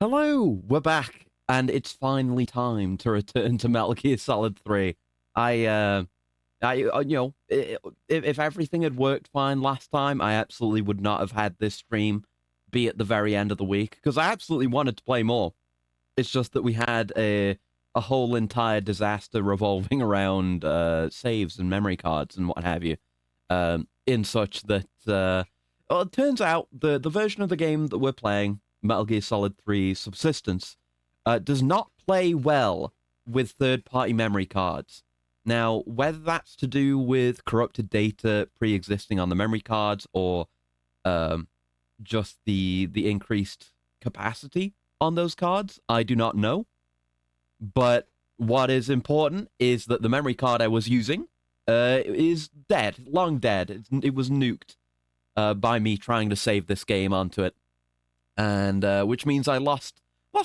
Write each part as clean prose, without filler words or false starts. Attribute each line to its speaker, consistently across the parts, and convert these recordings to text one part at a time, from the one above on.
Speaker 1: Hello, we're back, and it's finally time to return to Metal Gear Solid 3. I, uh, if everything had worked fine last time, I absolutely would not have had this stream be at the very end of the week, because I absolutely wanted to play more. It's just that we had a whole entire disaster revolving around saves and memory cards and what have you, in such that, well, it turns out the version of the game that we're playing, Metal Gear Solid 3 Subsistence, does not play well with third-party memory cards. Now, whether that's to do with corrupted data pre-existing on the memory cards or um, just the increased capacity on those cards, I do not know. But what is important is that the memory card I was using is dead, long dead. It was nuked by me trying to save this game onto it, and which means I lost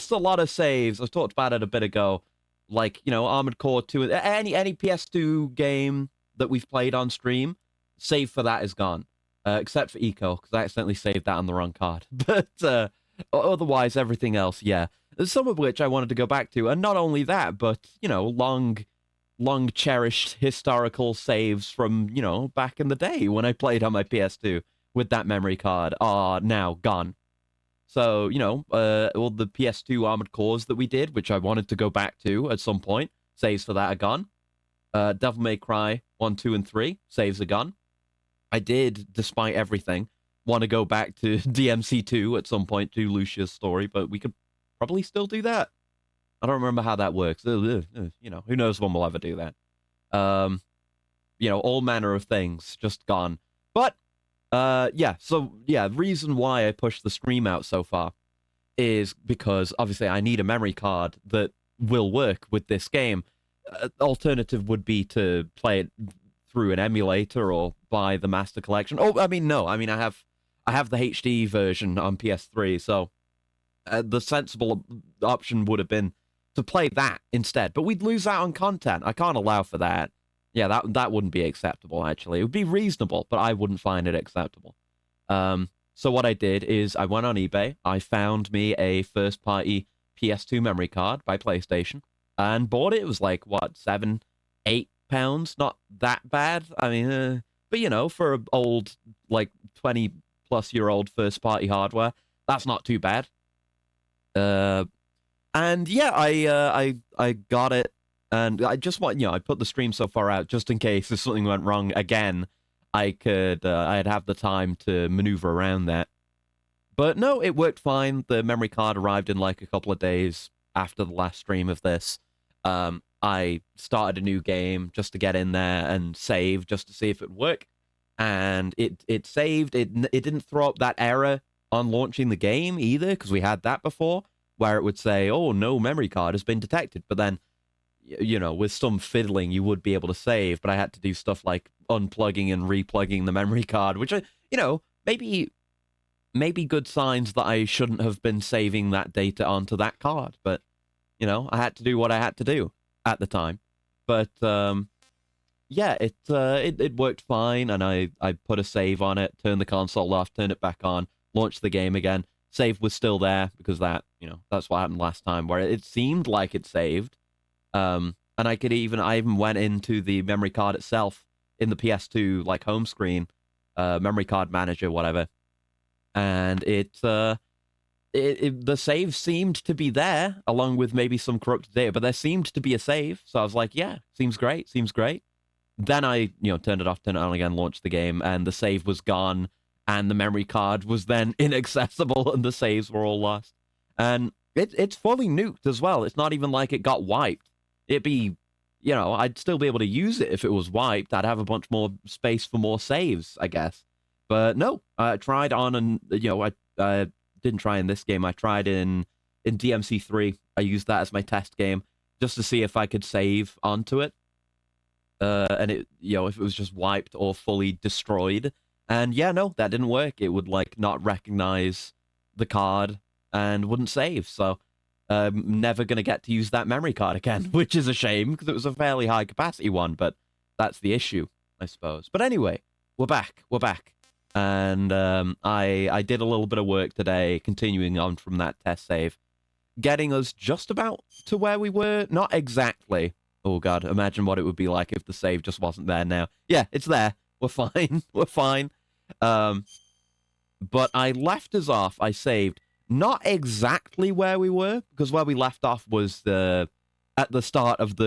Speaker 1: a lot of saves. I talked about it a bit ago, like Armored Core 2, any PS2 game that we've played on stream, save for that is gone, except for Eco because I accidentally saved that on the wrong card. But otherwise, everything else, yeah. Some of which I wanted to go back to, and not only that, but long cherished historical saves from back in the day when I played on my PS2 with that memory card are now gone. So, all the PS2 Armored Cores that we did, which I wanted to go back to at some point, saves for that are gone. Devil May Cry 1, 2, and 3, saves are gone. I did, despite everything, want to go back to DMC2 at some point to Lucia's story, but we could probably still do that. I don't remember how that works. Who knows when we'll ever do that. All manner of things just gone. But the reason why I pushed the stream out so far is because obviously I need a memory card that will work with this game. Alternative would be to play it through an emulator or buy the Master Collection. Oh, I mean, no. I mean, I have the HD version on PS3, so the sensible option would have been to play that instead. But we'd lose out on content. I can't allow for that. Yeah, that wouldn't be acceptable, actually. It would be reasonable, but I wouldn't find it acceptable. So what I did is I went on eBay. I found me a first-party PS2 memory card by PlayStation and bought it. It was like, what, £7, £8? Not that bad. I mean, but for an old, like, 20-plus-year-old first-party hardware, that's not too bad. And yeah, I got it, and I just want I put the stream so far out just in case if something went wrong again, I'd have the time to maneuver around that. But no, it worked fine. The memory card arrived in like a couple of days after the last stream of this. I started a new game just to get in there and save just to see if it would work, and it saved. It didn't throw up that error on launching the game either because we had that before where it would say, "Oh, no memory card has been detected," but then with some fiddling, you would be able to save, but I had to do stuff like unplugging and replugging the memory card, which, maybe good signs that I shouldn't have been saving that data onto that card. But, I had to do what I had to do at the time. But, yeah, it worked fine, and I put a save on it, turned the console off, turned it back on, launched the game again. Save was still there, because that's what happened last time, where it seemed like it saved. And I even went into the memory card itself in the PS2 like home screen, memory card manager, whatever, and the save seemed to be there along with maybe some corrupted data, but there seemed to be a save, so I was like, yeah, seems great. Then I turned it off, turned it on again, launched the game, and the save was gone, and the memory card was then inaccessible, and the saves were all lost, and it's fully nuked as well. It's not even like it got wiped. It'd be, I'd still be able to use it if it was wiped. I'd have a bunch more space for more saves, I guess. But no, I tried on, and I didn't try in this game. I tried in DMC3. I used that as my test game just to see if I could save onto it. And it, if it was just wiped or fully destroyed. And yeah, no, that didn't work. It would like not recognize the card and wouldn't save. So never going to get to use that memory card again, which is a shame because it was a fairly high capacity one, but that's the issue, I suppose. But anyway, we're back. And I did a little bit of work today, continuing on from that test save. getting us just about to where we were. Not exactly. Oh, God. Imagine what it would be like if the save just wasn't there now. Yeah, it's there. We're fine. We're fine. But I left us off. I saved not exactly where we were, because where we left off was at the start of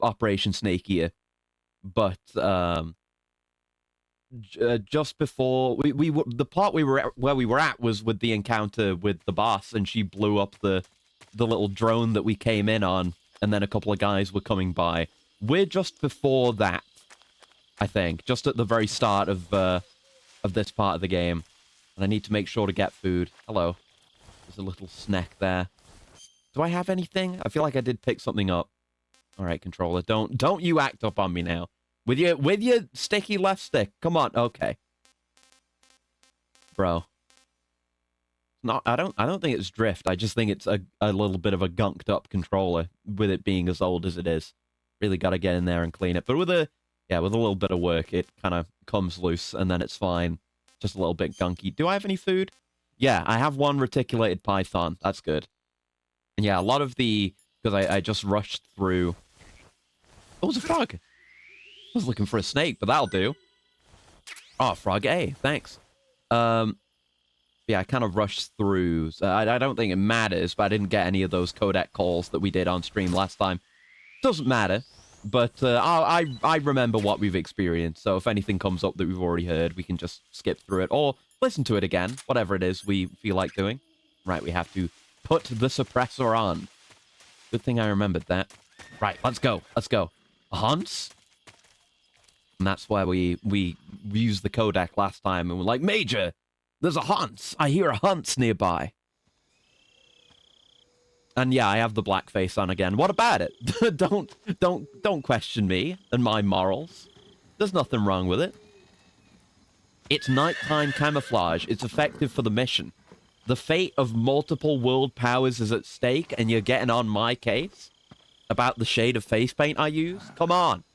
Speaker 1: Operation Snake Ear. But just before the part where we were at was with the encounter with the boss, and she blew up the little drone that we came in on, and then a couple of guys were coming by. We're just before that, I think, just at the very start of this part of the game, and I need to make sure to get food. Hello, there's a little snack there. Do I have anything? I feel like I did pick something up. All right, controller, don't you act up on me now. With your sticky left stick. Come on. Okay. Bro. No, I don't think it's drift. I just think it's a little bit of a gunked up controller with it being as old as it is. Really got to get in there and clean it. But with a little bit of work, it kind of comes loose and then it's fine. Just a little bit gunky. Do I have any food? Yeah, I have one reticulated python. That's good. And yeah, a lot of because I just rushed through. Oh, it's a frog. I was looking for a snake, but that'll do. Oh, frog A, thanks. Yeah, I kind of rushed through. So I don't think it matters, but I didn't get any of those codec calls that we did on stream last time. Doesn't matter, but I remember what we've experienced, so if anything comes up that we've already heard, we can just skip through it, or listen to it again, whatever it is we feel like doing. Right, we have to put the suppressor on. Good thing I remembered that. Right, let's go. Let's go. Hunts? And that's where we used the codec last time, and we're like, Major, there's a Hunts. I hear a Hunts nearby. And yeah, I have the blackface on again. What about it? don't question me and my morals. There's nothing wrong with it. It's nighttime camouflage. It's effective for the mission. The fate of multiple world powers is at stake, and you're getting on my case about the shade of face paint I use? Come on.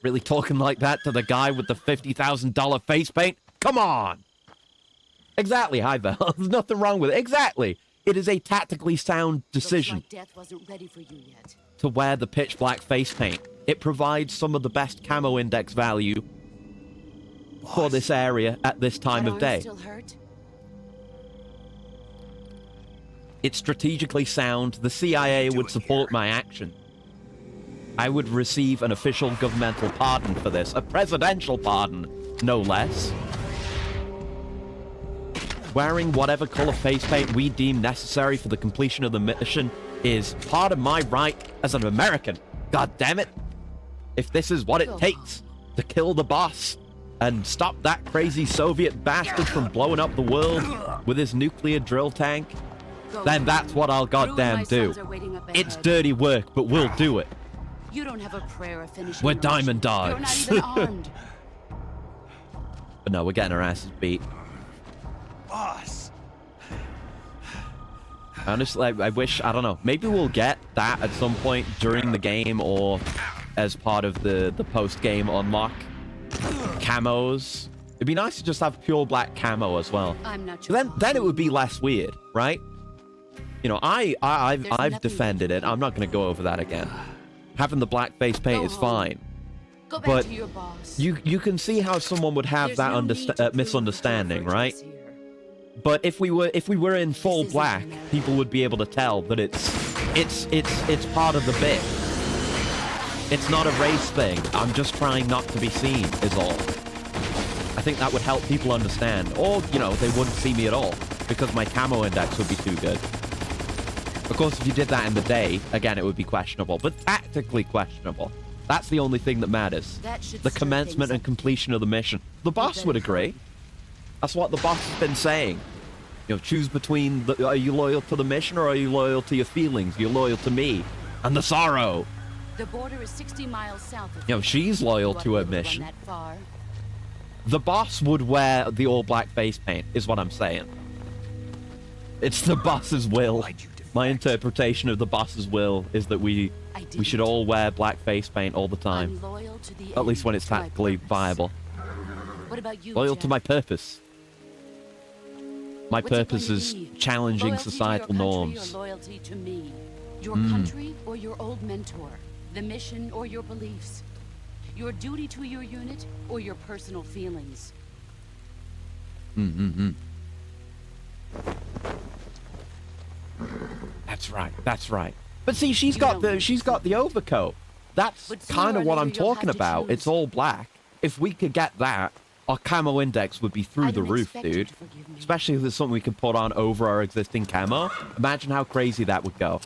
Speaker 1: Really talking like that to the guy with the $50,000 face paint? Come on! Exactly, Highbell. There's nothing wrong with it. Exactly. It is a tactically sound decision.
Speaker 2: Looks like death wasn't ready for you yet.
Speaker 1: To wear the pitch black face paint. It provides some of the best camo index value for this area at this time of day.
Speaker 2: Still hurt?
Speaker 1: It's strategically sound. The CIA would support my action. I would receive an official governmental pardon for this. A presidential pardon, no less. Wearing whatever color face paint we deem necessary for the completion of the mission is part of my right as an American. God damn it. If this is what it takes to kill the boss and stop that crazy Soviet bastard from blowing up the world with his nuclear drill tank, then that's what I'll goddamn do. It's dirty work, but we'll do it.
Speaker 2: You don't have a prayer of finishing.
Speaker 1: We're diamond dogs.
Speaker 2: You're not even armed.
Speaker 1: But no, we're getting our asses beat.
Speaker 3: Boss.
Speaker 1: Honestly, I wish, I don't know, maybe we'll get that at some point during the game or as part of the post-game unlock. Camos. It'd be nice to just have pure black camo as well.
Speaker 2: I'm not sure.
Speaker 1: Then it would be less weird, right? You know, I've defended it. I'm not going to go over that again. Having the black face paint is fine.
Speaker 2: Go back
Speaker 1: But
Speaker 2: to your boss.
Speaker 1: you can see how someone would have
Speaker 2: There's
Speaker 1: that
Speaker 2: no need to prove
Speaker 1: misunderstanding,
Speaker 2: your
Speaker 1: right?
Speaker 2: virtues here.
Speaker 1: But if we were in full
Speaker 2: This isn't
Speaker 1: black,
Speaker 2: America.
Speaker 1: people would be able to tell that it's part of the bit. It's not a race thing. I'm just trying not to be seen, is all. I think that would help people understand. Or, you know, they wouldn't see me at all because my camo index would be too good. Of course, if you did that in the day, again, it would be questionable, but tactically questionable. That's the only thing that matters.
Speaker 2: That should
Speaker 1: The
Speaker 2: stir
Speaker 1: commencement
Speaker 2: things
Speaker 1: and
Speaker 2: up.
Speaker 1: completion of the mission. The boss would agree. That's what the boss has been saying. You know, choose between, are you loyal to the mission or are you loyal to your feelings? You're loyal to me and the sorrow.
Speaker 2: The border is 60 miles south of
Speaker 1: You know, she's loyal to her
Speaker 2: run
Speaker 1: mission.
Speaker 2: that far.
Speaker 1: The boss would wear the all-black face paint, is what I'm saying. It's the boss's will.
Speaker 3: Why'd you defect?
Speaker 1: My interpretation of the boss's will is that we should all wear black face paint all the time.
Speaker 2: I'm loyal to the
Speaker 1: At least
Speaker 2: end
Speaker 1: when it's
Speaker 2: to my
Speaker 1: tactically
Speaker 2: purpose.
Speaker 1: viable.
Speaker 2: What about you,
Speaker 1: Loyal
Speaker 2: Jack?
Speaker 1: to my purpose. My
Speaker 2: What's it
Speaker 1: purpose
Speaker 2: going to
Speaker 1: is
Speaker 2: be?
Speaker 1: challenging
Speaker 2: Loyalty to your
Speaker 1: societal
Speaker 2: country
Speaker 1: norms.
Speaker 2: Or loyalty to me? Your country or your old mentor? The mission or your beliefs? Your duty to your unit or your personal feelings?
Speaker 1: That's right. That's right. But see, she's
Speaker 2: You
Speaker 1: got
Speaker 2: don't
Speaker 1: the overcoat. That's
Speaker 2: But sooner
Speaker 1: kind
Speaker 2: or
Speaker 1: of what
Speaker 2: later
Speaker 1: I'm
Speaker 2: you'll have
Speaker 1: talking
Speaker 2: to
Speaker 1: about.
Speaker 2: choose.
Speaker 1: It's all black. If we could get that, our camo index would be through
Speaker 2: I
Speaker 1: the
Speaker 2: didn't
Speaker 1: roof,
Speaker 2: expect you
Speaker 1: dude.
Speaker 2: to forgive me.
Speaker 1: Especially if there's something we could put on over our existing camo. Imagine how crazy that would go.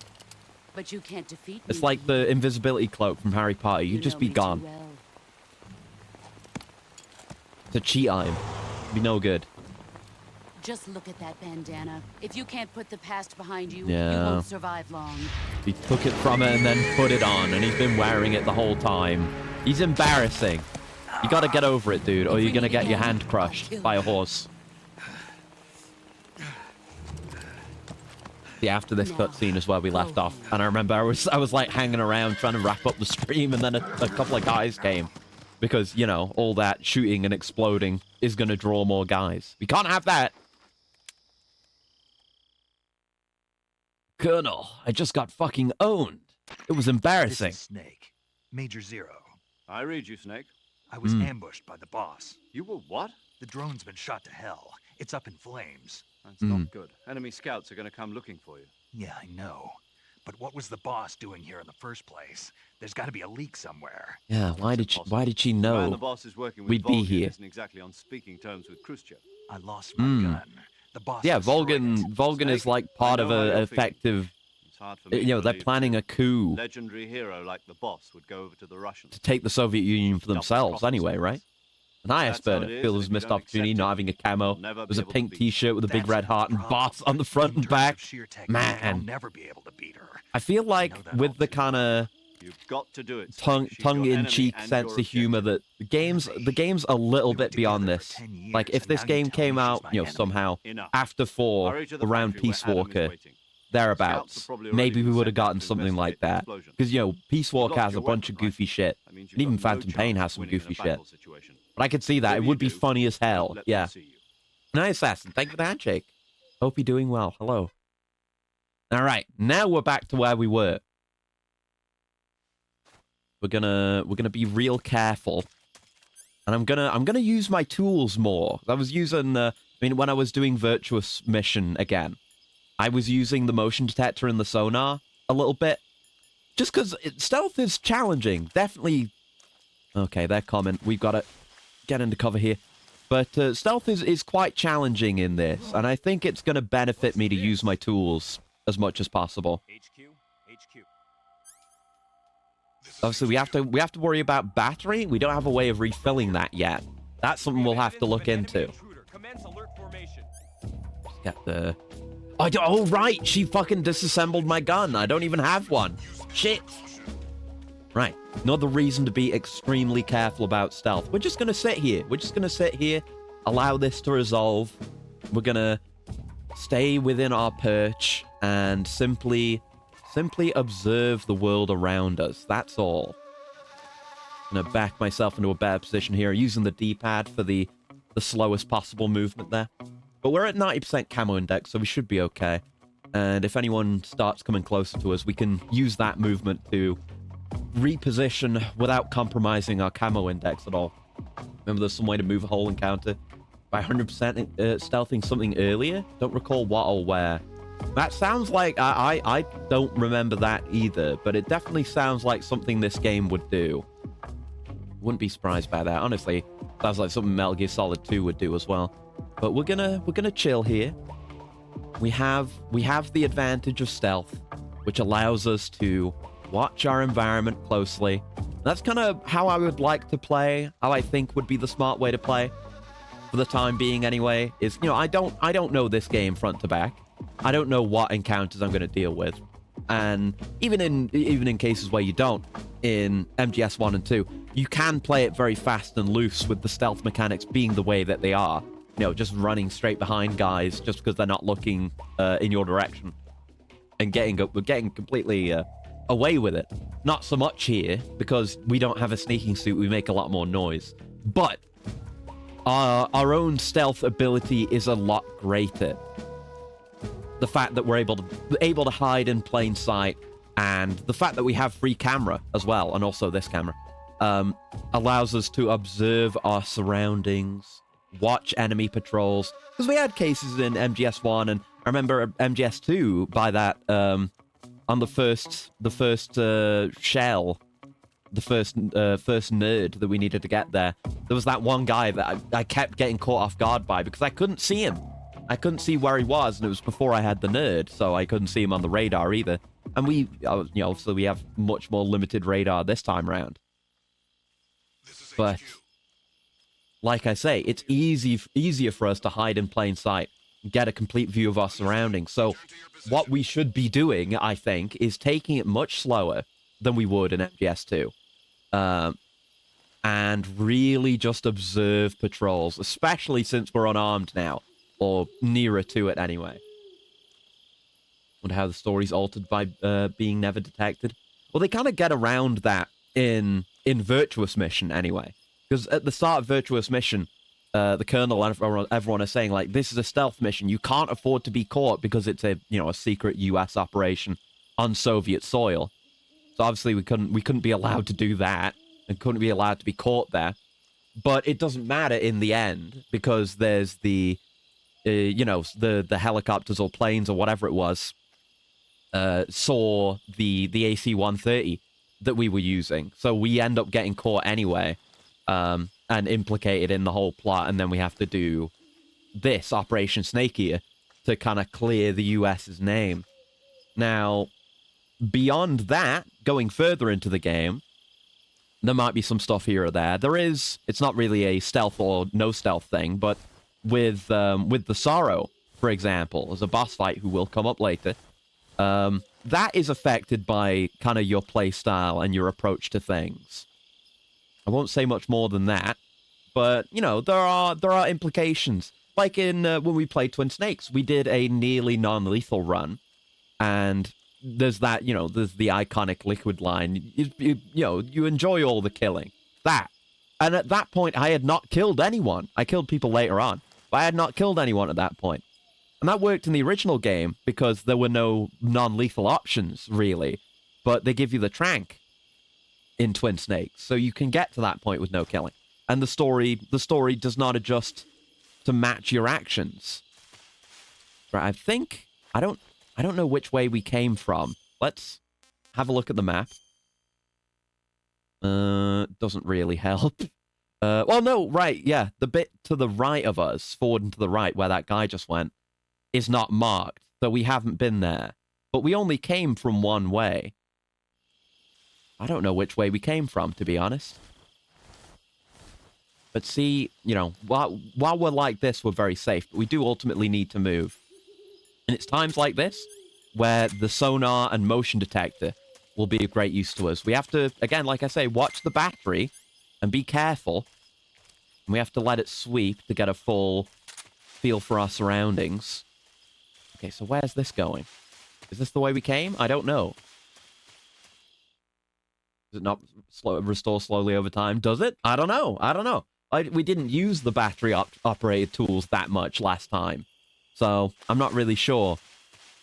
Speaker 2: But you can't defeat me.
Speaker 1: It's like the invisibility cloak from Harry Potter. You'd just
Speaker 2: know
Speaker 1: be
Speaker 2: me too
Speaker 1: gone.
Speaker 2: well.
Speaker 1: To cheat on him. Be no good.
Speaker 2: Just look at that bandana. If you can't put the past behind you,
Speaker 1: Yeah.
Speaker 2: you won't survive long.
Speaker 1: He took it from her and then put it on, and he's been wearing it the whole time. He's embarrassing. You gotta get over it, dude, or you're gonna get your hand crushed by a horse. Yeah, after this cutscene is where we left off, and I remember I was like hanging around trying to wrap up the stream, and then a couple of guys came, because you know all that shooting and exploding is gonna draw more guys. We can't have that. Colonel, I just got fucking owned. It was embarrassing.
Speaker 3: This is Snake. Major Zero.
Speaker 4: I read you, Snake.
Speaker 3: I was ambushed by the boss.
Speaker 4: You were what?
Speaker 3: The drone's been shot to hell. It's up in flames.
Speaker 4: That's not good. Enemy scouts are going to come looking for you.
Speaker 3: Yeah, I know. But what was the boss doing here in the first place? There's got to be a leak somewhere.
Speaker 1: Yeah, why did she
Speaker 4: Man, the
Speaker 1: know?
Speaker 4: boss is working with
Speaker 1: we'd be
Speaker 4: Volgin
Speaker 1: here?
Speaker 4: Isn't exactly on speaking terms with Khrushchev.
Speaker 3: I lost my gun. The boss
Speaker 1: Yeah,
Speaker 3: destroyed
Speaker 1: Volgin is
Speaker 4: Snake,
Speaker 1: like part
Speaker 4: I
Speaker 1: of
Speaker 4: know how
Speaker 1: a
Speaker 4: you're
Speaker 1: effective.
Speaker 4: It's hard for me
Speaker 1: You know,
Speaker 4: to
Speaker 1: they're
Speaker 4: believe
Speaker 1: planning a coup
Speaker 4: legendary hero like the boss would go over to the Russians.
Speaker 1: to take the Soviet Union for
Speaker 4: Double
Speaker 1: themselves
Speaker 4: cross
Speaker 1: anyway,
Speaker 4: themselves.
Speaker 1: right? And I
Speaker 4: That's how
Speaker 1: aspert
Speaker 4: it
Speaker 1: it.
Speaker 4: is,
Speaker 1: Feel
Speaker 4: and
Speaker 1: his
Speaker 4: if you
Speaker 1: missed
Speaker 4: don't
Speaker 1: opportunity
Speaker 4: accept
Speaker 1: not
Speaker 4: it,
Speaker 1: having a camo.
Speaker 4: you'll never
Speaker 1: There's
Speaker 4: be
Speaker 1: a
Speaker 4: able to
Speaker 1: pink
Speaker 4: beat
Speaker 1: t-shirt with a big
Speaker 3: That's
Speaker 1: red
Speaker 3: the
Speaker 1: heart and
Speaker 3: problem.
Speaker 1: boss on the front
Speaker 3: In
Speaker 1: and
Speaker 3: terms
Speaker 1: back.
Speaker 3: of sheer technique, I'll
Speaker 1: Man,
Speaker 3: never be able to beat her.
Speaker 1: I feel like
Speaker 3: know that
Speaker 1: with the
Speaker 3: all too
Speaker 1: kind of
Speaker 4: You've got to do it. Snake. She's your
Speaker 1: tongue-in-cheek
Speaker 4: enemy and
Speaker 1: sense
Speaker 4: your
Speaker 1: of humor
Speaker 4: objective.
Speaker 1: that the game's a little
Speaker 3: We were
Speaker 1: bit beyond
Speaker 3: together
Speaker 1: this.
Speaker 3: for 10 years,
Speaker 1: Like if
Speaker 3: and
Speaker 1: this
Speaker 3: now you
Speaker 1: game
Speaker 3: tell me
Speaker 1: came
Speaker 3: she's
Speaker 1: out,
Speaker 3: my
Speaker 1: you know,
Speaker 3: enemy.
Speaker 1: somehow
Speaker 4: Enough.
Speaker 1: after 4,
Speaker 4: Hurry to the
Speaker 1: around
Speaker 4: factory where
Speaker 1: Peace
Speaker 4: Adam is
Speaker 1: Walker,
Speaker 4: waiting.
Speaker 1: thereabouts,
Speaker 4: Scouts are probably already
Speaker 1: maybe we
Speaker 4: been
Speaker 1: would have
Speaker 4: sent out
Speaker 1: gotten
Speaker 4: to
Speaker 1: something like
Speaker 4: investigate the
Speaker 1: that.
Speaker 4: explosion.
Speaker 1: Because you know, Peace
Speaker 4: You
Speaker 1: Walker
Speaker 4: lost
Speaker 1: has a
Speaker 4: your
Speaker 1: bunch
Speaker 4: weapon,
Speaker 1: of goofy
Speaker 4: right?
Speaker 1: shit.
Speaker 4: That means you've
Speaker 1: And even
Speaker 4: got no
Speaker 1: Phantom Pain
Speaker 4: chance
Speaker 1: has
Speaker 4: of
Speaker 1: some
Speaker 4: winning in
Speaker 1: goofy
Speaker 4: a
Speaker 1: shit.
Speaker 4: battle situation.
Speaker 1: But I could see that.
Speaker 4: Maybe
Speaker 1: It
Speaker 4: you
Speaker 1: would be
Speaker 4: do,
Speaker 1: funny as
Speaker 4: but don't
Speaker 1: hell.
Speaker 4: let them
Speaker 1: Yeah.
Speaker 4: see you.
Speaker 1: Nice, Assassin. Thank you for the handshake. Hope you're doing well. Hello. All right. Now we're back to where we were. We're gonna be real careful. And I'm gonna use my tools more. I was using I mean when I was doing Virtuous Mission again, I was using the motion detector and the sonar a little bit. Just because stealth is challenging. Definitely. Okay, they're coming. We've got to get into cover here. But stealth is quite challenging in this, and I think it's going to benefit me to use my tools as much as possible.
Speaker 4: HQ.
Speaker 1: Obviously, we have to worry about battery. We don't have a way of refilling that yet. That's something we'll have to look into. Get the. Oh right, she fucking disassembled my gun. I don't even have one. Shit. Right. Another reason to be extremely careful about stealth. We're just gonna sit here. Allow this to resolve. We're gonna stay within our perch and simply observe the world around us. That's all. I'm gonna back myself into a better position here, using the D-pad for the slowest possible movement there. But we're at 90% camo index, so we should be okay. And if anyone starts coming closer to us, we can use that movement to reposition without compromising our camo index at all. Remember, there's some way to move a whole encounter by 100% stealthing something earlier. Don't recall what or where. That sounds like I don't remember that either, but it definitely sounds like something this game would do. Wouldn't be surprised by that, honestly. Sounds like something Metal Gear Solid 2 would do as well. But we're gonna chill here. We have the advantage of stealth, which allows us to watch our environment closely. That's kind of how I would like to play. How I think would be the smart way to play, for the time being anyway. Is, you know, I don't know this game front to back. I don't know what encounters I'm going to deal with, and even in cases where you don't, in MGS 1 and 2, you can play it very fast and loose with the stealth mechanics being the way that they are. You know, just running straight behind guys just because they're not looking in your direction, and getting completely away with it. Not so much here because we don't have a sneaking suit. We make a lot more noise, but our own stealth ability is a lot greater. The fact that we're able to hide in plain sight, and the fact that we have free camera as well, and also this camera, allows us to observe our surroundings, watch enemy patrols. Because we had cases in MGS1, and I remember MGS2 by that, on the first shell, the first nerd that we needed to get there was that one guy that I kept getting caught off guard by because I couldn't see him. I couldn't see where he was, and it was before I had the nerd, so I couldn't see him on the radar either. And we, so we have much more limited radar this time around. But, like I say, it's easier for us to hide in plain sight, get a complete view of our surroundings. So, what we should be doing, I think, is taking it much slower than we would in MGS2. And really just observe patrols, especially since we're unarmed now. Or nearer to it, anyway. Wonder how the story's altered by being never detected. Well, they kind of get around that in Virtuous Mission, anyway. Because at the start of Virtuous Mission, the Colonel and everyone are saying, like, this is a stealth mission. You can't afford to be caught because it's a secret U.S. operation on Soviet soil. So obviously we couldn't be allowed to do that and couldn't be allowed to be caught there. But it doesn't matter in the end because there's the the helicopters or planes or whatever it was saw the AC-130 that we were using. So we end up getting caught anyway and implicated in the whole plot. And then we have to do this, Operation Snake Ear, to kind of clear the US's name. Now, beyond that, going further into the game, there might be some stuff here or there. It's not really a stealth or no stealth thing, but with the Sorrow, for example, as a boss fight who will come up later, that is affected by kind of your play style and your approach to things. I won't say much more than that, but there are implications. Like in when we played Twin Snakes, we did a nearly non-lethal run, and there's that there's the iconic Liquid line. You enjoy all the killing, and at that point I had not killed anyone. I killed people later on. But I had not killed anyone at that point. And that worked in the original game because there were no non-lethal options, really. But they give you the trank in Twin Snakes, so you can get to that point with no killing. And the story does not adjust to match your actions. Right, I don't know which way we came from. Let's have a look at the map. Doesn't really help. Well, no, right, yeah. The bit to the right of us, forward and to the right, where that guy just went, is not marked, so we haven't been there. But we only came from one way. I don't know which way we came from, to be honest. But see, while we're like this, we're very safe, but we do ultimately need to move. And it's times like this where the sonar and motion detector will be of great use to us. We have to, again, like I say, watch the battery and be careful. And we have to let it sweep to get a full feel for our surroundings. Okay, so where's this going? Is this the way we came? I don't know. Does it not restore slowly over time? Does it? I don't know. We didn't use the battery-operated tools that much last time. So, I'm not really sure.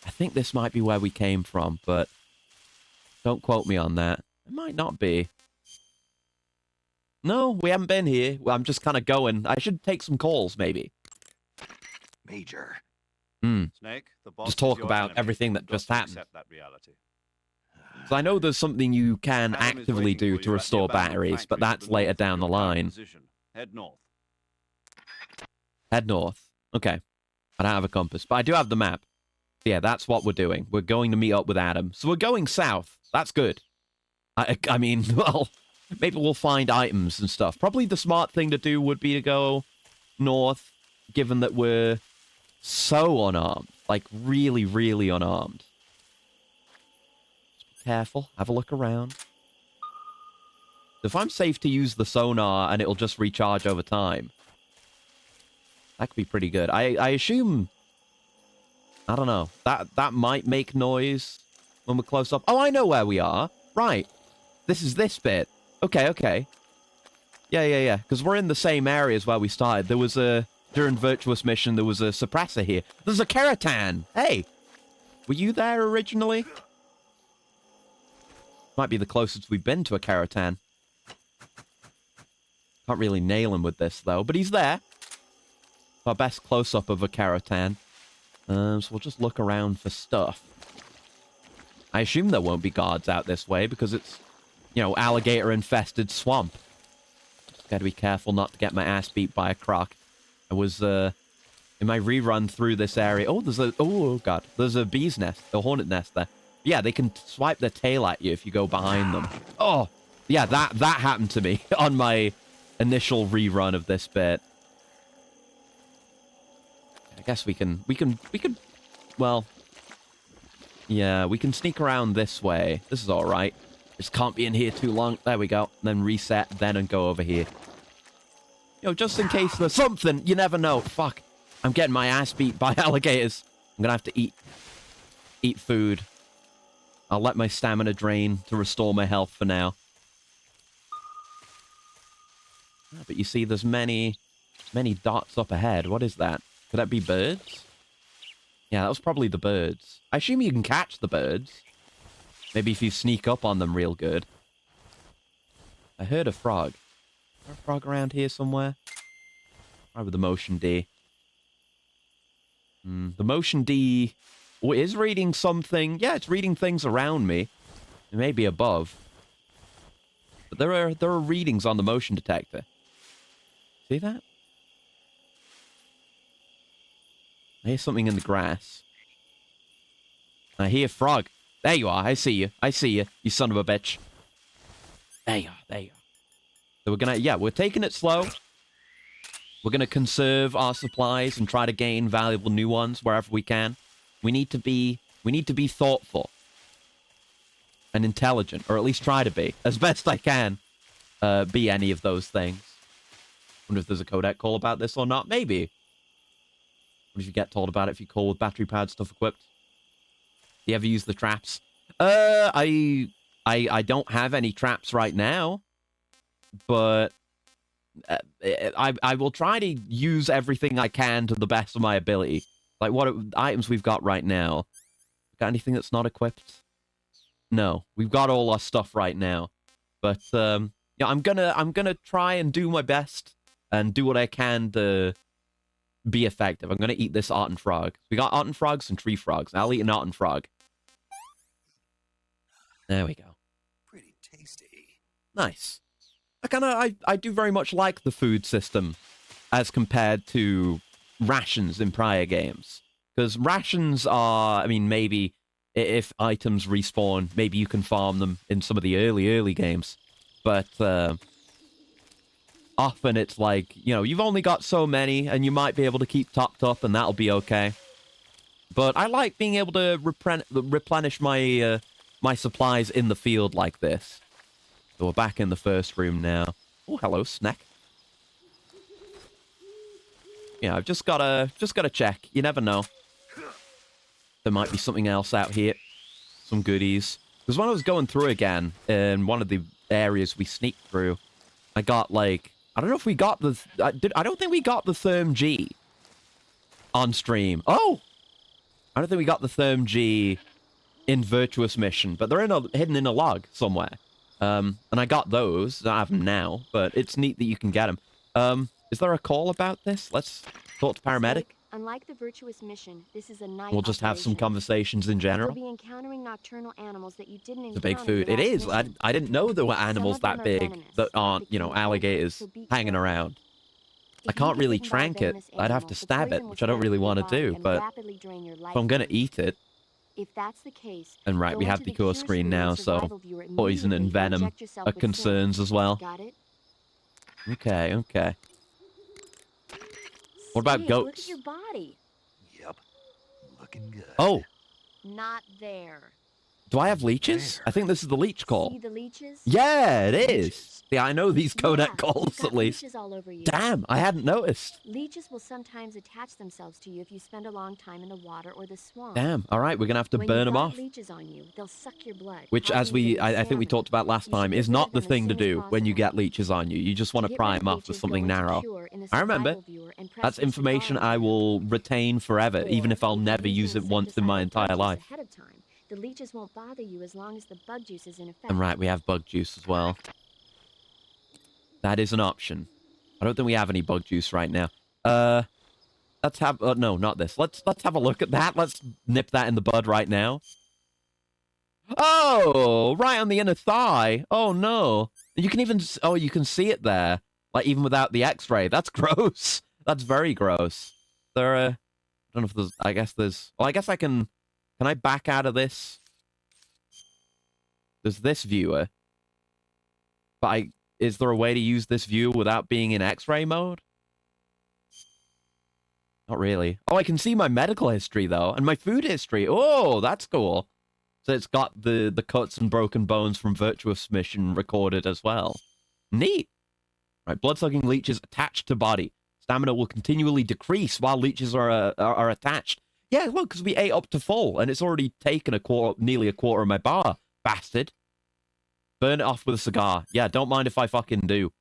Speaker 1: I think this might be where we came from, but don't quote me on that. It might not be. No, we haven't been here. I'm just kind of going. I should take some calls, maybe.
Speaker 3: Major.
Speaker 4: Snake, the boss
Speaker 1: just talk about everything that just happened.
Speaker 4: That reality.
Speaker 1: So I know there's something you can actively do to restore batteries, but that's later down the line.
Speaker 4: Head north.
Speaker 1: Head north. Okay. I don't have a compass, but I do have the map. Yeah, that's what we're doing. We're going to meet up with Adam. So we're going south. That's good. I mean, well, maybe we'll find items and stuff. Probably the smart thing to do would be to go north, given that we're so unarmed. Like, really, really unarmed. Just be careful. Have a look around. If I'm safe to use the sonar and it'll just recharge over time, that could be pretty good. I assume... I don't know. That might make noise when we're close up. Oh, I know where we are. Right. This is this bit. Okay. Yeah. Because we're in the same areas where we started. There was a... During Virtuous Mission, there was a suppressor here. There's a Keratin! Hey! Were you there originally? Might be the closest we've been to a Keratin. Can't really nail him with this, though. But he's there. Our best close-up of a Keratin. So we'll just look around for stuff. I assume there won't be guards out this way because it's, you know, alligator-infested swamp. Just gotta be careful not to get my ass beat by a croc. I was, in my rerun through this area... Oh, there's a... Oh, God. There's a bee's nest. A hornet nest there. Yeah, they can swipe their tail at you if you go behind them. Oh! Yeah, that happened to me on my initial rerun of this bit. I guess we can... Well... Yeah, we can sneak around this way. This is alright. Just can't be in here too long. There we go. Then reset, then and go over here. You know, just in case there's something. You never know. Fuck. I'm getting my ass beat by alligators. I'm gonna have to eat food. I'll let my stamina drain to restore my health for now. But you see, there's many dots up ahead. What is that? Could that be birds? Yeah, that was probably the birds. I assume you can catch the birds. Maybe if you sneak up on them real good. I heard a frog. Is there a frog around here somewhere? Try with the motion D. The motion D is reading something. Yeah, it's reading things around me. It may be above. But there are readings on the motion detector. See that? I hear something in the grass. I hear frog. There you are. I see you. I see you, you son of a bitch. There you are. There you are. So we're gonna... Yeah, we're taking it slow. We're gonna conserve our supplies and try to gain valuable new ones wherever we can. We need to be thoughtful. And intelligent. Or at least try to be. As best I can. Be any of those things. Wonder if there's a codec call about this or not. Maybe. What if you get told about it if you call with battery-powered stuff equipped? Do you ever use the traps? I don't have any traps right now. But I will try to use everything I can to the best of my ability. Like, what items we've got right now? Got anything that's not equipped? No. We've got all our stuff right now. But, yeah, I'm gonna try and do my best. And do what I can to... be effective. I'm gonna eat this Arten frog. We got Arten frogs and tree frogs. I'll eat an Arten frog. There we go.
Speaker 3: Pretty tasty.
Speaker 1: Nice. I do very much like the food system as compared to rations in prior games. Because rations are, I mean, maybe if items respawn, maybe you can farm them in some of the early games. But, often it's like, you know, you've only got so many, and you might be able to keep topped up, and that'll be okay. But I like being able to replenish my my supplies in the field like this. So we're back in the first room now. Oh, hello, snack. Yeah, I've just gotta check. You never know. There might be something else out here. Some goodies. Because when I was going through again, in one of the areas we sneaked through, I got, like... I don't know if we got the... I don't think we got the Therm G on stream. Oh! I don't think we got the Therm G in Virtuous Mission, but they're hidden in a log somewhere. And I got those. I have them now, but it's neat that you can get them. Is there a call about this? Let's talk to paramedic.
Speaker 5: Unlike the Virtuous Mission, this is a night
Speaker 1: We'll just have some conversations in general.
Speaker 5: You'll be encountering nocturnal animals that you didn't
Speaker 1: It's a big food. It is. I didn't know there were animals that big that aren't, you know, alligators hanging around. I can't really trank it. I'd have to stab it, which I don't really want to do, but if I'm going to eat it...
Speaker 5: If that's the case,
Speaker 1: and right, we have the cure screen now, so poison and venom are concerns as well.
Speaker 5: Got it?
Speaker 1: Okay, okay. What about goats?
Speaker 5: Look at your body.
Speaker 3: Yep. Looking good.
Speaker 1: Oh!
Speaker 5: Not there.
Speaker 1: Do I have leeches?
Speaker 3: Where?
Speaker 1: I think this is the leech call.
Speaker 5: See the leeches?
Speaker 1: Yeah, it is.
Speaker 3: Leeches?
Speaker 1: Yeah, I know these codec
Speaker 5: Yeah,
Speaker 1: calls
Speaker 5: you've got
Speaker 1: at least.
Speaker 5: leeches all over you.
Speaker 1: Damn, I hadn't noticed.
Speaker 5: Leeches will sometimes attach themselves to you if you spend a long time in the water or the swamp.
Speaker 1: Damn. All right, we're gonna have to
Speaker 5: When
Speaker 1: burn
Speaker 5: you've
Speaker 1: them
Speaker 5: got
Speaker 1: off.
Speaker 5: leeches on you, they'll suck your blood.
Speaker 1: Which, as
Speaker 5: causing you
Speaker 1: we,
Speaker 5: to lose
Speaker 1: I think we
Speaker 5: stamina.
Speaker 1: talked about last
Speaker 5: You should
Speaker 1: time,
Speaker 5: get
Speaker 1: is
Speaker 5: rid
Speaker 1: not
Speaker 5: of
Speaker 1: the
Speaker 5: them as
Speaker 1: thing to
Speaker 5: soon as
Speaker 1: do when you
Speaker 5: possible.
Speaker 1: get leeches on you. You just want to
Speaker 5: get
Speaker 1: pry
Speaker 5: rid of
Speaker 1: them off with
Speaker 5: leeches,
Speaker 1: something
Speaker 5: go into
Speaker 1: narrow.
Speaker 5: Cure in the
Speaker 1: I remember.
Speaker 5: survival viewer and press
Speaker 1: That's
Speaker 5: the
Speaker 1: information
Speaker 5: cigar
Speaker 1: I
Speaker 5: on
Speaker 1: will retain forever,
Speaker 5: Or
Speaker 1: even if I'll
Speaker 5: you can
Speaker 1: never use
Speaker 5: the
Speaker 1: it once in my
Speaker 5: insecticidal
Speaker 1: entire
Speaker 5: bug
Speaker 1: life.
Speaker 5: juice ahead of time. The leeches won't bother you as long as the bug juice is in effect.
Speaker 1: And right, we have bug juice as well. That is an option. I don't think we have any bug juice right now. Let's have no, not this. Let's have a look at that. Let's nip that in the bud right now. Oh, right on the inner thigh. Oh no. You can even you can see it there. Like even without the x-ray. That's gross. That's very gross. There I don't know if there's I guess I can I back out of this? There's this viewer. But is there a way to use this view without being in x-ray mode? Not really. Oh, I can see my medical history, though, and my food history. Oh, that's cool. So it's got the cuts and broken bones from Virtuous Mission recorded as well. Neat. Right, blood-sucking leeches attached to body. Stamina will continually decrease while leeches are attached. Yeah, look, because we ate up to full, and it's already taken nearly a quarter of my bar. Bastard. Burn it off with a cigar. Yeah, don't mind if I fucking do.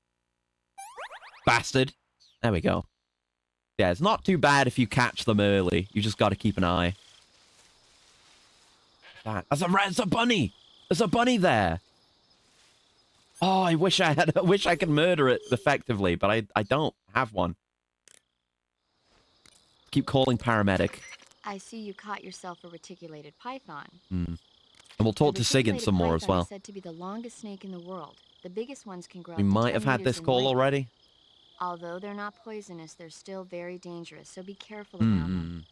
Speaker 1: Bastard. There we go. Yeah, it's not too bad if you catch them early. You just got to keep an eye. That's a bunny. There's a bunny there. Oh, I wish I could murder it effectively, but I don't have one. Keep calling paramedic.
Speaker 5: I see you caught yourself a reticulated python.
Speaker 1: And we'll talk to
Speaker 5: The
Speaker 1: Sigint
Speaker 5: reticulated
Speaker 1: some more as
Speaker 5: python
Speaker 1: well.
Speaker 5: is said to be the longest snake in the world. The biggest ones can grow
Speaker 1: We
Speaker 5: up to
Speaker 1: might
Speaker 5: 10
Speaker 1: have had
Speaker 5: meters
Speaker 1: this
Speaker 5: in
Speaker 1: call
Speaker 5: length.
Speaker 1: already.
Speaker 5: Although they're not poisonous, they're still very dangerous, so be careful around them.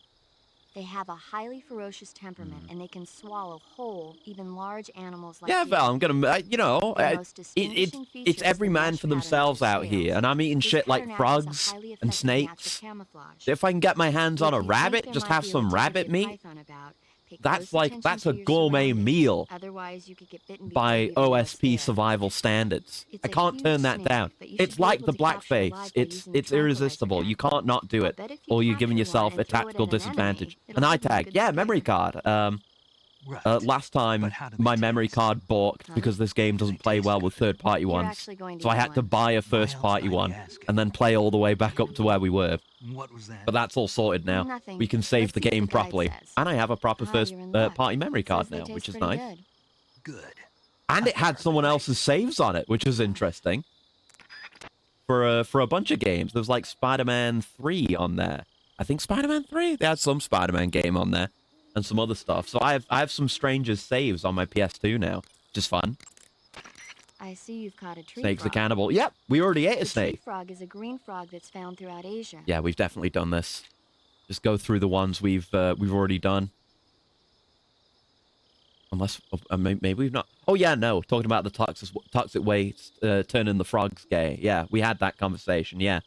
Speaker 5: They have a highly ferocious temperament, and they can swallow whole, even large animals like
Speaker 1: Yeah,
Speaker 5: you.
Speaker 1: Val, I'm gonna,
Speaker 5: Their most distinguishing feature
Speaker 1: it's
Speaker 5: is
Speaker 1: every
Speaker 5: the
Speaker 1: man
Speaker 5: mesh
Speaker 1: for
Speaker 5: pattern of
Speaker 1: themselves
Speaker 5: their
Speaker 1: out here,
Speaker 5: scales.
Speaker 1: and I'm eating
Speaker 5: This
Speaker 1: shit like
Speaker 5: pattern acts as a
Speaker 1: frogs
Speaker 5: highly
Speaker 1: and
Speaker 5: effective natural
Speaker 1: snakes.
Speaker 5: camouflage.
Speaker 1: If I can get my hands on
Speaker 5: If
Speaker 1: a
Speaker 5: you think
Speaker 1: rabbit,
Speaker 5: there
Speaker 1: just
Speaker 5: might
Speaker 1: have
Speaker 5: be a
Speaker 1: some rabbit
Speaker 5: legitimate
Speaker 1: meat.
Speaker 5: python about, pay
Speaker 1: That's
Speaker 5: close
Speaker 1: like
Speaker 5: attention
Speaker 1: that's
Speaker 5: to
Speaker 1: a
Speaker 5: your
Speaker 1: gourmet
Speaker 5: surroundings.
Speaker 1: meal
Speaker 5: Otherwise, you could get bitten before
Speaker 1: by
Speaker 5: you even know it's
Speaker 1: OSP
Speaker 5: there.
Speaker 1: survival standards.
Speaker 5: It's
Speaker 1: I
Speaker 5: a
Speaker 1: can't
Speaker 5: huge
Speaker 1: turn that
Speaker 5: snake,
Speaker 1: down.
Speaker 5: but you should
Speaker 1: It's
Speaker 5: be
Speaker 1: like
Speaker 5: able
Speaker 1: the
Speaker 5: to capture it
Speaker 1: blackface.
Speaker 5: alive by using the
Speaker 1: It's
Speaker 5: tranquilizer
Speaker 1: irresistible. You
Speaker 5: gun.
Speaker 1: can't not do
Speaker 5: I'll
Speaker 1: it,
Speaker 5: bet if you
Speaker 1: or you're giving
Speaker 5: capture
Speaker 1: yourself
Speaker 5: one
Speaker 1: a
Speaker 5: and throw it
Speaker 1: tactical
Speaker 5: at an
Speaker 1: disadvantage.
Speaker 5: enemy,
Speaker 1: An
Speaker 5: it'll
Speaker 1: eye
Speaker 5: give you a
Speaker 1: tag,
Speaker 5: good
Speaker 1: yeah,
Speaker 5: scare.
Speaker 1: memory card.
Speaker 3: Right.
Speaker 1: Last time,
Speaker 3: But how do they
Speaker 1: my
Speaker 3: take
Speaker 1: memory
Speaker 3: us?
Speaker 1: card balked
Speaker 5: Huh?
Speaker 1: because this game doesn't play well with third-party
Speaker 5: You're
Speaker 1: ones.
Speaker 5: actually going to
Speaker 1: So I
Speaker 5: get
Speaker 1: had to
Speaker 5: one.
Speaker 1: buy a
Speaker 3: Why else
Speaker 1: first-party
Speaker 3: would I be
Speaker 1: one
Speaker 3: asking?
Speaker 1: and then play all the way back up to where we were.
Speaker 3: What was that?
Speaker 1: But that's all sorted now.
Speaker 5: Nothing.
Speaker 1: We can save
Speaker 5: Let's
Speaker 1: the
Speaker 5: see what
Speaker 1: game
Speaker 5: the guide
Speaker 1: properly.
Speaker 5: says.
Speaker 1: And I have a proper
Speaker 5: You're in luck.
Speaker 1: first-party memory card
Speaker 5: Says they
Speaker 1: now,
Speaker 5: taste
Speaker 1: which is
Speaker 5: pretty
Speaker 1: nice.
Speaker 5: good.
Speaker 3: Good.
Speaker 1: And it had someone else's saves on it, which is interesting. For a bunch of games, there's like Spider-Man 3 on there. I think Spider-Man 3? They had some Spider-Man game on there. And some other stuff. So I have some Stranger's saves on my PS2 now. Which is fun.
Speaker 5: I see you've caught a tree
Speaker 1: Snake's a
Speaker 5: frog.
Speaker 1: cannibal. Yep, we already ate a
Speaker 5: The tree
Speaker 1: snake.
Speaker 5: frog is a green frog that's found throughout Asia.
Speaker 1: Yeah, we've definitely done this. Just go through the ones we've already done. Unless maybe we've not. Oh yeah, no. Talking about the toxic waste turning the frogs gay. Yeah, we had that conversation. Yeah.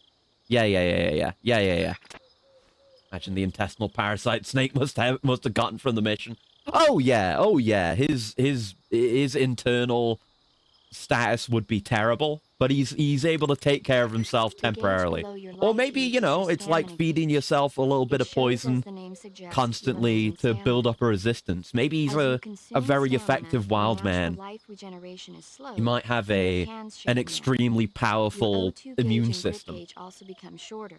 Speaker 1: Imagine the intestinal parasite Snake must have gotten from the mission. Oh yeah. His internal status would be terrible, but he's able to take care of himself
Speaker 5: The gauge
Speaker 1: temporarily.
Speaker 5: below your
Speaker 1: Or
Speaker 5: light
Speaker 1: maybe,
Speaker 5: gauge
Speaker 1: you
Speaker 5: is
Speaker 1: know,
Speaker 5: your
Speaker 1: it's like
Speaker 5: stamina
Speaker 1: feeding
Speaker 5: gauge.
Speaker 1: yourself a little bit
Speaker 5: It
Speaker 1: of
Speaker 5: shows, as
Speaker 1: poison
Speaker 5: the name suggests,
Speaker 1: constantly
Speaker 5: your
Speaker 1: to
Speaker 5: stamina.
Speaker 1: build up a resistance. Maybe he's
Speaker 5: As you
Speaker 1: a
Speaker 5: consume
Speaker 1: very
Speaker 5: stamina,
Speaker 1: effective
Speaker 5: your
Speaker 1: wild
Speaker 5: natural
Speaker 1: man.
Speaker 5: life regeneration is slowed,
Speaker 1: He might have
Speaker 5: and your hands shrink
Speaker 1: an
Speaker 5: more.
Speaker 1: extremely
Speaker 5: Your
Speaker 1: powerful
Speaker 5: O2 gauge
Speaker 1: immune
Speaker 5: and grip
Speaker 1: system
Speaker 5: gauge also become shorter.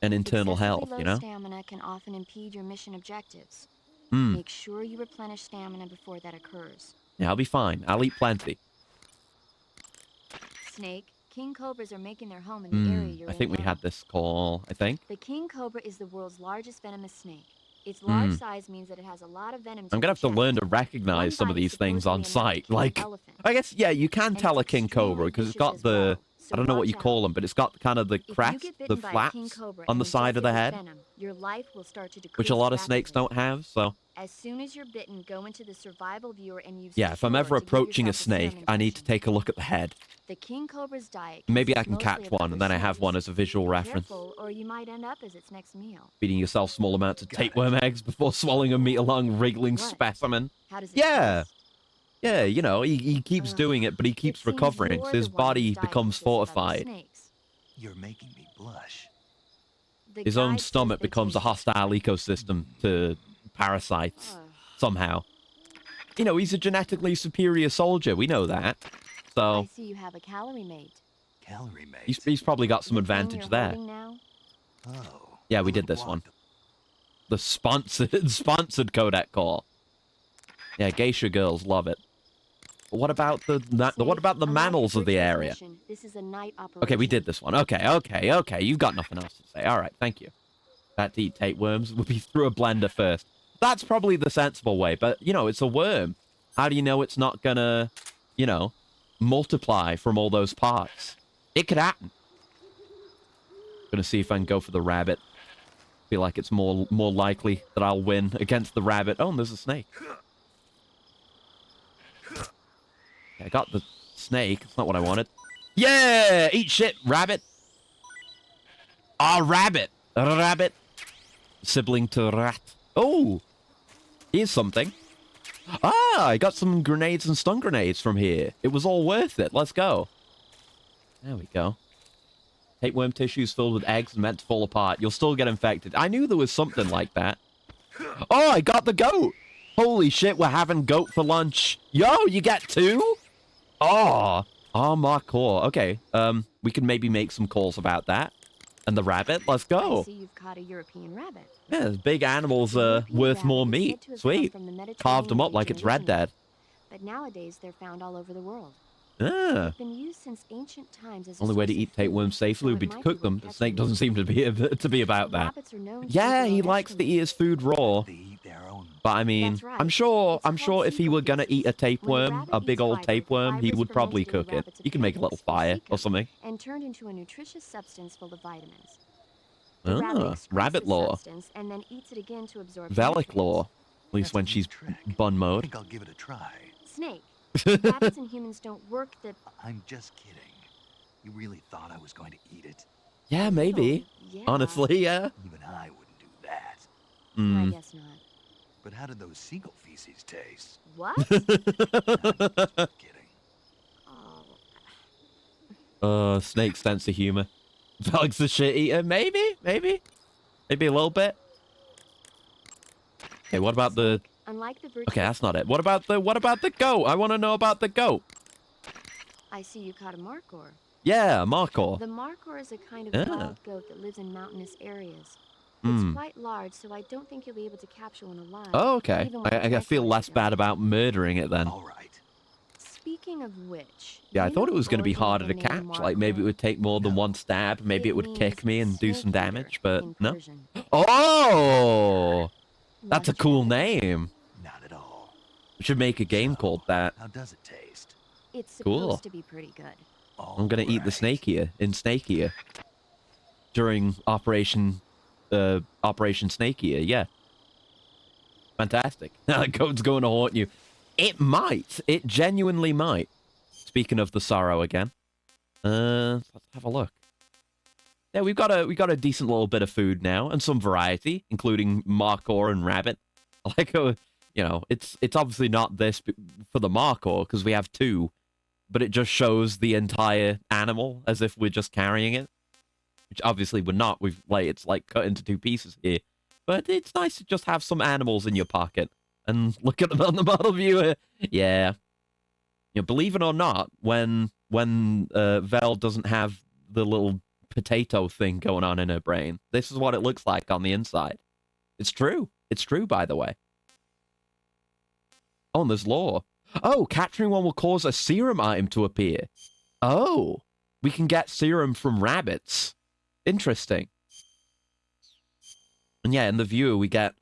Speaker 1: and internal
Speaker 5: Excessively
Speaker 1: health,
Speaker 5: low
Speaker 1: you know?
Speaker 5: stamina can often impede your mission objectives.
Speaker 1: Hmm.
Speaker 5: Make sure you replenish stamina before that occurs.
Speaker 1: Yeah, I'll be fine. I'll eat plenty.
Speaker 5: Snake, king cobras are making their home in the area you're
Speaker 1: I
Speaker 5: in
Speaker 1: think we
Speaker 5: now.
Speaker 1: had this call, I think.
Speaker 5: The king cobra is the world's largest venomous snake. Its large size means that it has a lot of venom.
Speaker 1: I'm gonna have to learn to recognize some of these things on sight. Like, I guess, yeah, you can tell a king cobra because it's got the
Speaker 5: So
Speaker 1: I don't know what you
Speaker 5: watch
Speaker 1: call
Speaker 5: out.
Speaker 1: them, but it's got kind of the
Speaker 5: If you
Speaker 1: crest,
Speaker 5: get
Speaker 1: the
Speaker 5: bitten by a king
Speaker 1: flaps
Speaker 5: cobra
Speaker 1: on
Speaker 5: and
Speaker 1: the side of
Speaker 5: injected
Speaker 1: the
Speaker 5: with
Speaker 1: head,
Speaker 5: venom, your life will start to decrease
Speaker 1: which a lot of snakes
Speaker 5: rapidly.
Speaker 1: don't have. So
Speaker 5: As soon as you're bitten, go into the survival viewer and use
Speaker 1: yeah, if I'm
Speaker 5: Cure
Speaker 1: ever
Speaker 5: to give
Speaker 1: approaching a
Speaker 5: yourself serum
Speaker 1: snake, I need to
Speaker 5: injection.
Speaker 1: take a look at the head.
Speaker 5: The king cobra's diet
Speaker 1: Maybe I
Speaker 5: consists
Speaker 1: can
Speaker 5: mostly
Speaker 1: catch
Speaker 5: of
Speaker 1: one,
Speaker 5: other
Speaker 1: and then I have one
Speaker 5: snakes.
Speaker 1: as a visual
Speaker 5: Be
Speaker 1: reference.
Speaker 5: careful, or you might end up as its next meal.
Speaker 1: Feeding yourself small amounts of
Speaker 3: Got it.
Speaker 1: tapeworm eggs before swallowing a meat-along wriggling
Speaker 5: What?
Speaker 1: specimen.
Speaker 5: How does it
Speaker 1: Yeah.
Speaker 5: taste?
Speaker 1: Yeah, you know, he keeps
Speaker 5: Ugh,
Speaker 1: doing it, but he
Speaker 5: it
Speaker 1: keeps
Speaker 5: seems
Speaker 1: recovering,
Speaker 5: you're
Speaker 1: so
Speaker 5: the
Speaker 1: his
Speaker 5: one whose
Speaker 1: body
Speaker 5: diet
Speaker 1: becomes
Speaker 5: consists of other
Speaker 1: fortified.
Speaker 5: snakes.
Speaker 3: You're making me blush.
Speaker 5: The
Speaker 1: His own
Speaker 5: guide says
Speaker 1: stomach
Speaker 5: they
Speaker 1: becomes a
Speaker 5: taste-
Speaker 1: hostile ecosystem to parasites,
Speaker 5: Ugh.
Speaker 1: somehow. You know, he's a genetically superior soldier, we know that.
Speaker 5: I
Speaker 1: So,
Speaker 5: see you have a calorie mate.
Speaker 3: Calorie mate.
Speaker 1: he's probably got some
Speaker 5: The thing
Speaker 1: advantage
Speaker 5: you're
Speaker 1: there.
Speaker 5: holding now?
Speaker 3: Oh.
Speaker 1: Yeah,
Speaker 3: the
Speaker 1: we did
Speaker 3: little
Speaker 1: this one.
Speaker 3: block.
Speaker 1: The sponsored Kodak call. Yeah, geisha girls love it. But what about the
Speaker 5: Snake,
Speaker 1: what about the
Speaker 5: unlike
Speaker 1: mammals of the
Speaker 5: Bridget's
Speaker 1: area?
Speaker 5: mission, this is a night operation.
Speaker 1: Okay, we did this one. Okay. You've got nothing else to say. All right, thank you. That to eat tapeworms would be through a blender first. That's probably the sensible way, but, you know, it's a worm. How do you know it's not gonna, you know, multiply from all those parts? It could happen. Gonna see if I can go for the rabbit. Feel like it's more likely that I'll win against the rabbit. Oh, and there's a snake. Okay, I got the snake. It's not what I wanted. Yeah! Eat shit, rabbit! Ah, rabbit! Rabbit! Sibling to rat. Oh! Here's something. Ah, I got some grenades and stun grenades from here. It was all worth it. Let's go. There we go. Tapeworm tissues filled with eggs and meant to fall apart. You'll still get infected. I knew there was something like that. Oh, I got the goat! Holy shit, we're having goat for lunch. Yo, you get two? Oh, Marcor. Okay, we can maybe make some calls about that. And the rabbit, let's
Speaker 5: I
Speaker 1: go.
Speaker 5: see you've caught a European rabbit.
Speaker 1: Yeah, those big animals
Speaker 5: The
Speaker 1: are
Speaker 5: European
Speaker 1: worth more
Speaker 5: rabbit is
Speaker 1: meat.
Speaker 5: said to have come
Speaker 1: Sweet.
Speaker 5: from the
Speaker 1: Carved them
Speaker 5: Mediterranean
Speaker 1: up like
Speaker 5: region
Speaker 1: it's Red
Speaker 5: originally,
Speaker 1: Dead.
Speaker 5: But nowadays they're found all over the world.
Speaker 1: Ah.
Speaker 5: They've been used since ancient times as a
Speaker 1: Only way to
Speaker 5: source of
Speaker 1: eat tapeworms
Speaker 5: food,
Speaker 1: safely
Speaker 5: so
Speaker 1: would be
Speaker 5: it
Speaker 1: to
Speaker 5: might
Speaker 1: cook them.
Speaker 5: worth
Speaker 1: The snake
Speaker 5: catching.
Speaker 1: doesn't seem to be about that.
Speaker 5: Rabbits are known to
Speaker 1: Yeah,
Speaker 5: eat
Speaker 1: he
Speaker 5: raw
Speaker 1: likes to
Speaker 5: vegetables.
Speaker 1: eat his food raw.
Speaker 3: They eat their own.
Speaker 1: But I mean,
Speaker 5: That's right.
Speaker 1: I'm sure
Speaker 5: It's called
Speaker 1: if he were gonna eat a
Speaker 5: feces. When
Speaker 1: tapeworm,
Speaker 5: rabbit
Speaker 1: a big
Speaker 5: eats
Speaker 1: old
Speaker 5: fiber,
Speaker 1: tapeworm, he
Speaker 5: fiber is
Speaker 1: would probably
Speaker 5: fermented in the
Speaker 1: cook it.
Speaker 5: rabbit's
Speaker 1: You can make a little
Speaker 5: appendix, or
Speaker 1: fire or
Speaker 5: cecum,
Speaker 1: something.
Speaker 5: and turned into a nutritious substance full of vitamins. The rabbit
Speaker 1: Ah,
Speaker 5: excretes
Speaker 1: rabbit
Speaker 5: this
Speaker 1: law.
Speaker 5: substance and then eats it again to absorb
Speaker 1: Velic
Speaker 5: nutrients.
Speaker 1: law. At least
Speaker 3: That's
Speaker 1: when
Speaker 3: a
Speaker 1: she's
Speaker 3: neat trick.
Speaker 1: bun
Speaker 3: I
Speaker 1: mode.
Speaker 3: think I'll give it a try.
Speaker 5: Snake. Rabbits and humans don't work the...
Speaker 3: I'm just kidding. You really thought I was going to eat it?
Speaker 1: Yeah, maybe.
Speaker 5: Yeah.
Speaker 1: Honestly, yeah.
Speaker 3: Even I wouldn't do that.
Speaker 5: I
Speaker 1: Mm.
Speaker 5: guess not.
Speaker 3: But how did those seagull feces taste?
Speaker 5: What?
Speaker 3: Just kidding.
Speaker 5: Oh.
Speaker 1: Snake's sense of humor. Velic's a shit eater. Maybe a little bit. Okay, what about the...
Speaker 5: Unlike the
Speaker 1: Okay, that's not it. What about the goat? I want to know about the goat.
Speaker 5: I see you caught a markhor.
Speaker 1: Yeah, Marcor.
Speaker 5: The markhor is a kind of
Speaker 1: Ah.
Speaker 5: wild goat that lives in mountainous areas.
Speaker 1: Hmm.
Speaker 5: It's quite large, so I don't think you'll be able to capture one alive.
Speaker 1: Oh, okay.
Speaker 5: even with
Speaker 1: I
Speaker 5: a
Speaker 1: feel
Speaker 5: transport
Speaker 1: less
Speaker 5: signal.
Speaker 1: bad about murdering it then.
Speaker 3: All right.
Speaker 5: Speaking of which,
Speaker 1: Yeah, I
Speaker 5: do you
Speaker 1: thought
Speaker 5: know
Speaker 1: it was
Speaker 5: the
Speaker 1: going to be
Speaker 5: origin of
Speaker 1: harder
Speaker 5: the
Speaker 1: to
Speaker 5: name
Speaker 1: catch. Like, maybe it
Speaker 5: markhor?
Speaker 1: would take more than
Speaker 3: No.
Speaker 1: one stab. Maybe it would
Speaker 5: means
Speaker 1: kick me and do some
Speaker 5: snake eater
Speaker 1: damage, but
Speaker 5: in
Speaker 1: no.
Speaker 5: Persian.
Speaker 1: Oh! That's a
Speaker 5: Not
Speaker 1: cool
Speaker 5: yet.
Speaker 1: name.
Speaker 3: Not at all.
Speaker 1: We should make a game called that.
Speaker 3: How does it taste?
Speaker 5: It's
Speaker 1: Cool.
Speaker 5: supposed to be pretty good.
Speaker 1: I'm going to eat the
Speaker 3: Alright.
Speaker 1: snake ear in Snake Ear. During Operation Snake Ear, yeah. Fantastic. That goat's going to haunt you. It might. It genuinely might. Speaking of the sorrow again. Let's have a look. Yeah, we've got a decent little bit of food now, and some variety, including markhor and rabbit. I like how, you know, it's obviously not this for the markhor, because we have two, but it just shows the entire animal as if we're just carrying it. Which obviously we're not. It's like cut into two pieces here. But it's nice to just have some animals in your pocket and look at them on the model viewer. Yeah. You know, believe it or not, when Vel doesn't have the little potato thing going on in her brain, this is what it looks like on the inside. It's true. It's true, by the way. Oh, and there's lore. Oh, capturing one will cause a serum item to appear. Oh, we can get serum from rabbits. Interesting. And yeah, in the viewer, we get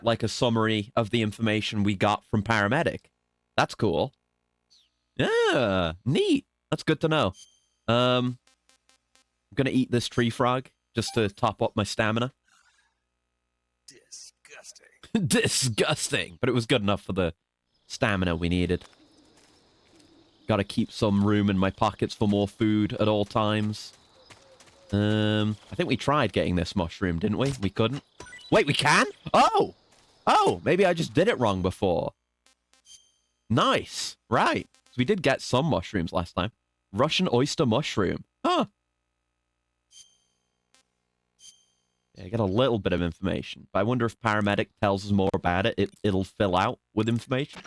Speaker 1: like a summary of the information we got from Paramedic. That's cool. Yeah, neat. That's good to know. I'm gonna eat this tree frog just to top up my stamina.
Speaker 3: Disgusting.
Speaker 1: Disgusting, but it was good enough for the stamina we needed. Gotta keep some room in my pockets for more food at all times. I think we tried getting this mushroom, didn't we? We couldn't. Wait, we can? Oh! Oh, maybe I just did it wrong before. Nice. Right. So we did get some mushrooms last time. Russian oyster mushroom. Huh. Yeah, I get a little bit of information. But I wonder if paramedic tells us more about it. It'll fill out with information.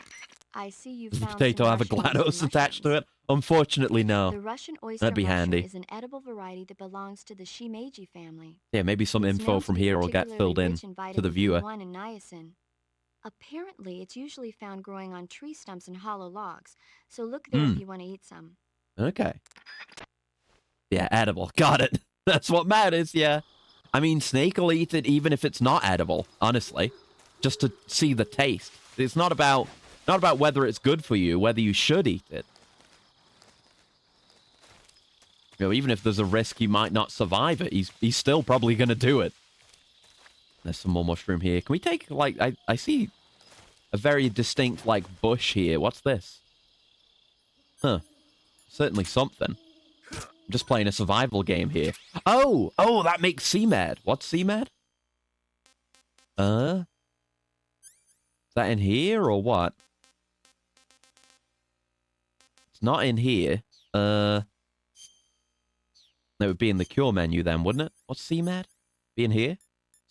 Speaker 5: I see you
Speaker 1: Does the
Speaker 5: found
Speaker 1: potato
Speaker 5: some
Speaker 1: have a
Speaker 5: Russian oyster
Speaker 1: GLaDOS attached to
Speaker 5: mushrooms.
Speaker 1: it? Unfortunately, no.
Speaker 5: The Russian oyster
Speaker 1: That'd be
Speaker 5: mushroom
Speaker 1: handy.
Speaker 5: is an edible variety that belongs to the Shimeji family.
Speaker 1: Yeah, maybe some
Speaker 5: It's
Speaker 1: info
Speaker 5: known
Speaker 1: from
Speaker 5: to be
Speaker 1: here will get
Speaker 5: particularly
Speaker 1: filled in
Speaker 5: rich
Speaker 1: to the
Speaker 5: vitamin
Speaker 1: viewer.
Speaker 5: B1 and niacin. Apparently, it's usually found growing on tree stumps and hollow logs, so look there if you want to eat some.
Speaker 1: Okay. Yeah, edible. Got it. That's what matters, yeah. I mean, Snake will eat it even if it's not edible, honestly. Just to see the taste. It's not about whether it's good for you, whether you should eat it. You know, even if there's a risk he might not survive it, he's still probably going to do it. There's some more mushroom here. Can we take, like, I see a very distinct, like, bush here. What's this? Huh. Certainly something. I'm just playing a survival game here. Oh, that makes CMAD. What's CMAD? Is that in here or what? It's not in here. That would be in the cure menu then, wouldn't it? What's CMAD? Be in here?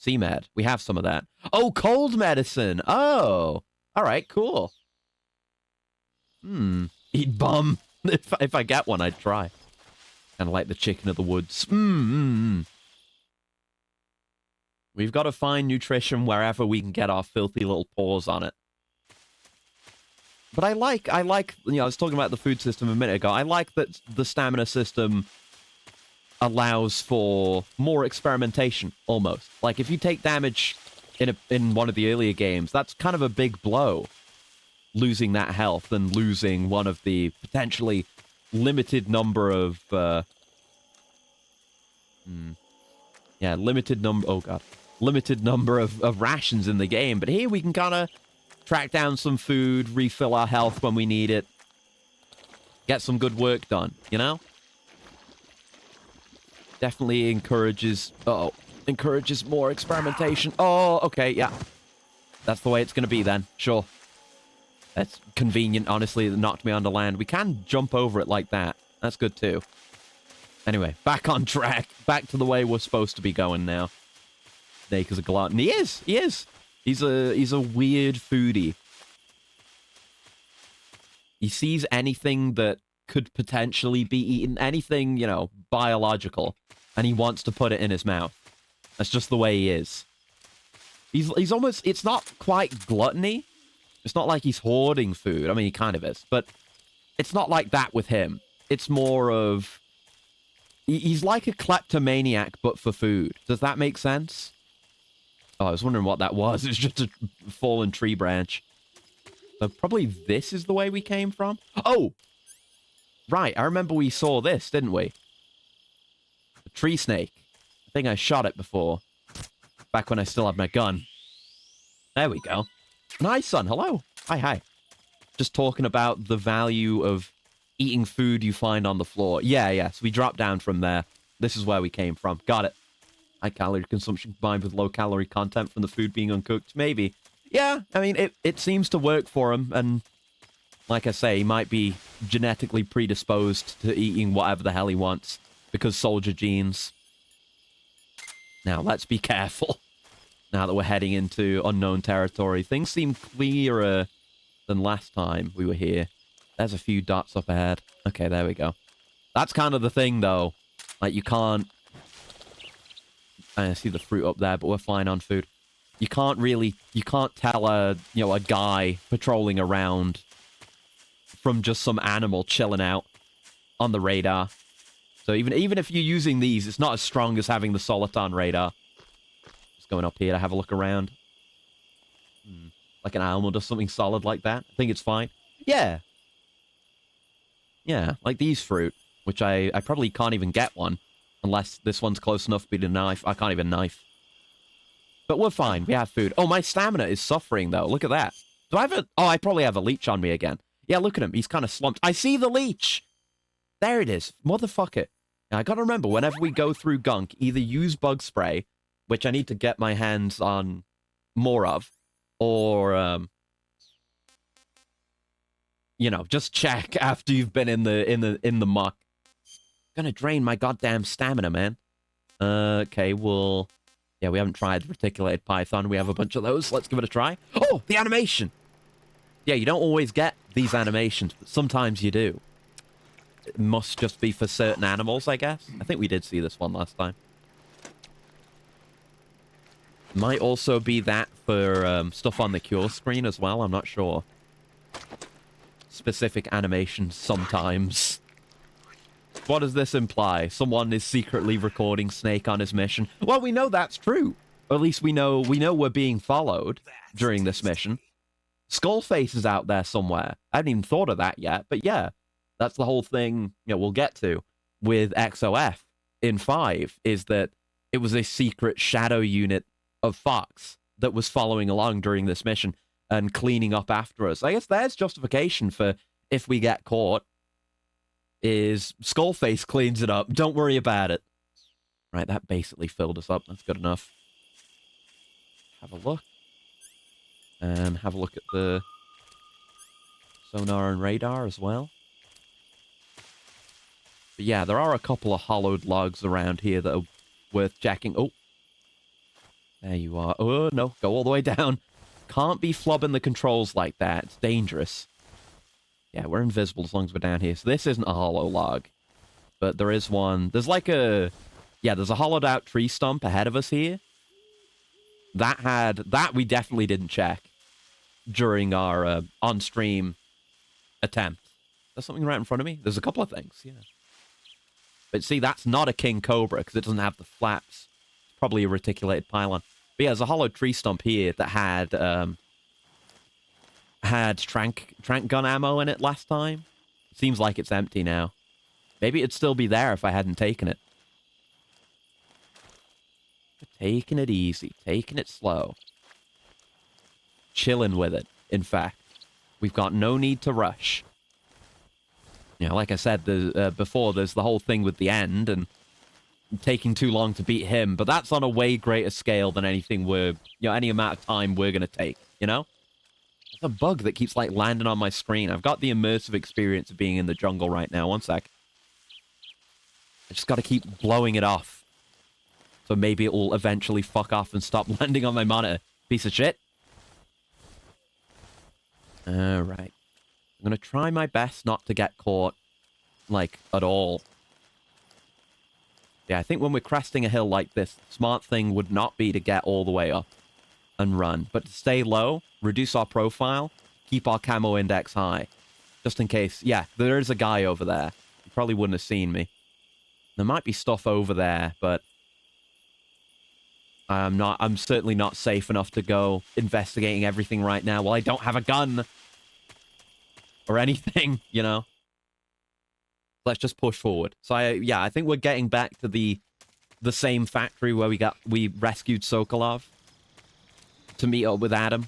Speaker 1: CMAD. We have some of that. Oh, cold medicine. Oh. All right, cool. Eat bum. If I get one, I'd try. Kind of like the chicken of the woods. We've got to find nutrition wherever we can get our filthy little paws on it. But I like, you know, I was talking about the food system a minute ago. I like that the stamina system allows for more experimentation, almost. Like, if you take damage in one of the earlier games, that's kind of a big blow. Losing that health and losing one of the potentially limited number of, limited number of rations in the game. But here we can kind of track down some food, refill our health when we need it, get some good work done, you know? Definitely encourages more experimentation. Oh, okay, yeah. That's the way it's going to be then, sure. That's convenient, honestly, that knocked me onto land. We can jump over it like that. That's good, too. Anyway, back on track. Back to the way we're supposed to be going now. Snake is a glutton. He is. He's a weird foodie. He sees anything that could potentially be eaten, anything, you know, biological, and he wants to put it in his mouth. That's just the way he is. He's almost, it's not quite gluttony. It's not like he's hoarding food. I mean, he kind of is, but it's not like that with him. It's more of, he's like a kleptomaniac, but for food. Does that make sense? Oh, I was wondering what that was. It's just a fallen tree branch. So probably this is the way we came from. Oh! Right, I remember we saw this, didn't we? A tree snake. I think I shot it before. Back when I still had my gun. There we go. Nice, son. Hello. Hi. Just talking about the value of eating food you find on the floor. Yeah. So we dropped down from there. This is where we came from. Got it. High calorie consumption combined with low calorie content from the food being uncooked. Maybe. Yeah, I mean, it seems to work for him. And like I say, he might be genetically predisposed to eating whatever the hell he wants. Because soldier genes. Now, let's be careful. Now that we're heading into unknown territory. Things seem clearer than last time we were here. There's a few dots up ahead. Okay, there we go. That's kind of the thing, though. Like, you can't... I see the fruit up there, but we're fine on food. You can't tell a guy patrolling around from just some animal chilling out on the radar. So even if you're using these, it's not as strong as having the Soliton radar. Just going up here to have a look around. Like an almond or something solid like that. I think it's fine. Yeah. Yeah, like these fruit. which I probably can't even get one unless this one's close enough to be the knife. I can't even knife. But we're fine. We have food. Oh, my stamina is suffering, though. Look at that. Do I have a... Oh, I probably have a leech on me again. Yeah, look at him. He's kind of slumped. I see the leech. There it is. Motherfucker. Now, I gotta remember, whenever we go through gunk, either use bug spray, which I need to get my hands on more of, or, you know, just check after you've been in the muck. Gonna drain my goddamn stamina, man. Okay, well... Yeah, we haven't tried reticulated python. We have a bunch of those. Let's give it a try. Oh, the animation! Yeah, you don't always get these animations, but sometimes you do. It must just be for certain animals, I guess. I think we did see this one last time. Might also be that for stuff on the cure screen as well. I'm not sure. Specific animations sometimes. What does this imply? Someone is secretly recording Snake on his mission. Well, we know that's true. Or at least we know we're being followed during this mission. Skullface is out there somewhere. I haven't even thought of that yet, but yeah. That's the whole thing, you know, we'll get to with XOF in 5, is that it was a secret shadow unit of Fox that was following along during this mission and cleaning up after us. I guess there's justification for if we get caught, is Skullface cleans it up. Don't worry about it. Right, that basically filled us up. That's good enough. Have a look. And have a look at the sonar and radar as well. But yeah, there are a couple of hollowed logs around here that are worth checking. Oh. There you are. Oh, no. Go all the way down. Can't be flubbing the controls like that. It's dangerous. Yeah, we're invisible as long as we're down here. So this isn't a hollow log. But there is one. There's like a... Yeah, there's a hollowed out tree stump ahead of us here. That we definitely didn't check during our on-stream attempt. There's something right in front of me? There's a couple of things, yeah. But see, that's not a king cobra because it doesn't have the flaps. It's probably a reticulated pylon. But yeah, there's a hollow tree stump here that had trank gun ammo in it last time. Seems like it's empty now. Maybe it'd still be there if I hadn't taken it. Taking it easy, taking it slow. Chilling with it, in fact. We've got no need to rush. You know, like I said before, there's the whole thing with the end and taking too long to beat him, but that's on a way greater scale than anything any amount of time we're going to take, you know? It's a bug that keeps, like, landing on my screen. I've got the immersive experience of being in the jungle right now. One sec. I just got to keep blowing it off. So maybe it will eventually fuck off and stop landing on my monitor. Piece of shit. Alright. I'm going to try my best not to get caught, like, at all. Yeah, I think when we're cresting a hill like this, the smart thing would not be to get all the way up and run, but to stay low, reduce our profile, keep our camo index high. Just in case. Yeah, there is a guy over there. He probably wouldn't have seen me. There might be stuff over there, but I'm certainly not safe enough to go investigating everything right now. Well, I don't have a gun or anything, you know. Let's just push forward. So I think we're getting back to the same factory where we rescued Sokolov to meet up with Adam.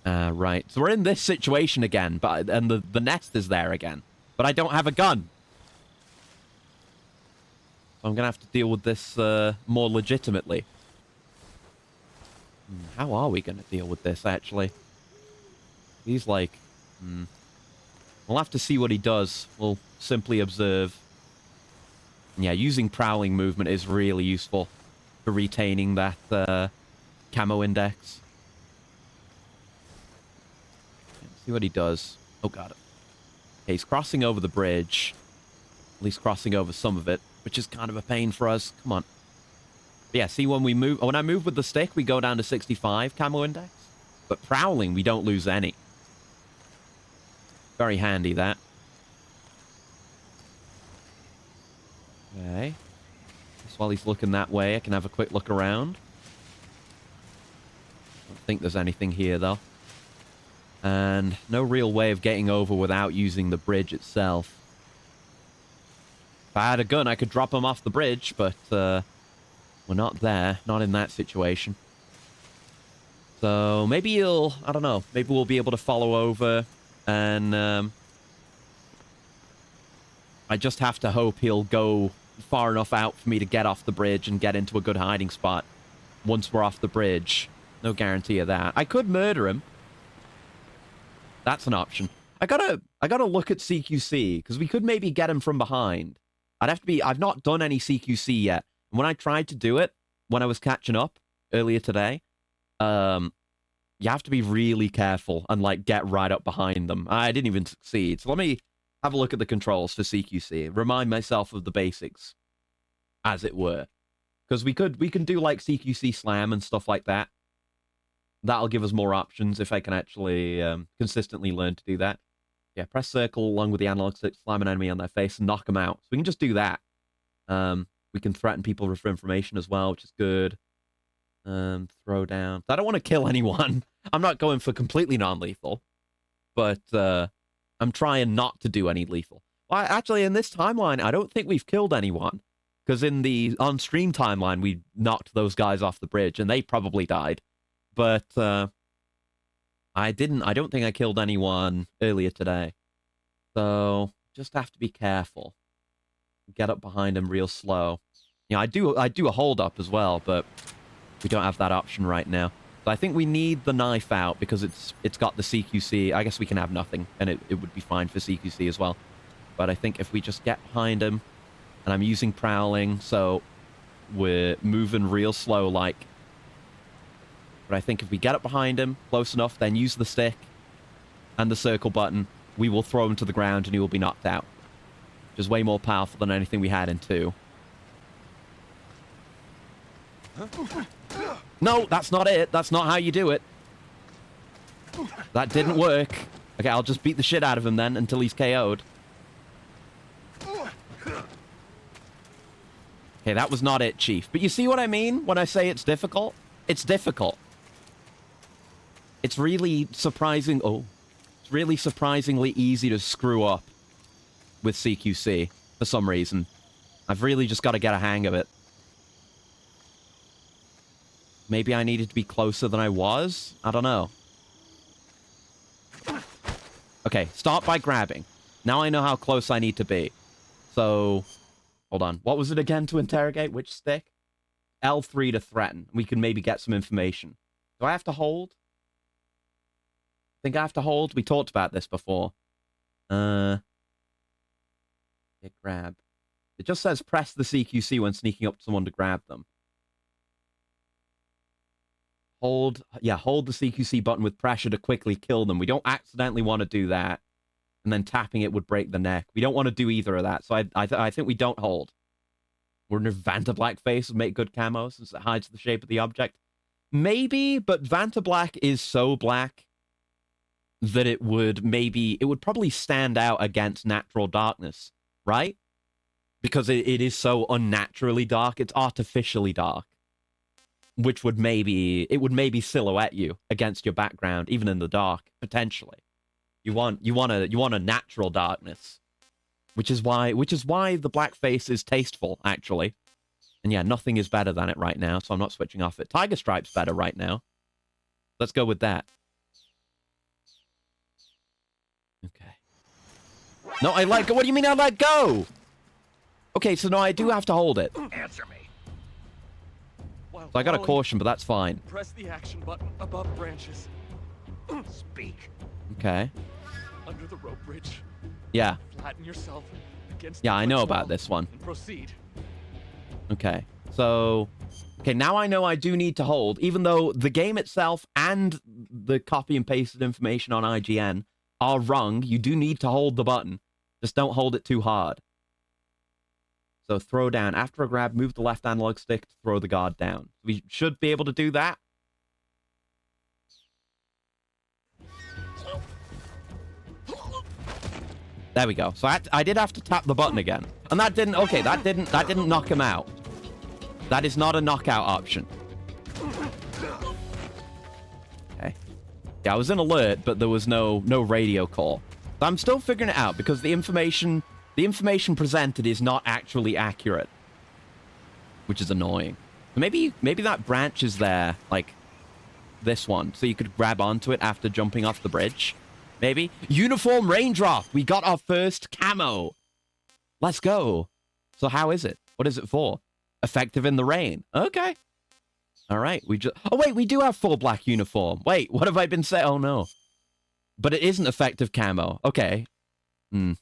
Speaker 1: Right. So we're in this situation again, and the nest is there again. But I don't have a gun. So I'm gonna have to deal with this more legitimately. How are we gonna deal with this, actually? He's like... We'll have to see what he does. We'll simply observe. Yeah, using prowling movement is really useful for retaining that camo index. Let's see what he does. Oh, got it. Okay, he's crossing over the bridge. At least crossing over some of it, which is kind of a pain for us. Come on. But yeah, see, when I move with the stick, we go down to 65 camo index. But prowling, we don't lose any. Very handy, that. Okay. Just while he's looking that way, I can have a quick look around. I don't think there's anything here, though. And no real way of getting over without using the bridge itself. If I had a gun, I could drop him off the bridge, but we're not there. Not in that situation. So maybe he'll... I don't know. Maybe we'll be able to follow over and... I just have to hope he'll go far enough out for me to get off the bridge and get into a good hiding spot once we're off the bridge. No guarantee of that. I could murder him. That's an option. I gotta look at CQC, because we could maybe get him from behind. I've not done any CQC yet. And when I tried to do it, when I was catching up earlier today, you have to be really careful and, like, get right up behind them. I didn't even succeed. So let me have a look at the controls for CQC. Remind myself of the basics, as it were. Because we can do, like, CQC slam and stuff like that. That'll give us more options if I can actually consistently learn to do that. Yeah, press circle along with the analog stick, slam an enemy on their face, and knock them out. So we can just do that. We can threaten people for information as well, which is good. Throw down. I don't want to kill anyone. I'm not going for completely non-lethal. But I'm trying not to do any lethal. Well, actually, in this timeline, I don't think we've killed anyone. Because in the on-stream timeline, we knocked those guys off the bridge, and they probably died. But I don't think I killed anyone earlier today. So just have to be careful. Get up behind him real slow. You know, I do a hold up as well, but we don't have that option right now. So I think we need the knife out because it's got the CQC. I guess we can have nothing, and it would be fine for CQC as well. But I think if we just get behind him, and I'm using prowling, so we're moving real slow like. But I think if we get up behind him close enough, then use the stick and the circle button, we will throw him to the ground and he will be knocked out. Which is way more powerful than anything we had in 2. No, that's not it. That's not how you do it. That didn't work. Okay, I'll just beat the shit out of him then until he's KO'd. Okay, that was not it, Chief. But you see what I mean when I say it's difficult? It's difficult. It's really surprising. Oh, it's really surprisingly easy to screw up with CQC for some reason. I've really just got to get a hang of it. Maybe I needed to be closer than I was? I don't know. Okay, start by grabbing. Now I know how close I need to be. So, hold on. What was it again to interrogate? Which stick? L3 to threaten. We can maybe get some information. Do I have to hold? I think I have to hold. We talked about this before. Grab. It just says press the CQC when sneaking up to someone to grab them. Hold the CQC button with pressure to quickly kill them. We don't accidentally want to do that. And then tapping it would break the neck. We don't want to do either of that. So I think we don't hold. Would Vanta Blackface make good camo since it hides the shape of the object? Maybe, but Vanta Black is so black that it would probably stand out against natural darkness, right? Because it is so unnaturally dark. It's artificially dark. Which would maybe silhouette you against your background, even in the dark, potentially. You want a natural darkness. Which is why the blackface is tasteful, actually. And yeah, nothing is better than it right now, so I'm not switching off it. Tiger Stripe's better right now. Let's go with that. Okay. No, I let go. What do you mean I let go? Okay, so no, I do have to hold it.
Speaker 3: Answer me.
Speaker 1: So I got a caution, but that's fine.
Speaker 6: Press the action button above branches.
Speaker 3: Speak.
Speaker 1: Okay.
Speaker 6: Under the rope bridge.
Speaker 1: Yeah.
Speaker 6: Flatten yourself against
Speaker 1: Yeah,
Speaker 6: the
Speaker 1: I know
Speaker 6: bridge
Speaker 1: about
Speaker 6: wall
Speaker 1: this one.
Speaker 6: and proceed.
Speaker 1: Okay. So, okay, now I know I do need to hold, even though the game itself and the copy and pasted information on IGN are wrong. You do need to hold the button. Just don't hold it too hard. So throw down. After a grab, move the left analog stick to throw the guard down. We should be able to do that. There we go. So I did have to tap the button again. And that didn't knock him out. That is not a knockout option. Okay. Yeah, I was in alert, but there was no radio call. So I'm still figuring it out because the information presented is not actually accurate, which is annoying. Maybe that branch is there, like this one, so you could grab onto it after jumping off the bridge. Maybe. Uniform raindrop. We got our first camo. Let's go. So how is it? What is it for? Effective in the rain. Okay. All right. Oh, wait, we do have full black uniform. Wait, what have I been saying? Oh, no. But it isn't effective camo. Okay. All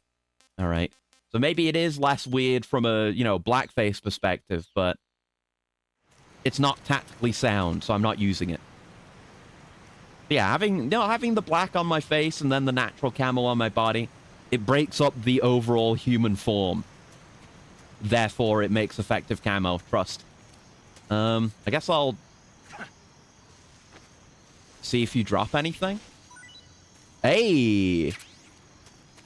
Speaker 1: right. So maybe it is less weird from a, blackface perspective, but it's not tactically sound, so I'm not using it. But yeah, having the black on my face and then the natural camo on my body, it breaks up the overall human form. Therefore, it makes effective camo. Trust. I guess I'll see if you drop anything. Hey!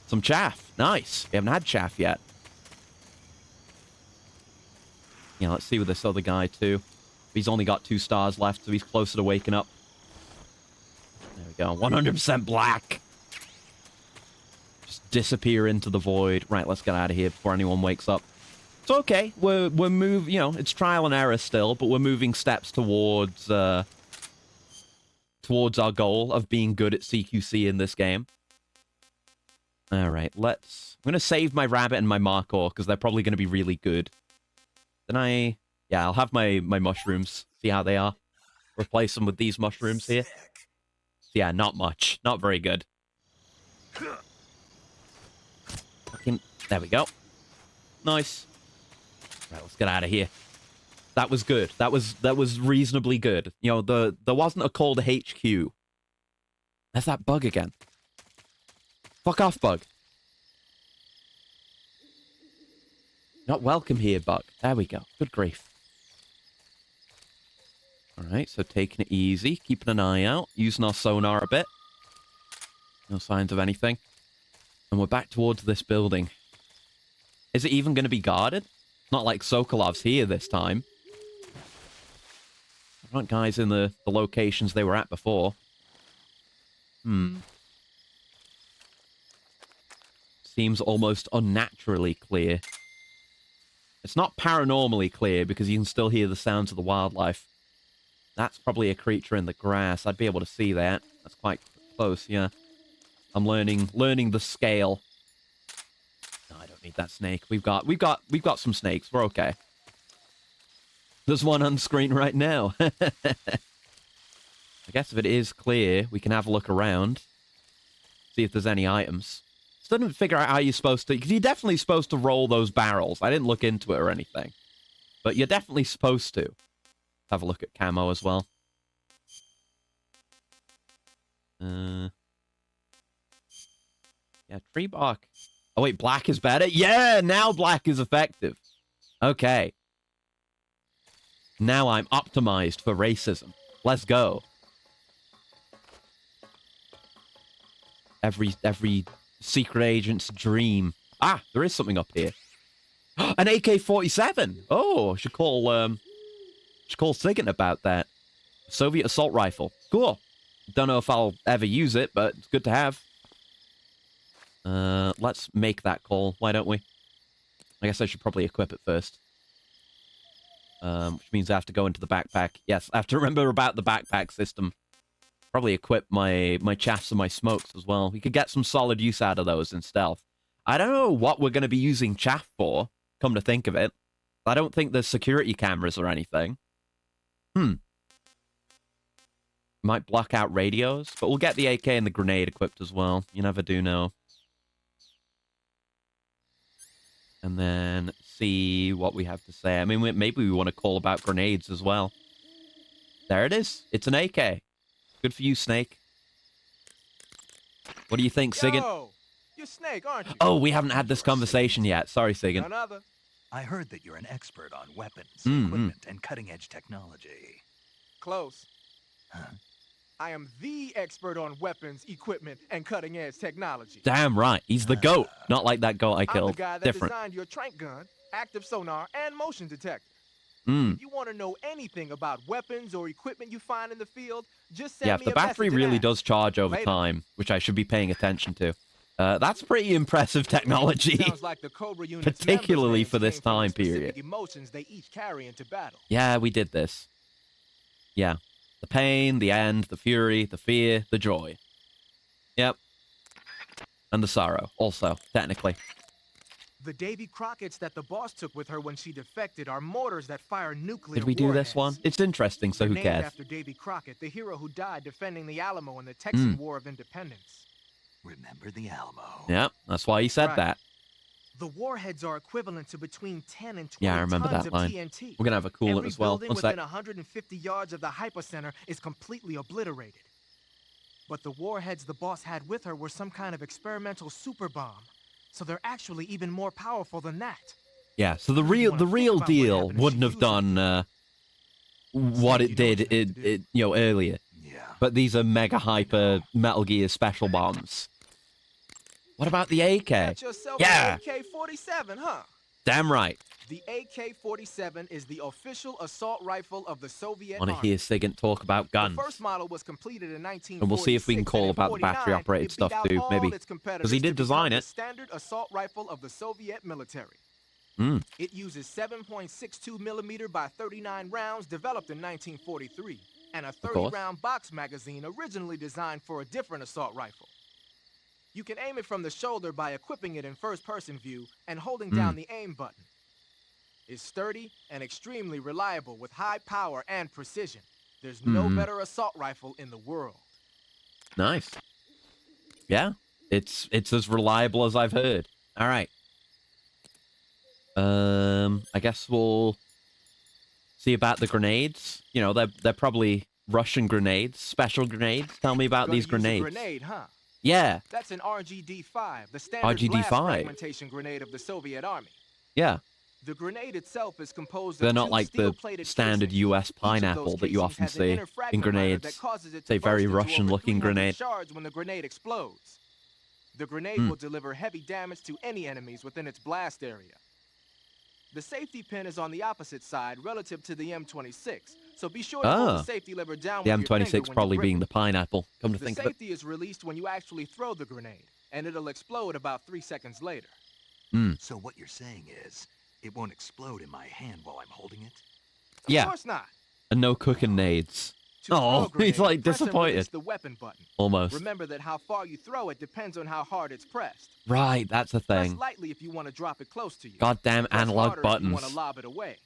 Speaker 1: Some chaff. Nice. We haven't had chaff yet. Yeah, let's see with this other guy, too. He's only got 2 stars left, so he's closer to waking up. There we go. 100% black. Just disappear into the void. Right, let's get out of here before anyone wakes up. It's okay. We're moving, it's trial and error still, but we're moving steps towards our goal of being good at CQC in this game. All right, I'm going to save my rabbit and my markhor because they're probably going to be really good. Then I'll have my mushrooms, see how they are. Replace them with these mushrooms here. Yeah, not much. Not very good. There we go. Nice. Right, let's get out of here. That was good. That was reasonably good. There wasn't a call to HQ. There's that bug again. Fuck off, bug. Not welcome here, bug. There we go. Good grief. Alright, so taking it easy. Keeping an eye out. Using our sonar a bit. No signs of anything. And we're back towards this building. Is it even going to be guarded? Not like Sokolov's here this time. There aren't guys in the locations they were at before. Seems almost unnaturally clear. It's not paranormally clear because you can still hear the sounds of the wildlife. That's probably a creature in the grass. I'd be able to see that. That's quite close, yeah. I'm learning the scale. No, I don't need that snake. We've got some snakes. We're okay. There's one on screen right now. I guess if it is clear, we can have a look around. See if there's any items. Still didn't figure out how you're supposed to... Because you're definitely supposed to roll those barrels. I didn't look into it or anything. But you're definitely supposed to. Have a look at camo as well. Yeah, tree bark. Oh, wait, black is better? Yeah, now black is effective. Okay. Now I'm optimized for racism. Let's go. Every secret agent's dream. Ah, there is something up here. An AK-47. Oh, I should call Sigint about that. Soviet assault rifle. Cool. Don't know if I'll ever use it, but it's good to have. Let's make that call. Why don't we? I guess I should probably equip it first. Which means I have to go into the backpack. Yes, I have to remember about the backpack system. Probably equip my chaffs and my smokes as well. We could get some solid use out of those in stealth. I don't know what we're going to be using chaff for, come to think of it. I don't think there's security cameras or anything. Might block out radios, but we'll get the AK and the grenade equipped as well. You never do know. And then see what we have to say. I mean, maybe we want to call about grenades as well. There it is. It's an AK. Good for you, Snake. What do you think, Sigint?
Speaker 6: Yo, you're Snake, aren't you?
Speaker 1: Oh, we haven't had this conversation yet. Sorry, Sigint.
Speaker 6: None other.
Speaker 3: I heard that you're an expert on weapons, equipment, and cutting-edge technology.
Speaker 6: Close.
Speaker 3: Huh?
Speaker 6: I am the expert on weapons, equipment, and cutting-edge technology.
Speaker 1: Damn right. He's the GOAT. Not like that goat I killed.
Speaker 6: I'm the guy that
Speaker 1: Different.
Speaker 6: designed your trank gun, active sonar, and motion detector. If you want to know anything about weapons or equipment you find in the field, just send
Speaker 1: Yeah,
Speaker 6: me
Speaker 1: if the
Speaker 6: a
Speaker 1: battery
Speaker 6: message and
Speaker 1: really
Speaker 6: ask.
Speaker 1: does charge over
Speaker 6: Later.
Speaker 1: time, which I should be paying attention to, that's pretty impressive technology.
Speaker 6: Sounds like the Cobra unit's
Speaker 1: Particularly
Speaker 6: members'
Speaker 1: for
Speaker 6: names
Speaker 1: this
Speaker 6: came from the
Speaker 1: time
Speaker 6: specific
Speaker 1: period.
Speaker 6: emotions they each carry into battle.
Speaker 1: Yeah, we did this. Yeah. The pain, the end, the fury, the fear, the joy. Yep. And the sorrow, also, technically.
Speaker 6: The Davy Crockett's that the boss took with her when she defected are mortars that fire nuclear
Speaker 1: Did we do this one?
Speaker 6: warheads.
Speaker 1: It's interesting, so
Speaker 6: They're
Speaker 1: who
Speaker 6: named
Speaker 1: cares?
Speaker 6: after Davy Crockett, the hero who died defending the Alamo in the Texan War of Independence.
Speaker 3: Remember the Alamo.
Speaker 1: Yep, that's why he said
Speaker 6: Right.
Speaker 1: that.
Speaker 6: The warheads are equivalent to between 10 and 20
Speaker 1: Yeah, I remember
Speaker 6: tons
Speaker 1: that
Speaker 6: of
Speaker 1: line.
Speaker 6: TNT.
Speaker 1: We're gonna have a coolant
Speaker 6: Every
Speaker 1: as well.
Speaker 6: building
Speaker 1: One
Speaker 6: within
Speaker 1: sec.
Speaker 6: 150 yards of the hypocenter is completely obliterated. But the warheads the boss had with her were some kind of experimental super bomb. So they're actually even more powerful than that.
Speaker 1: Yeah, so the
Speaker 6: You
Speaker 1: real
Speaker 6: wanna
Speaker 1: the
Speaker 6: think
Speaker 1: real
Speaker 6: about what
Speaker 1: deal
Speaker 6: happened if
Speaker 1: wouldn't
Speaker 6: she
Speaker 1: have
Speaker 6: used
Speaker 1: done what
Speaker 6: Snake,
Speaker 1: it
Speaker 6: you know what
Speaker 1: did
Speaker 6: you have to do.
Speaker 1: earlier.
Speaker 3: Yeah.
Speaker 1: But these are mega hyper Metal Gear special bombs. What about the AK?
Speaker 6: Got yourself
Speaker 1: Yeah.
Speaker 6: an AK-47, huh?
Speaker 1: Damn right.
Speaker 6: The AK-47 is the official assault rifle of the Soviet
Speaker 1: Want to
Speaker 6: Army.
Speaker 1: hear Sigint talk about guns?
Speaker 6: The first model was completed in 1946,
Speaker 1: And we'll see if we can call
Speaker 6: and in
Speaker 1: about the
Speaker 6: 49,
Speaker 1: battery-operated
Speaker 6: it
Speaker 1: stuff
Speaker 6: beat out
Speaker 1: too,
Speaker 6: all
Speaker 1: maybe.
Speaker 6: its competitors
Speaker 1: 'Cause he did
Speaker 6: to become
Speaker 1: design
Speaker 6: the
Speaker 1: it.
Speaker 6: standard assault rifle of the Soviet military.
Speaker 1: Mm.
Speaker 6: It uses 7.62 millimeter by 39 rounds developed in 1943, and a
Speaker 1: course.
Speaker 6: 30-round box magazine originally designed for a different assault rifle. You can aim it from the shoulder by equipping it in first-person view and holding down the aim button. It's sturdy and extremely reliable with high power and precision. There's no better assault rifle in the world.
Speaker 1: Nice. Yeah, it's as reliable as I've heard. All right. I guess we'll see about the grenades. You know, they're probably Russian grenades, special grenades. Tell me about
Speaker 6: Gonna
Speaker 1: these
Speaker 6: use a
Speaker 1: grenades.
Speaker 6: grenade, huh?
Speaker 1: Yeah,
Speaker 6: That's an RGD-5, the standard
Speaker 1: RGD-5.
Speaker 6: blast fragmentation grenade of the Soviet Army.
Speaker 1: yeah.
Speaker 6: The grenade itself is composed
Speaker 1: They're
Speaker 6: of
Speaker 1: not
Speaker 6: two
Speaker 1: like the
Speaker 6: steel-plated
Speaker 1: standard
Speaker 6: casings.
Speaker 1: US
Speaker 6: Each of
Speaker 1: pineapple
Speaker 6: those
Speaker 1: that you
Speaker 6: casings
Speaker 1: often
Speaker 6: has an
Speaker 1: see
Speaker 6: inner
Speaker 1: in
Speaker 6: fragment miner
Speaker 1: grenades.
Speaker 6: that causes it to
Speaker 1: Say very
Speaker 6: burst into over
Speaker 1: Russian-looking
Speaker 6: 300
Speaker 1: grenade.
Speaker 6: shards when the grenade explodes. The grenade will deliver heavy damage to any enemies within its blast area. The safety pin is on the opposite side relative to the M26, so be sure to hold the safety lever down
Speaker 1: The
Speaker 6: with your finger
Speaker 1: M26
Speaker 6: when
Speaker 1: probably
Speaker 6: you
Speaker 1: being
Speaker 6: grip
Speaker 1: the pineapple. Come to
Speaker 6: it. The
Speaker 1: think of it.
Speaker 6: safety is released when you actually throw the grenade, and it'll explode about 3 seconds later.
Speaker 3: So what you're saying is, it won't explode in my hand while I'm holding it?
Speaker 6: Of
Speaker 1: Yeah.
Speaker 6: course not.
Speaker 1: And no cooking nades.
Speaker 6: To throw
Speaker 1: Oh,
Speaker 6: a grenade,
Speaker 1: he's like
Speaker 6: press and
Speaker 1: disappointed.
Speaker 6: release the weapon button.
Speaker 1: Almost.
Speaker 6: Remember that how far you throw it depends on how hard it's pressed.
Speaker 1: Right, that's a
Speaker 6: Press
Speaker 1: thing.
Speaker 6: lightly if you want to drop it close to you.
Speaker 1: Goddamn
Speaker 6: Press
Speaker 1: analog
Speaker 6: harder if you
Speaker 1: buttons.
Speaker 6: want to lob it away.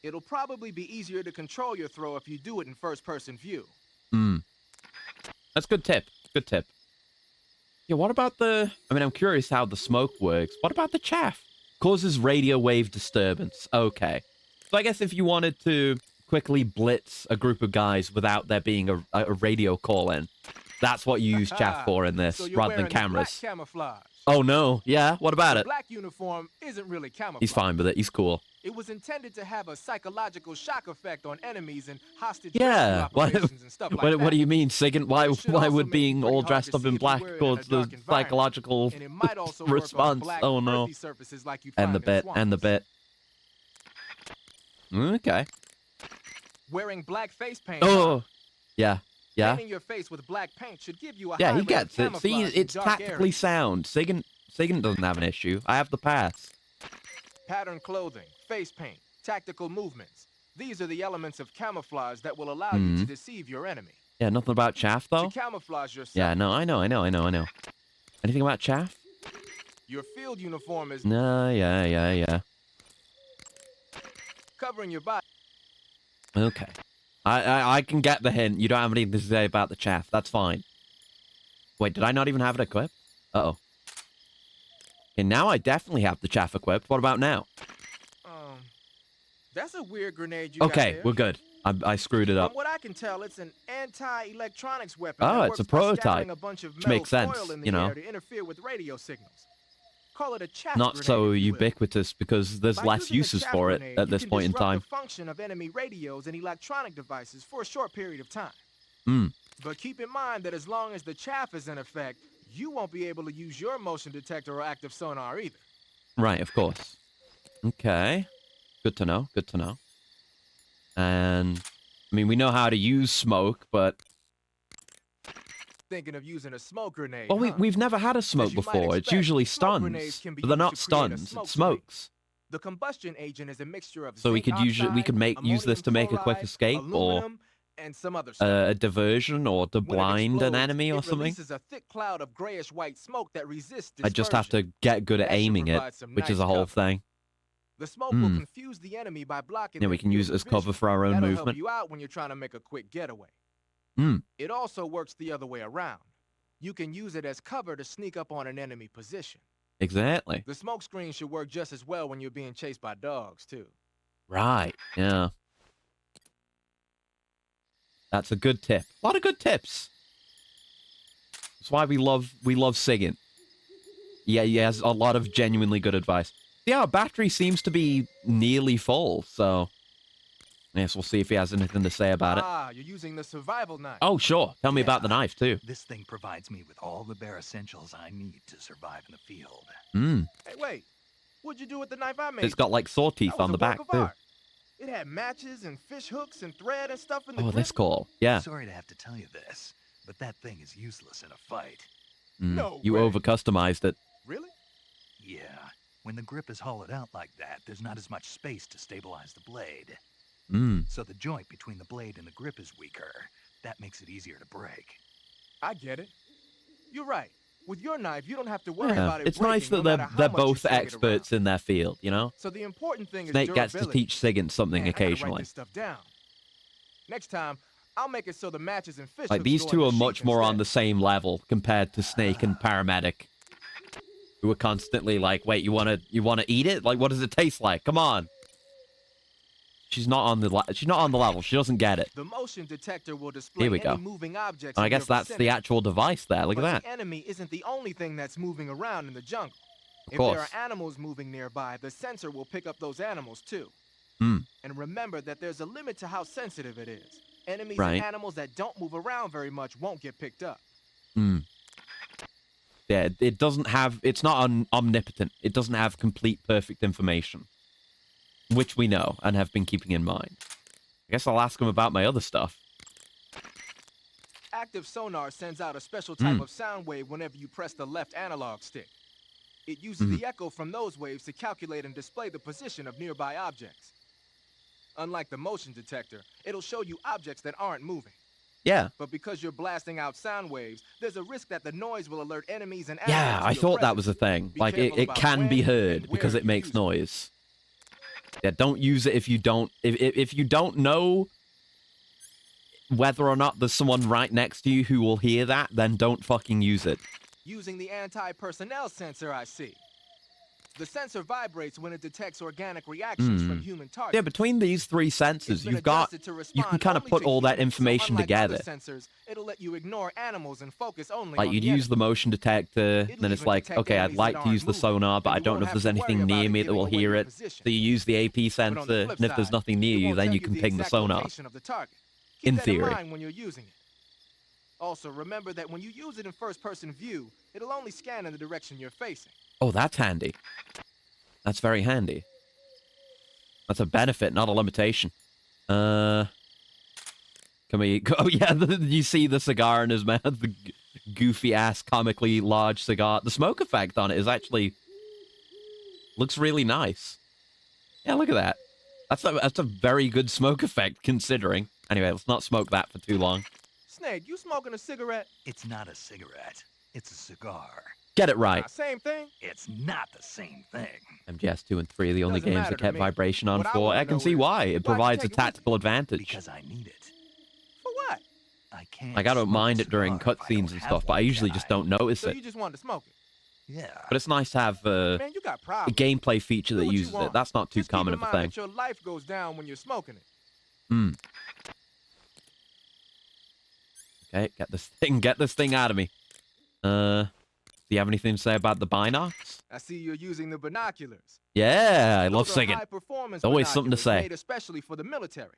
Speaker 6: It'll probably be easier to control your throw if you do it in first-person view.
Speaker 1: That's a good tip. Good tip. Yeah, what about the... I mean, I'm curious how the smoke works. What about the chaff? Causes radio wave disturbance. Okay. So I guess if you wanted to quickly blitz a group of guys without there being a radio call-in, that's what you use chaff for in this,
Speaker 6: So you're
Speaker 1: rather than
Speaker 6: wearing the black
Speaker 1: cameras.
Speaker 6: camouflage.
Speaker 1: Oh, no. Yeah, what about
Speaker 6: The
Speaker 1: it?
Speaker 6: black uniform isn't really camouflage.
Speaker 1: He's fine with it. He's cool.
Speaker 6: It was intended to have a psychological shock effect on enemies and hostage
Speaker 1: Yeah.
Speaker 6: rescue operations and stuff like
Speaker 1: What
Speaker 6: that.
Speaker 1: do you mean, Sigint? Why
Speaker 6: It should
Speaker 1: would
Speaker 6: also make it
Speaker 1: being
Speaker 6: pretty
Speaker 1: all
Speaker 6: hard
Speaker 1: dressed
Speaker 6: to
Speaker 1: up
Speaker 6: see
Speaker 1: in
Speaker 6: if you
Speaker 1: black
Speaker 6: wear it in a
Speaker 1: cause the
Speaker 6: dark environment.
Speaker 1: psychological
Speaker 6: And it might also work on
Speaker 1: response?
Speaker 6: black,
Speaker 1: Oh, no.
Speaker 6: earthy surfaces like you
Speaker 1: And
Speaker 6: find
Speaker 1: the
Speaker 6: in
Speaker 1: bit, and the
Speaker 6: swamps.
Speaker 1: bit. Okay.
Speaker 6: Wearing black face paint.
Speaker 1: Oh, yeah, yeah.
Speaker 6: Painting your face with black paint should give you a
Speaker 1: Yeah,
Speaker 6: high
Speaker 1: he
Speaker 6: rate of
Speaker 1: gets it. See,
Speaker 6: camouflage in
Speaker 1: it's
Speaker 6: dark
Speaker 1: tactically
Speaker 6: areas.
Speaker 1: sound. Sigint doesn't have an issue. I have the pass.
Speaker 6: Pattern clothing, face paint, tactical movements. These are the elements of camouflage that will allow you to deceive your enemy.
Speaker 1: Yeah, nothing about chaff, though?
Speaker 6: To camouflage yourself,
Speaker 1: Yeah, no, I know. Anything about chaff?
Speaker 6: your field uniform is
Speaker 1: No, yeah.
Speaker 6: covering your body.
Speaker 1: Okay. I can get the hint. You don't have anything to say about the chaff. That's fine. Wait, did I not even have it equipped? Uh-oh. Okay, now I definitely have the chaff equipped. What about now?
Speaker 6: That's a weird grenade you got
Speaker 1: Okay,
Speaker 6: there.
Speaker 1: we're good. I screwed it up.
Speaker 6: From what I can tell, it's an anti-electronics weapon.
Speaker 1: Oh,
Speaker 6: that
Speaker 1: it's a
Speaker 6: works by
Speaker 1: prototype,
Speaker 6: scattering a bunch of
Speaker 1: which
Speaker 6: metal
Speaker 1: makes sense,
Speaker 6: foil in the
Speaker 1: you know.
Speaker 6: air to interfere with radio signals. Call it a chaff
Speaker 1: Not
Speaker 6: grenade,
Speaker 1: so
Speaker 6: if you will.
Speaker 1: ubiquitous because there's
Speaker 6: By
Speaker 1: less
Speaker 6: using a
Speaker 1: uses
Speaker 6: chaff
Speaker 1: for it
Speaker 6: grenade,
Speaker 1: at
Speaker 6: you
Speaker 1: this
Speaker 6: can
Speaker 1: point in
Speaker 6: disrupt
Speaker 1: time.
Speaker 6: the function of enemy radios and electronic devices for a short period of time. But keep in mind that as long as the chaff is in effect, you won't be able to use your motion detector or active sonar either.
Speaker 1: Right, of course. Okay. Good to know. Good to know. And, I mean, we know how to use smoke, but...
Speaker 6: Thinking of using a smoke grenade,
Speaker 1: Well,
Speaker 6: huh?
Speaker 1: we've never had a smoke
Speaker 6: As you might
Speaker 1: before. It's
Speaker 6: expect,
Speaker 1: usually
Speaker 6: smoke grenades
Speaker 1: stuns.
Speaker 6: can be
Speaker 1: But they're
Speaker 6: used
Speaker 1: not
Speaker 6: to create a
Speaker 1: stuns.
Speaker 6: smoke
Speaker 1: It
Speaker 6: screen.
Speaker 1: smokes.
Speaker 6: The combustion agent is a mixture of
Speaker 1: So we
Speaker 6: zinc
Speaker 1: could use we could
Speaker 6: oxide,
Speaker 1: use this to make a quick
Speaker 6: ammonium
Speaker 1: escape,
Speaker 6: chloride,
Speaker 1: or
Speaker 6: aluminum, and some other stuff.
Speaker 1: a diversion, or to
Speaker 6: When it
Speaker 1: blind an
Speaker 6: explodes,
Speaker 1: enemy or
Speaker 6: it
Speaker 1: something.
Speaker 6: releases a thick cloud of grayish-white smoke that resists
Speaker 1: I just have
Speaker 6: dispersion.
Speaker 1: to get good at
Speaker 6: That should
Speaker 1: aiming it,
Speaker 6: provide some
Speaker 1: which is
Speaker 6: nice
Speaker 1: a whole
Speaker 6: cover.
Speaker 1: thing.
Speaker 6: The smoke will confuse the enemy by blocking
Speaker 1: Yeah,
Speaker 6: their
Speaker 1: we can use
Speaker 6: field
Speaker 1: it as
Speaker 6: of
Speaker 1: cover
Speaker 6: vision.
Speaker 1: for our own
Speaker 6: That'll
Speaker 1: movement.
Speaker 6: help you out when you're trying to make a quick getaway.
Speaker 1: Mm.
Speaker 6: It also works the other way around. You can use it as cover to sneak up on an enemy position.
Speaker 1: Exactly.
Speaker 6: The smoke screen should work just as well when you're being chased by dogs, too.
Speaker 1: Right. Yeah. That's a good tip. A lot of good tips. That's why we love Sigint. Yeah, he has a lot of genuinely good advice. Yeah, our battery seems to be nearly full, so yes, we'll see if he has anything to say about it.
Speaker 6: Ah, you're using the survival knife.
Speaker 1: Oh, sure. Tell me about the
Speaker 3: Yeah.
Speaker 1: knife too.
Speaker 3: This thing provides me with all the bare essentials I need to survive in the field.
Speaker 1: Hmm.
Speaker 6: Hey, wait. What'd you do with the knife I made?
Speaker 1: It's got like saw
Speaker 6: That
Speaker 1: teeth
Speaker 6: was
Speaker 1: on
Speaker 6: a
Speaker 1: the back
Speaker 6: work of
Speaker 1: too.
Speaker 6: art. It had matches and fish hooks and thread and stuff in the
Speaker 1: Oh,
Speaker 6: grip.
Speaker 1: that's cool. Yeah.
Speaker 3: Sorry to have to tell you this, but that thing is useless in a fight.
Speaker 1: Mm.
Speaker 6: No
Speaker 1: You
Speaker 6: way.
Speaker 1: over customized it.
Speaker 6: Really?
Speaker 3: Yeah, when the grip is hollowed out like that, there's not as much space to stabilize the blade.
Speaker 1: Mm.
Speaker 3: So the joint between the blade and the grip is weaker. That makes it easier to break.
Speaker 6: I get it. You're right. With your knife, you don't have to worry
Speaker 1: Yeah.
Speaker 6: about it
Speaker 1: It's nice
Speaker 6: breaking,
Speaker 1: that
Speaker 6: no matter how
Speaker 1: they're
Speaker 6: much you
Speaker 1: both
Speaker 6: swing it
Speaker 1: experts
Speaker 6: around.
Speaker 1: in their field, you know?
Speaker 6: So the important thing is
Speaker 1: Snake gets to
Speaker 6: durability.
Speaker 1: teach Sigint something
Speaker 6: Man, I gotta write
Speaker 1: occasionally.
Speaker 6: this stuff down. Next time, I'll make it so the matches and fish
Speaker 1: Like,
Speaker 6: hooks
Speaker 1: these
Speaker 6: go
Speaker 1: two
Speaker 6: on
Speaker 1: are
Speaker 6: the
Speaker 1: much
Speaker 6: sheath
Speaker 1: more on
Speaker 6: instead.
Speaker 1: the same level compared to Snake and Paramedic, who are constantly like, wait, you wanna eat it? Like, what does it taste like? Come on. She's not on the level. She doesn't get it.
Speaker 6: The motion detector will display
Speaker 1: Here we
Speaker 6: any
Speaker 1: go.
Speaker 6: moving objects
Speaker 1: And I
Speaker 6: in
Speaker 1: guess
Speaker 6: your
Speaker 1: that's the
Speaker 6: vicinity.
Speaker 1: actual device there. Look at
Speaker 6: But
Speaker 1: that.
Speaker 6: the enemy isn't the only thing that's moving around in the jungle.
Speaker 1: Of
Speaker 6: If
Speaker 1: course.
Speaker 6: there are animals moving nearby, the sensor will pick up those animals too.
Speaker 1: Hmm.
Speaker 6: And remember that there's a limit to how sensitive it is. Enemies
Speaker 1: Right.
Speaker 6: and animals that don't move around very much won't get picked up.
Speaker 1: Hmm. Yeah, it doesn't have. It's not omnipotent. It doesn't have complete, perfect information, which we know and have been keeping in mind. I guess I'll ask him about my other stuff.
Speaker 6: Active sonar sends out a special type
Speaker 1: Hmm.
Speaker 6: of sound wave whenever you press the left analog stick. It uses
Speaker 1: Mm-hmm.
Speaker 6: the echo from those waves to calculate and display the position of nearby objects. Unlike the motion detector, it'll show you objects that aren't moving.
Speaker 1: Yeah.
Speaker 6: But because you're blasting out sound waves, there's a risk that the noise will alert enemies and
Speaker 1: Yeah,
Speaker 6: animals to
Speaker 1: I
Speaker 6: your
Speaker 1: thought that
Speaker 6: presence.
Speaker 1: was a thing.
Speaker 6: Be
Speaker 1: Like,
Speaker 6: careful
Speaker 1: it
Speaker 6: about
Speaker 1: can be
Speaker 6: when
Speaker 1: heard
Speaker 6: and
Speaker 1: because
Speaker 6: where
Speaker 1: it
Speaker 6: you
Speaker 1: makes
Speaker 6: use it.
Speaker 1: noise. Yeah, don't use it if you don't... If you don't know whether or not there's someone right next to you who will hear that, then don't fucking use it.
Speaker 6: Using the anti-personnel sensor, I see. The sensor vibrates when it detects organic reactions from human targets.
Speaker 1: Yeah, between these three
Speaker 6: It's
Speaker 1: sensors,
Speaker 6: been
Speaker 1: you've got...
Speaker 6: adjusted to
Speaker 1: You can
Speaker 6: respond
Speaker 1: kind of
Speaker 6: only
Speaker 1: put
Speaker 6: to
Speaker 1: all that
Speaker 6: humans, so
Speaker 1: information
Speaker 6: unlike
Speaker 1: together.
Speaker 6: other sensors, it'll let you ignore animals and focus only
Speaker 1: Like,
Speaker 6: on
Speaker 1: you'd
Speaker 6: the
Speaker 1: use the
Speaker 6: enemy.
Speaker 1: motion detector,
Speaker 6: It'll
Speaker 1: then it's
Speaker 6: even
Speaker 1: like,
Speaker 6: detect
Speaker 1: okay, I'd
Speaker 6: enemies
Speaker 1: like
Speaker 6: that
Speaker 1: to use
Speaker 6: aren't
Speaker 1: the
Speaker 6: moving,
Speaker 1: sonar, but
Speaker 6: and
Speaker 1: I
Speaker 6: you
Speaker 1: don't
Speaker 6: won't
Speaker 1: know if
Speaker 6: have
Speaker 1: there's
Speaker 6: to
Speaker 1: anything
Speaker 6: worry
Speaker 1: near
Speaker 6: about
Speaker 1: me
Speaker 6: it
Speaker 1: that will
Speaker 6: giving away
Speaker 1: hear
Speaker 6: your
Speaker 1: it.
Speaker 6: position.
Speaker 1: So you use the AP
Speaker 6: But on the
Speaker 1: sensor,
Speaker 6: flip
Speaker 1: and if there's
Speaker 6: side,
Speaker 1: nothing near
Speaker 6: it
Speaker 1: you,
Speaker 6: won't
Speaker 1: then
Speaker 6: tell
Speaker 1: you can
Speaker 6: the
Speaker 1: ping the
Speaker 6: exact
Speaker 1: sonar.
Speaker 6: location of the target. Keep
Speaker 1: In
Speaker 6: that
Speaker 1: theory.
Speaker 6: in mind when you're using it. Also, remember that when you use it in first-person view, it'll only scan in the direction you're facing.
Speaker 1: Oh, that's handy. That's very handy. That's a benefit, not a limitation. Can we... Oh, yeah, you see the cigar in his mouth? The goofy-ass, comically large cigar. The smoke effect on it is actually... Looks really nice. Yeah, look at that. That's a very good smoke effect, considering. Anyway, let's not smoke that for too long.
Speaker 6: Snake, you smoking a cigarette?
Speaker 3: It's not a cigarette. It's a cigar.
Speaker 1: Get it right.
Speaker 6: Same thing.
Speaker 3: It's not the same thing.
Speaker 1: MGS 2 and 3 are the only
Speaker 6: Doesn't
Speaker 1: games
Speaker 6: matter
Speaker 1: that
Speaker 6: to
Speaker 1: kept
Speaker 6: me.
Speaker 1: vibration on
Speaker 6: What I
Speaker 1: 4.
Speaker 6: wanna
Speaker 1: I can
Speaker 6: know
Speaker 1: see
Speaker 6: is,
Speaker 1: why. It
Speaker 6: why'd you
Speaker 1: provides a
Speaker 6: take it with you?
Speaker 1: tactical advantage.
Speaker 3: Because I need it.
Speaker 6: For what?
Speaker 3: I can't.
Speaker 1: Like, I don't
Speaker 3: smoke
Speaker 1: mind
Speaker 3: a
Speaker 1: it during
Speaker 3: cigar if I don't
Speaker 1: cutscenes and
Speaker 3: have
Speaker 1: stuff, but I
Speaker 3: one,
Speaker 1: usually
Speaker 3: can
Speaker 1: just
Speaker 3: I?
Speaker 1: don't notice
Speaker 6: So
Speaker 1: it.
Speaker 6: you just wanted to smoke it?
Speaker 3: Yeah.
Speaker 1: But it's nice to have a
Speaker 6: Man, you got problems.
Speaker 1: gameplay feature
Speaker 6: Do
Speaker 1: that
Speaker 6: what you
Speaker 1: uses it.
Speaker 6: want.
Speaker 1: That's not too
Speaker 6: Just keep
Speaker 1: common
Speaker 6: in
Speaker 1: of a
Speaker 6: mind
Speaker 1: thing.
Speaker 6: that your life goes down when you're smoking it.
Speaker 1: Hmm. Okay, get this thing out of me. Do you have anything to say about the binocs?
Speaker 6: I see you're using the binoculars.
Speaker 1: Yeah, I love
Speaker 6: Those are
Speaker 1: singing.
Speaker 6: high-performance
Speaker 1: Always something to
Speaker 6: binoculars
Speaker 1: say.
Speaker 6: Made especially for the military.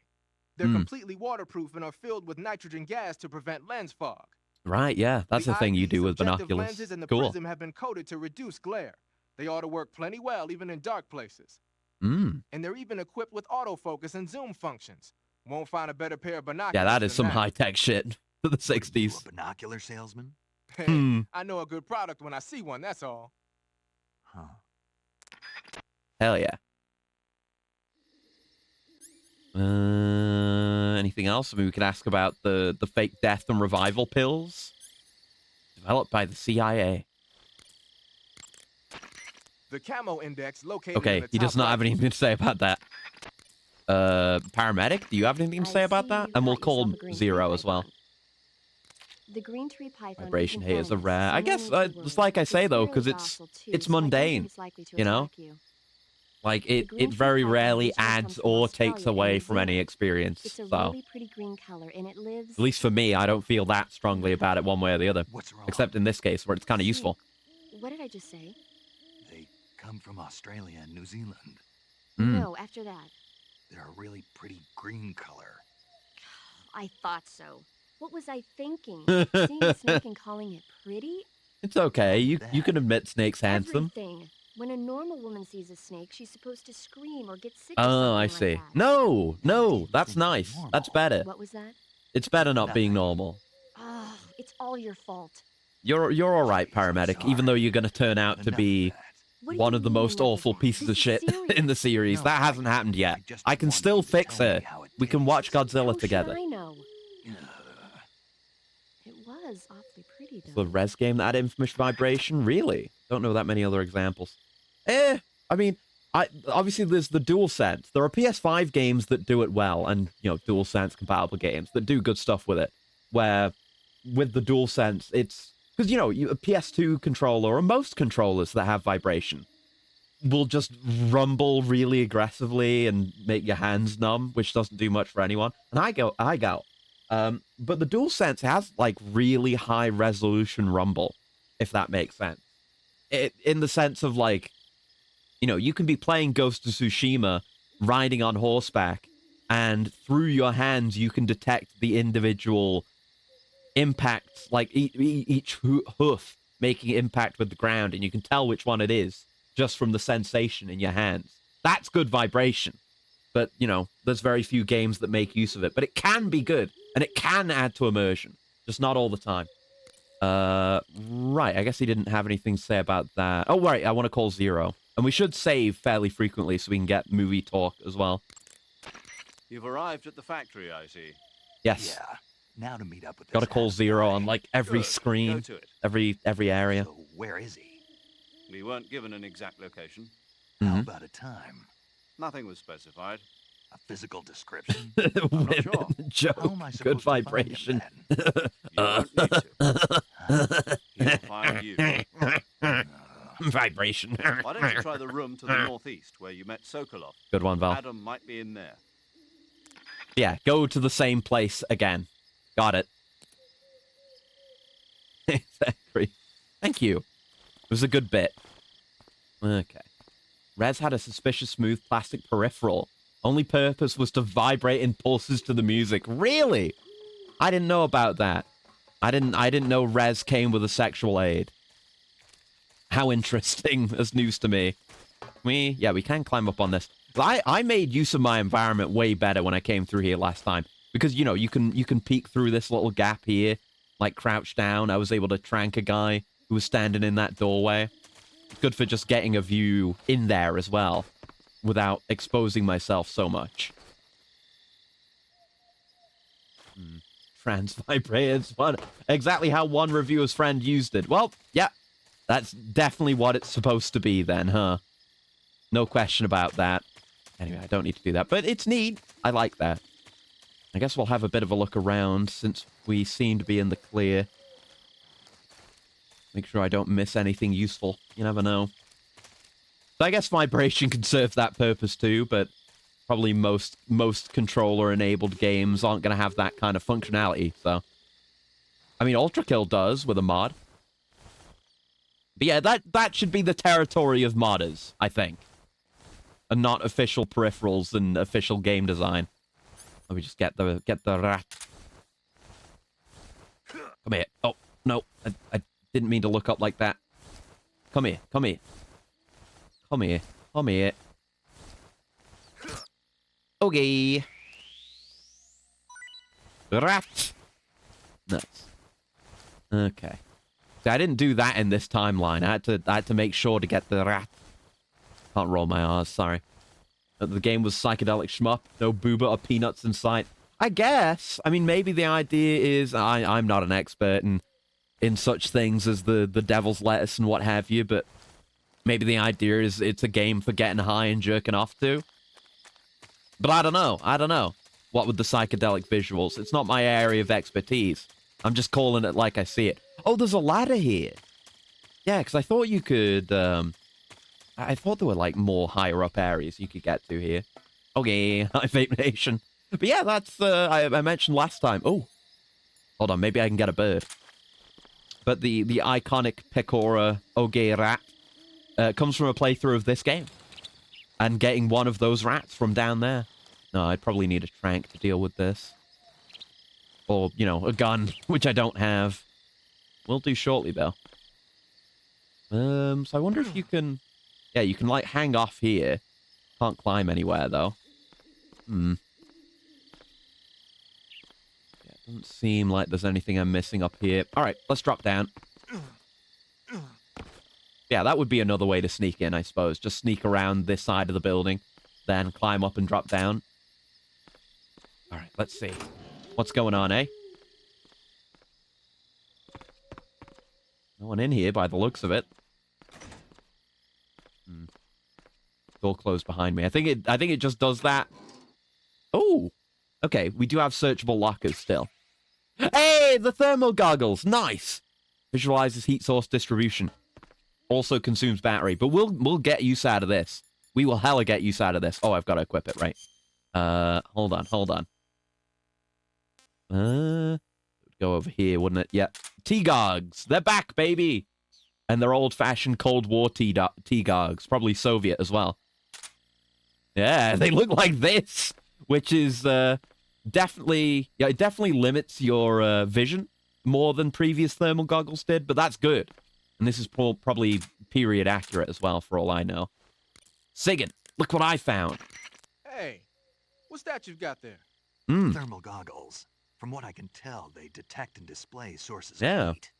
Speaker 6: They're
Speaker 1: Hmm.
Speaker 6: completely waterproof and are filled with nitrogen gas to prevent lens fog.
Speaker 1: Right, yeah, that's the thing you do with
Speaker 6: objective
Speaker 1: binoculars.
Speaker 6: lenses and the
Speaker 1: Cool.
Speaker 6: prism have been coated to reduce glare. They ought to work plenty well even in dark places.
Speaker 1: Mm.
Speaker 6: And they're even equipped with autofocus and zoom functions. Won't find a better pair of binoculars.
Speaker 1: Yeah, that is
Speaker 6: than
Speaker 1: some high-tech shit for the
Speaker 3: What are you,
Speaker 1: 60s.
Speaker 3: a binocular salesman?
Speaker 6: Hey,
Speaker 1: Hmm.
Speaker 6: I know a good product when I see one, that's all.
Speaker 3: Huh.
Speaker 1: Hell yeah. Anything else? I mean, we could ask about the fake death and revival pills developed by the CIA.
Speaker 6: The camo index located in
Speaker 1: Okay,
Speaker 6: the
Speaker 1: he does
Speaker 6: top
Speaker 1: not
Speaker 6: right
Speaker 1: have anything to say about that. Paramedic, do you have anything to say
Speaker 5: I
Speaker 1: about
Speaker 5: see
Speaker 1: that?
Speaker 5: you've
Speaker 1: And we'll
Speaker 5: got
Speaker 1: call
Speaker 5: yourself a green
Speaker 1: Zero
Speaker 5: tree
Speaker 1: as well.
Speaker 5: python. The green tree python
Speaker 1: Vibration
Speaker 5: isn't
Speaker 1: haters are
Speaker 5: venomous,
Speaker 1: rare.
Speaker 5: so
Speaker 1: I
Speaker 5: no
Speaker 1: guess
Speaker 5: need to
Speaker 1: it's
Speaker 5: worry.
Speaker 1: like I say
Speaker 5: It's
Speaker 1: though,
Speaker 5: fairly
Speaker 1: because
Speaker 5: docile, too,
Speaker 1: it's
Speaker 5: so I don't think
Speaker 1: mundane.
Speaker 5: it's likely to
Speaker 1: You know?
Speaker 5: attack you.
Speaker 1: Like
Speaker 5: The
Speaker 1: it
Speaker 5: green tree
Speaker 1: very
Speaker 5: python
Speaker 1: rarely
Speaker 5: originally comes
Speaker 1: adds
Speaker 5: from
Speaker 1: or
Speaker 5: Australia
Speaker 1: takes
Speaker 5: and
Speaker 1: away
Speaker 5: New
Speaker 1: from any
Speaker 5: Zealand.
Speaker 1: experience.
Speaker 5: It's a
Speaker 1: So
Speaker 5: really pretty green color, and it lives.
Speaker 1: at least for me, I don't feel that strongly about it one way or the other.
Speaker 3: What's wrong?
Speaker 1: Except in this case, where it's kind of useful.
Speaker 5: What did I just say?
Speaker 3: They come from Australia and New Zealand.
Speaker 1: Mm.
Speaker 5: No, after that.
Speaker 3: They're a really pretty green color.
Speaker 5: I thought so. What was I thinking? Seeing a snake and calling it pretty?
Speaker 1: It's okay. You can admit Snake's handsome.
Speaker 5: Everything. When a normal woman sees a snake, she's supposed to scream or get sick or
Speaker 1: Oh,
Speaker 5: something
Speaker 1: I
Speaker 5: like
Speaker 1: see.
Speaker 5: that.
Speaker 1: No, that's nice. That's better.
Speaker 5: What was that?
Speaker 1: It's better not being normal.
Speaker 5: Ah, it's all your fault.
Speaker 1: You're all right, paramedic. Even though you're gonna turn out to
Speaker 3: Enough
Speaker 1: be
Speaker 3: of that.
Speaker 5: What do
Speaker 1: one
Speaker 5: you
Speaker 1: of the
Speaker 5: mean
Speaker 1: most
Speaker 5: enough of
Speaker 1: awful
Speaker 5: that?
Speaker 1: pieces of
Speaker 5: This is
Speaker 1: shit in the
Speaker 5: serious.
Speaker 1: series.
Speaker 3: No,
Speaker 1: That hasn't happened yet.
Speaker 3: I just
Speaker 1: I can
Speaker 3: wanted
Speaker 1: still
Speaker 3: you to
Speaker 1: fix
Speaker 3: tell me
Speaker 1: it.
Speaker 3: how it
Speaker 1: We can watch
Speaker 3: tastes.
Speaker 1: Godzilla
Speaker 5: How
Speaker 1: together.
Speaker 5: should I know?
Speaker 3: Ugh.
Speaker 5: It was awfully pretty,
Speaker 1: It's
Speaker 5: though.
Speaker 1: the res game that had infamous vibration. Really? Don't know that many other examples. I mean, obviously there's the DualSense. There are PS5 games that do it well, and DualSense compatible games that do good stuff with it. Where with the DualSense, it's because a PS2 controller or most controllers that have vibration will just rumble really aggressively and make your hands numb, which doesn't do much for anyone. And I go. But the DualSense has like really high resolution rumble, if that makes sense. In the sense of like, you can be playing Ghost of Tsushima, riding on horseback, and through your hands you can detect the individual impacts, like each hoof making impact with the ground, and you can tell which one it is just from the sensation in your hands. That's good vibration. But, there's very few games that make use of it. But it can be good, and it can add to immersion. Just not all the time. Right, I guess he didn't have anything to say about that. Oh, right, I want to call Zero. And we should save fairly frequently so we can get movie talk as well.
Speaker 4: You've arrived at the factory, I see.
Speaker 1: Yes.
Speaker 3: Yeah. Now to meet up with this
Speaker 1: Gotta call
Speaker 3: ass
Speaker 1: Zero
Speaker 3: guy.
Speaker 1: on, like, every
Speaker 4: Good. Go
Speaker 1: screen,
Speaker 4: to it.
Speaker 1: every area.
Speaker 3: So where is he?
Speaker 4: We weren't given an exact location.
Speaker 3: How
Speaker 1: Mhm.
Speaker 3: about a time?
Speaker 4: Nothing was specified.
Speaker 3: A physical description?
Speaker 1: Women
Speaker 4: sure.
Speaker 1: joke.
Speaker 3: How am I
Speaker 1: Good
Speaker 3: supposed to find him
Speaker 1: vibration.
Speaker 3: then?
Speaker 4: You won't need to. He'll find you.
Speaker 1: Vibration.
Speaker 4: Why don't you try the room to the northeast where you met Sokolov?
Speaker 1: Good one, Val.
Speaker 4: Adam might be in there.
Speaker 1: Yeah, go to the same place again. Got it. Exactly. Thank you. It was a good bit. Okay. Rez had a suspicious smooth plastic peripheral. Only purpose was to vibrate impulses to the music. Really? I didn't know about that. I didn't know Rez came with a sexual aid. How interesting. That's news to me. We can climb up on this. I made use of my environment way better when I came through here last time. Because, you can peek through this little gap here, like crouch down. I was able to trank a guy who was standing in that doorway. Good for just getting a view in there as well, without exposing myself so much. Trans vibrators. What? Exactly how one reviewer's friend used it. Well, yeah, that's definitely what it's supposed to be then, huh? No question about that. Anyway, I don't need to do that, but it's neat. I like that. I guess we'll have a bit of a look around since we seem to be in the clear. Make sure I don't miss anything useful. You never know. So I guess vibration can serve that purpose too, but probably most controller-enabled games aren't going to have that kind of functionality, so... I mean, Ultra Kill does with a mod. But yeah, that should be the territory of modders, I think. And not official peripherals and official game design. Let me just get the rat. Come here. Oh, no. I didn't mean to look up like that. Come here. Come here. Come here. Come here. Okay. Rat. Nuts. Okay. See, I didn't do that in this timeline. I had to make sure to get the rat. Can't roll my R's, sorry. The game was psychedelic shmup. No booba or peanuts in sight. I guess. I mean, maybe the idea is... I'm not an expert in such things as the devil's lettuce and what have you, but maybe the idea is it's a game for getting high and jerking off to. But I don't know. I don't know. What with the psychedelic visuals? It's not my area of expertise. I'm just calling it like I see it. Oh, there's a ladder here. Yeah, because I thought you could... I thought there were, like, more higher-up areas you could get to here. Okay, hi, Vape Nation. But yeah, that's... I mentioned last time. Oh, hold on. Maybe I can get a bird. But the iconic Pecora Oge rat comes from a playthrough of this game. And getting one of those rats from down there. No, I'd probably need a trank to deal with this. Or, you know, a gun, which I don't have. Will do shortly, though. So I wonder if you can... Yeah, you can, like, hang off here. Can't climb anywhere, though. Yeah, it doesn't seem like there's anything I'm missing up here. All right, let's drop down. Yeah, that would be another way to sneak in, I suppose. Just sneak around this side of the building, then climb up and drop down. All right, let's see. What's going on, eh? No one in here by the looks of it. Door closed behind me. I think it just does that. Oh, okay. We do have searchable lockers still. Hey, the thermal goggles. Nice. Visualizes heat source distribution. Also consumes battery, but we'll get use out of this. We will hella get use out of this. Oh, I've got to equip it, right? Hold on. Go over here, wouldn't it? Yep. T-Gogs. They're back, baby. And they're old-fashioned Cold War T-Gogs. Probably Soviet as well. Yeah, they look like this, which is definitely... Yeah, it definitely limits your vision more than previous thermal goggles did, but that's good. And this is probably period accurate as well, for all I know. Sigan, look what I found.
Speaker 6: Hey, what's that you've got there?
Speaker 3: Thermal goggles. From what I can tell, they detect and display sources of heat.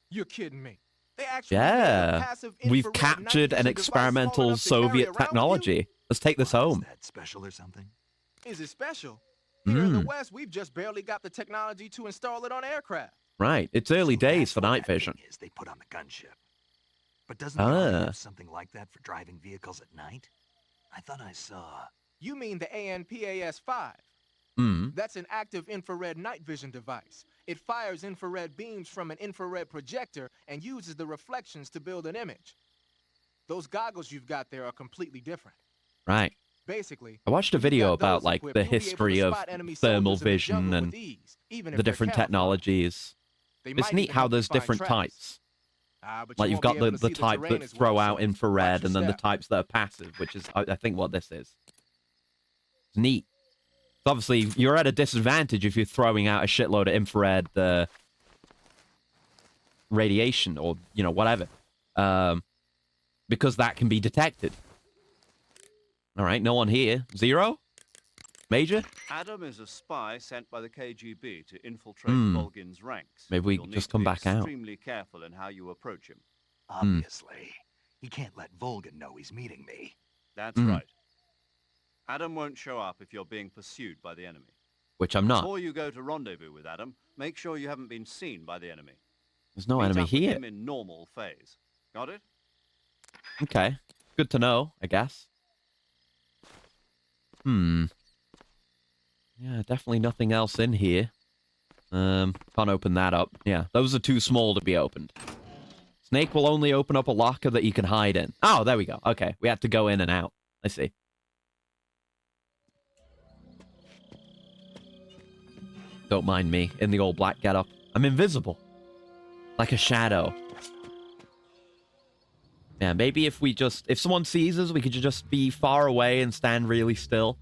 Speaker 6: You're kidding me. They actually
Speaker 1: We've captured an experimental Soviet technology. Let's take this home.
Speaker 3: Is that special or something?
Speaker 6: Is it special? Here in the West, we've just barely got the technology to install it on aircraft.
Speaker 1: Right. It's early days for night vision.
Speaker 3: Is they put on the gunship. But doesn't the Army have something like that for driving vehicles at night? I thought I saw...
Speaker 6: You mean the ANPAS-5? That's an active infrared night vision device. It fires infrared beams from an infrared projector and uses the reflections to build an image. Those goggles you've got there are completely different.
Speaker 1: Right.
Speaker 6: Basically,
Speaker 1: I watched a video about like the history of thermal vision and the different technologies. It's neat how there's different types. Like you've got the type that throw out infrared and then the types that are passive, which is I think what this is. It's neat. So obviously, you're at a disadvantage if you're throwing out a shitload of infrared radiation or, you know, whatever. Because that can be detected. All right, no one here. Zero? Major?
Speaker 4: Adam is a spy sent by the KGB to infiltrate Volgin's ranks.
Speaker 1: Maybe we
Speaker 4: You'll
Speaker 1: just
Speaker 4: need
Speaker 1: come
Speaker 4: to be
Speaker 1: back out.
Speaker 4: Extremely careful in how you approach him.
Speaker 3: Obviously. He can't let Volgin know he's meeting me.
Speaker 4: That's right. Adam won't show up if you're being pursued by the enemy.
Speaker 1: Which I'm not.
Speaker 4: Before you go to rendezvous with Adam, make sure you haven't been seen by the enemy.
Speaker 1: There's no
Speaker 4: Meet
Speaker 1: enemy
Speaker 4: up with
Speaker 1: here.
Speaker 4: him in normal phase. Got it?
Speaker 1: Okay. Good to know, I guess. Yeah, definitely nothing else in here. Can't open that up. Yeah, those are too small to be opened. Snake will only open up a locker that you can hide in. Oh, there we go. Okay, we had to go in and out. I see. Don't mind me in the old black getup. I'm invisible. Like a shadow. Yeah, maybe if someone sees us, we could just be far away and stand really still.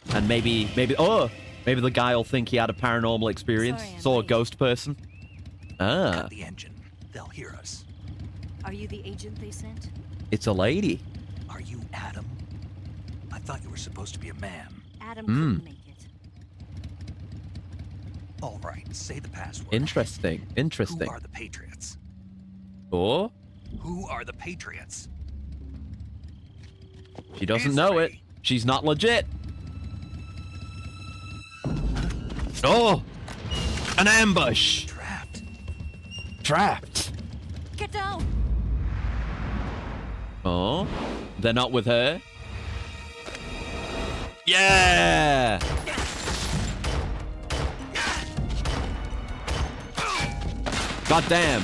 Speaker 1: And maybe the guy will think he had a paranormal experience.
Speaker 7: Sorry, I'm
Speaker 1: Saw a
Speaker 7: late.
Speaker 1: ghost person.
Speaker 3: Cut the engine. They'll hear us.
Speaker 7: Are you the agent they sent?
Speaker 1: It's a lady.
Speaker 3: Are you Adam? I thought you were supposed to be a man.
Speaker 7: Adam couldn't make it.
Speaker 3: All right, say the password.
Speaker 1: Interesting. Interesting.
Speaker 3: Who are the Patriots?
Speaker 1: Or
Speaker 3: Who are the Patriots?
Speaker 1: she doesn't
Speaker 3: Answer
Speaker 1: know
Speaker 3: me.
Speaker 1: it. She's not legit. Oh! An ambush!
Speaker 3: Trapped.
Speaker 1: Trapped.
Speaker 7: Get down!
Speaker 1: Oh? They're not with her? Yeah! God damn.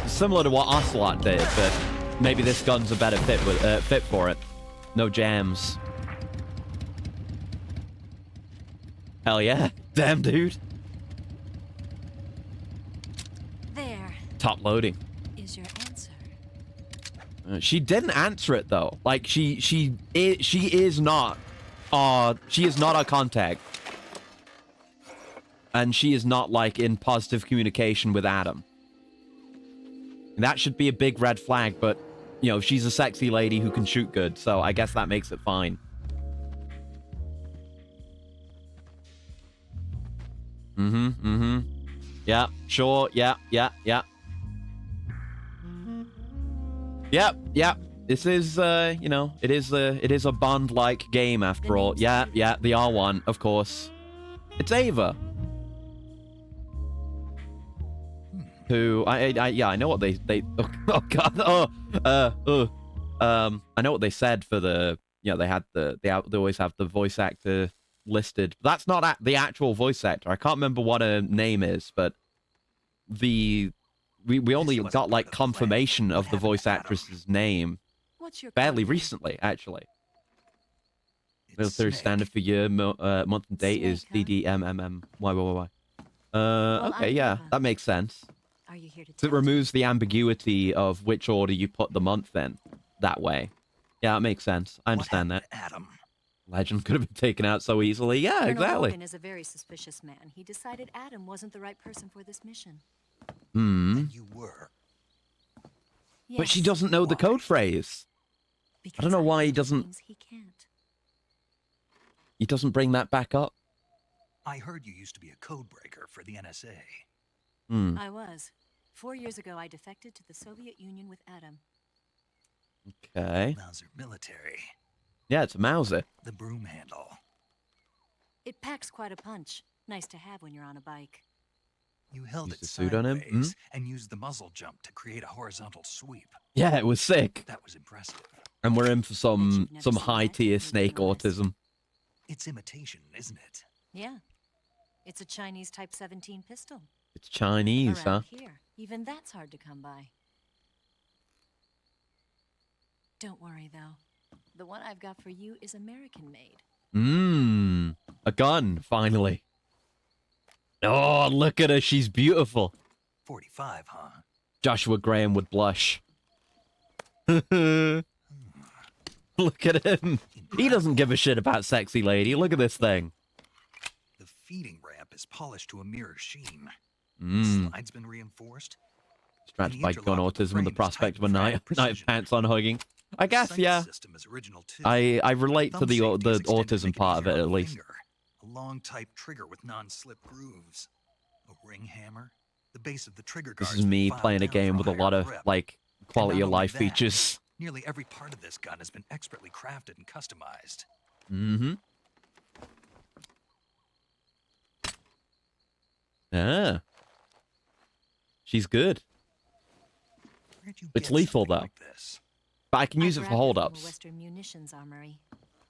Speaker 1: Similar to what Ocelot did, but maybe this gun's a better fit for it. No jams. Hell yeah. Damn, dude.
Speaker 7: There
Speaker 1: Top loading.
Speaker 7: is your answer.
Speaker 1: She didn't answer it though. Like she is not our contact. And she is not like in positive communication with Adam. That should be a big red flag, but you know, she's a sexy lady who can shoot good, so I guess that makes it fine. Yeah, sure, yeah. Yep. This is, you know, it is a Bond-like game after all. Yeah, the R1, of course. It's Ava. Who, I know what they oh god, I know what they said for the, you know, they always have the voice actor listed. That's not the actual voice actor. I can't remember what her name is, but we only got like confirmation of the voice actress's name
Speaker 7: What's your
Speaker 1: fairly
Speaker 7: code name?
Speaker 1: recently, actually.
Speaker 3: It's
Speaker 1: Military
Speaker 3: Snake.
Speaker 1: standard for year, month and date is
Speaker 7: Snake, huh?
Speaker 1: DDMMMYYY. Okay,
Speaker 7: I'm
Speaker 1: yeah,
Speaker 7: Ava.
Speaker 1: that makes sense.
Speaker 7: Are you here to
Speaker 1: So it
Speaker 7: tell us?
Speaker 1: removes the ambiguity of which order you put the month in that way. Yeah, that makes sense. I
Speaker 3: What
Speaker 1: understand that.
Speaker 3: happened to Adam?
Speaker 1: Legend could have been taken out so easily. Yeah,
Speaker 7: Colonel
Speaker 1: exactly.
Speaker 7: Logan is a very suspicious man. He decided Adam wasn't the right person for this mission.
Speaker 3: And you were.
Speaker 1: But she
Speaker 7: Yes,
Speaker 1: doesn't know the
Speaker 3: Why?
Speaker 1: code phrase.
Speaker 7: because
Speaker 1: don't know why he
Speaker 7: know
Speaker 1: doesn't-
Speaker 7: things he can't.
Speaker 1: He doesn't bring that back up.
Speaker 3: I heard you used to be a code breaker for the NSA.
Speaker 7: I was. 4 years ago, I defected to the Soviet Union with Adam.
Speaker 1: Okay.
Speaker 3: Mauser military.
Speaker 1: Yeah, it's a Mauser.
Speaker 3: The broom handle.
Speaker 7: It packs quite a punch. Nice to have when you're on a bike.
Speaker 3: You held
Speaker 1: Used
Speaker 3: it
Speaker 1: the suit on him?
Speaker 3: sideways and used the muzzle jump to create a horizontal sweep.
Speaker 1: Yeah, it was sick.
Speaker 3: That was impressive.
Speaker 1: And we're in for some
Speaker 7: you've never seen that
Speaker 1: high-tier
Speaker 7: technique
Speaker 1: snake
Speaker 7: in the West.
Speaker 1: autism.
Speaker 3: It's imitation, isn't it?
Speaker 7: Yeah. It's a Chinese Type 17 pistol.
Speaker 1: It's Chinese, huh?
Speaker 7: Around here, even that's hard to come by. Don't worry, though. The one I've got for you is American-made.
Speaker 1: A gun, finally. Oh, look at her. She's beautiful.
Speaker 3: 45, huh?
Speaker 1: Joshua Graham would blush. Look at him. He doesn't give a shit about sexy lady. Look at this thing.
Speaker 3: The feeding ramp is polished to a mirror sheen.
Speaker 1: Mm.
Speaker 3: Slide's been reinforced.
Speaker 1: Distracted
Speaker 3: And
Speaker 1: by
Speaker 3: the
Speaker 1: gun
Speaker 3: interlock with the
Speaker 1: autism and the
Speaker 3: frame is
Speaker 1: prospect of a
Speaker 3: tightened for
Speaker 1: night
Speaker 3: added
Speaker 1: of
Speaker 3: precision.
Speaker 1: pants on hugging. I guess,
Speaker 3: Sight
Speaker 1: yeah.
Speaker 3: System is original too.
Speaker 1: I relate to
Speaker 3: Thumb
Speaker 1: the
Speaker 3: safety is extended to
Speaker 1: autism
Speaker 3: make
Speaker 1: part of
Speaker 3: easier
Speaker 1: it,
Speaker 3: on
Speaker 1: at
Speaker 3: the
Speaker 1: least.
Speaker 3: finger. A long type trigger with non-slip grooves. A ring hammer. The base of the trigger guard.
Speaker 1: This is me playing a game with a lot of, like, quality of life features.
Speaker 3: Nearly every part of this gun has been expertly crafted and customized.
Speaker 1: Mm-hmm. Ah. She's good.
Speaker 3: Where'd you
Speaker 1: It's
Speaker 3: get
Speaker 1: lethal,
Speaker 3: something
Speaker 1: though.
Speaker 3: like this?
Speaker 1: But I can
Speaker 7: I
Speaker 1: use it for
Speaker 7: grabbed from a
Speaker 1: hold-ups.
Speaker 7: Western munitions armory.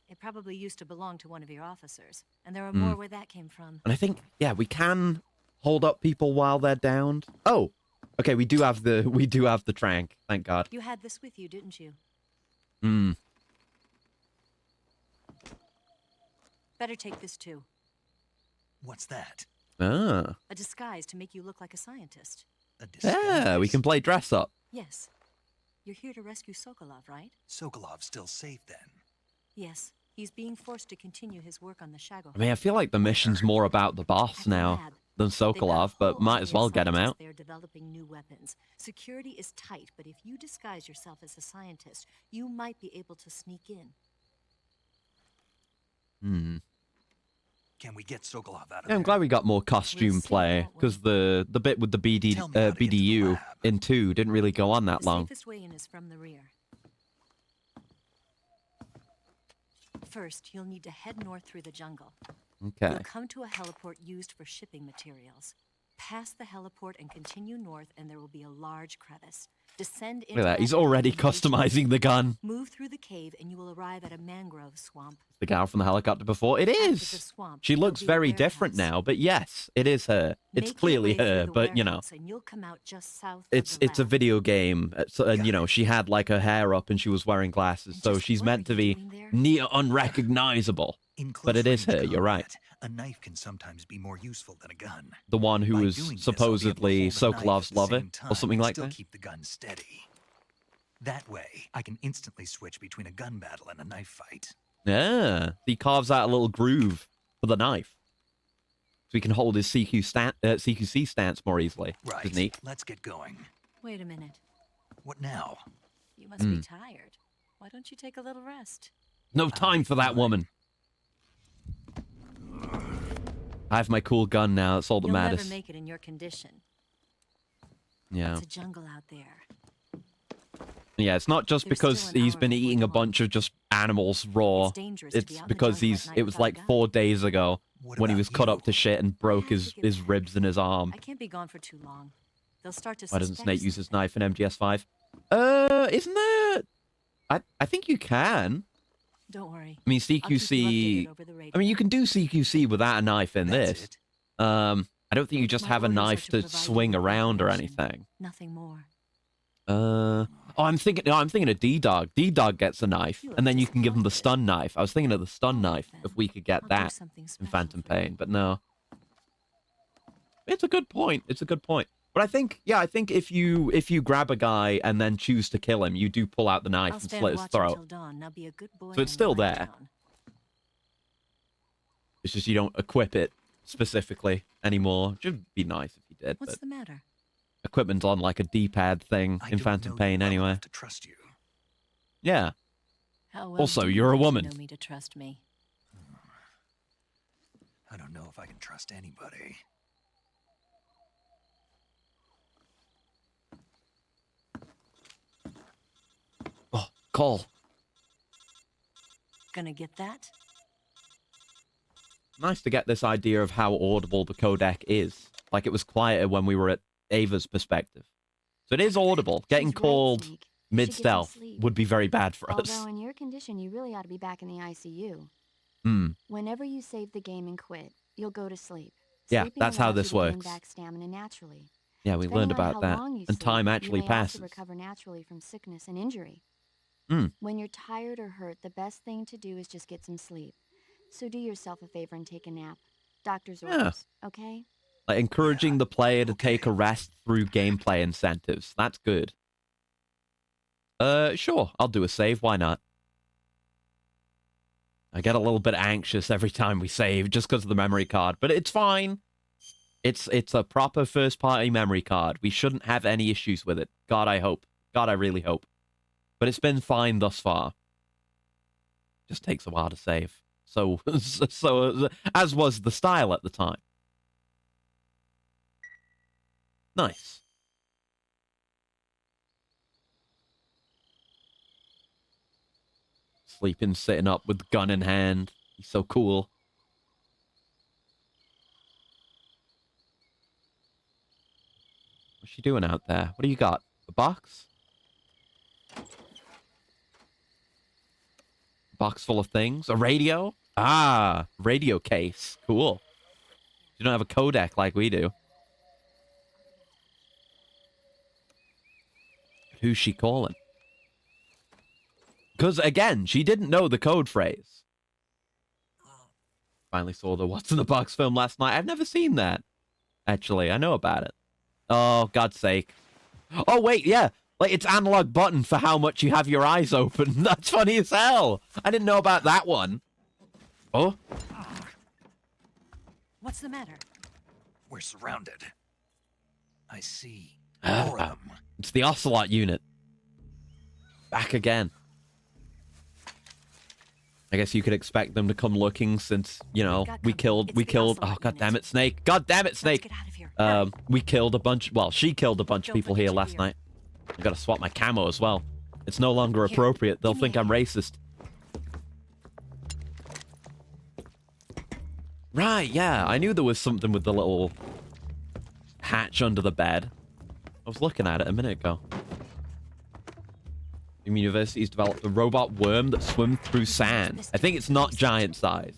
Speaker 7: It probably used to belong to one of your officers, and there are more where that came from.
Speaker 1: And I think, yeah, we can hold up people while they're downed. Oh, okay. We do have the trank. Thank God.
Speaker 7: You had this with you, didn't you?
Speaker 1: Hmm.
Speaker 7: Better take this too.
Speaker 3: What's that?
Speaker 1: Ah.
Speaker 7: A disguise to make you look like a scientist.
Speaker 3: A disguise?
Speaker 1: Yeah, we can play dress up.
Speaker 7: Yes. You're here to rescue Sokolov, right?
Speaker 3: Sokolov's still safe then.
Speaker 7: Yes. He's being forced to continue his work on the Shago.
Speaker 1: I mean, I feel like the mission's more about the boss
Speaker 7: At the
Speaker 1: now
Speaker 7: lab,
Speaker 1: than
Speaker 7: they've got
Speaker 1: Sokolov,
Speaker 7: a
Speaker 1: but
Speaker 7: whole
Speaker 1: might
Speaker 7: army
Speaker 1: as
Speaker 7: of
Speaker 1: well get him
Speaker 7: scientists
Speaker 1: out.
Speaker 7: They're developing new weapons. Security is tight, but if you disguise yourself as a scientist, you might be able to sneak in.
Speaker 1: Hmm.
Speaker 3: Can we get Sokolov out of
Speaker 1: Yeah, I'm
Speaker 3: there?
Speaker 1: glad we got more costume
Speaker 7: see
Speaker 1: play,
Speaker 7: about
Speaker 1: because the bit with the
Speaker 3: Tell me how to get to the
Speaker 1: BDU
Speaker 3: lab.
Speaker 1: in 2 didn't really go on that
Speaker 7: The
Speaker 1: long.
Speaker 7: safest way in is from the rear. First, you'll need to head north through the jungle.
Speaker 1: Okay.
Speaker 7: You'll come to a heliport used for shipping materials. Pass the heliport and continue north, and there will be a large crevice. Descend into
Speaker 1: Look at that. He's
Speaker 7: that
Speaker 1: already
Speaker 7: and wait.
Speaker 1: customizing the gun.
Speaker 7: Move through the cave, and you will arrive at a mangrove swamp.
Speaker 1: The gal from the helicopter before. It
Speaker 7: After the
Speaker 1: is.
Speaker 7: swamp,
Speaker 1: She
Speaker 7: there'll
Speaker 1: looks
Speaker 7: be a
Speaker 1: very different
Speaker 7: warehouse.
Speaker 1: now, but yes, it is her. It's
Speaker 7: Make your
Speaker 1: clearly
Speaker 7: way through
Speaker 1: her,
Speaker 7: the
Speaker 1: but you know,
Speaker 7: warehouse, and you'll come out just south of
Speaker 1: it's
Speaker 7: the
Speaker 1: a
Speaker 7: lab.
Speaker 1: video game, and you know, she had like her hair up and she was wearing glasses,
Speaker 7: And
Speaker 1: so
Speaker 7: just
Speaker 1: she's
Speaker 7: what
Speaker 1: meant
Speaker 7: are
Speaker 1: to
Speaker 7: you
Speaker 1: be
Speaker 7: doing there?
Speaker 1: near unrecognizable.
Speaker 3: In
Speaker 1: But it is
Speaker 3: close-range
Speaker 1: her, you're right.
Speaker 3: combat, a knife can sometimes be more useful than a gun.
Speaker 1: The one who
Speaker 3: By
Speaker 1: was
Speaker 3: doing this, I'll be able to
Speaker 1: supposedly
Speaker 3: hold a knife
Speaker 1: Sokolov's
Speaker 3: at the
Speaker 1: lover,
Speaker 3: same time
Speaker 1: or something
Speaker 3: and
Speaker 1: like
Speaker 3: still
Speaker 1: that.
Speaker 3: keep the gun steady. That way, I can instantly switch between a gun battle and a knife fight.
Speaker 1: Yeah, he carves out a little groove for the knife, so he can hold his CQC stance more easily.
Speaker 3: Right.
Speaker 1: Which is neat.
Speaker 3: Let's get going.
Speaker 7: Wait a minute.
Speaker 3: What now?
Speaker 7: You must be tired. Why don't you take a little rest?
Speaker 1: No time for that woman. I have my cool gun now. That's all that
Speaker 7: You'll
Speaker 1: matters.
Speaker 7: never make it in your condition.
Speaker 1: Yeah.
Speaker 7: It's a jungle out there.
Speaker 1: Yeah, it's not just
Speaker 7: There's
Speaker 1: because
Speaker 7: still an
Speaker 1: he's
Speaker 7: hour
Speaker 1: been
Speaker 7: before
Speaker 1: eating a
Speaker 7: dawn.
Speaker 1: bunch of just animals raw.
Speaker 7: It's dangerous to be
Speaker 1: It's
Speaker 7: out in the
Speaker 1: because
Speaker 7: jungle at night
Speaker 1: it was
Speaker 7: without a
Speaker 1: like
Speaker 7: gun.
Speaker 1: 4 days ago
Speaker 3: What
Speaker 1: when he
Speaker 3: about
Speaker 1: was cut
Speaker 3: you?
Speaker 1: up to shit and broke
Speaker 7: I have
Speaker 1: his
Speaker 7: to get back.
Speaker 1: ribs in his arm.
Speaker 7: I can't be gone for too long. They'll start to
Speaker 1: Why doesn't
Speaker 7: suspect
Speaker 1: Snake use his
Speaker 7: something.
Speaker 1: knife in MGS5? Isn't there... I think you can.
Speaker 7: Don't worry.
Speaker 1: I mean,
Speaker 7: I'll keep you
Speaker 1: CQC...
Speaker 7: updated over the radio.
Speaker 1: I mean, you can do CQC without a knife in
Speaker 3: That's
Speaker 1: this.
Speaker 3: it.
Speaker 1: I don't think you just
Speaker 7: My
Speaker 1: have a
Speaker 7: orders are
Speaker 1: knife
Speaker 7: to
Speaker 1: to
Speaker 7: provide you
Speaker 1: swing
Speaker 7: with
Speaker 1: around or
Speaker 7: information.
Speaker 1: anything.
Speaker 7: Nothing more.
Speaker 1: I'm thinking of D-Dog. D-Dog gets a knife,
Speaker 7: You look
Speaker 1: and then you can give him the
Speaker 7: disappointed.
Speaker 1: stun knife. I was thinking of the stun knife,
Speaker 7: then.
Speaker 1: if we could get
Speaker 7: I'll do
Speaker 1: that
Speaker 7: something
Speaker 1: in
Speaker 7: special
Speaker 1: Phantom
Speaker 7: for you.
Speaker 1: Pain, but no. It's a good point. It's a good point. But I think if you grab a guy and then choose to kill him, you do pull out the knife
Speaker 7: I'll
Speaker 1: and
Speaker 7: stand
Speaker 1: slit his
Speaker 7: watch
Speaker 1: throat.
Speaker 7: until dawn. Now be a good boy
Speaker 1: So it's
Speaker 7: and
Speaker 1: still
Speaker 7: lie
Speaker 1: there.
Speaker 7: down.
Speaker 1: It's just you don't equip it specifically anymore. Which would be nice if you did,
Speaker 7: What's
Speaker 1: but
Speaker 7: the matter?
Speaker 1: equipment's on like a D-pad thing
Speaker 3: I
Speaker 1: in
Speaker 3: don't
Speaker 1: Phantom
Speaker 3: know
Speaker 1: Pain
Speaker 3: you well
Speaker 1: anyway.
Speaker 3: enough to trust you.
Speaker 1: Yeah.
Speaker 7: How well
Speaker 1: Also,
Speaker 7: do you
Speaker 1: you're a
Speaker 7: get to
Speaker 1: woman.
Speaker 7: know me to trust me?
Speaker 3: I don't know if I can trust anybody.
Speaker 1: Oh, call.
Speaker 7: Gonna get that?
Speaker 1: Nice to get this idea of how audible the codec is. Like it was quieter when we were at Ava's perspective. So it is audible. Getting
Speaker 5: She's right,
Speaker 1: called
Speaker 5: Snake. You should get some
Speaker 1: mid-stealth
Speaker 5: sleep.
Speaker 1: would be very bad for us.
Speaker 5: Although in your condition, you really ought to be back in the ICU.
Speaker 1: Hmm.
Speaker 5: Whenever you save the game and quit, you'll go to sleep.
Speaker 1: Yeah,
Speaker 5: Sleeping
Speaker 1: that's how
Speaker 5: allows you
Speaker 1: this
Speaker 5: to gain
Speaker 1: works.
Speaker 5: back stamina naturally.
Speaker 1: Yeah, we
Speaker 5: Depending
Speaker 1: learned
Speaker 5: on
Speaker 1: about
Speaker 5: how
Speaker 1: that.
Speaker 5: long you
Speaker 1: And
Speaker 5: sleep,
Speaker 1: time
Speaker 5: you
Speaker 1: actually
Speaker 5: may
Speaker 1: passes.
Speaker 5: also recover naturally from sickness and injury.
Speaker 1: Hmm.
Speaker 5: When you're tired or hurt, the best thing to do is just get some sleep. So do yourself a favor and take a nap. Doctor's
Speaker 1: Yeah.
Speaker 5: orders, okay?
Speaker 1: Like encouraging the player to
Speaker 3: okay.
Speaker 1: take a rest through gameplay incentives. That's good. Sure. I'll do a save. Why not? I get a little bit anxious every time we save just because of the memory card, but it's fine. It's a proper first-party memory card. We shouldn't have any issues with it. God, I hope. God, I really hope. But it's been fine thus far. Just takes a while to save. So as was the style at the time. Nice. Sleeping, sitting up with gun in hand. He's so cool. What's she doing out there? What do you got? A box? Box full of things? A radio? Ah, radio case. Cool. You don't have a codec like we do. Who's she calling? Because, again, she didn't know the code phrase. Finally saw the What's in the Box film last night. I've never seen that. Actually, I know about it. Oh, God's sake. Oh, wait, yeah. Like, it's analog button for how much you have your eyes open. That's funny as hell. I didn't know about that one. Oh?
Speaker 7: What's the matter?
Speaker 3: We're surrounded. I see.
Speaker 1: Ah.
Speaker 3: 4 of them.
Speaker 1: It's the Ocelot unit. Back again. I guess you could expect them to come looking since, you know, we killed, oh, god damn it, Snake. God damn it, Snake.
Speaker 7: Get out of here. Hurry.
Speaker 1: We killed a bunch, well, she killed a bunch of
Speaker 7: Don't
Speaker 1: people
Speaker 7: forget
Speaker 1: here
Speaker 7: your
Speaker 1: last
Speaker 7: beer.
Speaker 1: night. I gotta swap my camo as well. It's no longer
Speaker 7: Here,
Speaker 1: appropriate. They'll
Speaker 7: give me
Speaker 1: think
Speaker 7: a
Speaker 1: I'm racist. Right, yeah. I knew there was something with the little hatch under the bed. I was looking at it a minute ago. The university's developed a robot worm that swims through sand. I think it's not giant size.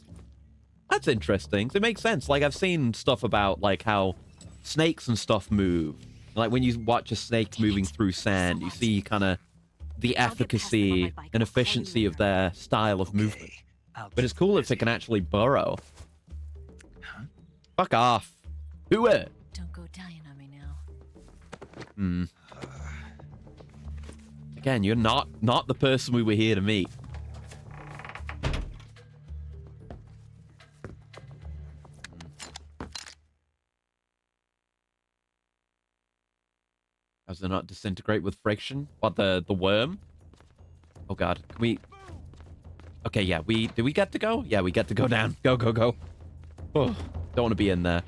Speaker 1: That's interesting. It makes sense. Like, I've seen stuff about, like, how snakes and stuff move. Like, when you watch a snake moving through sand, you see kind of the efficacy and efficiency of their style of movement. But it's cool if it can actually burrow. Fuck off. Do it.
Speaker 7: Don't go dying on me now.
Speaker 1: Again, you're not the person we were here to meet. Does it not disintegrate with friction? What, the worm? Oh god, can we... Okay, yeah, do we get to go? Yeah, we get to go down. Go, go, go. Oh, don't want to be in there.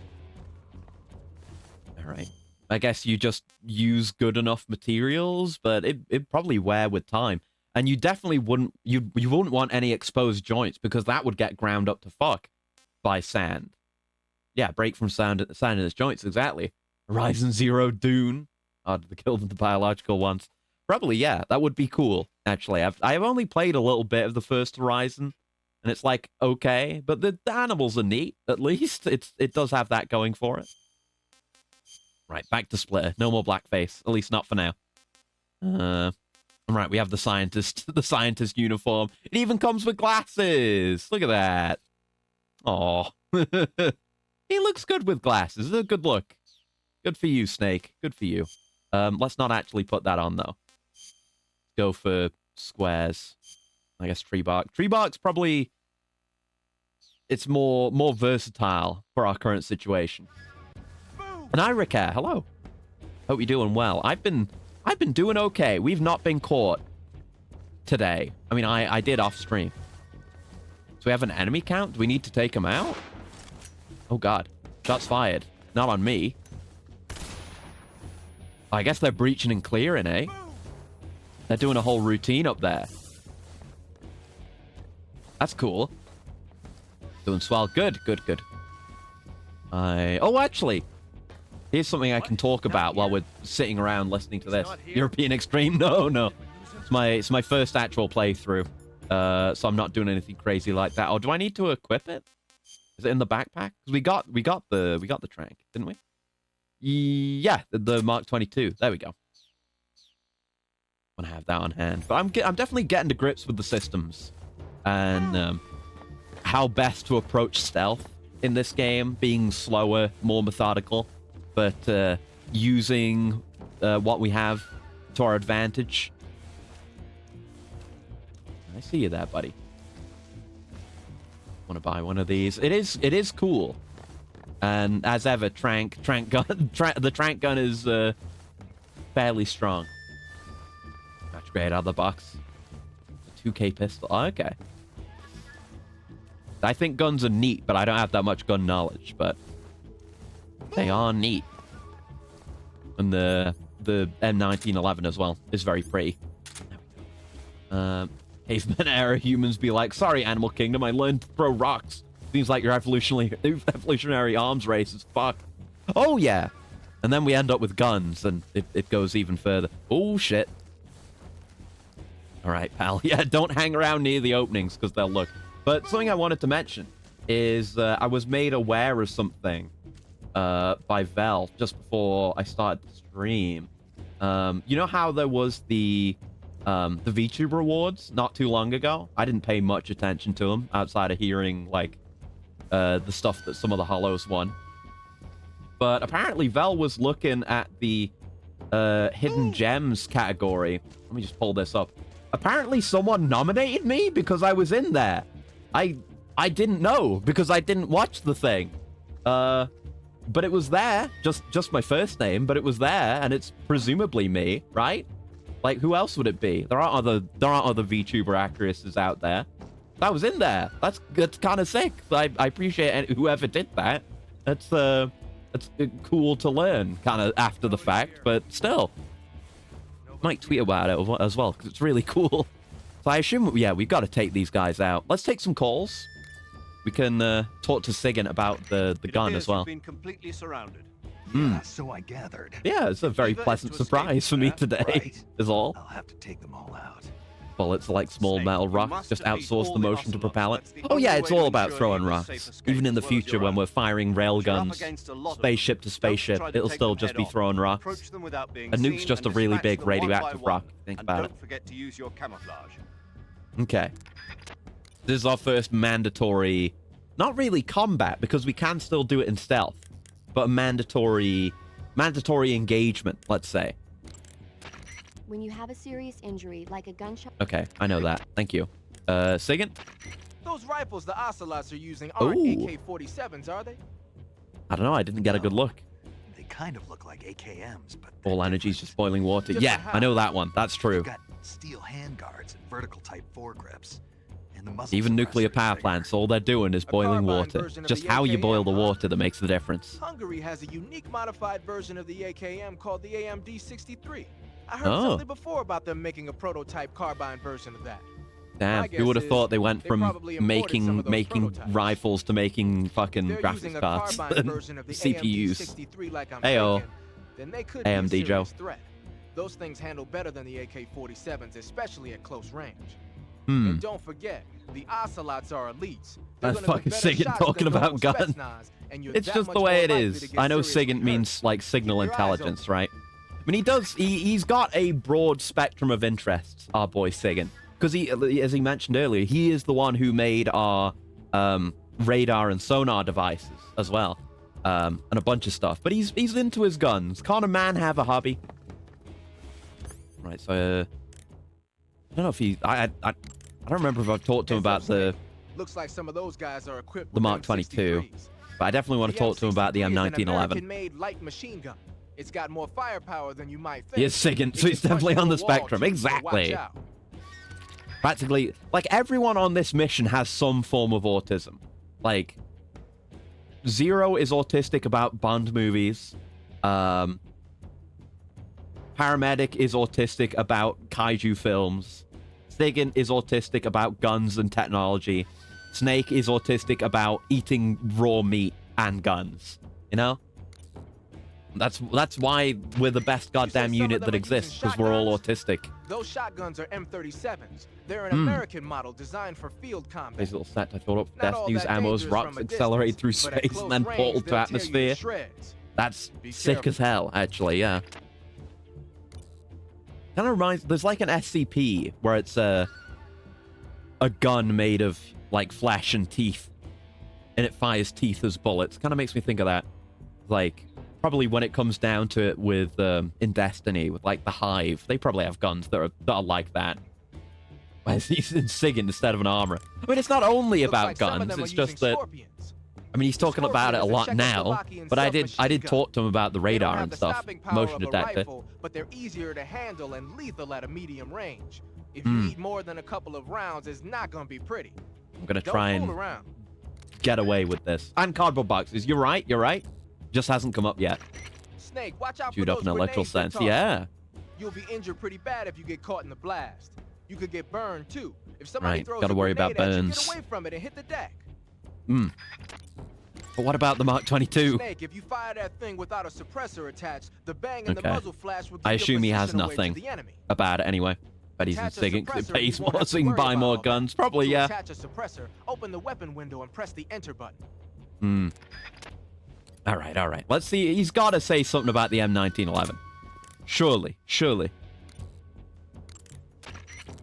Speaker 1: Alright. I guess you just use good enough materials, but it'd probably wear with time. And you definitely wouldn't... You wouldn't want any exposed joints, because that would get ground up to fuck by sand. Yeah, break from sand in its joints, exactly. Horizon Zero Dune. Oh, the killed the biological ones. Probably, yeah, that would be cool, actually. I've only played a little bit of the first Horizon, and it's like, okay, but the animals are neat, at least. It does have that going for it. Right, back to Splitter. No more blackface, at least not for now. Right, we have the scientist uniform. It even comes with glasses. Look at that. Aw. He looks good with glasses. It's a good look. Good for you, Snake. Good for you. Let's not actually put that on, though. Go for squares. I guess tree bark. Tree bark's probably... It's more versatile for our current situation. And Irika, hello. Hope you're doing well. I've been doing okay. We've not been caught today. I mean, I did off stream. So we have an enemy count? Do we need to take them out? Oh god. Shots fired. Not on me. I guess they're breaching and clearing, eh? They're doing a whole routine up there. That's cool. Doing swell. Good, good, good. Oh, actually, here's something I can talk about while we're sitting around listening to this. European Extreme? No. It's my first actual playthrough. So I'm not doing anything crazy like that. Oh, do I need to equip it? Is it in the backpack? Because we got the trank, didn't we? Yeah, the Mark 22. There we go. Want to have that on hand, but I'm definitely getting to grips with the systems and how best to approach stealth in this game, being slower, more methodical, but using what we have to our advantage. I see you there, buddy. Want to buy one of these? It is cool. And as ever, the trank gun is fairly strong. Match grade out of the box. A 2K pistol. Oh, okay. I think guns are neat, but I don't have that much gun knowledge. But they are neat. And the M1911 as well is very pretty. Caveman era humans be like, sorry, Animal Kingdom, I learned to throw rocks. Seems like your evolutionary arms race is fucked. Oh, yeah. And then we end up with guns, and it goes even further. Oh, shit. All right, pal. Yeah, don't hang around near the openings, because they'll look. But something I wanted to mention is I was made aware of something by Vel just before I started the stream. You know how there was the VTuber Awards not too long ago? I didn't pay much attention to them outside of hearing, like, the stuff that some of the Hollows won. But apparently Vel was looking at the Hidden Gems category. Let me just pull this up. Apparently someone nominated me because I was in there. I didn't know because I didn't watch the thing. But it was there. Just my first name, but it was there, and it's presumably me, right? Like, who else would it be? There aren't other VTuber actresses out there. That was in there. That's kind of sick. I appreciate whoever did that. That's cool to learn kind of after the fact, but still. Might tweet about it as well, because it's really cool. So I assume, yeah, we've got to take these guys out. Let's take some calls. We can talk to Sigint about the gun as well.
Speaker 4: Been completely surrounded.
Speaker 3: Yeah, so I gathered.
Speaker 1: Yeah, it's a very pleasant surprise for me today,
Speaker 3: Right.
Speaker 1: is all.
Speaker 3: I'll have to take them all out.
Speaker 1: Bullets are like small
Speaker 4: Snake,
Speaker 1: metal
Speaker 4: you
Speaker 1: rocks,
Speaker 4: must
Speaker 1: just
Speaker 4: defeat
Speaker 1: outsource
Speaker 4: all
Speaker 1: the
Speaker 4: the
Speaker 1: motion to
Speaker 4: ocelots.
Speaker 1: propel it.
Speaker 4: That's the
Speaker 1: Oh yeah,
Speaker 4: only
Speaker 1: it's
Speaker 4: way to
Speaker 1: all about
Speaker 4: ensure
Speaker 1: throwing
Speaker 4: you have a safe
Speaker 1: rocks.
Speaker 4: escape
Speaker 1: Even in the
Speaker 4: as well as
Speaker 1: future
Speaker 4: your
Speaker 1: when
Speaker 4: own.
Speaker 1: we're firing rail
Speaker 4: You're up
Speaker 1: guns,
Speaker 4: against a lot of them.
Speaker 1: spaceship to
Speaker 4: Don't
Speaker 1: spaceship,
Speaker 4: try to
Speaker 1: it'll
Speaker 4: take
Speaker 1: still
Speaker 4: them
Speaker 1: just
Speaker 4: head
Speaker 1: be
Speaker 4: on.
Speaker 1: throwing rocks.
Speaker 4: Approach them without being
Speaker 1: A nuke's
Speaker 4: seen
Speaker 1: just a
Speaker 4: and
Speaker 1: really
Speaker 4: dispatch
Speaker 1: big
Speaker 4: them one by
Speaker 1: radioactive
Speaker 4: one.
Speaker 1: rock. Think
Speaker 4: And
Speaker 1: about
Speaker 4: don't
Speaker 1: it.
Speaker 4: forget to use your camouflage.
Speaker 1: Okay. This is our first mandatory, not really combat, because we can still do it in stealth, but a mandatory engagement, let's say.
Speaker 5: When you have a serious injury, like a gunshot.
Speaker 1: Okay, I know that. Thank you. Sigint?
Speaker 6: Those rifles the Ocelots are using aren't
Speaker 1: Ooh.
Speaker 6: AK-47s, are they?
Speaker 1: I don't know, I didn't get a good look.
Speaker 3: They kind of look like AKMs, but they're
Speaker 1: All energy's
Speaker 3: different.
Speaker 1: just boiling water.
Speaker 6: Different
Speaker 1: Yeah, I know that one. That's true.
Speaker 3: They've got steel handguards and vertical type foregrips. And the muzzle
Speaker 1: Even nuclear
Speaker 3: suppressor
Speaker 1: power
Speaker 3: is bigger.
Speaker 1: plants, all they're doing is boiling
Speaker 6: carbine
Speaker 1: water.
Speaker 6: version of
Speaker 1: Just
Speaker 6: the
Speaker 1: how you boil the
Speaker 6: AKM, huh?
Speaker 1: water that makes the difference.
Speaker 6: Hungary has a unique modified version of the AKM called the AMD-63. I heard
Speaker 1: Oh.
Speaker 6: something before about them making a prototype carbine version of that.
Speaker 1: Damn,
Speaker 6: My
Speaker 1: who would have
Speaker 6: guess
Speaker 1: thought
Speaker 6: is
Speaker 1: they went
Speaker 6: they
Speaker 1: from
Speaker 6: probably imported some of those
Speaker 1: making
Speaker 6: prototypes.
Speaker 1: rifles to making fucking
Speaker 6: They're
Speaker 1: graphics
Speaker 6: using a
Speaker 1: cards
Speaker 6: carbine
Speaker 1: and
Speaker 6: version of the
Speaker 1: CPUs.
Speaker 6: AMD-63 like I'm
Speaker 1: Ayo.
Speaker 6: thinking, then they could
Speaker 1: AMD,
Speaker 6: be a
Speaker 1: Joe.
Speaker 6: serious threat. Those things handle better than the AK-47s, especially at close range.
Speaker 1: Hmm.
Speaker 6: And don't forget, the Ocelots are elites.
Speaker 1: That's
Speaker 6: They're gonna
Speaker 1: fucking
Speaker 6: be better
Speaker 1: Sigint
Speaker 6: shots
Speaker 1: talking
Speaker 6: than
Speaker 1: about
Speaker 6: normal
Speaker 1: guns.
Speaker 6: Spetsnaz, and you're
Speaker 1: It's
Speaker 6: that
Speaker 1: just
Speaker 6: much
Speaker 1: the way
Speaker 6: more
Speaker 1: it
Speaker 6: likely
Speaker 1: is.
Speaker 6: to get
Speaker 1: I know
Speaker 6: seriously
Speaker 1: Sigint
Speaker 6: hurt.
Speaker 1: means like signal
Speaker 6: Keep your eyes
Speaker 1: intelligence,
Speaker 6: open.
Speaker 1: right? I mean, he's got a broad spectrum of interests, our boy Sigint. Because as he mentioned earlier, he is the one who made our radar and sonar devices as well. And a bunch of stuff. But he's into his guns. Can't a man have a hobby? Right, so I don't know if he I don't remember if I've talked to him about the
Speaker 6: Looks like some of those guys are equipped
Speaker 1: the
Speaker 6: with
Speaker 1: Mark 22.
Speaker 6: M63s.
Speaker 1: But I definitely want to talk to him about the
Speaker 6: M63 is an
Speaker 1: M1911.
Speaker 6: American-made light machine gun. It's got more firepower than you might think.
Speaker 1: He is Sigint, so
Speaker 6: It
Speaker 1: he's
Speaker 6: can punch
Speaker 1: definitely on
Speaker 6: through
Speaker 1: the
Speaker 6: a wall,
Speaker 1: spectrum.
Speaker 6: too, so
Speaker 1: Exactly.
Speaker 6: watch out.
Speaker 1: Practically, like, everyone on this mission has some form of autism. Like, Zero is autistic about Bond movies. Paramedic is autistic about kaiju films. Sigint is autistic about guns and technology. Snake is autistic about eating raw meat and guns. You know? That's why we're the best goddamn
Speaker 6: some of
Speaker 1: unit
Speaker 6: them
Speaker 1: that
Speaker 6: are using
Speaker 1: exists, because we're all
Speaker 6: shotguns?
Speaker 1: autistic.
Speaker 6: Those shotguns are M37s. They're an
Speaker 1: Hmm.
Speaker 6: American model designed for field combat.
Speaker 1: These little set I thought up.
Speaker 6: Not
Speaker 1: Best
Speaker 6: all
Speaker 1: use
Speaker 6: that
Speaker 1: ammos,
Speaker 6: dangerous
Speaker 1: rocks
Speaker 6: from a
Speaker 1: accelerate through
Speaker 6: distance, but at
Speaker 1: space
Speaker 6: close
Speaker 1: and then
Speaker 6: range,
Speaker 1: portal
Speaker 6: they'll
Speaker 1: to
Speaker 6: tear you to
Speaker 1: atmosphere.
Speaker 6: shreds.
Speaker 1: That's
Speaker 6: Be
Speaker 1: sick
Speaker 6: careful.
Speaker 1: as hell, actually, yeah. Kind of reminds, there's like an SCP where it's a gun made of like flesh and teeth, and it fires teeth as bullets. Kind of makes me think of that. Like, probably when it comes down to it with in Destiny, with like the Hive, they probably have guns that are like that. Why is he in Sigint instead of an armor? I mean, it's not only
Speaker 6: Looks
Speaker 1: about
Speaker 6: like some of
Speaker 1: guns,
Speaker 6: them are
Speaker 1: it's
Speaker 6: using
Speaker 1: just that.
Speaker 6: Scorpions.
Speaker 1: I mean, he's talking about it a lot now, but I did talk to him about the
Speaker 6: They don't
Speaker 1: radar
Speaker 6: have
Speaker 1: and
Speaker 6: the
Speaker 1: stuff,
Speaker 6: stopping power
Speaker 1: motion
Speaker 6: of a
Speaker 1: detector.
Speaker 6: rifle, but they're easier to handle and lethal at a medium range. If you
Speaker 1: Hmm.
Speaker 6: eat more than a couple of rounds, it's not gonna be pretty.
Speaker 1: I'm gonna
Speaker 6: Don't
Speaker 1: try
Speaker 6: fool
Speaker 1: and
Speaker 6: around.
Speaker 1: get away with this. And cardboard boxes. You're right. Just hasn't come up yet.
Speaker 6: Snake, watch out for
Speaker 1: Shoot up
Speaker 6: those
Speaker 1: an electrical
Speaker 6: grenades they
Speaker 1: sense.
Speaker 6: toss.
Speaker 1: Yeah.
Speaker 6: You'll be injured pretty bad if you get caught in the blast. You could get burned too. If somebody
Speaker 1: Right,
Speaker 6: throws
Speaker 1: gotta
Speaker 6: a
Speaker 1: worry about
Speaker 6: grenade at you,
Speaker 1: burns.
Speaker 6: get away from it and hit the deck.
Speaker 1: But what about the Mark 22?
Speaker 6: Snake, if you fire that thing without a suppressor attached, the bang and
Speaker 1: Okay.
Speaker 6: the muzzle flash will give
Speaker 1: I
Speaker 6: your
Speaker 1: assume he has
Speaker 6: position away to
Speaker 1: nothing
Speaker 6: the enemy.
Speaker 1: about it anyway. But he's in
Speaker 6: Attach a
Speaker 1: Sigint because
Speaker 6: suppressor
Speaker 1: it
Speaker 6: and
Speaker 1: pays
Speaker 6: you won't
Speaker 1: more,
Speaker 6: have
Speaker 1: so
Speaker 6: to
Speaker 1: he can
Speaker 6: worry
Speaker 1: buy
Speaker 6: about
Speaker 1: more
Speaker 6: all that.
Speaker 1: guns. Probably,
Speaker 6: To
Speaker 1: yeah.
Speaker 6: attach a suppressor, open the weapon window and press the enter button.
Speaker 1: All right. Let's see. He's got to say something about the M1911. Surely.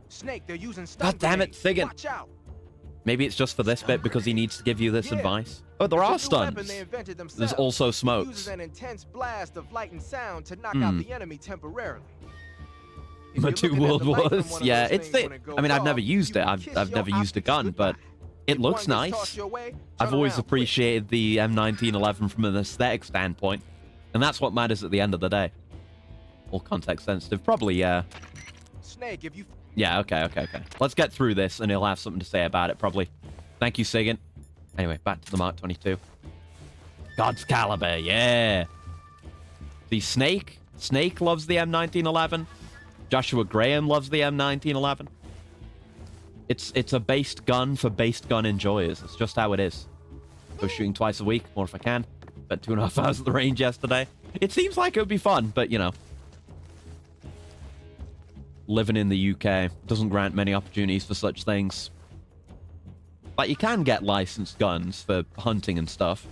Speaker 6: Snake, they're using stun
Speaker 1: God damn it,
Speaker 6: grenades.
Speaker 1: Sigint.
Speaker 6: Watch out.
Speaker 1: Maybe it's just for this bit because he needs to give you this
Speaker 6: Yeah.
Speaker 1: advice. Oh, there
Speaker 6: It's
Speaker 1: are
Speaker 6: a new weapon
Speaker 1: stuns.
Speaker 6: they invented
Speaker 1: There's
Speaker 6: themselves.
Speaker 1: also
Speaker 6: It
Speaker 1: smokes.
Speaker 6: uses an intense blast of light and sound to knock out the enemy temporarily. If
Speaker 1: The
Speaker 6: you're
Speaker 1: two
Speaker 6: looking at
Speaker 1: world
Speaker 6: the light from
Speaker 1: wars.
Speaker 6: one of
Speaker 1: Yeah,
Speaker 6: those
Speaker 1: it's
Speaker 6: things
Speaker 1: it.
Speaker 6: when it goes
Speaker 1: I mean, I've never
Speaker 6: off,
Speaker 1: used
Speaker 6: you
Speaker 1: it.
Speaker 6: will
Speaker 1: I've
Speaker 6: kiss
Speaker 1: never
Speaker 6: your
Speaker 1: used a
Speaker 6: optics
Speaker 1: gun, but
Speaker 6: goodbye.
Speaker 1: it
Speaker 6: If
Speaker 1: looks
Speaker 6: one gets
Speaker 1: nice.
Speaker 6: tossed your way,
Speaker 1: I've
Speaker 6: turn
Speaker 1: always
Speaker 6: around quick.
Speaker 1: appreciated the M1911 from an aesthetic standpoint, and that's what matters at the end of the day. All context sensitive, probably, yeah.
Speaker 6: Snake, if you
Speaker 1: Yeah, okay. Let's get through this, and he'll have something to say about it, probably. Thank you, Sigint. Anyway, back to the Mark 22. God's Caliber, yeah. The Snake loves the M1911. Joshua Graham loves the M1911. It's a based gun for based gun enjoyers. It's just how it is. Go shooting twice a week, more if I can. Spent 2.5 hours at the range yesterday. It seems like it would be fun, but, you know. Living in the UK doesn't grant many opportunities for such things. Like, you can get licensed guns for hunting and stuff.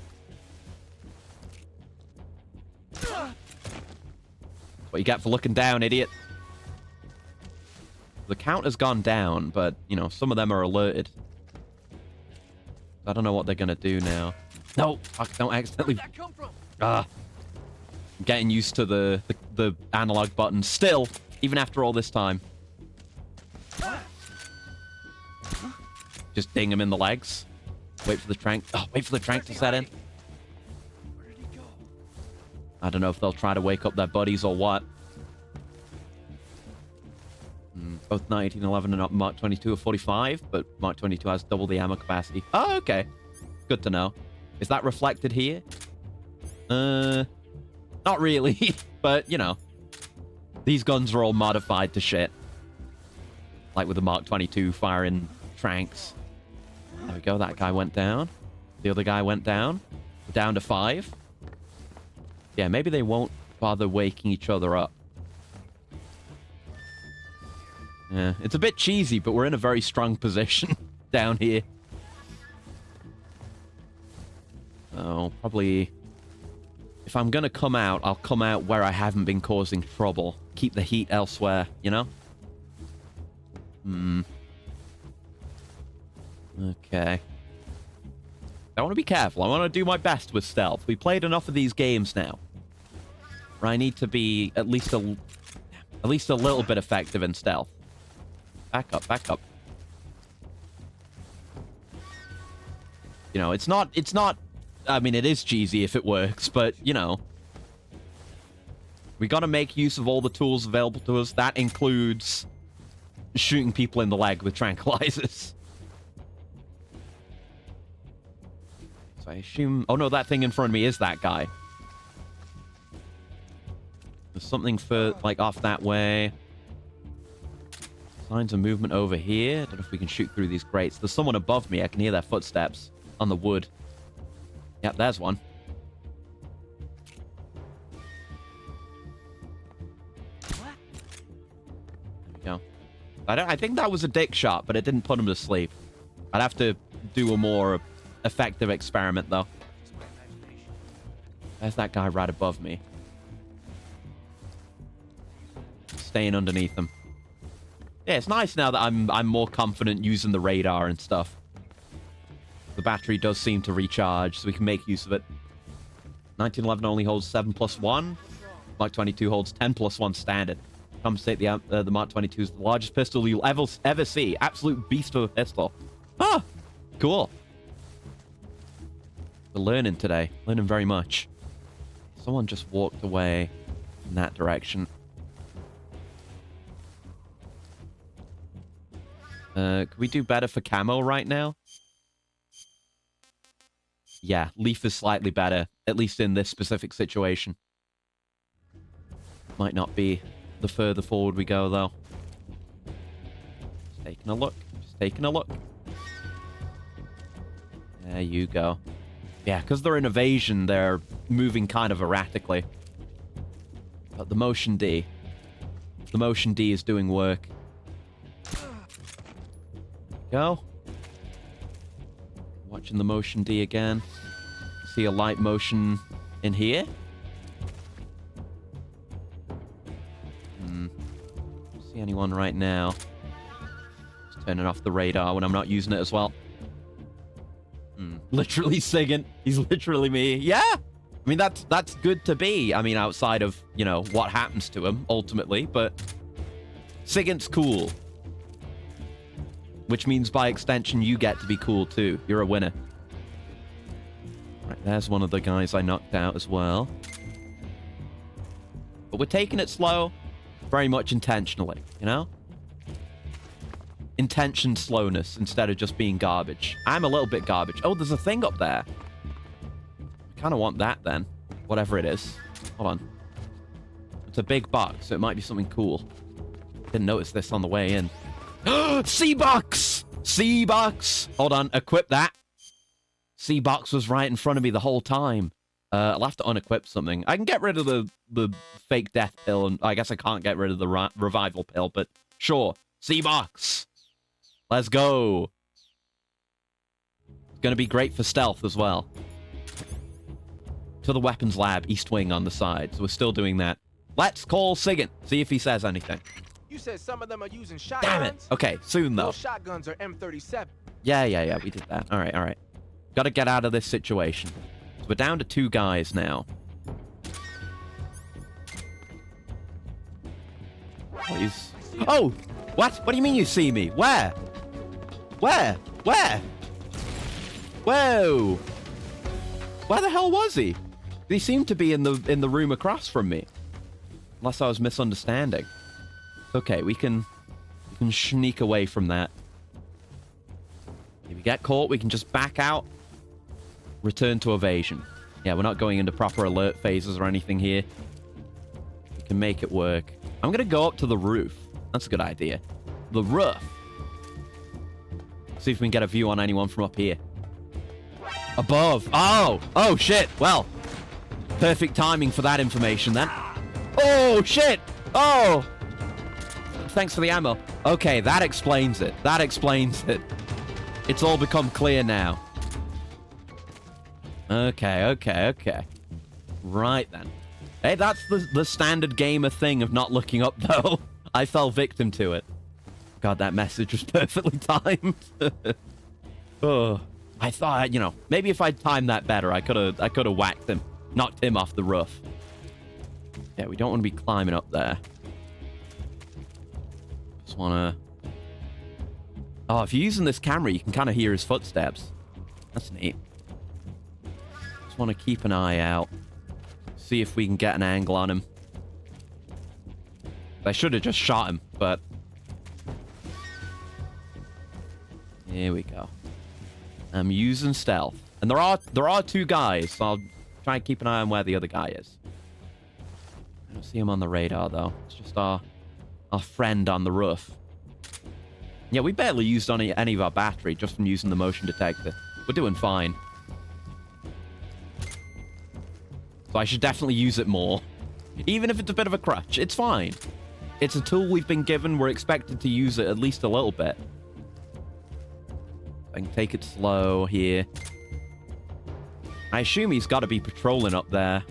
Speaker 1: That's what you get for looking down, idiot. The count has gone down, but, you know, some of them are alerted. I don't know what they're going to do now. No! Fuck, don't accidentally...
Speaker 6: Where'd that come from?
Speaker 1: I'm getting used to the analog buttons. Still, even after all this time. Just ding him in the legs. Wait for the trank. Oh, wait for the trank to set in.
Speaker 6: Where did he go?
Speaker 1: I don't know if they'll try to wake up their buddies or what. Both 1911 and Mark 22 are 45, but Mark 22 has double the ammo capacity. Oh, okay. Good to know. Is that reflected here? Not really, but, you know. These guns are all modified to shit. Like with the Mark 22 firing tranks. There we go, that guy went down. The other guy went down. We're down to 5. Yeah, maybe they won't bother waking each other up. Yeah, it's a bit cheesy, but we're in a very strong position down here. So, probably... If I'm gonna come out, I'll come out where I haven't been causing trouble. Keep the heat elsewhere, you know? Okay. I want to be careful. I want to do my best with stealth. We played enough of these games now, where I need to be at least a little bit effective in stealth. Back up, back up. You know, it's not, I mean, it is cheesy if it works, but, you know, we got to make use of all the tools available to us. That includes shooting people in the leg with tranquilizers. So I assume... Oh, no, that thing in front of me is that guy. There's something for, like, off that way. Signs of movement over here. I don't know if we can shoot through these grates. There's someone above me. I can hear their footsteps on the wood. Yep, there's one. There we go. I think that was a dick shot, but it didn't put him to sleep. I'd have to do a more effective experiment, though. There's that guy right above me. Staying underneath him. Yeah, it's nice now that I'm more confident using the radar and stuff. The battery does seem to recharge, so we can make use of it. 1911 only holds 7+1. Mark 22 holds 10+1 standard. Compensate the Mark 22 is the largest pistol you'll ever see. Absolute beast of a pistol. Ah, cool. We're learning today. Learning very much. Someone just walked away in that direction. Could we do better for camo right now? Yeah, leaf is slightly better, at least in this specific situation. Might not be the further forward we go, though. Just taking a look. Just taking a look. There you go. Yeah, because they're in evasion, they're moving kind of erratically. But the motion D. The motion D is doing work. Go. Watching the motion D again. See a light motion in here. See anyone right now. Just turning off the radar when I'm not using it as well. Literally Sigint. He's literally me. Yeah! I mean, that's good to be. I mean, outside of, you know, what happens to him, ultimately. But Sigint's cool. Which means, by extension, you get to be cool, too. You're a winner. Right, there's one of the guys I knocked out as well. But we're taking it slow, very much intentionally, you know? intentioned slowness instead of just being garbage. I'm a little bit garbage. Oh, there's a thing up there. I kind of want that then. Whatever it is. Hold on. It's a big box, so it might be something cool. Didn't notice this on the way in. C-Box! C-Box! Hold on, equip that. C-Box was right in front of me the whole time. I'll have to unequip something. I can get rid of the fake death pill, and I guess I can't get rid of the revival pill, but sure. C-Box! Let's go! It's gonna be great for stealth as well. To the weapons lab, East Wing on the side, so we're still doing that. Let's call Sigint, see if he says anything.
Speaker 6: You said some of them are using shotguns?
Speaker 1: Damn it! Okay, soon though.
Speaker 6: Those shotguns are M37.
Speaker 1: Yeah, we did that. Alright. Gotta get out of this situation. So we're down to 2 guys now. Please. Oh! What? What do you mean you see me? Where? Where? Whoa! Where the hell was he? He seemed to be in the room across from me. Unless I was misunderstanding. Okay, we can sneak away from that. If we get caught, we can just back out. Return to evasion. Yeah, we're not going into proper alert phases or anything here. We can make it work. I'm going to go up to the roof. That's a good idea. The roof. See if we can get a view on anyone from up here. Above. Oh, shit. Well, perfect timing for that information then. Oh, shit. Oh. Thanks for the ammo. Okay, that explains it. It's all become clear now. Okay. Right then. Hey, that's the standard gamer thing of not looking up, though. I fell victim to it. God, that message was perfectly timed. Oh, I thought, maybe if I'd timed that better, I could have whacked him, knocked him off the roof. Yeah, we don't want to be climbing up there. Just want to... Oh, if you're using this camera, you can kind of hear his footsteps. That's neat. Just want to keep an eye out. See if we can get an angle on him. I should have just shot him, but... Here we go. I'm using stealth. And there are 2 guys, so I'll try and keep an eye on where the other guy is. I don't see him on the radar, though. It's just our friend on the roof. Yeah, we barely used any of our battery just from using the motion detector. We're doing fine. So I should definitely use it more. Even if it's a bit of a crutch, it's fine. It's a tool we've been given. We're expected to use it at least a little bit. I can take it slow here. I assume he's got to be patrolling up there.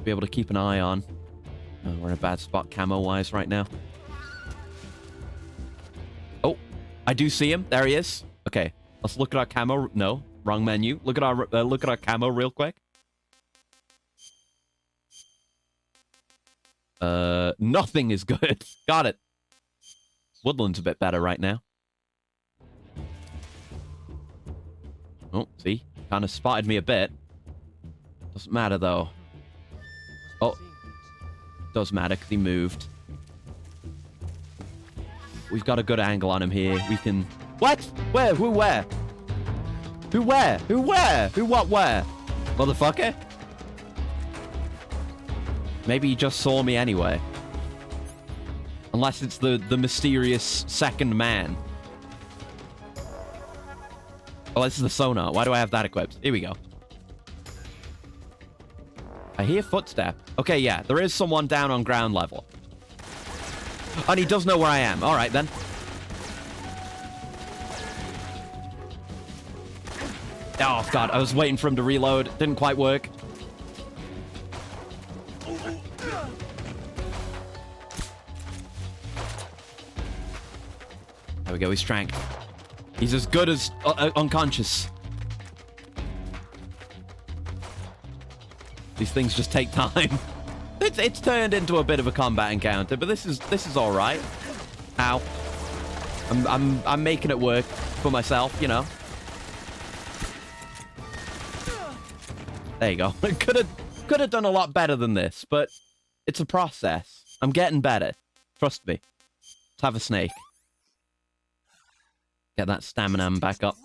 Speaker 1: Be able to keep an eye on. Oh, we're in a bad spot camo-wise right now. Oh, I do see him. There he is. Okay, let's look at our camo. No, wrong menu. Look at our camo real quick. Nothing is good. Got it. Woodland's a bit better right now. Oh, see? Kind of spotted me a bit. Doesn't matter, though. Oh. Does matter, because he moved. We've got a good angle on him here. We can... What? Where? Who, where? Who, where? Who, where? Who, what, where? Motherfucker? Maybe he just saw me anyway. Unless it's the mysterious second man. Oh, this is the sonar. Why do I have that equipped? Here we go. I hear footstep. Okay, yeah. There is someone down on ground level. And he does know where I am. All right, then. Oh, God. I was waiting for him to reload. Didn't quite work. There we go. He's tranked. He's as good as unconscious. These things just take time. It's turned into a bit of a combat encounter, but this is all right. Ow. I'm making it work for myself, you know. There you go. Could have done a lot better than this, but it's a process. I'm getting better. Trust me. Let's have a snake. Get that stamina back up.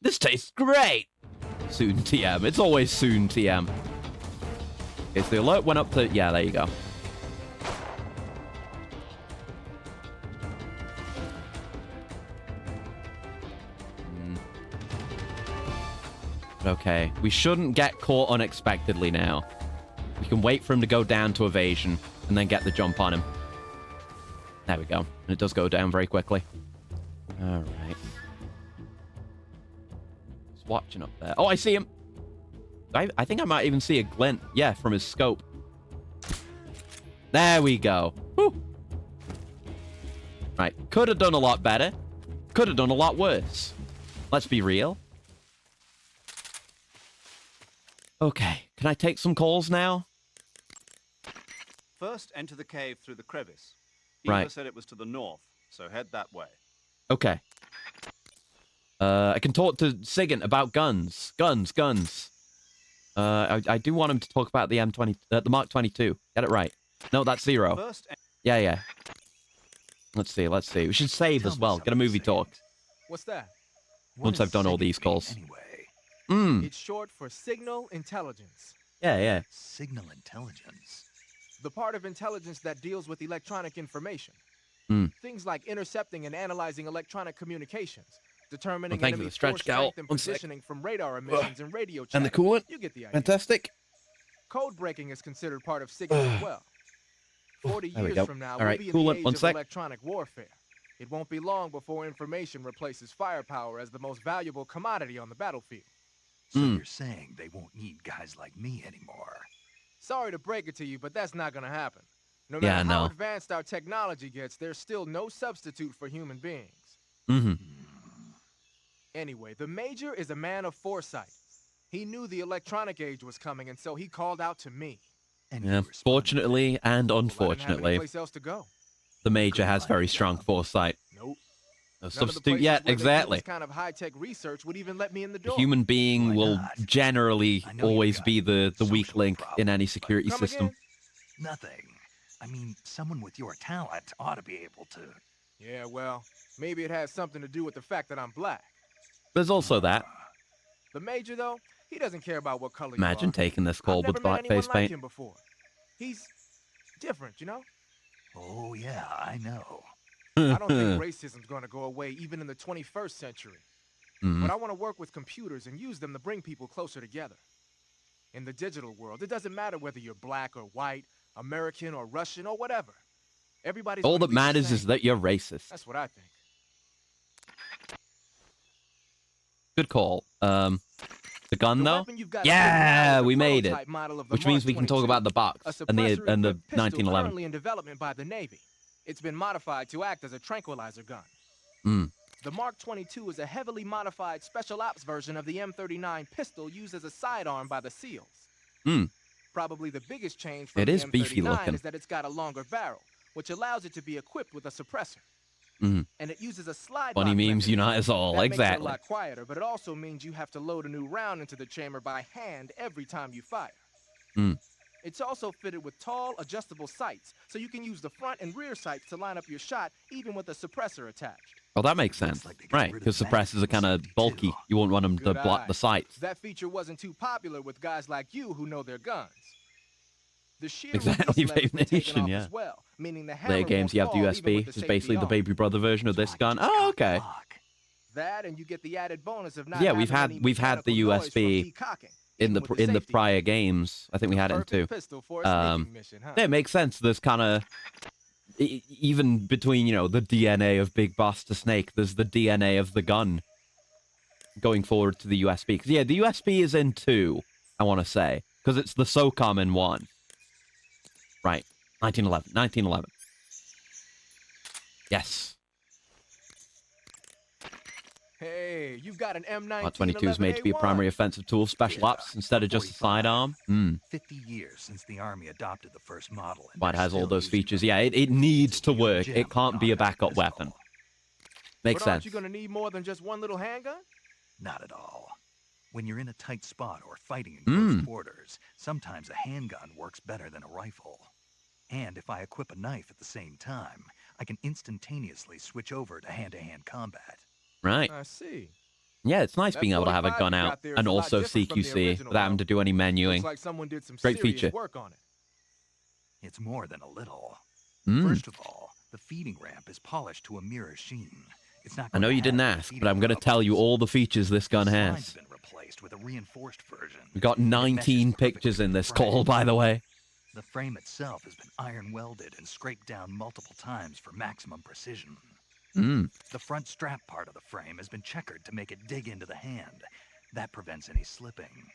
Speaker 1: This tastes great! Soon TM. It's always soon TM. Okay, so the alert went up to... Yeah, there you go. Okay, we shouldn't get caught unexpectedly now. We can wait for him to go down to evasion and then get the jump on him. There we go. And it does go down very quickly. All right. He's watching up there. Oh, I see him. I think I might even see a glint. Yeah, from his scope. There we go. Whew. Right. Could have done a lot better. Could have done a lot worse. Let's be real. Okay. Can I take some calls now?
Speaker 4: First, enter the cave through the crevice.
Speaker 1: Right.
Speaker 4: Eva said it was to the north, so head that way.
Speaker 1: Okay. I can talk to Sigint about guns. Guns. I do want him to talk about the M20, the Mark 22. Get it right. No, that's 0.
Speaker 4: First,
Speaker 1: Yeah. Let's see. We should save
Speaker 3: Tell
Speaker 1: as
Speaker 3: me
Speaker 1: well. Get a
Speaker 3: something,
Speaker 1: movie
Speaker 3: Sigint.
Speaker 1: talk.
Speaker 6: What's that?
Speaker 3: What
Speaker 1: Once
Speaker 3: does
Speaker 1: I've done all
Speaker 3: SIGINT
Speaker 1: these
Speaker 3: mean
Speaker 1: calls.
Speaker 3: Anyway,
Speaker 6: It's short for Signal Intelligence.
Speaker 1: Yeah.
Speaker 3: signal intelligence.
Speaker 6: The part of intelligence that deals with electronic information.
Speaker 1: Hmm.
Speaker 6: Things like intercepting and analyzing electronic communications, determining
Speaker 1: Well, thank you for
Speaker 6: enemy
Speaker 1: the stretch,
Speaker 6: force
Speaker 1: Cal.
Speaker 6: strength and
Speaker 1: One sec.
Speaker 6: positioning from radar emissions and radio
Speaker 1: And the
Speaker 6: chatter.
Speaker 1: coolant.
Speaker 6: You get the idea.
Speaker 1: Fantastic.
Speaker 6: Code breaking is considered part of Signal as well. 40
Speaker 1: There we
Speaker 6: years
Speaker 1: go.
Speaker 6: from now,
Speaker 1: All
Speaker 6: we'll
Speaker 1: right,
Speaker 6: be in
Speaker 1: cool
Speaker 6: the
Speaker 1: it.
Speaker 6: age
Speaker 1: One
Speaker 6: of
Speaker 1: sec.
Speaker 6: electronic warfare. It won't be long before information replaces firepower as the most valuable commodity on the battlefield.
Speaker 3: So you're saying they won't need guys like me anymore?
Speaker 6: Sorry to break it to you, but that's not gonna happen. No
Speaker 1: Yeah,
Speaker 6: matter how
Speaker 1: no.
Speaker 6: advanced our technology gets, there's still no substitute for human beings.
Speaker 1: Mm-hmm.
Speaker 6: Anyway, the Major is a man of foresight. He knew the electronic age was coming, and so he called out to me.
Speaker 3: And
Speaker 1: Yeah.
Speaker 3: you responded.
Speaker 1: Fortunately and
Speaker 6: Well, I didn't have any
Speaker 1: unfortunately,
Speaker 6: place else to go.
Speaker 1: the Major has very strong foresight.
Speaker 6: Nope.
Speaker 1: No
Speaker 6: None of the
Speaker 1: substitute
Speaker 6: places
Speaker 1: yet.
Speaker 6: where they do
Speaker 1: Exactly.
Speaker 6: This kind of high-tech research would even let me in the
Speaker 1: A
Speaker 6: door.
Speaker 1: human being
Speaker 3: Why
Speaker 1: will
Speaker 3: not?
Speaker 1: generally
Speaker 3: I know you've
Speaker 1: always
Speaker 3: got
Speaker 1: be the weak
Speaker 3: social
Speaker 1: link in any
Speaker 3: problems,
Speaker 1: security
Speaker 6: Come
Speaker 1: system.
Speaker 6: again?
Speaker 3: Nothing. I mean, someone with your talent ought to be able to.
Speaker 6: Yeah, well, maybe it has something to do with the fact that I'm black.
Speaker 1: There's also that.
Speaker 6: The Major, though, he doesn't care about what color
Speaker 1: Imagine
Speaker 6: you are.
Speaker 1: taking this call
Speaker 6: I've
Speaker 1: with
Speaker 6: never met anyone
Speaker 1: blackface
Speaker 6: like
Speaker 1: paint.
Speaker 6: him before. He's different, you know?
Speaker 3: Oh, yeah, I know.
Speaker 6: I don't think racism's gonna go away even in the 21st century.
Speaker 1: Mhm.
Speaker 6: But I want to work with computers and use them to bring people closer together. In the digital world, it doesn't matter whether you're black or white, American or Russian or whatever. Everybody's
Speaker 1: All
Speaker 6: gonna
Speaker 1: that
Speaker 6: be the
Speaker 1: matters is
Speaker 6: same.
Speaker 1: that you're racist.
Speaker 6: That's what I think.
Speaker 1: Good call. The gun
Speaker 6: The
Speaker 1: though?
Speaker 6: weapon you've got
Speaker 1: Yeah,
Speaker 6: now is a
Speaker 1: we made it.
Speaker 6: prototype model of the
Speaker 1: Which means
Speaker 6: Mark
Speaker 1: we can talk
Speaker 6: 22,
Speaker 1: about the
Speaker 6: a
Speaker 1: box and the
Speaker 6: suppressor-equipped pistol
Speaker 1: 1911.
Speaker 6: currently in development by the Navy. It's been modified to act as a tranquilizer gun.
Speaker 1: Mm.
Speaker 6: The Mark 22 is a heavily modified special ops version of the M39 pistol used as a sidearm by the SEALs.
Speaker 1: Mm.
Speaker 6: Probably the biggest change from
Speaker 1: It
Speaker 6: the
Speaker 1: is beefy
Speaker 6: M39
Speaker 1: looking.
Speaker 6: is that it's got a longer barrel, which allows it to be equipped with a suppressor.
Speaker 1: Mhm.
Speaker 6: And it uses a slide
Speaker 1: Funny
Speaker 6: lock
Speaker 1: memes
Speaker 6: mechanism.
Speaker 1: unite us all.
Speaker 6: That makes it a
Speaker 1: Exactly.
Speaker 6: lot quieter, but it also means you have to load a new round into the chamber by hand every time you fire.
Speaker 1: Mm.
Speaker 6: It's also fitted with tall, adjustable sights, so you can use the front and rear sights to line up your shot, even with a suppressor attached.
Speaker 1: Well, that makes
Speaker 3: Looks
Speaker 1: sense.
Speaker 3: like they got
Speaker 1: Right,
Speaker 3: rid of
Speaker 1: because
Speaker 3: the
Speaker 1: suppressors are kind of
Speaker 3: magazine
Speaker 1: bulky.
Speaker 3: too.
Speaker 1: You wouldn't want them to
Speaker 6: Good
Speaker 1: block
Speaker 6: eye.
Speaker 1: the sights.
Speaker 6: That feature wasn't too popular with guys like you who know their guns. The shear
Speaker 1: Exactly,
Speaker 6: release legs been taken
Speaker 1: Vape
Speaker 6: off
Speaker 1: Nation,
Speaker 6: as well, meaning the hammer
Speaker 1: Later games,
Speaker 6: won't
Speaker 1: you have the
Speaker 6: fall
Speaker 1: USB.
Speaker 6: even with
Speaker 1: It's
Speaker 6: the
Speaker 1: basically
Speaker 6: safety
Speaker 1: the
Speaker 6: on.
Speaker 1: baby brother version of
Speaker 3: So
Speaker 1: this
Speaker 3: I
Speaker 1: gun.
Speaker 3: just
Speaker 1: Oh,
Speaker 3: got
Speaker 1: okay.
Speaker 3: luck.
Speaker 6: That, and you get the added bonus of not
Speaker 1: Yeah,
Speaker 6: having
Speaker 1: we've had
Speaker 6: any
Speaker 1: the
Speaker 6: mechanical noise from
Speaker 1: USB
Speaker 6: decocking,
Speaker 1: in
Speaker 6: even
Speaker 1: the
Speaker 6: with
Speaker 1: in the
Speaker 6: safety.
Speaker 1: prior games. I think we had it in
Speaker 6: Perfect
Speaker 1: 2.
Speaker 6: pistol for a sneaking mission, huh?
Speaker 1: Yeah, it makes sense. There's kind of even between the DNA of Big Boss to Snake, there's the DNA of the gun going forward to the USB. Because yeah, the USB is in 2. I want to say because it's the SOCOM in 1. Right, 1911. Yes.
Speaker 6: Hey, you've got an M19
Speaker 1: Mark 22 is made to be a primary offensive tool, special
Speaker 3: Yeah,
Speaker 1: ops instead of just a
Speaker 3: 45.
Speaker 1: sidearm. Hmm.
Speaker 3: 50 years since the Army adopted the first model. And
Speaker 1: But it
Speaker 3: they're
Speaker 1: has all
Speaker 3: still
Speaker 1: those
Speaker 3: using
Speaker 1: features.
Speaker 3: them.
Speaker 1: Yeah, it needs to
Speaker 3: It's a real
Speaker 1: work.
Speaker 3: gem
Speaker 1: It can't
Speaker 3: of
Speaker 1: be a
Speaker 3: an automatic
Speaker 1: backup
Speaker 3: pistol.
Speaker 1: weapon. Makes
Speaker 6: But aren't
Speaker 1: sense.
Speaker 6: you gonna need more than just one little handgun?
Speaker 3: Not at all. When you're in a tight spot or fighting in close
Speaker 1: Mm.
Speaker 3: quarters, sometimes a handgun works better than a rifle. And if I equip a knife at the same time, I can instantaneously switch over to hand-to-hand combat.
Speaker 1: Right.
Speaker 6: I see.
Speaker 1: Yeah, it's nice
Speaker 6: That
Speaker 1: being able to have a
Speaker 6: 45
Speaker 1: gun
Speaker 6: you
Speaker 1: out
Speaker 6: got there
Speaker 1: and
Speaker 6: is a lot
Speaker 1: also
Speaker 6: different from the
Speaker 1: CQC
Speaker 6: original,
Speaker 1: without having
Speaker 6: though.
Speaker 1: to do any menuing.
Speaker 6: Looks like someone did some
Speaker 1: Great
Speaker 6: serious
Speaker 1: feature.
Speaker 6: work on it.
Speaker 3: It's more than a little.
Speaker 1: Mm.
Speaker 3: First of all, the feeding ramp is polished to a mirror sheen. It's not
Speaker 1: I
Speaker 3: going
Speaker 1: know
Speaker 3: to
Speaker 1: you didn't
Speaker 3: have
Speaker 1: ask,
Speaker 3: feeding
Speaker 1: but I'm going to tell you
Speaker 3: levels.
Speaker 1: all the features this gun
Speaker 3: The
Speaker 1: has.
Speaker 3: slide's been replaced with a reinforced version.
Speaker 1: We got
Speaker 3: and it meshes
Speaker 1: 19
Speaker 3: perfectly
Speaker 1: pictures in
Speaker 3: with the
Speaker 1: this
Speaker 3: frame.
Speaker 1: call, by the way.
Speaker 3: The frame itself has been iron welded and scraped down multiple times for maximum precision.
Speaker 1: Mm.
Speaker 3: The front strap part of the frame has been checkered to make it dig into the hand. That prevents any slipping.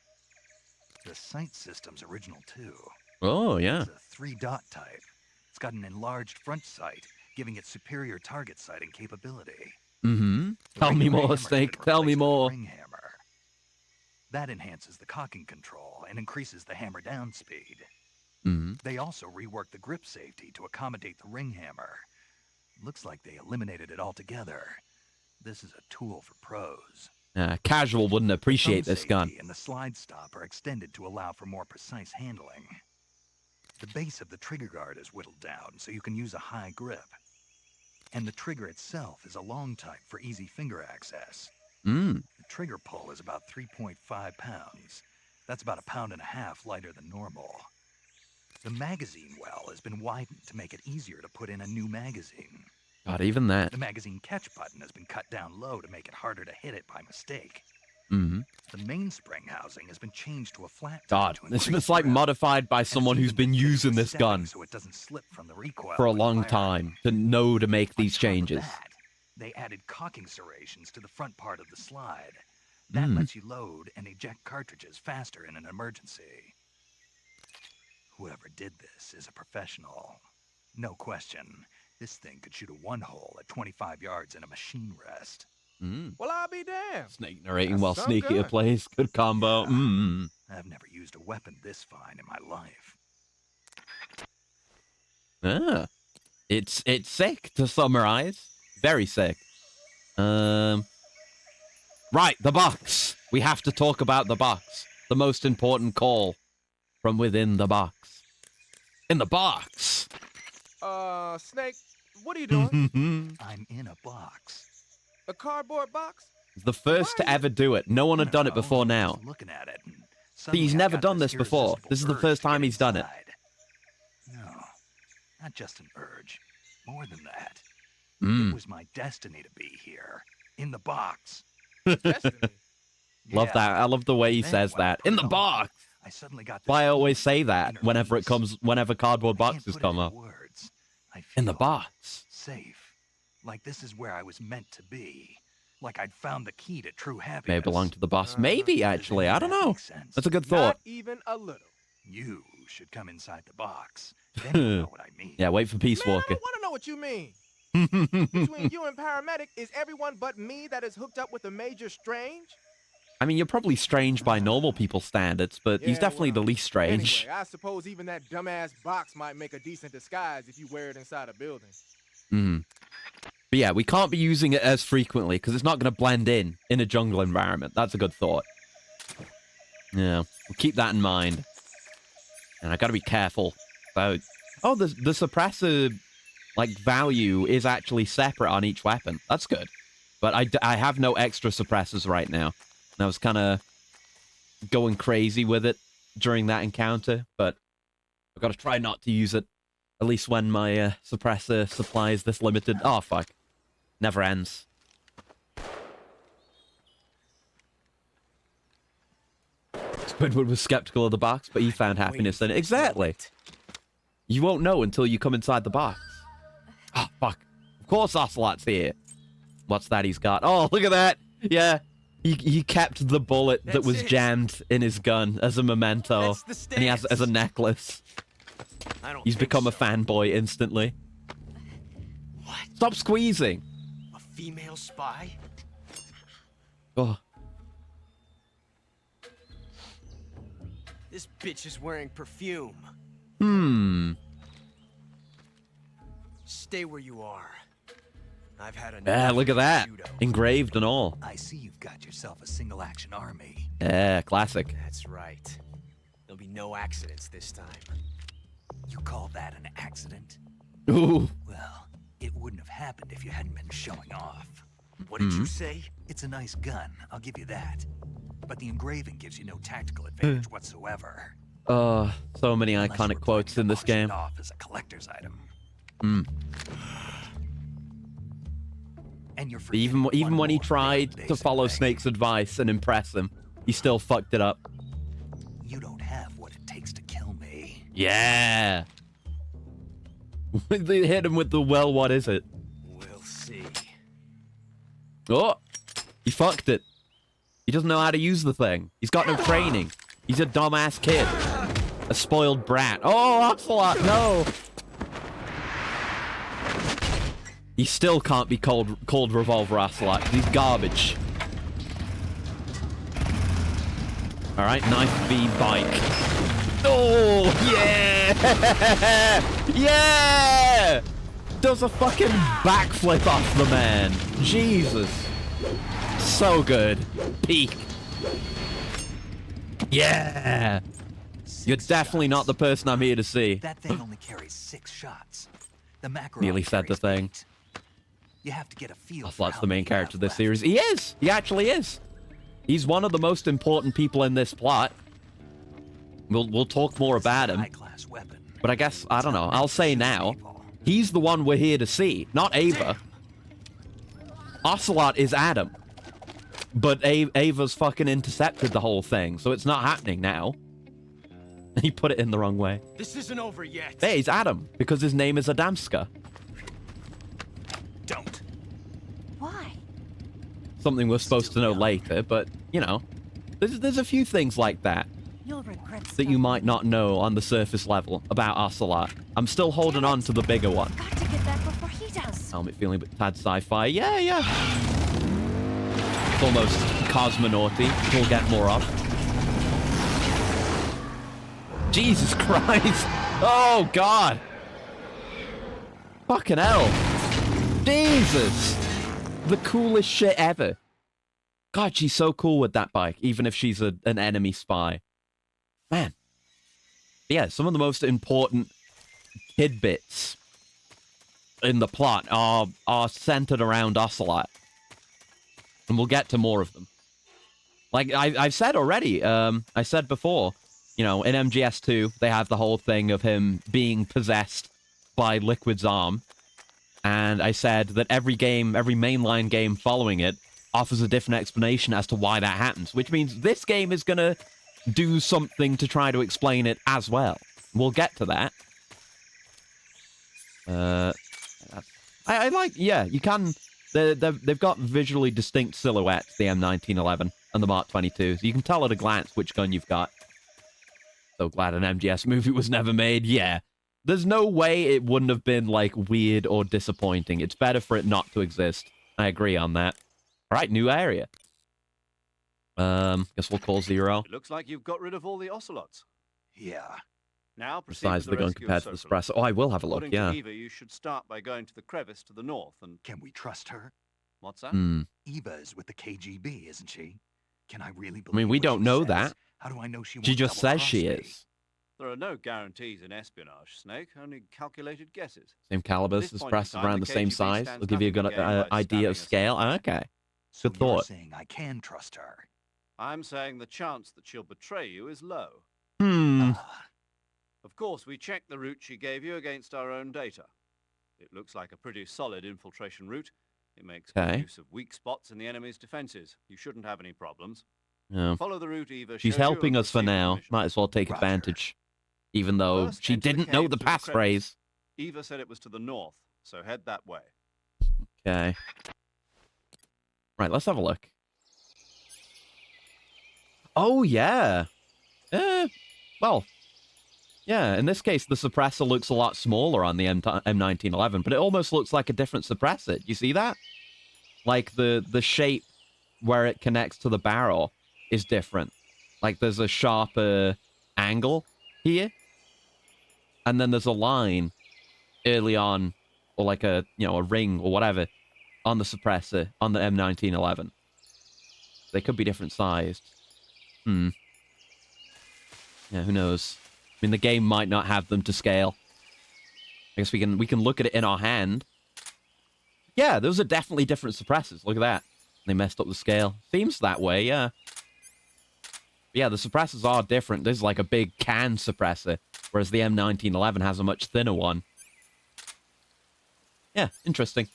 Speaker 3: The sight system's original too.
Speaker 1: Oh, yeah.
Speaker 3: It's a 3-dot type. It's got an enlarged front sight, giving it superior target sighting capability.
Speaker 1: Mm-hmm.
Speaker 3: The
Speaker 1: Tell me
Speaker 3: regular
Speaker 1: more,
Speaker 3: hammer's been
Speaker 1: Snake. Tell me
Speaker 3: replaced with a
Speaker 1: more.
Speaker 3: ring hammer. That enhances the cocking control and increases the hammer down speed.
Speaker 1: Mm-hmm.
Speaker 3: They also reworked the grip safety to accommodate the ring hammer. Looks like they eliminated it altogether. This is a tool for pros.
Speaker 1: Casual wouldn't appreciate
Speaker 3: Thumb
Speaker 1: this gun.
Speaker 3: safety and the slide stop are extended to allow for more precise handling. The base of the trigger guard is whittled down so you can use a high grip. And the trigger itself is a long type for easy finger access.
Speaker 1: Mm.
Speaker 3: The trigger pull is about 3.5 pounds. That's about 1.5 pounds lighter than normal. The magazine well has been widened to make it easier to put in a new magazine.
Speaker 1: God, even that.
Speaker 3: The magazine catch button has been cut down low to make it harder to hit it by mistake.
Speaker 1: Mm-hmm.
Speaker 3: The mainspring housing has been changed to a flat
Speaker 1: God,
Speaker 3: top to
Speaker 1: this
Speaker 3: increase
Speaker 1: is like
Speaker 3: grip,
Speaker 1: modified by
Speaker 3: and it's
Speaker 1: someone who's
Speaker 3: even
Speaker 1: been
Speaker 3: fitted
Speaker 1: using
Speaker 3: with
Speaker 1: this
Speaker 3: stepping
Speaker 1: gun
Speaker 3: so it doesn't slip from the recoil
Speaker 1: for a
Speaker 3: when
Speaker 1: long
Speaker 3: firing.
Speaker 1: time to know to make
Speaker 3: On
Speaker 1: these
Speaker 3: top of
Speaker 1: changes.
Speaker 3: that, they added cocking serrations to the front part of the slide. That
Speaker 1: Mm.
Speaker 3: lets you load and eject cartridges faster in an emergency. Whoever did this is a professional. No question. This thing could shoot a one-hole at 25 yards in a machine rest.
Speaker 1: Mm.
Speaker 6: Well, I'll be damned.
Speaker 1: Snake narrating
Speaker 6: That's
Speaker 1: while
Speaker 6: some
Speaker 1: Sneak Eater
Speaker 6: gun.
Speaker 1: plays. Good combo.
Speaker 3: Yeah.
Speaker 1: Mm.
Speaker 3: I've never used a weapon this fine in my life.
Speaker 1: Ah. It's sick, to summarize. Very sick. Right, the box. We have to talk about the box. The most important call from within the box. In the box.
Speaker 6: Snake, what are you doing?
Speaker 3: I'm in a box.
Speaker 6: A cardboard box?
Speaker 1: The first to ever do it. No one had done it before
Speaker 3: I was
Speaker 1: now.
Speaker 3: looking at it, and
Speaker 1: He's
Speaker 3: suddenly I
Speaker 1: never
Speaker 3: got
Speaker 1: done this before.
Speaker 3: irresistible
Speaker 1: This is the
Speaker 3: urge
Speaker 1: first
Speaker 3: to
Speaker 1: time
Speaker 3: get
Speaker 1: he's done it.
Speaker 3: inside. No, not just an urge. More than that.
Speaker 1: Mm.
Speaker 3: It was my destiny to be here. In the box.
Speaker 6: Destiny.
Speaker 1: Love
Speaker 3: Yeah.
Speaker 1: that. I love the way he
Speaker 3: Then
Speaker 1: says
Speaker 3: when I
Speaker 1: that.
Speaker 3: put
Speaker 1: In
Speaker 3: it
Speaker 1: the
Speaker 3: on,
Speaker 1: box.
Speaker 3: I suddenly got this
Speaker 1: Why I always
Speaker 3: deep
Speaker 1: say that
Speaker 3: inner
Speaker 1: whenever it
Speaker 3: peace.
Speaker 1: comes, whenever cardboard
Speaker 3: I can't
Speaker 1: boxes
Speaker 3: put it
Speaker 1: come
Speaker 3: in
Speaker 1: up.
Speaker 3: words. I
Speaker 1: In the
Speaker 3: feel
Speaker 1: box.
Speaker 3: safe. Like this is where I was meant to be. Like I'd found the key to true happiness.
Speaker 1: May belong to the boss.
Speaker 6: Uh-huh.
Speaker 1: Maybe,
Speaker 3: Does
Speaker 1: actually.
Speaker 3: any
Speaker 1: I
Speaker 3: of
Speaker 1: don't
Speaker 3: that
Speaker 1: know.
Speaker 3: make sense?
Speaker 1: That's a good thought.
Speaker 6: Not even a little.
Speaker 3: You should come inside the box. Then you'll know what I mean.
Speaker 1: Yeah, wait for Peace
Speaker 6: Man, I
Speaker 1: Walker.
Speaker 6: don't want to know what you mean. Between you and Paramedic, is everyone but me that is hooked up with a Major Strange?
Speaker 1: I mean, you're probably strange by normal people's standards, but he's
Speaker 6: Yeah,
Speaker 1: definitely the
Speaker 6: well,
Speaker 1: least strange.
Speaker 6: Anyway, I suppose even that dumbass box might make a decent disguise if you wear it inside a building.
Speaker 1: Mm. But yeah, we can't be using it as frequently because it's not going to blend in a jungle environment. That's a good thought. Yeah, we'll keep that in mind. And I got to be careful about... Oh, the suppressor, like, value is actually separate on each weapon. That's good. But I have no extra suppressors right now. And I was kind of going crazy with it during that encounter, but I've got to try not to use it, at least when my suppressor supply is this limited. Oh, fuck. Never ends. Squidward was skeptical of the box, but he found happiness in it. Exactly. You won't know until you come inside the box. Oh, fuck. Of course Ocelot's here. What's that he's got? Oh, look at that. Yeah. He kept the bullet that was jammed in his gun as a memento. And he has it as a necklace. He's become a fanboy instantly.
Speaker 8: What?
Speaker 1: Stop squeezing.
Speaker 8: A female spy?
Speaker 1: Oh.
Speaker 8: This bitch is wearing perfume. Stay where you are. I've had enough.
Speaker 1: Yeah, look at that.
Speaker 8: judo.
Speaker 1: Engraved and all.
Speaker 3: I see you've got yourself a single-action army.
Speaker 1: Yeah, classic.
Speaker 8: That's right. There'll be no accidents this time.
Speaker 3: You call that an accident?
Speaker 1: Ooh.
Speaker 3: Well, it wouldn't have happened if you hadn't been showing off.
Speaker 8: What did you say?
Speaker 3: It's a nice gun, I'll give you that. But the engraving gives you no tactical advantage whatsoever.
Speaker 1: So many
Speaker 3: Unless you
Speaker 1: iconic
Speaker 3: were
Speaker 1: quotes in
Speaker 3: planning to
Speaker 1: this
Speaker 3: auction
Speaker 1: game.
Speaker 3: it off as a collector's item. And you're
Speaker 1: Even
Speaker 3: forgetting one
Speaker 1: when he
Speaker 3: more
Speaker 1: tried
Speaker 3: very
Speaker 1: to
Speaker 3: basic
Speaker 1: follow
Speaker 3: thing.
Speaker 1: Snake's advice and impress him, he still fucked it up.
Speaker 3: You don't have what it takes to kill me.
Speaker 1: Yeah. They hit him with the, well, what is it?
Speaker 8: We'll see.
Speaker 1: Oh, he fucked it. He doesn't know how to use the thing. He's got no training. He's a dumbass kid. A spoiled brat. Oh, Ocelot, no. He still can't be called Revolver Ocelot. He's garbage. All right, knife v bike. Oh, yeah! Yeah! Does a fucking backflip off the man. Jesus. So good. Peak. Yeah! You're definitely not the person I'm here to see.
Speaker 3: That thing only carries 6 shots. The macro
Speaker 1: Nearly said the thing.
Speaker 3: 8. You have to get a feel for
Speaker 1: Ocelot's
Speaker 3: how
Speaker 1: the main
Speaker 3: many you
Speaker 1: character of
Speaker 3: have
Speaker 1: this
Speaker 3: left.
Speaker 1: series. He is! He actually is. He's one of the most important people in this plot. We'll talk more about him.
Speaker 3: High-class weapon.
Speaker 1: But I guess, I don't know. I'll say now, he's the one we're here to see, not Ava. Ocelot is Adam. But Ava's fucking intercepted the whole thing, so it's not happening now. He put it in the wrong way.
Speaker 8: This isn't over yet.
Speaker 1: Hey, he's Adam, because his name is Adamska.
Speaker 3: Don't.
Speaker 7: Why?
Speaker 1: Something we're supposed to know later, but, you know, there's a few things like that
Speaker 7: You'll regret
Speaker 1: that you might not know on the surface level about Ocelot. I'm still holding on to the bigger one.
Speaker 7: Got to get back before he does.
Speaker 1: Helmet feeling a bit tad sci-fi. Yeah. It's almost cosmonauty. We'll get more of. Jesus Christ. Oh, God. Fucking hell. Jesus. The coolest shit ever. God, she's so cool with that bike, even if she's an enemy spy. Man. Yeah, some of the most important tidbits in the plot are centered around Ocelot. And we'll get to more of them. Like I've said already, I said before, you know, in MGS2, they have the whole thing of him being possessed by Liquid's arm. And I said that every mainline game following it offers a different explanation as to why that happens, which means this game is going to do something to try to explain it as well. We'll get to that. I like, yeah, you can, they've got visually distinct silhouettes, the M1911 and the Mark 22, so you can tell at a glance which gun you've got. So glad an MGS movie was never made, yeah. There's no way it wouldn't have been, like, weird or disappointing. It's better for it not to exist. I agree on that. All right, new area. Guess we'll call 0.
Speaker 4: It looks like you've got rid of all the ocelots.
Speaker 3: Yeah.
Speaker 4: Now
Speaker 1: The
Speaker 4: proceed
Speaker 1: size
Speaker 4: with
Speaker 1: of the gun
Speaker 4: rescue
Speaker 1: compared to the
Speaker 4: Sophia.
Speaker 1: suppressor. Oh, I will have a look,
Speaker 4: According
Speaker 1: yeah.
Speaker 4: to Eva, you should start by going to the crevice to the north and...
Speaker 3: Can we trust her?
Speaker 4: What's that?
Speaker 1: Hmm.
Speaker 3: Eva is with the KGB, isn't she? Can I really believe
Speaker 1: I mean, we
Speaker 3: what
Speaker 1: don't
Speaker 3: she
Speaker 1: know
Speaker 3: says?
Speaker 1: that.
Speaker 3: How do I know she won't
Speaker 1: She just says
Speaker 3: double-cross
Speaker 1: she
Speaker 3: me?
Speaker 1: is.
Speaker 4: There are no guarantees in espionage, Snake, only calculated guesses.
Speaker 1: Same calibers,
Speaker 4: At this
Speaker 1: the
Speaker 4: point in
Speaker 1: suppressors
Speaker 4: time,
Speaker 1: around
Speaker 4: the
Speaker 1: the same
Speaker 4: KGB
Speaker 1: size.
Speaker 4: stands
Speaker 1: It'll give you a good
Speaker 4: nothing to gain by
Speaker 1: idea of
Speaker 4: stabbing us.
Speaker 1: scale. Okay.
Speaker 3: So
Speaker 1: Good
Speaker 3: you're
Speaker 1: thought.
Speaker 3: saying I can trust her?
Speaker 4: I'm saying the chance that she'll betray you is low.
Speaker 3: Ah,
Speaker 4: Of course, we checked the route she gave you against our own data. It looks like a pretty solid infiltration route. It makes good
Speaker 1: Okay.
Speaker 4: use of weak spots in the enemy's defenses. You shouldn't have any problems.
Speaker 1: Yeah.
Speaker 4: Follow the route Eva
Speaker 1: She's
Speaker 4: showed you
Speaker 1: helping
Speaker 4: and
Speaker 1: us for
Speaker 4: proceed with the
Speaker 1: now.
Speaker 4: mission.
Speaker 1: Might as well take
Speaker 3: Roger.
Speaker 1: advantage. Even though
Speaker 4: First,
Speaker 1: she
Speaker 4: enter the
Speaker 1: didn't know
Speaker 4: cave
Speaker 1: the
Speaker 4: through the
Speaker 1: passphrase.
Speaker 4: crevice. Eva said it was to the north, so head that way.
Speaker 1: Okay. Right, let's have a look. Oh, yeah. Well, yeah, in this case, the suppressor looks a lot smaller on the M1911, but it almost looks like a different suppressor. You see that? Like, the shape where it connects to the barrel is different. Like, there's a sharper angle here, and then there's a line early on, or like a, you know, a ring or whatever, on the suppressor, on the M1911. They could be different sized. Yeah, who knows? I mean, the game might not have them to scale. I guess we can look at it in our hand. Yeah, those are definitely different suppressors. Look at that. They messed up the scale. Seems that way, yeah. Yeah, the suppressors are different. This is like a big can suppressor, whereas the M1911 has a much thinner one. Yeah, interesting.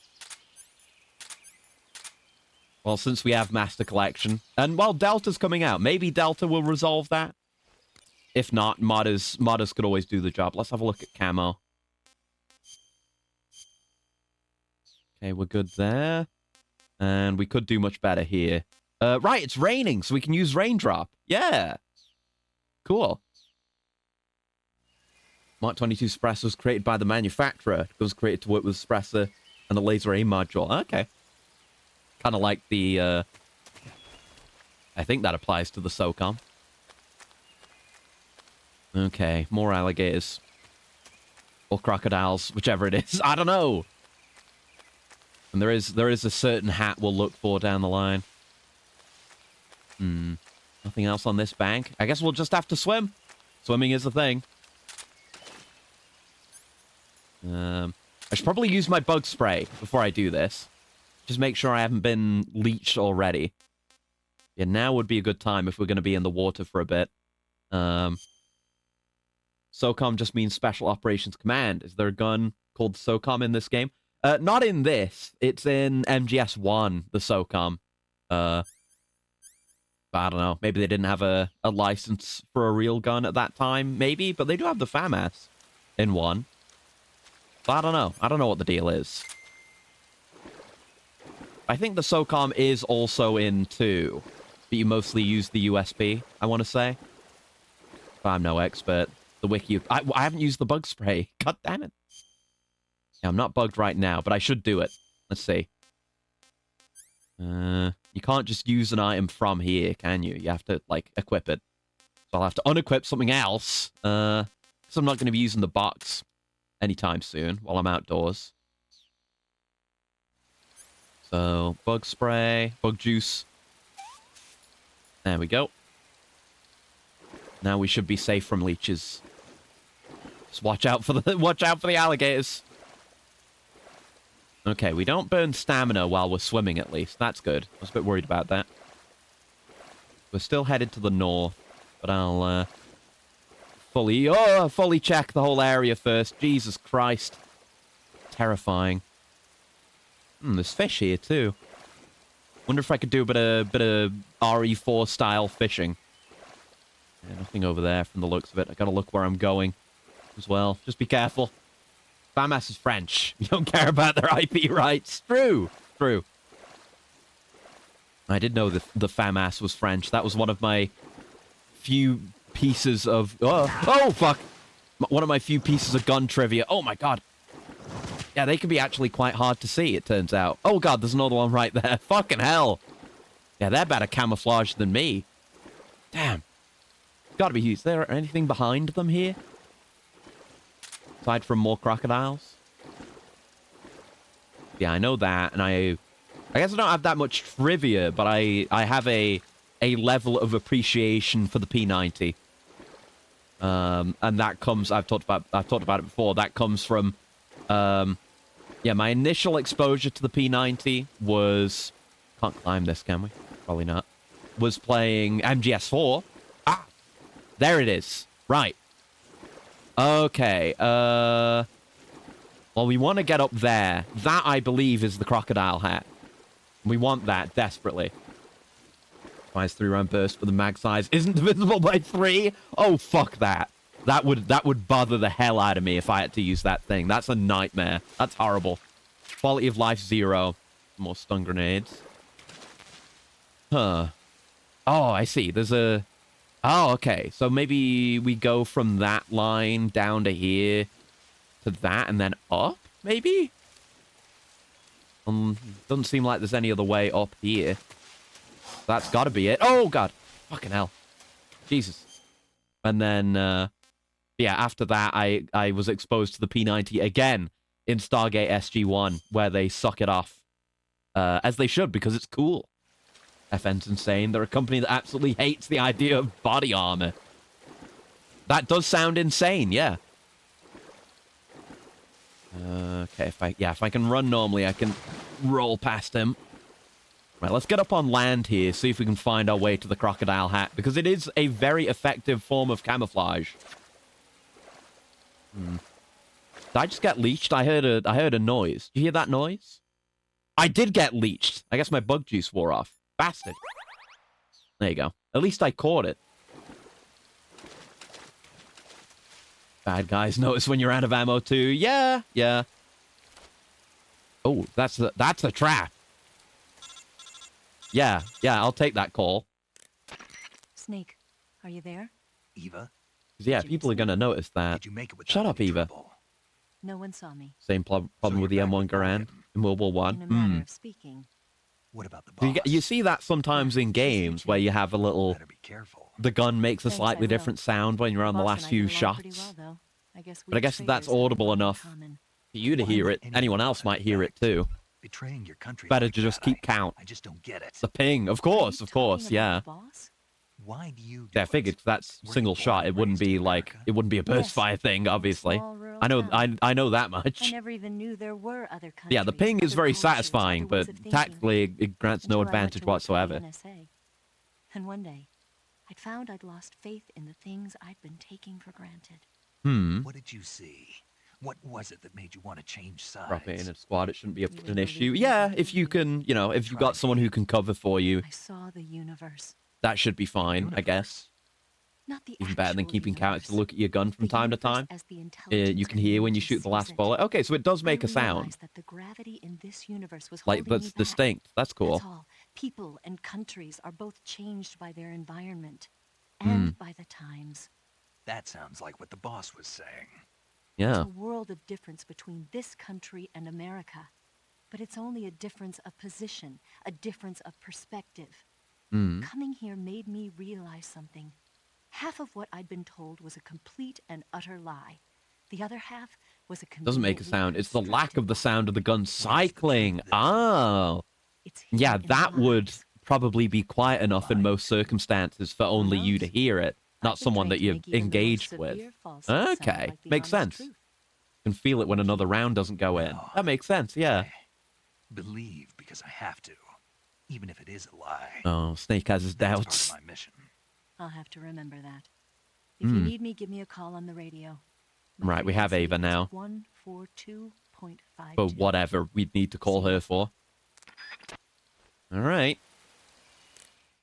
Speaker 1: Well, since we have Master Collection, and while Delta's coming out, maybe Delta will resolve that. If not, modders could always do the job. Let's have a look at camo. Okay, we're good there. And we could do much better here. Right, it's raining, so we can use Raindrop. Yeah. Cool. Mark 22 suppressor was created by the manufacturer. It was created to work with the suppressor and the laser aim module. Okay. Kind of like the, I think that applies to the SOCOM. Okay, more alligators. Or crocodiles, whichever it is. I don't know. And there is a certain hat we'll look for down the line. Nothing else on this bank. I guess we'll just have to swim. Swimming is the thing. I should probably use my bug spray before I do this. Just make sure I haven't been leached already. Yeah, now would be a good time if we're going to be in the water for a bit. SOCOM just means Special Operations Command. Is there a gun called SOCOM in this game? Not in this. It's in MGS1, the SOCOM. I don't know. Maybe they didn't have a license for a real gun at that time. Maybe, but they do have the FAMAS in 1. But I don't know. I don't know what the deal is. I think the SOCOM is also in 2. But you mostly use the USB, I want to say. But I'm no expert. The wiki... I haven't used the bug spray. God damn it. Yeah, I'm not bugged right now, but I should do it. Let's see. You can't just use an item from here, can you? You have to, like, equip it. So I'll have to unequip something else. Because I'm not going to be using the box anytime soon while I'm outdoors. So, bug spray, bug juice. There we go. Now we should be safe from leeches. Just watch out for the alligators. Okay, we don't burn stamina while we're swimming, at least. That's good. I was a bit worried about that. We're still headed to the north, but I'll fully check the whole area first. Jesus Christ. Terrifying. There's fish here, too. Wonder if I could do a bit of RE4 style fishing. Yeah, nothing over there from the looks of it. I gotta look where I'm going as well. Just be careful. FAMAS is French. You don't care about their IP rights. True. True. I did know the FAMAS was French. That was one of my few pieces of... Oh, fuck. One of my few pieces of gun trivia. Oh, my God. Yeah, they can be actually quite hard to see, it turns out. Oh, God, there's another one right there. Fucking hell. Yeah, they're better camouflage than me. Damn. Gotta be... Is there anything behind them here? Aside from more crocodiles? Yeah, I know that, and I guess I don't have that much trivia, but I have a level of appreciation for the P90. And that comes... I've talked about it before. That comes from... yeah, my initial exposure to the P90 was... Can't climb this, can we? Probably not. Was playing MGS4. Ah! There it is. Right. Okay, well, we want to get up there. That, I believe, is the crocodile hat. We want that desperately. Fires 3-round burst for the mag size. Isn't divisible by 3? Oh, fuck that. That would bother the hell out of me if I had to use that thing. That's a nightmare. That's horrible. Quality of life 0. More stun grenades. Huh. Oh, I see. There's a... Oh, okay. So maybe we go from that line down to here to that and then up, maybe? Doesn't seem like there's any other way up here. That's got to be it. Oh, God. Fucking hell. Jesus. And then, yeah, after that, I was exposed to the P90 again in Stargate SG-1, where they suck it off. As they should, because it's cool. FN's insane. They're a company that absolutely hates the idea of body armor. That does sound insane, yeah. Okay, if I can run normally, I can roll past him. Right, let's get up on land here, see if we can find our way to the crocodile hat, because it is a very effective form of camouflage. Did I just get leeched? I heard a noise. Did you hear that noise? I did get leeched. I guess my bug juice wore off. Bastard. There you go. At least I caught it. Bad guys notice when you're out of ammo too. Yeah, yeah. Oh, that's a trap. Yeah, I'll take that call.
Speaker 7: Snake, are you there?
Speaker 3: Eva,
Speaker 1: 'Cause, yeah, people are gonna notice that.
Speaker 3: did you make it without
Speaker 1: Shut up,
Speaker 3: any
Speaker 1: Eva.
Speaker 3: trouble?
Speaker 7: No one saw me.
Speaker 1: Same problem
Speaker 3: you're
Speaker 1: with the
Speaker 3: back
Speaker 1: M1
Speaker 3: with
Speaker 1: Garand
Speaker 3: Morgan.
Speaker 1: in World War One.
Speaker 7: In a manner of speaking.
Speaker 3: What about the
Speaker 1: So
Speaker 3: boss?
Speaker 1: you see that sometimes in games where you have a little...
Speaker 3: Better be careful.
Speaker 1: The gun makes a
Speaker 7: Thanks,
Speaker 1: slightly
Speaker 7: I will.
Speaker 1: different sound when you're on the
Speaker 7: Boss
Speaker 1: last
Speaker 7: and I
Speaker 1: few
Speaker 7: get along pretty
Speaker 1: shots.
Speaker 7: well, though. I guess
Speaker 1: But I guess if that's audible enough for you to
Speaker 3: Why
Speaker 1: hear
Speaker 3: would
Speaker 1: it,
Speaker 3: anyone
Speaker 1: anyone
Speaker 3: want
Speaker 1: else
Speaker 3: that
Speaker 1: might hear it
Speaker 3: effect?
Speaker 1: too.
Speaker 3: Betraying your country.
Speaker 1: Better
Speaker 3: like
Speaker 1: to just
Speaker 3: that,
Speaker 1: keep count.
Speaker 3: I just don't get it.
Speaker 1: The ping, of course, yeah.
Speaker 3: Why do you do
Speaker 1: Yeah, I figured 'cause that's
Speaker 3: Were you
Speaker 1: single
Speaker 3: born
Speaker 1: shot.
Speaker 3: and
Speaker 1: It wouldn't
Speaker 3: raised
Speaker 1: be
Speaker 3: in
Speaker 1: like
Speaker 3: America?
Speaker 1: it wouldn't be a burst fire thing, obviously. I know I know that
Speaker 7: I
Speaker 1: much.
Speaker 7: never even knew there were other countries.
Speaker 1: Yeah, the ping is
Speaker 7: other
Speaker 1: very
Speaker 7: cultures,
Speaker 1: satisfying,
Speaker 7: other ways
Speaker 1: but
Speaker 7: of thinking,
Speaker 1: tactically it grants no
Speaker 7: until I went
Speaker 1: advantage
Speaker 7: to work for the
Speaker 1: whatsoever.
Speaker 7: NSA. And one day, I'd found I'd lost faith in the things I'd been taking for granted.
Speaker 3: What did you see? What was it that made you want to change sides?
Speaker 1: Drop it in a squad, it shouldn't be
Speaker 7: wouldn't
Speaker 1: an
Speaker 7: believe
Speaker 1: issue.
Speaker 7: me
Speaker 1: Yeah,
Speaker 7: if I
Speaker 1: if you
Speaker 7: told you.
Speaker 1: can, if you've got someone who can cover for you,
Speaker 7: I saw the universe.
Speaker 1: that should be fine, I guess.
Speaker 7: Not the
Speaker 1: Even better than
Speaker 7: actual
Speaker 1: keeping characters to
Speaker 7: universe.
Speaker 1: look at your gun from
Speaker 7: The
Speaker 1: time to
Speaker 7: universe
Speaker 1: time.
Speaker 7: as the
Speaker 1: You
Speaker 7: intelligence
Speaker 1: can hear when you
Speaker 7: community
Speaker 1: shoot the last
Speaker 7: sees it.
Speaker 1: bullet. Okay, so it does make
Speaker 7: I
Speaker 1: a sound.
Speaker 7: realized that the gravity in this universe was
Speaker 1: Like,
Speaker 7: holding
Speaker 1: that's
Speaker 7: me back.
Speaker 1: distinct. That's cool.
Speaker 7: That's all. People and countries are both changed by their environment and by the times.
Speaker 3: That sounds like what the boss was saying.
Speaker 7: There's
Speaker 1: Yeah.
Speaker 7: a world of difference between this country and America. But it's only a difference of position, a difference of perspective. Coming here made me realize something. Half of what I'd been told was a complete and utter lie. The other half was a
Speaker 1: Doesn't make a
Speaker 7: conveniently
Speaker 1: sound. It's the lack
Speaker 7: constructed
Speaker 1: of the
Speaker 7: lie.
Speaker 1: sound of the gun cycling. Oh.
Speaker 7: It's hidden
Speaker 1: Yeah,
Speaker 7: in the
Speaker 1: that would
Speaker 7: lies.
Speaker 1: probably be quiet enough in most circumstances for only you to
Speaker 7: knows?
Speaker 1: hear it,
Speaker 7: I've
Speaker 1: not
Speaker 7: been
Speaker 1: someone
Speaker 7: trained
Speaker 1: that
Speaker 7: to
Speaker 1: you're
Speaker 7: make even the most
Speaker 1: engaged
Speaker 7: severe
Speaker 1: with.
Speaker 7: falsehoods sound
Speaker 1: Okay,
Speaker 7: like the
Speaker 1: makes
Speaker 7: honest
Speaker 1: sense.
Speaker 7: truth.
Speaker 1: You can feel it when another round doesn't go in. That makes sense, yeah.
Speaker 3: Believe because I have to, even if it is a lie.
Speaker 1: Oh, Snake has his
Speaker 3: That's
Speaker 1: doubts.
Speaker 3: part of my mission.
Speaker 7: I'll have to remember that. If you need me, give me a call on the radio. My
Speaker 1: Right, we have
Speaker 7: frequency
Speaker 1: Ava
Speaker 7: is
Speaker 1: now.
Speaker 7: 142.52.
Speaker 1: But whatever we'd need to call her for. Alright.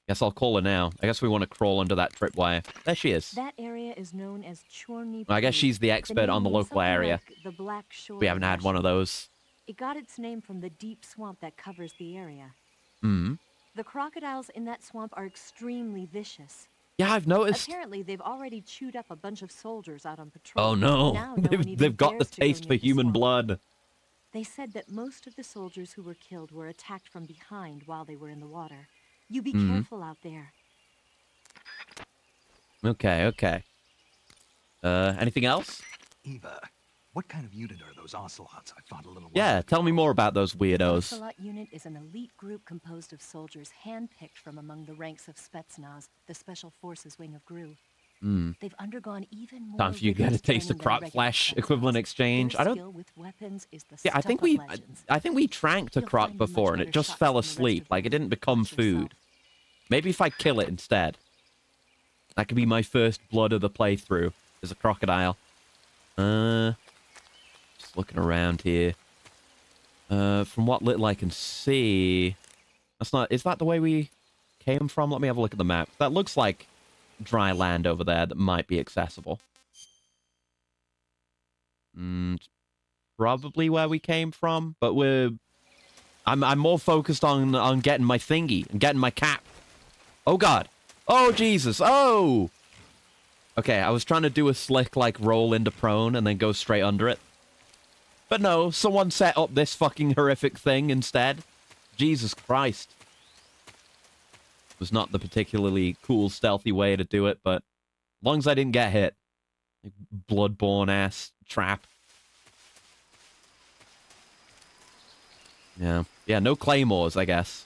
Speaker 1: Guess I'll call her now. I guess we want to crawl under that tripwire. There she is.
Speaker 7: That area is known as Chorny.
Speaker 1: I guess
Speaker 7: Pool.
Speaker 1: she's the expert on the
Speaker 7: name means
Speaker 1: local
Speaker 7: something
Speaker 1: area.
Speaker 7: like the Black Shore
Speaker 1: We haven't had one of
Speaker 7: Russian.
Speaker 1: those.
Speaker 7: It got its name from the deep swamp that covers the area.
Speaker 1: Hmm.
Speaker 7: The crocodiles in that swamp are extremely vicious.
Speaker 1: Yeah, I've noticed.
Speaker 7: Apparently, they've already chewed up a bunch of soldiers out on patrol.
Speaker 1: Oh no.
Speaker 7: Now no one even
Speaker 1: They've got the
Speaker 7: dares to go
Speaker 1: taste
Speaker 7: near
Speaker 1: for
Speaker 7: the
Speaker 1: human
Speaker 7: swamp.
Speaker 1: blood.
Speaker 7: They said that most of the soldiers who were killed were attacked from behind while they were in the water. You be careful out there.
Speaker 1: Okay. Anything else?
Speaker 3: Eva, what kind of unit are those ocelots I fought a little while
Speaker 1: Yeah,
Speaker 3: ago?
Speaker 1: tell me more about those
Speaker 7: The
Speaker 1: weirdos.
Speaker 7: Ocelot unit is an elite group composed of soldiers handpicked from among the ranks of Spetsnaz, the Special Forces wing of GRU. They've undergone even more
Speaker 1: Time for you to get a
Speaker 7: rigorous
Speaker 1: taste of
Speaker 7: training than
Speaker 1: croc
Speaker 7: regular
Speaker 1: flesh
Speaker 7: Spetsnaz.
Speaker 1: equivalent exchange.
Speaker 7: Their
Speaker 1: I don't.
Speaker 7: skill with weapons is the
Speaker 1: Yeah, I
Speaker 7: stuff
Speaker 1: think
Speaker 7: of
Speaker 1: we.
Speaker 7: legends.
Speaker 1: I think we tranked a
Speaker 7: You'll
Speaker 1: croc
Speaker 7: find me much
Speaker 1: before, and it
Speaker 7: better
Speaker 1: just
Speaker 7: shots
Speaker 1: fell
Speaker 7: than the rest
Speaker 1: asleep.
Speaker 7: of
Speaker 1: Like it
Speaker 7: them.
Speaker 1: didn't become
Speaker 7: Watch yourself.
Speaker 1: food. Maybe if I kill it instead. That could be my first blood of the playthrough. Is a crocodile. Just looking around here. From what little I can see, that's not. Is that the way we came from? Let me have a look at the map. That looks like dry land over there that might be accessible. Probably where we came from, but I'm more focused on getting my thingy and getting my cap. Oh god. Oh Jesus. Oh. Okay, I was trying to do a slick like roll into prone and then go straight under it. But no, someone set up this fucking horrific thing instead. Jesus Christ. It was not the particularly cool stealthy way to do it, but as long as I didn't get hit. Like, bloodborne ass trap. Yeah, no claymores, I guess.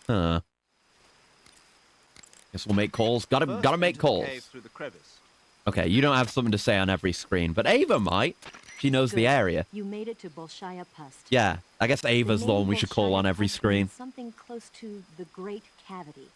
Speaker 1: Huh. Guess we'll make calls. Gotta
Speaker 4: First
Speaker 1: make
Speaker 4: into the
Speaker 1: calls.
Speaker 4: cave through the crevice.
Speaker 1: Okay, you don't have something to say on every screen, but Ava might. She knows the
Speaker 7: Good.
Speaker 1: area.
Speaker 7: You made it to Bolshaya Pust.
Speaker 1: Yeah, I guess Ava's the one we should call on every screen.
Speaker 7: Something close to the Great Cavity.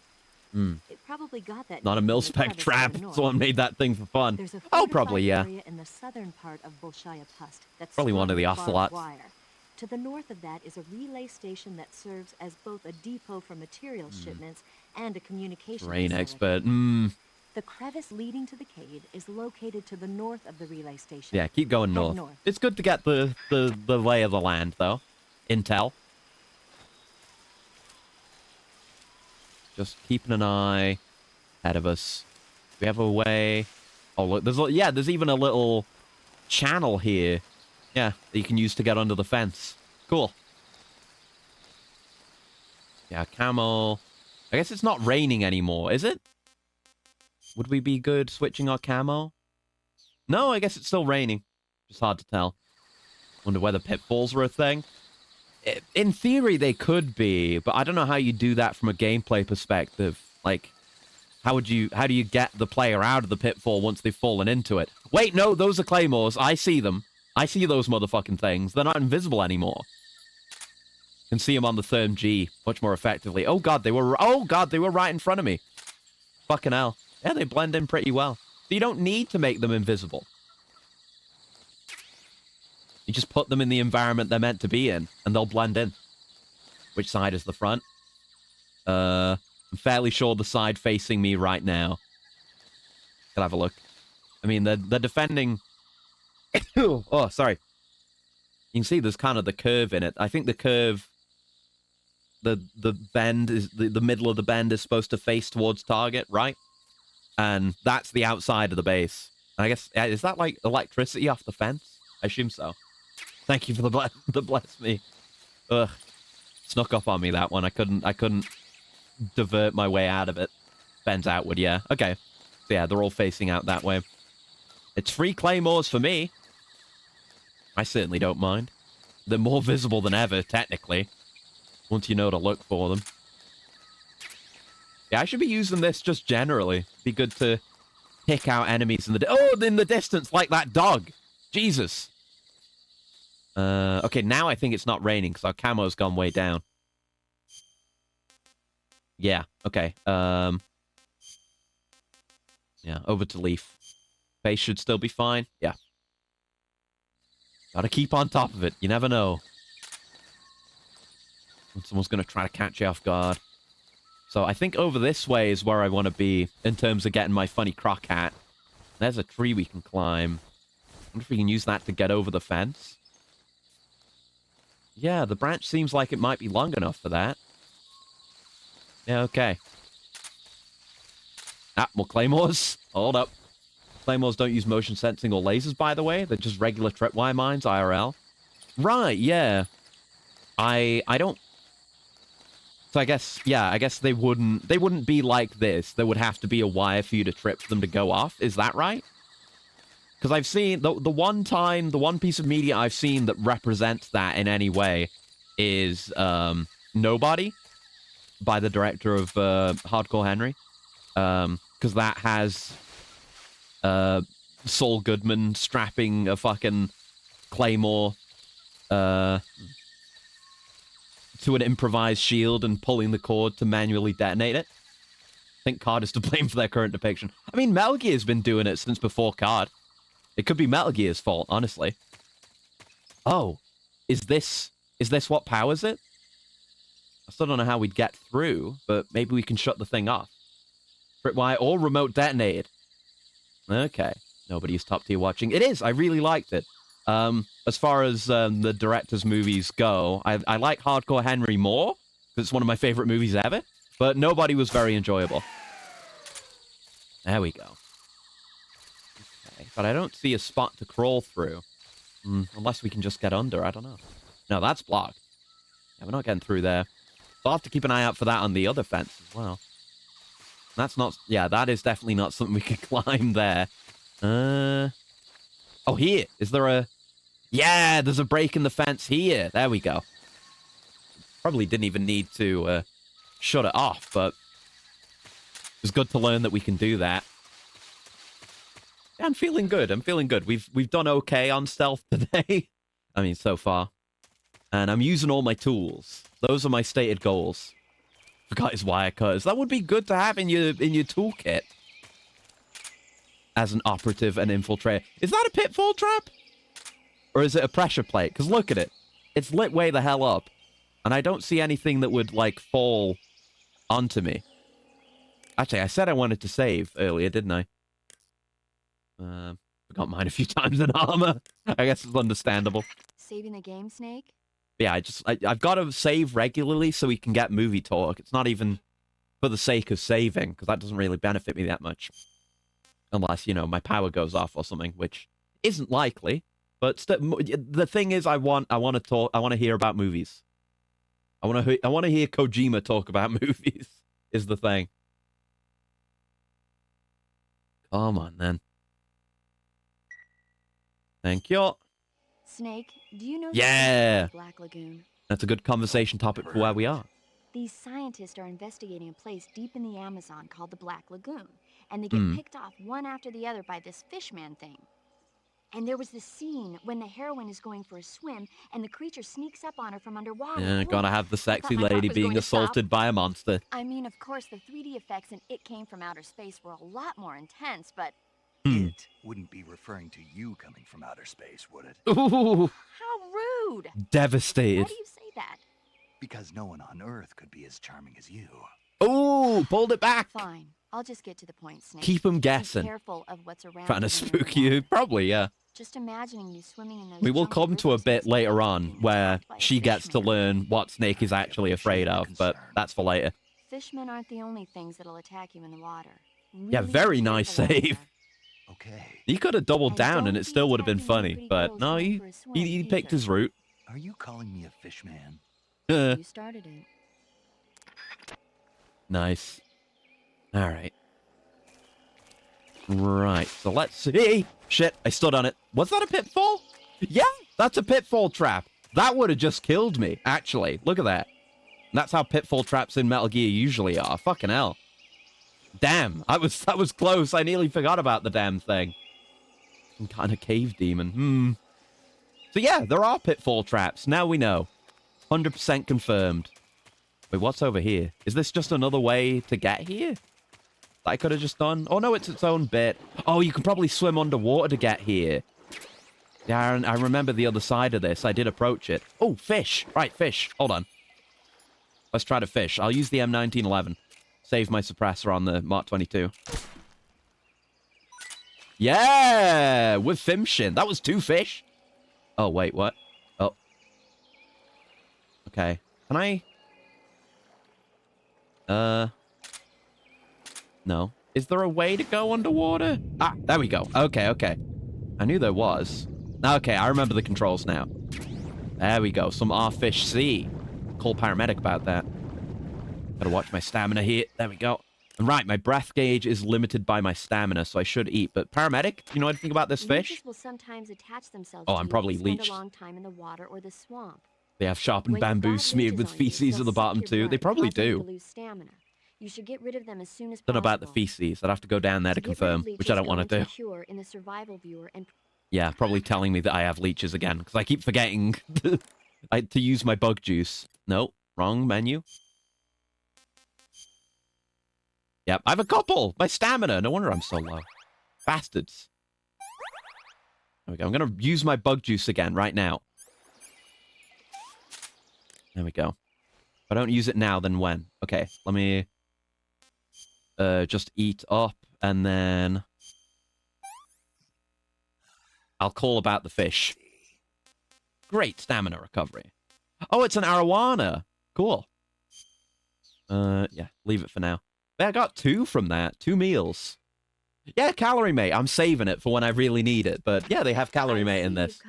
Speaker 1: Hmm.
Speaker 7: It probably got that
Speaker 1: Not a
Speaker 7: name from the
Speaker 1: mil-spec
Speaker 7: crevice to
Speaker 1: trap.
Speaker 7: the north.
Speaker 1: Someone made that thing for fun.
Speaker 7: There's a
Speaker 1: Oh, probably, yeah.
Speaker 7: area in the southern part of Bolshaya Pust that's
Speaker 1: Probably one of the
Speaker 7: strung with barbed
Speaker 1: ocelots.
Speaker 7: wire. To the north of that is a relay station that serves as both a depot for material shipments and a communication
Speaker 1: Terrain
Speaker 7: facility.
Speaker 1: expert.
Speaker 7: The crevice leading to the cave is located to the north of the relay station.
Speaker 1: Yeah, keep going
Speaker 7: Head
Speaker 1: north.
Speaker 7: north.
Speaker 1: It's good to get the lay of the land, though. Intel. Just keeping an eye ahead of us. We have a way. Oh, look, there's even a little channel here. Yeah, that you can use to get under the fence. Cool. Yeah, camel. I guess it's not raining anymore, is it? Would we be good switching our camo? No, I guess it's still raining. Just hard to tell. Wonder whether pitfalls were a thing. In theory, they could be, but I don't know how you do that from a gameplay perspective. Like, how do you get the player out of the pitfall once they've fallen into it? Wait, no, those are claymores. I see them. I see those motherfucking things. They're not invisible anymore. Can see them on the Therm G much more effectively. Oh god, they were right in front of me. Fucking hell. Yeah, they blend in pretty well. So you don't need to make them invisible. You just put them in the environment they're meant to be in, and they'll blend in. Which side is the front? I'm fairly sure the side facing me right now. Could have a look. I mean, they're defending... oh, sorry. You can see there's kind of the curve in it. I think the curve... The bend is... The middle of the bend is supposed to face towards target, right? And that's the outside of the base. And I guess... Is that, like, electricity off the fence? I assume so. Thank you for the bless me. Ugh. Snuck up on me, that one. I couldn't divert my way out of it. Bends outward, yeah. Okay. So yeah, they're all facing out that way. It's free claymores for me. I certainly don't mind. They're more visible than ever, technically. Once you know to look for them. Yeah, I should be using this just generally. Be good to pick out enemies in the distance, like that dog. Jesus. Okay, now I think it's not raining because our camo's gone way down. Yeah, okay. Yeah, over to leaf. Base should still be fine. Yeah. Gotta keep on top of it. You never know. Someone's gonna try to catch you off guard. So I think over this way is where I want to be in terms of getting my funny croc hat. There's a tree we can climb. I wonder if we can use that to get over the fence. Yeah, the branch seems like it might be long enough for that. Yeah, okay. Ah, more claymores. Hold up. Claymores don't use motion sensing or lasers, by the way. They're just regular tripwire mines, IRL. Right, yeah. I don't... So I guess, yeah, I guess they wouldn't be like this. There would have to be a wire for you to trip them to go off. Is that right? Because I've seen, the one piece of media I've seen that represents that in any way is Nobody by the director of Hardcore Henry. Because that has Saul Goodman strapping a fucking claymore to an improvised shield and pulling the cord to manually detonate it. I think Card is to blame for their current depiction. I mean, Metal Gear's been doing it since before Card. It could be Metal Gear's fault, honestly. Oh, is this what powers it? I still don't know how we'd get through, but maybe we can shut the thing off. Tripwire or remote detonated. Okay. Nobody's top tier watching. It is. I really liked it. As far as the director's movies go, I like Hardcore Henry more, because it's one of my favorite movies ever, but Nobody was very enjoyable. There we go. Okay, but I don't see a spot to crawl through. Unless we can just get under, I don't know. No, that's blocked. Yeah, we're not getting through there. So I'll have to keep an eye out for that on the other fence as well. That's not... Yeah, that is definitely not something we could climb there. Oh, here. Is there a... Yeah, there's a break in the fence here. There we go. Probably didn't even need to shut it off, but it's good to learn that we can do that. Yeah, I'm feeling good. I'm feeling good. We've done okay on stealth today. I mean, so far. And I'm using all my tools. Those are my stated goals. Forgot his wire cutters. That would be good to have in your toolkit. As an operative and infiltrator. Is that a pitfall trap? Or is it a pressure plate? Because look at it. It's lit way the hell up. And I don't see anything that would, like, fall onto me. Actually, I said I wanted to save earlier, didn't I? Forgot mine a few times in armor. I guess it's understandable.
Speaker 5: Saving the game, Snake?
Speaker 1: Yeah, I've got to save regularly so we can get movie talk. It's not even for the sake of saving, because that doesn't really benefit me that much. Unless, you know, my power goes off or something, which isn't likely. But the thing is, I want to hear about movies. I want to hear Kojima talk about movies. Is the thing. Come on, then. Thank you.
Speaker 5: Snake, do you know
Speaker 1: Yeah.
Speaker 5: the Black Lagoon?
Speaker 1: That's a good conversation topic for where we are.
Speaker 5: These scientists are investigating a place deep in the Amazon called the Black Lagoon, and they get picked off one after the other by this fishman thing. And there was this scene when the heroine is going for a swim, and the creature sneaks up on her from underwater.
Speaker 1: Yeah, gotta have the sexy
Speaker 5: my heart
Speaker 1: lady
Speaker 5: was
Speaker 1: being
Speaker 5: going to
Speaker 1: assaulted
Speaker 5: stop.
Speaker 1: by a monster.
Speaker 5: I mean, of course, the 3D effects in It Came From Outer Space were a lot more intense, but
Speaker 3: It wouldn't be referring to you coming from outer space, would it?
Speaker 1: Ooh,
Speaker 5: how rude!
Speaker 1: devastated.
Speaker 5: Why do you say that?
Speaker 3: Because no one on Earth could be as charming as you.
Speaker 1: Ooh, pulled it back.
Speaker 5: Fine, I'll just get to the point, Snake.
Speaker 1: Keep 'em
Speaker 5: Be
Speaker 1: guessing.
Speaker 5: careful of what's around
Speaker 1: Trying to
Speaker 5: you when you're
Speaker 1: spook you.
Speaker 5: alone.
Speaker 1: Probably, yeah.
Speaker 5: Just imagining you swimming in those
Speaker 1: We will
Speaker 5: jungle
Speaker 1: come to a
Speaker 5: rivers
Speaker 1: bit
Speaker 5: and
Speaker 1: later on
Speaker 5: being
Speaker 1: where
Speaker 5: attacked by a
Speaker 1: she gets to
Speaker 5: fishman.
Speaker 1: learn what Snake is actually afraid of, but that's for later.
Speaker 5: Fishmen aren't the only things that'll attack you in the water.
Speaker 1: Yeah,
Speaker 5: Really
Speaker 1: very
Speaker 5: be
Speaker 1: nice
Speaker 5: careful out
Speaker 1: save.
Speaker 5: there.
Speaker 3: Okay.
Speaker 1: He could have doubled
Speaker 5: And
Speaker 1: down
Speaker 5: don't
Speaker 1: and it
Speaker 5: be
Speaker 1: still would have been
Speaker 5: attacking
Speaker 1: funny,
Speaker 5: pretty
Speaker 1: but
Speaker 5: girls
Speaker 1: no,
Speaker 5: going
Speaker 1: he
Speaker 5: for a swim
Speaker 1: he picked
Speaker 5: either.
Speaker 1: his route.
Speaker 3: Are you calling me a fish man?
Speaker 5: You started it.
Speaker 1: Nice. All right. Right, so let's see. Shit, I stood on it. Was that a pitfall? Yeah, that's a pitfall trap. That would have just killed me, actually. Look at that. That's how pitfall traps in Metal Gear usually are. Fucking hell. Damn, that was close. I nearly forgot about the damn thing. Some kind of cave demon. So yeah, there are pitfall traps. Now we know. 100% confirmed. Wait, what's over here? Is this just another way to get here? That I could have just done? Oh no, it's its own bit. Oh, you can probably swim underwater to get here. Yeah, I remember the other side of this. I did approach it. Oh, fish. Right, fish. Hold on. Let's try to fish. I'll use the M1911. Save my suppressor on the Mark 22. Yeah! With Fimshin. That was 2 fish. Oh, wait, what? Oh. Okay. Can I... No. Is there a way to go underwater? Ah, there we go. Okay, okay. I knew there was. Okay, I remember the controls now. There we go. Some R-Fish C. Call paramedic about that. Gotta watch my stamina here. There we go. And right, my breath gauge is limited by my stamina, so I should eat. But paramedic, do you know anything about this fish?
Speaker 5: Leeches will sometimes attach themselves
Speaker 1: Oh,
Speaker 5: to
Speaker 1: I'm
Speaker 5: you
Speaker 1: probably
Speaker 5: if you spend
Speaker 1: leeched.
Speaker 5: a long time in the water or the swamp.
Speaker 1: They have sharpened
Speaker 5: When you've
Speaker 1: bamboo
Speaker 5: got
Speaker 1: smeared with
Speaker 5: leeches on you,
Speaker 1: feces
Speaker 5: they'll
Speaker 1: at the
Speaker 5: suck
Speaker 1: bottom
Speaker 5: your
Speaker 1: too. They
Speaker 5: blood,
Speaker 1: probably
Speaker 5: causing you
Speaker 1: do.
Speaker 5: to lose stamina. You should get rid of them as soon as
Speaker 1: Don't know about the
Speaker 5: possible.
Speaker 1: feces. I'd have to go down there to
Speaker 5: get rid of
Speaker 1: confirm, which I
Speaker 5: leeches,
Speaker 1: don't
Speaker 5: go
Speaker 1: want to
Speaker 5: into
Speaker 1: do.
Speaker 5: Cure in the survival viewer and
Speaker 1: Yeah, probably telling me that I have leeches again, because I keep forgetting to use my bug juice. No, wrong menu. Yep, I have a couple! My stamina! No wonder I'm so low. Bastards. There we go. I'm going to use my bug juice again right now. There we go. If I don't use it now, then when? Okay, let me just eat up, and then I'll call about the fish. Great stamina recovery. Oh, it's an arowana. Cool. Yeah, leave it for now. I got 2 from that. 2 meals. Yeah, calorie mate. I'm saving it for when I really need it. But yeah, they have calorie mate in this.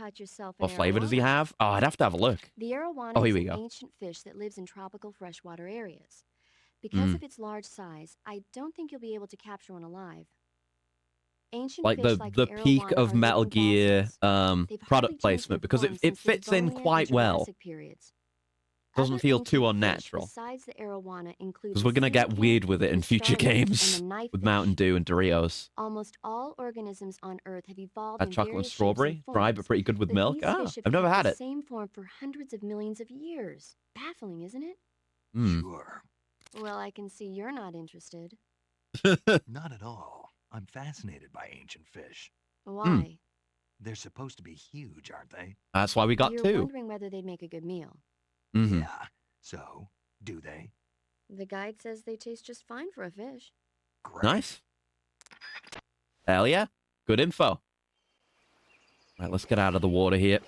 Speaker 1: What flavor does he have? Oh, I'd have to have a look.
Speaker 5: The arowana
Speaker 1: Oh, here
Speaker 5: is
Speaker 1: we
Speaker 5: an
Speaker 1: go.
Speaker 5: ancient fish that lives in tropical freshwater areas. Because
Speaker 1: Mm.
Speaker 5: of its large size, I don't think you'll be able to capture one alive. Ancient
Speaker 1: Like
Speaker 5: fish
Speaker 1: the peak
Speaker 5: arowana
Speaker 1: of
Speaker 5: are
Speaker 1: Metal
Speaker 5: living
Speaker 1: Gear
Speaker 5: fossils. They've hardly
Speaker 1: product
Speaker 5: changed
Speaker 1: placement
Speaker 5: their
Speaker 1: because it
Speaker 5: form since the
Speaker 1: fits in
Speaker 5: Devonian and
Speaker 1: quite well.
Speaker 5: Jurassic periods.
Speaker 1: Doesn't
Speaker 5: Other
Speaker 1: feel
Speaker 5: ancient
Speaker 1: too
Speaker 5: fish
Speaker 1: unnatural.
Speaker 5: Besides the arowana include
Speaker 1: Because
Speaker 5: the
Speaker 1: we're going to get
Speaker 5: coelacanth,
Speaker 1: weird with it in
Speaker 5: the
Speaker 1: future
Speaker 5: starfish, and
Speaker 1: games
Speaker 5: the knife
Speaker 1: with
Speaker 5: fish.
Speaker 1: Mountain Dew and Doritos.
Speaker 5: Almost all organisms on Earth have evolved
Speaker 1: That
Speaker 5: in
Speaker 1: chocolate and
Speaker 5: various shapes
Speaker 1: strawberry,
Speaker 5: and
Speaker 1: dry
Speaker 5: forms,
Speaker 1: but pretty good with
Speaker 5: but
Speaker 1: milk.
Speaker 5: these
Speaker 1: Ah,
Speaker 5: fish have
Speaker 1: I've never
Speaker 5: kept
Speaker 1: had
Speaker 5: the
Speaker 1: it.
Speaker 5: same form for hundreds of millions of years. Baffling, isn't it?
Speaker 3: Sure.
Speaker 5: Well, I can see you're not interested.
Speaker 3: Not at all. I'm fascinated by ancient fish.
Speaker 5: Why?
Speaker 3: They're supposed to be huge, aren't they?
Speaker 1: That's why we got
Speaker 5: You're
Speaker 1: two.
Speaker 5: wondering whether they'd make a good meal.
Speaker 1: Mm-hmm.
Speaker 3: Yeah. So, do they?
Speaker 5: The guide says they taste just fine for a fish.
Speaker 3: Great.
Speaker 1: Nice. Hell yeah. Good info. Right, let's get out of the water here.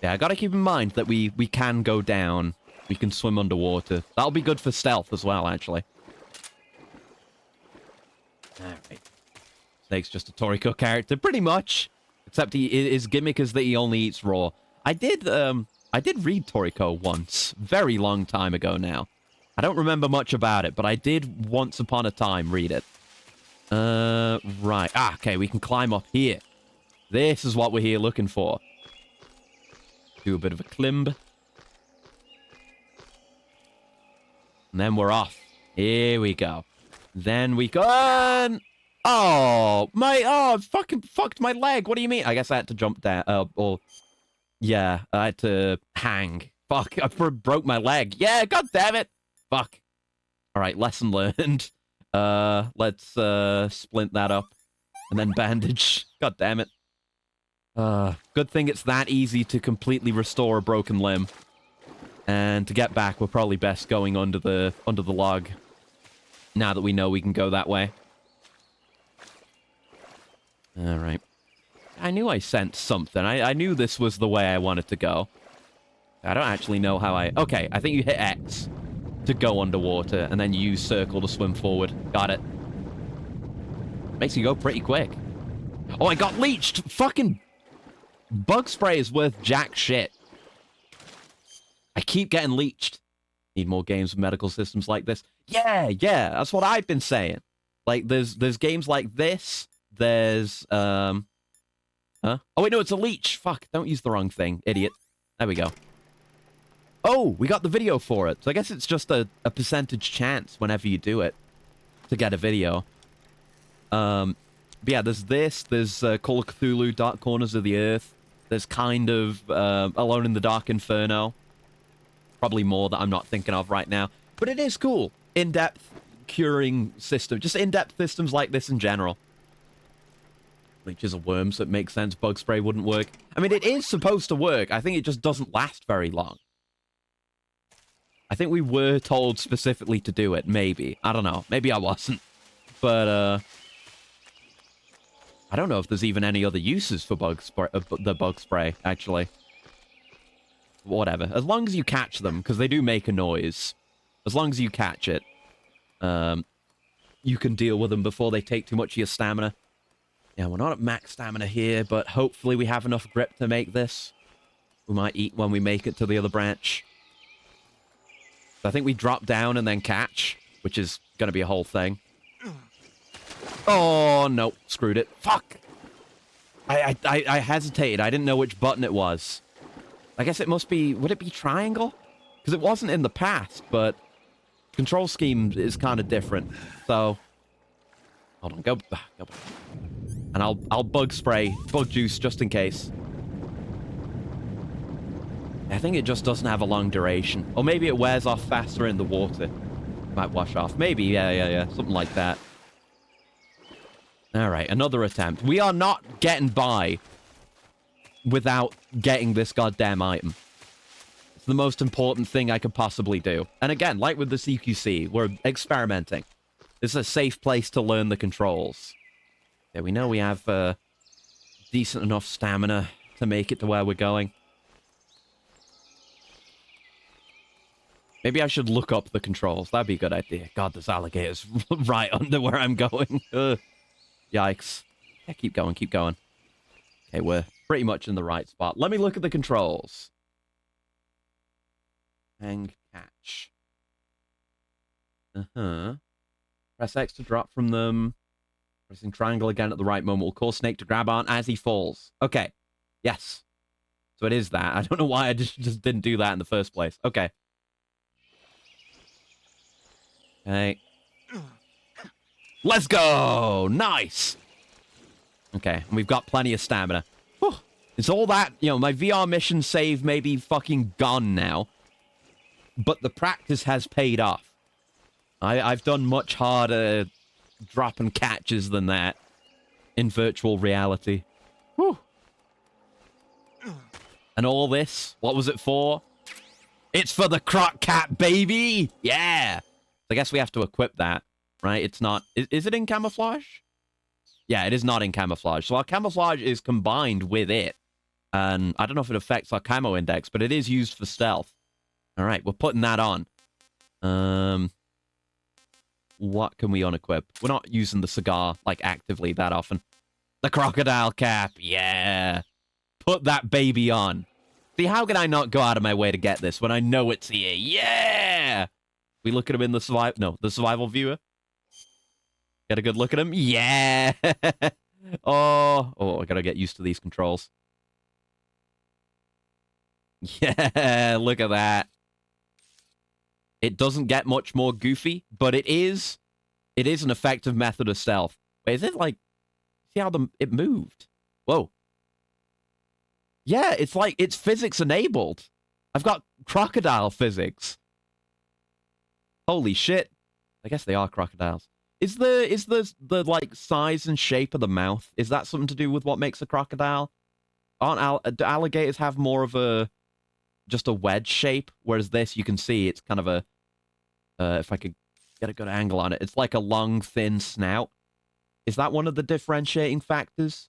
Speaker 1: Yeah, I gotta keep in mind that we can go down. We can swim underwater. That'll be good for stealth as well, actually. Alright. Snake's just a Toriko character, pretty much. Except his gimmick is that he only eats raw. I did read Toriko once. Very long time ago now. I don't remember much about it, but I did once upon a time read it. Right. Ah, okay, we can climb up here. This is what we're here looking for. Do a bit of a climb. And then we're off. Here we go. Then we go. Oh, I fucking fucked my leg. What do you mean? I guess I had to jump down. Yeah, I had to hang. Fuck, I broke my leg. Yeah, god damn it. Fuck. All right, lesson learned. Let's splint that up and then bandage. God damn it. Good thing it's that easy to completely restore a broken limb. And to get back, we're probably best going under the log. Now that we know we can go that way. All right. I knew I sensed something. I knew this was the way I wanted to go. I don't actually know how I... Okay, I think you hit X to go underwater, and then you use circle to swim forward. Got it. Makes you go pretty quick. Oh, I got leeched! Fucking bug spray is worth jack shit. I keep getting leeched. Need more games with medical systems like this. Yeah, that's what I've been saying. Like, there's games like this. There's, Huh? Oh, wait, no, it's a leech. Fuck, don't use the wrong thing, idiot. There we go. Oh, we got the video for it. So I guess it's just a percentage chance whenever you do it to get a video. But yeah, there's this. There's Call of Cthulhu, Dark Corners of the Earth. There's kind of Alone in the Dark Inferno. Probably more that I'm not thinking of right now. But it is cool. In-depth curing system. Just in-depth systems like this in general. Leeches are worms, so it makes sense bug spray wouldn't work. I mean, it is supposed to work. I think it just doesn't last very long. I think we were told specifically to do it, maybe. I don't know. Maybe I wasn't. But, I don't know if there's even any other uses for the bug spray, actually. Whatever. As long as you catch them, because they do make a noise. As long as you catch it, you can deal with them before they take too much of your stamina. Yeah, we're not at max stamina here, but hopefully we have enough grip to make this. We might eat when we make it to the other branch. So I think we drop down and then catch, which is going to be a whole thing. Oh, no. Screwed it. Fuck! I hesitated. I didn't know which button it was. I guess it must be... Would it be triangle? Because it wasn't in the past, but... Control scheme is kind of different. So... Hold on. Go back. And I'll bug spray. Bug juice, just in case. I think it just doesn't have a long duration. Or maybe it wears off faster in the water. Might wash off. Maybe. Yeah. Something like that. Alright, another attempt. We are not getting by without getting this goddamn item. It's the most important thing I could possibly do. And again, like with the CQC, we're experimenting. This is a safe place to learn the controls. Yeah, we know we have decent enough stamina to make it to where we're going. Maybe I should look up the controls. That'd be a good idea. God, there's alligators right under where I'm going. Yikes. Yeah, keep going. Okay, we're pretty much in the right spot. Let me look at the controls. Hang, catch. Press X to drop from them. Pressing triangle again at the right moment will cause Snake to grab on as he falls. Okay. Yes. So it is that. I don't know why I just didn't do that in the first place. Okay. Okay. Let's go! Nice! Okay, and we've got plenty of stamina. Whew. It's all that, you know, my VR mission save may be fucking gone now. But the practice has paid off. I've done much harder drop and catches than that in virtual reality. Whew. And all this, what was it for? It's for the croc cat, baby! Yeah! I guess we have to equip that, right? It's not... Is it in camouflage? Yeah, it is not in camouflage. So our camouflage is combined with it. And I don't know if it affects our camo index, but it is used for stealth. All right, we're putting that on. What can we unequip? We're not using the cigar, like, actively that often. The crocodile cap, yeah! Put that baby on. See, how can I not go out of my way to get this when I know it's here? Yeah! We look at him in the the survival viewer. Get a good look at him. Yeah! Oh, I gotta get used to these controls. Yeah, look at that. It doesn't get much more goofy, but it is an effective method of stealth. Wait, is it like, see how it moved? Whoa. Yeah, it's like, it's physics enabled. I've got crocodile physics. Holy shit. I guess they are crocodiles. Is the like size and shape of the mouth, is that something to do with what makes a crocodile? Do alligators have more of just a wedge shape, whereas this, you can see it's kind of a, if I could get a good angle on it, it's like a long, thin snout. Is that one of the differentiating factors?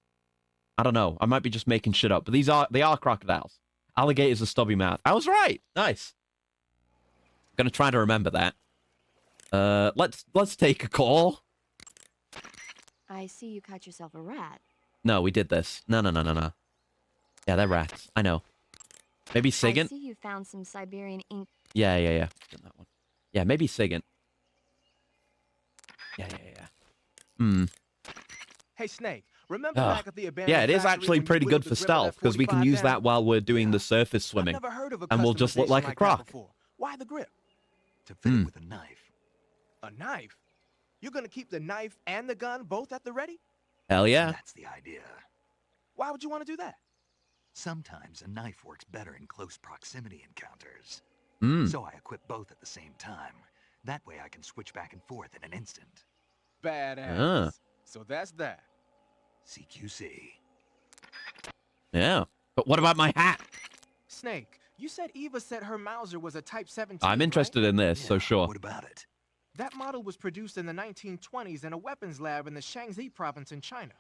Speaker 1: I don't know. I might be just making shit up, but they are crocodiles. Alligators are stubby mouth. I was right. Nice. Gonna try to remember that. Let's take a call.
Speaker 5: I see you caught yourself a rat.
Speaker 1: No, we did this. No. Yeah, they're rats. I know. Maybe Sigint?
Speaker 5: I see you found some Siberian ink.
Speaker 1: Yeah. Get that one. Yeah, maybe Sigint. Yeah.
Speaker 6: Hey, Snake, remember back at the abandoned
Speaker 1: Yeah, it is
Speaker 6: factory
Speaker 1: actually
Speaker 6: when you
Speaker 1: pretty good
Speaker 6: whittled
Speaker 1: for
Speaker 6: the grip of
Speaker 1: stealth,
Speaker 6: that
Speaker 1: because we can
Speaker 6: 45
Speaker 1: use
Speaker 6: down?
Speaker 1: that while we're doing the surface
Speaker 6: I've
Speaker 1: swimming.
Speaker 6: never heard of a
Speaker 1: And we'll just look
Speaker 6: customization
Speaker 1: like a
Speaker 6: that
Speaker 1: croc.
Speaker 6: before. Why the grip?
Speaker 3: To fit it with a knife.
Speaker 6: A knife? You're gonna keep the knife and the gun both at the ready?
Speaker 1: Hell yeah.
Speaker 3: That's the idea.
Speaker 6: Why would you want to do that?
Speaker 3: Sometimes a knife works better in close proximity encounters.
Speaker 1: Mm.
Speaker 3: So I equip both at the same time. That way I can switch back and forth in an instant.
Speaker 6: Badass. So that's that.
Speaker 3: CQC.
Speaker 1: Yeah. But what about my hat?
Speaker 6: Snake, you said Eva said her Mauser was a Type 17,
Speaker 1: I'm interested in this, so
Speaker 3: Yeah,
Speaker 1: sure.
Speaker 3: What about it?
Speaker 6: That model was produced in the 1920s in a weapons lab in the Shaanxi province in China.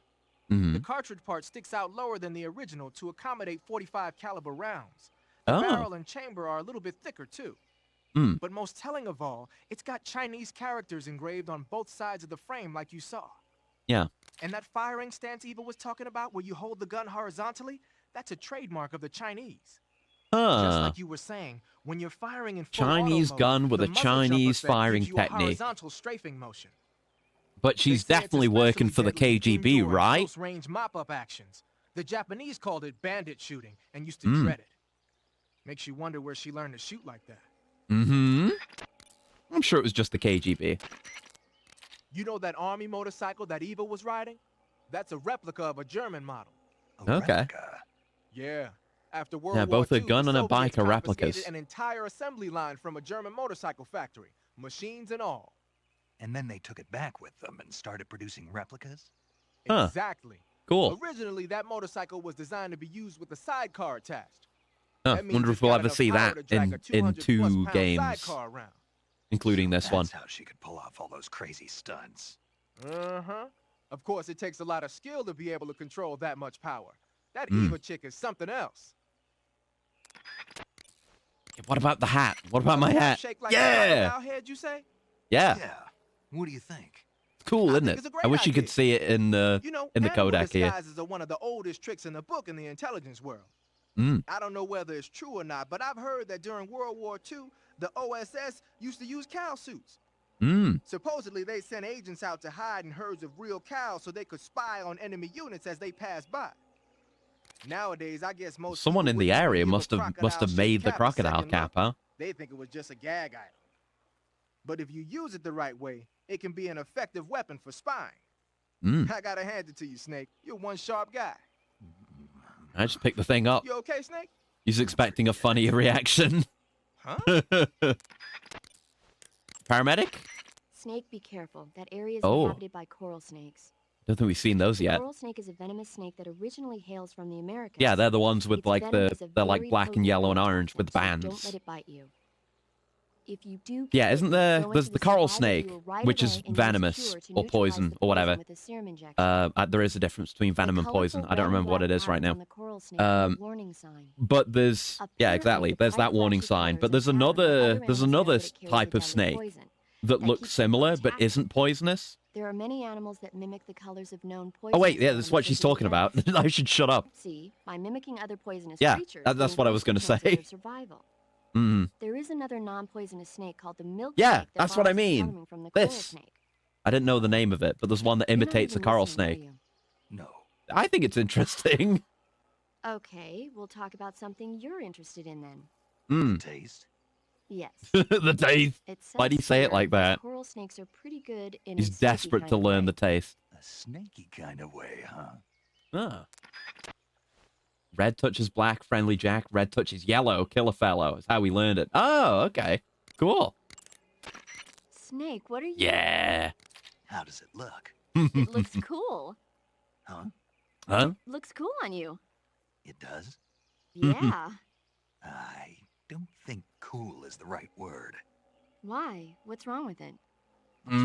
Speaker 1: Mm-hmm.
Speaker 6: The cartridge part sticks out lower than the original to accommodate 45 caliber rounds. The
Speaker 1: Oh.
Speaker 6: barrel and chamber are a little bit thicker too.
Speaker 1: Mm.
Speaker 6: But most telling of all, it's got Chinese characters engraved on both sides of the frame like you saw.
Speaker 1: Yeah.
Speaker 6: And that firing stance Eva was talking about where you hold the gun horizontally, that's a trademark of the Chinese. Just like you were saying, when you're firing in full
Speaker 1: Chinese
Speaker 6: auto mode,
Speaker 1: gun with
Speaker 6: the
Speaker 1: a
Speaker 6: muzzle jump
Speaker 1: Chinese
Speaker 6: effect
Speaker 1: firing
Speaker 6: gives you a
Speaker 1: technique.
Speaker 6: horizontal strafing motion.
Speaker 1: But she's
Speaker 6: They say it's
Speaker 1: definitely working
Speaker 6: especially
Speaker 1: for the
Speaker 6: deadly in
Speaker 1: KGB,
Speaker 6: indoor and
Speaker 1: right?
Speaker 6: close-range mop-up actions. The Japanese called it bandit shooting and used to
Speaker 1: Mm.
Speaker 6: dread it. Makes you wonder where she learned to shoot like that.
Speaker 1: Mm-hmm. I'm sure it was just the KGB.
Speaker 6: You know that army motorcycle that Eva was riding? That's a replica of a German model.
Speaker 3: A
Speaker 1: Okay.
Speaker 3: replica.
Speaker 6: Yeah. After World
Speaker 1: Yeah,
Speaker 6: War
Speaker 1: both a
Speaker 6: II,
Speaker 1: gun
Speaker 6: the
Speaker 1: and a
Speaker 6: Soviets
Speaker 1: bike are
Speaker 6: confiscated
Speaker 1: replicas.
Speaker 6: an entire assembly line from a German motorcycle factory, machines and all.
Speaker 3: And then they took it back with them and started producing replicas?
Speaker 1: Huh.
Speaker 6: Exactly.
Speaker 1: Cool.
Speaker 6: Originally, that motorcycle was designed to be used with a sidecar attached.
Speaker 1: Huh.
Speaker 6: That means
Speaker 1: Wonder
Speaker 6: it's
Speaker 1: if we'll
Speaker 6: got
Speaker 1: ever
Speaker 6: enough
Speaker 1: see
Speaker 6: power
Speaker 1: that
Speaker 6: to drag
Speaker 1: in
Speaker 6: a 200+
Speaker 1: 2
Speaker 6: pound
Speaker 1: games,
Speaker 6: sidecar around.
Speaker 1: including this one.
Speaker 3: That's how she could pull off all those crazy stunts.
Speaker 6: Uh-huh. Of course, it takes a lot of skill to be able to control that much power. That
Speaker 1: Mm.
Speaker 6: Eva chick is something else.
Speaker 1: What about the hat? What about my
Speaker 6: Does that
Speaker 1: hat?
Speaker 6: shake like a
Speaker 1: Yeah.
Speaker 6: crocodile head, you say?
Speaker 1: Yeah.
Speaker 3: Yeah. What do you think?
Speaker 1: It's cool,
Speaker 6: I
Speaker 1: isn't
Speaker 6: think
Speaker 1: it?
Speaker 6: it's a great
Speaker 1: I wish you could
Speaker 6: idea.
Speaker 1: see it in the
Speaker 6: You know,
Speaker 1: in the
Speaker 6: animal
Speaker 1: codec here.
Speaker 6: disguises are one of the oldest tricks in the book in the intelligence world.
Speaker 1: Mm.
Speaker 6: I don't know whether it's true or not, but I've heard that during World War II, the OSS used to use cow suits.
Speaker 1: Mm.
Speaker 6: Supposedly, they sent agents out to hide in herds of real cows so they could spy on enemy units as they passed by. Nowadays, I guess most
Speaker 1: Someone
Speaker 6: people
Speaker 1: in the
Speaker 6: wouldn't even
Speaker 1: area
Speaker 6: give a
Speaker 1: must have
Speaker 6: crocodile-shaped
Speaker 1: made the
Speaker 6: cap a
Speaker 1: crocodile
Speaker 6: second
Speaker 1: cap,
Speaker 6: look.
Speaker 1: huh?
Speaker 6: They think it was just a gag item. But if you use it the right way, it can be an effective weapon for spying.
Speaker 1: Mm.
Speaker 6: I gotta hand it to you, Snake. You're one sharp guy.
Speaker 1: I just picked the thing up.
Speaker 6: You okay, Snake?
Speaker 1: He's expecting a funny reaction.
Speaker 6: Huh?
Speaker 1: Paramedic?
Speaker 5: Snake, be careful. That area is
Speaker 1: Oh.
Speaker 5: inhabited by coral snakes.
Speaker 1: Don't think we've seen those
Speaker 5: The
Speaker 1: yet.
Speaker 5: coral snake is a venomous snake that originally hails from the Americas.
Speaker 1: Yeah, they're the ones with
Speaker 5: Its
Speaker 1: like
Speaker 5: venom is a
Speaker 1: they're like
Speaker 5: very
Speaker 1: black and
Speaker 5: potent
Speaker 1: yellow and
Speaker 5: venom,
Speaker 1: orange with
Speaker 5: so
Speaker 1: bands.
Speaker 5: Don't let it bite you. If you do
Speaker 1: Yeah,
Speaker 5: get
Speaker 1: isn't
Speaker 5: it,
Speaker 1: there?
Speaker 5: go
Speaker 1: There's
Speaker 5: into
Speaker 1: the coral
Speaker 5: survival
Speaker 1: snake,
Speaker 5: viewer right
Speaker 1: which
Speaker 5: away
Speaker 1: is
Speaker 5: and use a
Speaker 1: venomous
Speaker 5: cure to
Speaker 1: or
Speaker 5: neutralize
Speaker 1: poison
Speaker 5: the
Speaker 1: or whatever.
Speaker 5: with a serum injection.
Speaker 1: There is a difference between venom
Speaker 5: The
Speaker 1: and poison.
Speaker 5: colorful
Speaker 1: I don't
Speaker 5: red and
Speaker 1: remember what it
Speaker 5: black
Speaker 1: is right
Speaker 5: patterns
Speaker 1: now.
Speaker 5: on the coral snake are a warning sign.
Speaker 1: But there's yeah,
Speaker 5: Apparently,
Speaker 1: exactly.
Speaker 5: the
Speaker 1: There's
Speaker 5: bright
Speaker 1: that warning
Speaker 5: flashy
Speaker 1: sign.
Speaker 5: colors
Speaker 1: But there's
Speaker 5: and pattern
Speaker 1: another
Speaker 5: let other
Speaker 1: there's
Speaker 5: animals know
Speaker 1: another
Speaker 5: that it carries
Speaker 1: type
Speaker 5: a
Speaker 1: of
Speaker 5: deadly
Speaker 1: snake
Speaker 5: poison
Speaker 1: that looks
Speaker 5: keeps them from
Speaker 1: similar but
Speaker 5: attacking.
Speaker 1: isn't poisonous.
Speaker 5: There are many animals that mimic the colors of known poisons.
Speaker 1: Oh wait, yeah, that's what she's talking about. I should shut up.
Speaker 5: See, by mimicking other poisonous
Speaker 1: Yeah,
Speaker 5: creatures,
Speaker 1: that's
Speaker 5: you
Speaker 1: what I was
Speaker 5: increase
Speaker 1: gonna
Speaker 5: the chances
Speaker 1: say.
Speaker 5: of survival.
Speaker 1: Mm.
Speaker 5: There is another non-poisonous snake called the milk
Speaker 1: Yeah,
Speaker 5: snake.
Speaker 1: that's what I
Speaker 5: borrows its
Speaker 1: mean.
Speaker 5: coloring From the coral
Speaker 1: This.
Speaker 5: snake.
Speaker 1: I didn't know the name of it, but there's one that
Speaker 5: You're not
Speaker 1: imitates a
Speaker 5: even
Speaker 1: coral
Speaker 5: listening, are
Speaker 1: snake.
Speaker 5: you?
Speaker 3: No.
Speaker 1: I think it's interesting.
Speaker 5: Okay, we'll talk about something you're interested in then.
Speaker 1: Mm.
Speaker 3: Taste?
Speaker 5: Yes.
Speaker 1: The taste.
Speaker 5: It
Speaker 1: Why'd he
Speaker 5: says
Speaker 1: say it
Speaker 5: here
Speaker 1: like that?
Speaker 5: Coral snakes are pretty good in
Speaker 1: He's
Speaker 5: a snaky
Speaker 1: desperate
Speaker 5: kind
Speaker 1: to
Speaker 5: of
Speaker 1: learn
Speaker 5: way.
Speaker 1: the taste.
Speaker 3: A snaky kind of way, huh?
Speaker 1: Ah. Red touches black, friendly Jack. Red touches yellow, kill a fellow. Is how we learned it. Oh, okay. Cool.
Speaker 5: Snake, what are you?
Speaker 1: Yeah.
Speaker 3: How does it look?
Speaker 5: It looks cool.
Speaker 3: Huh?
Speaker 1: Huh?
Speaker 5: Looks cool on you.
Speaker 3: It does?
Speaker 5: Yeah.
Speaker 3: I don't think cool is the right word.
Speaker 5: Why? What's wrong with it?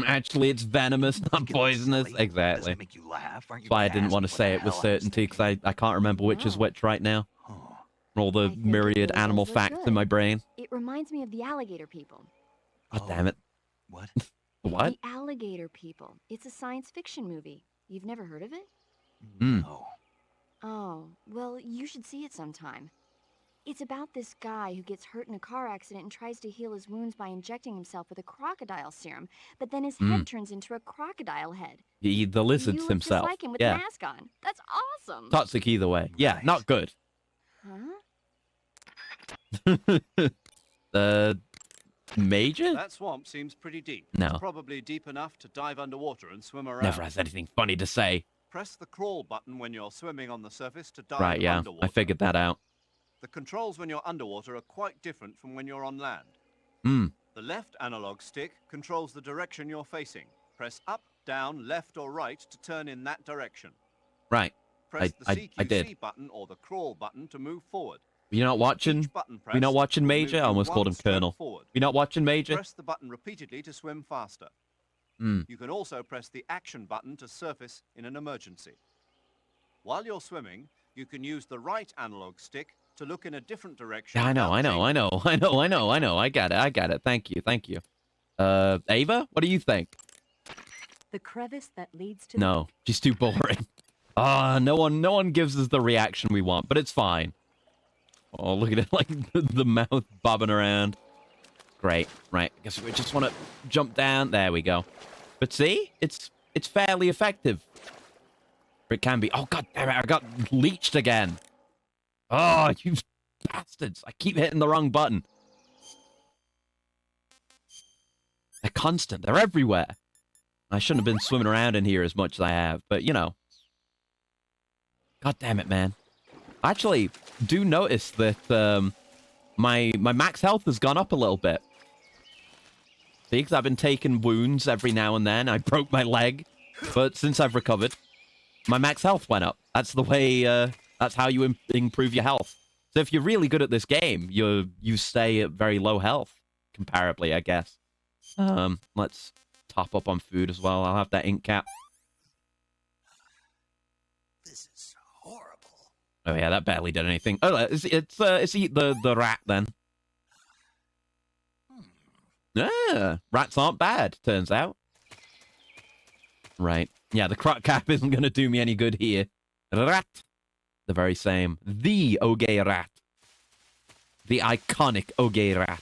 Speaker 1: Actually, it's venomous, not
Speaker 3: Think it looks
Speaker 1: poisonous.
Speaker 3: silly? Does
Speaker 1: Exactly.
Speaker 3: it make you laugh? Aren't you
Speaker 1: That's why I didn't
Speaker 3: gasping
Speaker 1: want to
Speaker 3: what
Speaker 1: say
Speaker 3: the
Speaker 1: it with
Speaker 3: hell I was
Speaker 1: certainty because
Speaker 3: thinking?
Speaker 1: I can't remember which is
Speaker 5: No.
Speaker 1: which right now.
Speaker 3: Huh.
Speaker 1: All the
Speaker 5: I think it
Speaker 1: myriad
Speaker 5: really does
Speaker 1: animal
Speaker 5: look
Speaker 1: facts
Speaker 5: good.
Speaker 1: in my brain.
Speaker 5: It reminds me of the alligator people.
Speaker 1: God
Speaker 3: Oh,
Speaker 1: damn it.
Speaker 3: What?
Speaker 1: What?
Speaker 5: The alligator people. It's a science fiction movie. You've never heard of it?
Speaker 1: Mm.
Speaker 3: No.
Speaker 5: Oh, well, you should see it sometime. It's about this guy who gets hurt in a car accident and tries to heal his wounds by injecting himself with a crocodile serum, but then his head turns into a crocodile head.
Speaker 1: The
Speaker 5: You
Speaker 1: lizards
Speaker 5: look
Speaker 1: himself.
Speaker 5: just like him with
Speaker 1: Yeah.
Speaker 5: the mask on. That's awesome.
Speaker 1: Toxic either way. Yeah,
Speaker 3: Nice.
Speaker 1: not good.
Speaker 5: Huh?
Speaker 1: Major?
Speaker 4: That swamp seems pretty deep.
Speaker 1: No.
Speaker 4: It's probably deep enough to dive underwater and swim around.
Speaker 1: Never has anything funny to say.
Speaker 4: Press the crawl button when you're swimming on the surface to dive
Speaker 1: Right, yeah.
Speaker 4: underwater.
Speaker 1: I figured that out.
Speaker 4: The controls when you're underwater are quite different from when you're on land.
Speaker 1: Hmm.
Speaker 4: The left analog stick controls the direction you're facing. Press up, down, left or right to turn in that direction.
Speaker 1: Right.
Speaker 4: Press the
Speaker 1: I
Speaker 4: CQC
Speaker 1: did.
Speaker 4: button or the crawl button to move forward.
Speaker 1: You're not watching?
Speaker 4: Each button
Speaker 1: You're not
Speaker 4: pressed
Speaker 1: watching
Speaker 4: will
Speaker 1: Major?
Speaker 4: move
Speaker 1: I
Speaker 4: you
Speaker 1: almost called
Speaker 4: one
Speaker 1: him
Speaker 4: stroke
Speaker 1: Colonel.
Speaker 4: Forward.
Speaker 1: You're not watching Major?
Speaker 4: Press the button repeatedly to swim faster.
Speaker 1: Hmm.
Speaker 4: You can also press the action button to surface in an emergency. While you're swimming, you can use the right analog stick to look in a different direction.
Speaker 1: Yeah, I know. I got it. Thank you. Ava, what do you think?
Speaker 7: The crevice that leads to
Speaker 1: No, she's too boring. No one gives us the reaction we want, but it's fine. Oh, look at it, like the mouth bobbing around. Great, right. I guess we just want to jump down. There we go. But see, it's fairly effective. Or it can be. Oh god damn it! I got leeched again. Oh, you bastards! I keep hitting the wrong button. They're constant. They're everywhere. I shouldn't have been swimming around in here as much as I have, but you know. God damn it, man. I actually do notice that my max health has gone up a little bit. See, because I've been taking wounds every now and then. I broke my leg, but since I've recovered, my max health went up. That's the way. That's how you improve your health. So if you're really good at this game, you stay at very low health, comparably, I guess. Let's top up on food as well. I'll have that ink cap.
Speaker 3: This is horrible.
Speaker 1: Oh yeah, that barely did anything. Oh, it's eat the rat then. Yeah, rats aren't bad, turns out. Right. Yeah, the croc cap isn't going to do me any good here. Rat. The very same. The Ogay rat. The iconic Ogay rat.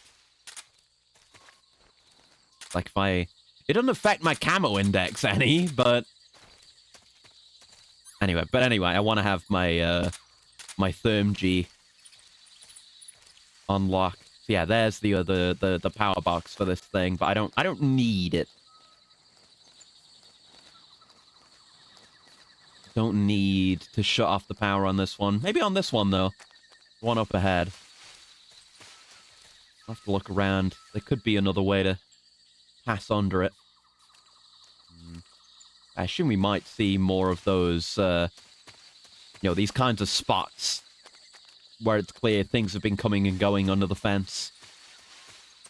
Speaker 1: Like if I... It doesn't affect my camo index any, but... Anyway, I want to have my, my Therm G unlocked. So yeah, there's the power box for this thing, but I don't need it. Don't need to shut off the power on this one. Maybe on this one though. One up ahead. I'll have to look around. There could be another way to pass under it. I assume we might see more of those, these kinds of spots where it's clear things have been coming and going under the fence.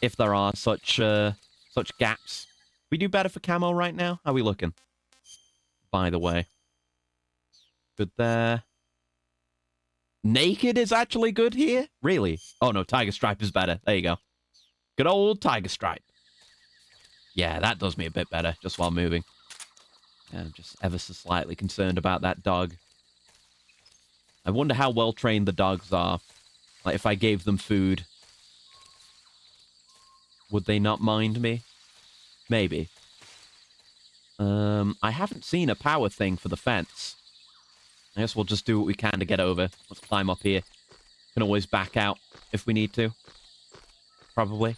Speaker 1: If there are such gaps. We do better for camo right now? How are we looking? By the way. Good there. Naked is actually good here? Really? Oh no, Tiger Stripe is better. There you go. Good old Tiger Stripe. Yeah, that does me a bit better, just while moving. Yeah, I'm just ever so slightly concerned about that dog. I wonder how well trained the dogs are. Like, if I gave them food, would they not mind me? Maybe. I haven't seen a power thing for the fence. I guess we'll just do what we can to get over. Let's climb up here. Can always back out if we need to. Probably.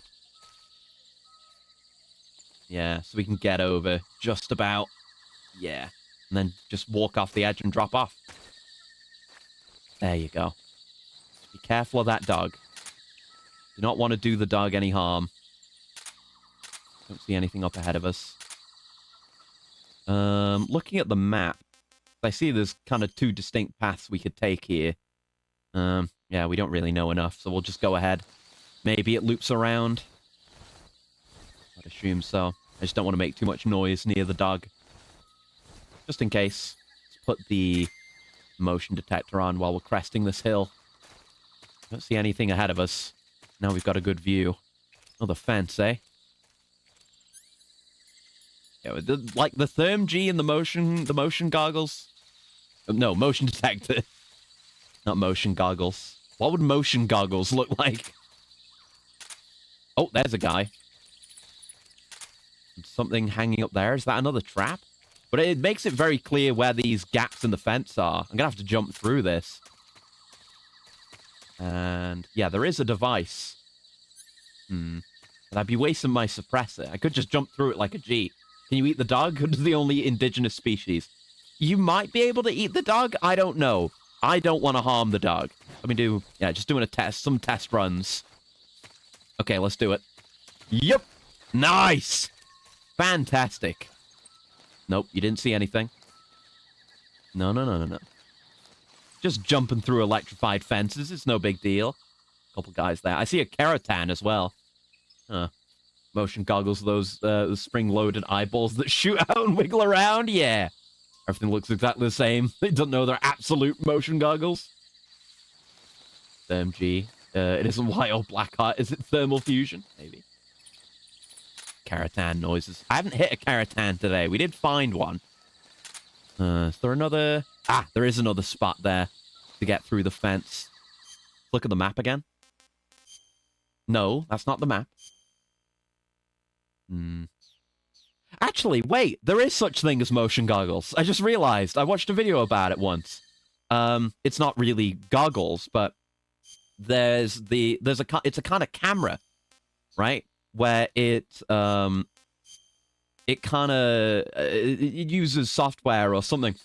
Speaker 1: Yeah, so we can get over just about. Yeah. And then just walk off the edge and drop off. There you go. Be careful of that dog. Do not want to do the dog any harm. Don't see anything up ahead of us. Looking at the map, I see there's kind of two distinct paths we could take here. Yeah, we don't really know enough, so we'll just go ahead. Maybe it loops around. I'd assume so. I just don't want to make too much noise near the dog. Just in case. Let's put the motion detector on while we're cresting this hill. Don't see anything ahead of us. Now we've got a good view. Oh, the fence, eh? Yeah, like the Therm G and the motion goggles. No, motion detector. Not motion goggles. What would motion goggles look like? Oh, there's a guy. Something hanging up there. Is that another trap? But it makes it very clear where these gaps in the fence are. I'm going to have to jump through this. And yeah, there is a device. But I'd be wasting my suppressor. I could just jump through it like a G. Can you eat the dog? It's the only indigenous species. You might be able to eat the dog. I don't know. I don't want to harm the dog. Let me do... Yeah, just doing a test. Some test runs. Okay, let's do it. Yep. Nice. Fantastic. Nope, you didn't see anything. No. Just jumping through electrified fences. It's no big deal. Couple guys there. I see a keratin as well. Huh. Motion goggles, those spring-loaded eyeballs that shoot out and wiggle around. Yeah. Everything looks exactly the same. They don't know they're absolute motion goggles. MG. It isn't white or black heart. Is it thermal fusion? Maybe. Keratin noises. I haven't hit a keratin today. We did find one. Is there another... Ah, there is another spot there to get through the fence. Look at the map again. No, that's not the map. Actually, wait. There is such thing as motion goggles. I just realized. I watched a video about it once. It's not really goggles, but it's a kind of camera, right? Where it uses software or something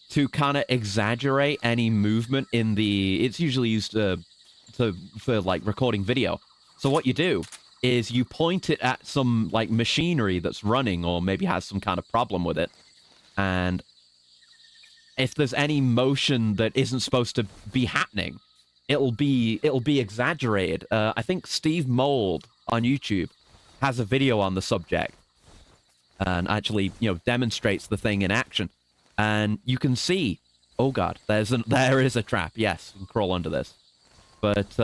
Speaker 1: to kind of exaggerate any movement in the... It's usually used for like recording video. So what you do is you point it at some like machinery that's running or maybe has some kind of problem with it. And if there's any motion that isn't supposed to be happening, it'll be exaggerated. I think Steve Mold on YouTube has a video on the subject and actually, demonstrates the thing in action. And you can see, oh god, there is a trap. Yes, you can crawl under this. But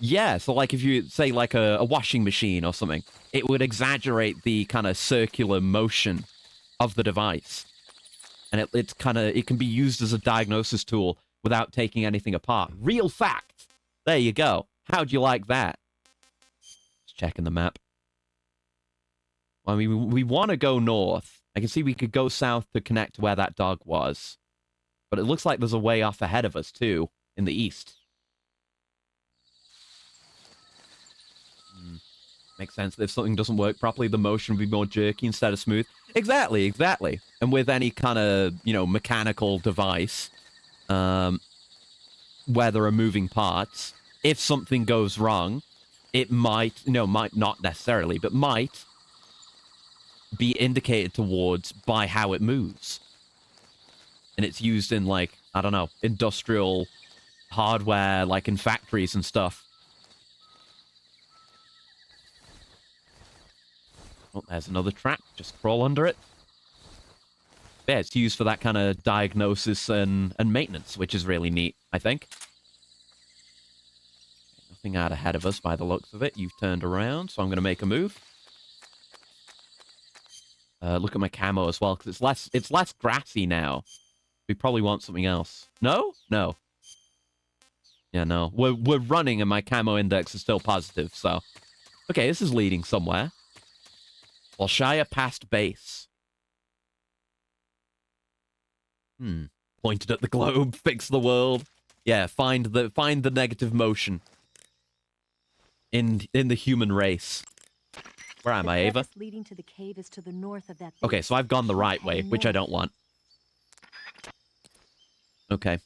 Speaker 1: yeah, so like if you say like a washing machine or something, it would exaggerate the kind of circular motion of the device. And it can be used as a diagnosis tool without taking anything apart. Real fact. There you go. How'd you like that? Just checking the map. Well, I mean, we want to go north. I can see we could go south to connect to where that dog was. But it looks like there's a way off ahead of us, too, in the east. Makes sense. If something doesn't work properly, the motion will be more jerky instead of smooth. Exactly, exactly. And with any kind of, mechanical device, where there are moving parts, if something goes wrong, it might not necessarily, but might be indicated towards by how it moves. And it's used in, like, I don't know, industrial hardware, like in factories and stuff. Oh, there's another trap. Just crawl under it. Yeah, it's used for that kind of diagnosis and maintenance, which is really neat, I think. Nothing out ahead of us by the looks of it. You've turned around, so I'm going to make a move. Look at my camo as well, because it's less grassy now. We probably want something else. No? No. Yeah, no. We're running and my camo index is still positive, so... Okay, this is leading somewhere. Bolshaya past base. Pointed at the globe, fix the world. Yeah, find the negative motion in the human race. Where am I, Ava?
Speaker 7: Leading to the cave is to the north of that base.
Speaker 1: Okay, so I've gone the right way, which I don't want. Okay.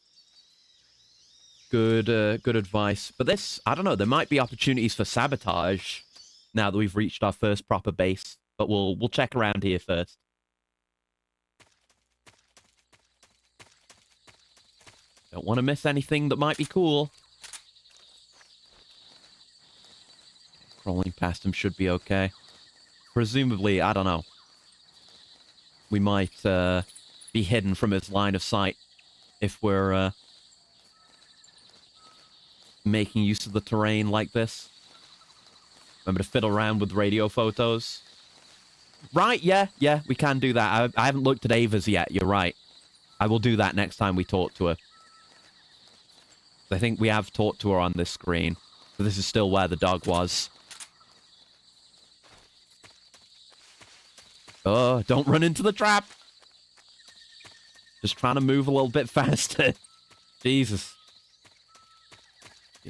Speaker 1: Good advice. But this, I don't know, there might be opportunities for sabotage now that we've reached our first proper base. But we'll check around here first. Don't want to miss anything that might be cool. Crawling past him should be okay. Presumably, I don't know. We might be hidden from his line of sight if we're making use of the terrain like this. Remember to fiddle around with radio photos. Right, yeah, we can do that. I haven't looked at Ava's yet, you're right. I will do that next time we talk to her. I think we have talked to her on this screen. But this is still where the dog was. Oh, don't run into the trap! Just trying to move a little bit faster. Jesus.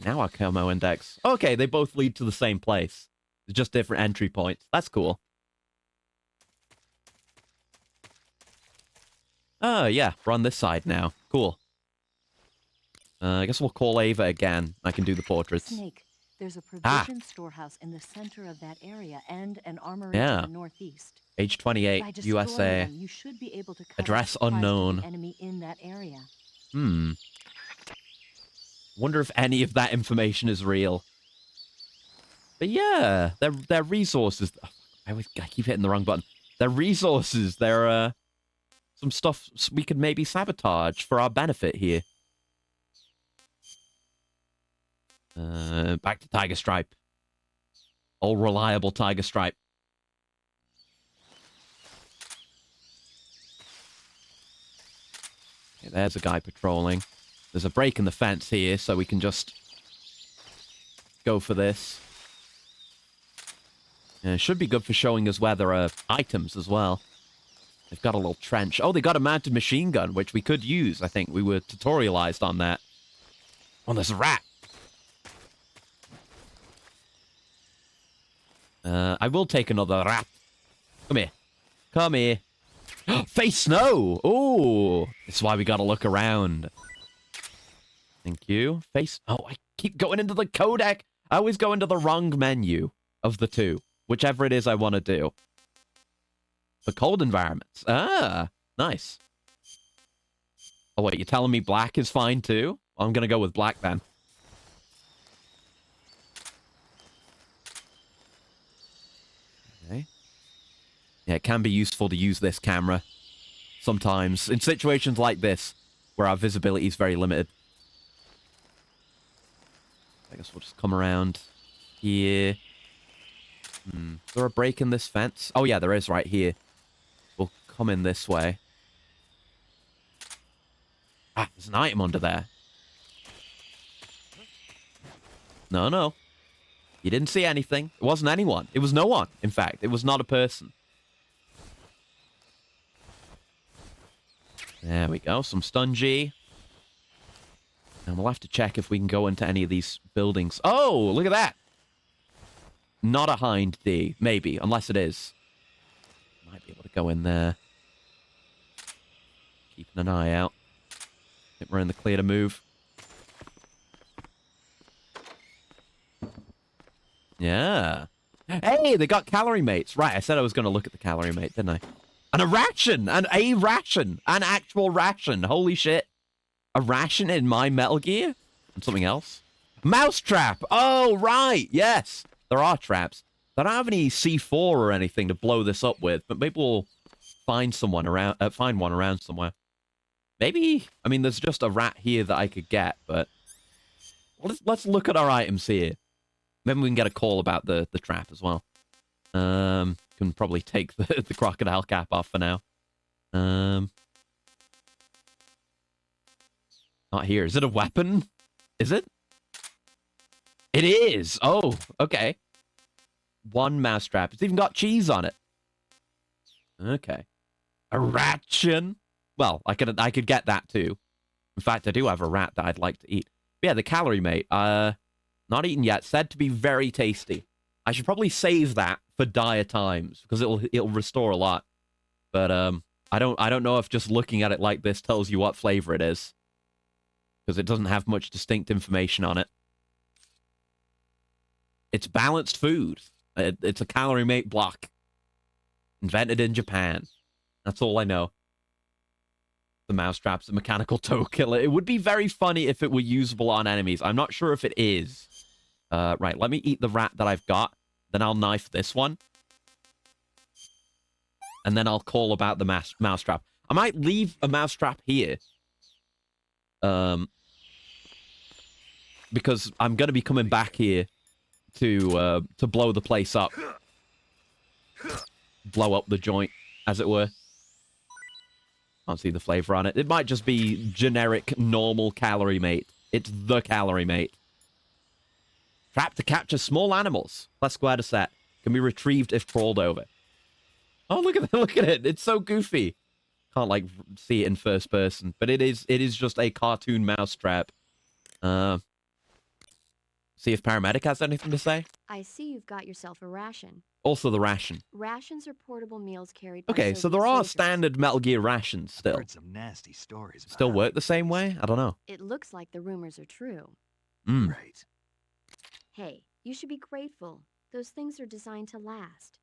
Speaker 1: Now our camo index. Okay, they both lead to the same place. It's just different entry points. That's cool. Oh, yeah, we're on this side now. Cool. I guess we'll call Ava again. I can do the portraits.
Speaker 7: Snake, there's a provision storehouse in the center of that area and an armory to the northeast.
Speaker 1: Age 28, USA.
Speaker 7: You should be able to
Speaker 1: Address unknown.
Speaker 7: Enemy in that area.
Speaker 1: Wonder if any of that information is real. But yeah, they're resources. I keep hitting the wrong button. They're resources. They're some stuff we could maybe sabotage for our benefit here. Back to Tiger Stripe. All reliable Tiger Stripe. Okay, there's a guy patrolling. There's a break in the fence here, so we can just go for this. It should be good for showing us where there are items as well. They've got a little trench. Oh, they got a mounted machine gun, which we could use, I think. We were tutorialized on that. Oh, there's a rat. I will take another rat. Come here. Come here. Face snow! Ooh! This is why we gotta look around. Thank you. Face... Oh, I keep going into the codec. I always go into the wrong menu of the two. Whichever it is I want to do. For cold environments. Ah, nice. Oh, wait, you're telling me black is fine too? I'm gonna go with black then. Okay. Yeah, it can be useful to use this camera sometimes in situations like this where our visibility is very limited. I guess we'll just come around here. Is there a break in this fence? Oh yeah, there is right here. We'll come in this way. Ah, there's an item under there. No, no. You didn't see anything. It wasn't anyone. It was no one, in fact. It was not a person. There we go. Some stungy. And we'll have to check if we can go into any of these buildings. Oh, look at that. not a hind D. Maybe, unless it is. Might be able to go in there. Keeping an eye out. I think we're in the clear to move. Yeah. Hey, they got calorie mates. Right, I said I was going to look at the calorie mate, didn't I? And a ration! A ration! An actual ration! Holy shit. A ration in my Metal Gear? And something else? Mousetrap! Oh, right! Yes! There are traps. I don't have any C4 or anything to blow this up with, but maybe we'll find someone around, find one around somewhere. Maybe, I mean, there's just a rat here that I could get, but let's look at our items here. Maybe we can get a call about the trap as well. Can probably take the crocodile cap off for now. Not here. Is it a weapon? Is it? It is. Oh, okay. One mousetrap. It's even got cheese on it. Okay. A ration. Well, I could get that too. In fact, I do have a rat that I'd like to eat. But yeah, the calorie mate. Not eaten yet. Said to be very tasty. I should probably save that for dire times because it'll restore a lot. But I don't know if just looking at it like this tells you what flavor it is, because it doesn't have much distinct information on it. It's balanced food. It's a calorie mate block. Invented in Japan. That's all I know. The mousetrap's a mechanical toe killer. It would be very funny if it were usable on enemies. I'm not sure if it is. Right, let me eat the rat that I've got. Then I'll knife this one. And then I'll call about the mousetrap. I might leave a mousetrap here. Because I'm going to be coming back here to blow the place up. Blow up the joint, as it were. Can't see the flavor on it. It might just be generic, normal calorie mate. It's the calorie mate. Trap to capture small animals. Plus square to set. Can be retrieved if crawled over. Oh, look at that. Look at it. It's so goofy. Can't, like, see it in first person. But it is just a cartoon mousetrap. See if paramedic has anything to say.
Speaker 5: I see you've got yourself a ration.
Speaker 1: Also the ration.
Speaker 5: Rations are portable meals carried by
Speaker 1: Okay, so
Speaker 5: Soviet
Speaker 1: there are
Speaker 5: soldiers.
Speaker 1: standard Metal Gear rations still.
Speaker 3: Heard some nasty stories about
Speaker 1: Still
Speaker 3: how
Speaker 1: work the same way? I don't know.
Speaker 5: It looks like the rumors are true.
Speaker 3: Right.
Speaker 5: Hey, you should be grateful. Those things are designed to last.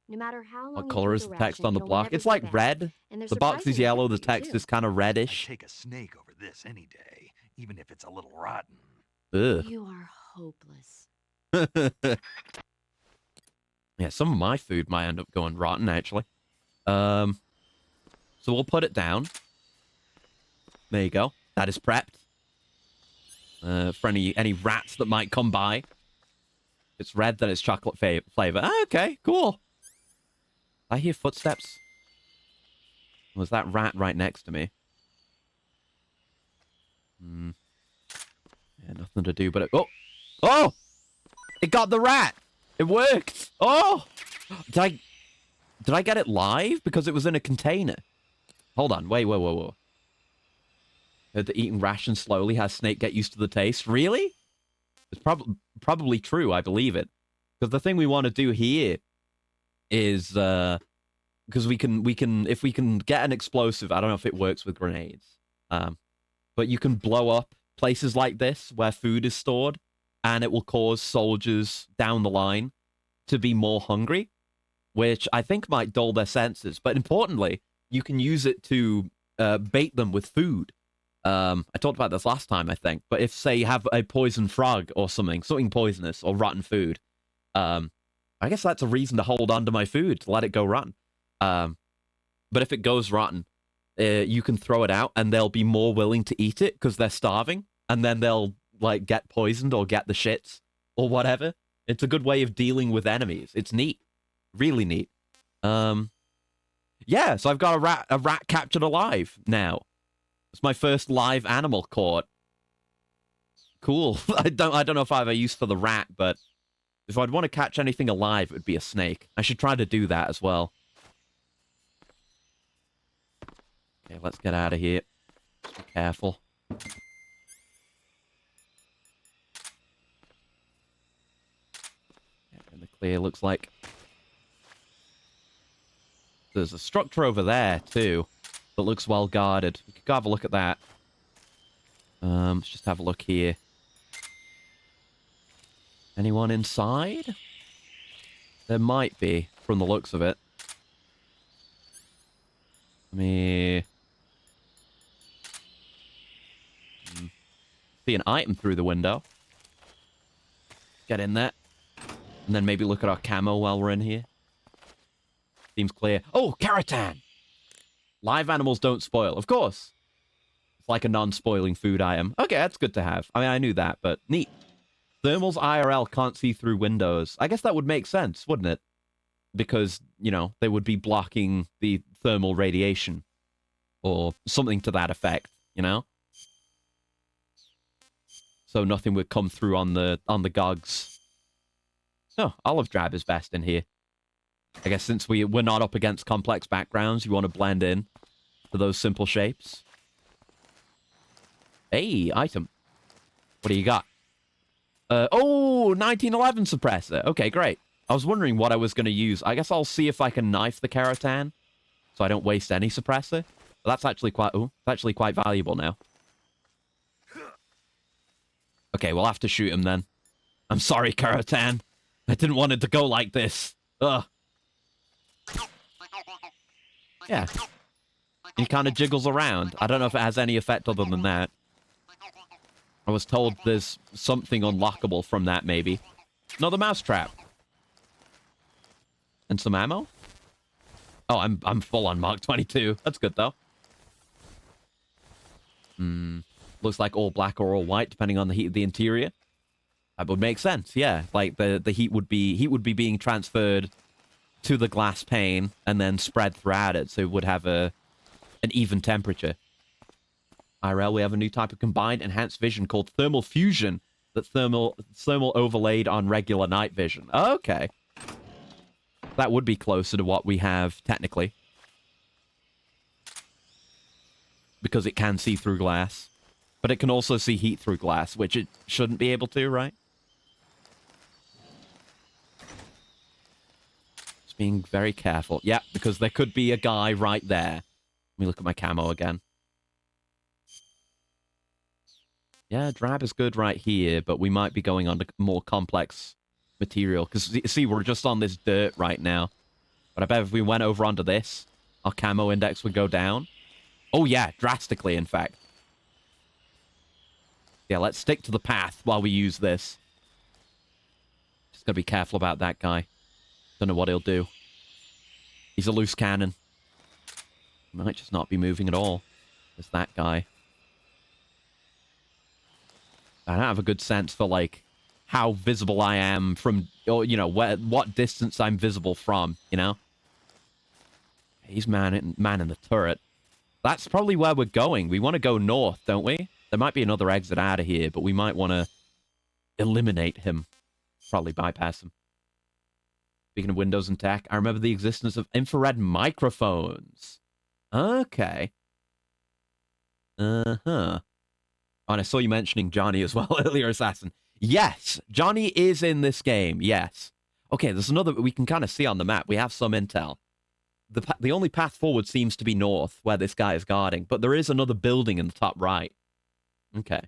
Speaker 5: No matter how long
Speaker 1: What
Speaker 5: you
Speaker 1: color
Speaker 5: keep
Speaker 1: is
Speaker 5: the
Speaker 1: the text
Speaker 5: ration,
Speaker 1: on the
Speaker 5: it'll
Speaker 1: block?
Speaker 5: never
Speaker 1: It's
Speaker 5: go
Speaker 1: like
Speaker 5: bad.
Speaker 1: red.
Speaker 5: And they're
Speaker 1: The box is
Speaker 5: surprisingly
Speaker 1: yellow,
Speaker 5: good
Speaker 1: the
Speaker 5: for you,
Speaker 1: text
Speaker 5: too.
Speaker 1: is kind of
Speaker 3: I'd
Speaker 1: reddish.
Speaker 3: take a snake over this any day, even if it's a little rotten.
Speaker 1: Ugh.
Speaker 5: You are hopeless.
Speaker 1: Yeah, some of my food might end up going rotten, actually. So we'll put it down. There you go. That is prepped. For any rats that might come by. If it's red, then it's chocolate flavor. Ah, okay, cool. I hear footsteps. Was that rat right next to me? Yeah, nothing to do but it. Oh! Oh! It got the rat! It worked! Oh! Did I get it live? Because it was in a container. Hold on. Wait, whoa. Heard that eating rations slowly has Snake get used to the taste. Really? It's probably true. I believe it. Because the thing we want to do here is, because we can, if we can get an explosive, I don't know if it works with grenades, but you can blow up places like this where food is stored, and it will cause soldiers down the line to be more hungry, which I think might dull their senses. But importantly, you can use it to bait them with food. I talked about this last time, I think. But if, say, you have a poison frog or something poisonous or rotten food, I guess that's a reason to hold on to my food, to let it go rotten. But if it goes rotten, you can throw it out, and they'll be more willing to eat it because they're starving, and then they'll like get poisoned or get the shits or whatever. It's a good way of dealing with enemies. It's neat, really neat. Yeah, so I've got a rat captured alive now. It's my first live animal caught. Cool. I don't know if I have a use for the rat, but if I'd want to catch anything alive, it would be a snake. I should try to do that as well. Okay, let's get out of here. Just be careful. Yeah, in the clear, looks like. There's a structure over there, too, that looks well guarded. We could go have a look at that. Let's just have a look here. Anyone inside? There might be, from the looks of it. Let me... see an item through the window. Get in there. And then maybe look at our camo while we're in here. Seems clear. Oh, Keratin! Live animals don't spoil. Of course. It's like a non-spoiling food item. Okay, that's good to have. I mean, I knew that, but neat. Thermals IRL can't see through windows. I guess that would make sense, wouldn't it? Because, you know, they would be blocking the thermal radiation. Or something to that effect, you know? So nothing would come through on the gogs. Oh, olive drab is best in here. I guess since we're not up against complex backgrounds, you want to blend in to those simple shapes. Hey, item. What do you got? 1911 suppressor. Okay, great. I was wondering what I was going to use. I guess I'll see if I can knife the Keratin so I don't waste any suppressor. But that's actually quite valuable now. Okay, we'll have to shoot him then. I'm sorry, Keratin. I didn't want it to go like this. Ugh. Yeah. He kind of jiggles around. I don't know if it has any effect other than that. I was told there's something unlockable from that, maybe. Another mousetrap. And some ammo? Oh, I'm full on Mark 22. That's good, though. Looks like all black or all white, depending on the heat of the interior. That would make sense, yeah. Like, the heat would be being transferred to the glass pane and then spread throughout it, so it would have an even temperature. IRL, we have a new type of combined enhanced vision called thermal fusion that's thermal overlaid on regular night vision. Okay. That would be closer to what we have technically. Because it can see through glass. But it can also see heat through glass, which it shouldn't be able to, right? Just being very careful. Yeah, because there could be a guy right there. Let me look at my camo again. Yeah, drab is good right here, but we might be going on to more complex material. Because, see, we're just on this dirt right now. But I bet if we went over onto this, our camo index would go down. Oh, yeah, drastically, in fact. Yeah, let's stick to the path while we use this. Just gotta be careful about that guy. Don't know what he'll do. He's a loose cannon. He might just not be moving at all. There's that guy. I don't have a good sense for, like, how visible I am from, or, you know, what distance I'm visible from, you know? He's man in the turret. That's probably where we're going. We want to go north, don't we? There might be another exit out of here, but we might want to eliminate him. Probably bypass him. Speaking of Windows and tech, I remember the existence of infrared microphones. Okay. Uh-huh. And I saw you mentioning Johnny as well earlier, Assassin. Yes, Johnny is in this game, yes. Okay, there's another, we can kind of see on the map. We have some intel. The only path forward seems to be north, where this guy is guarding, but there is another building in the top right. Okay.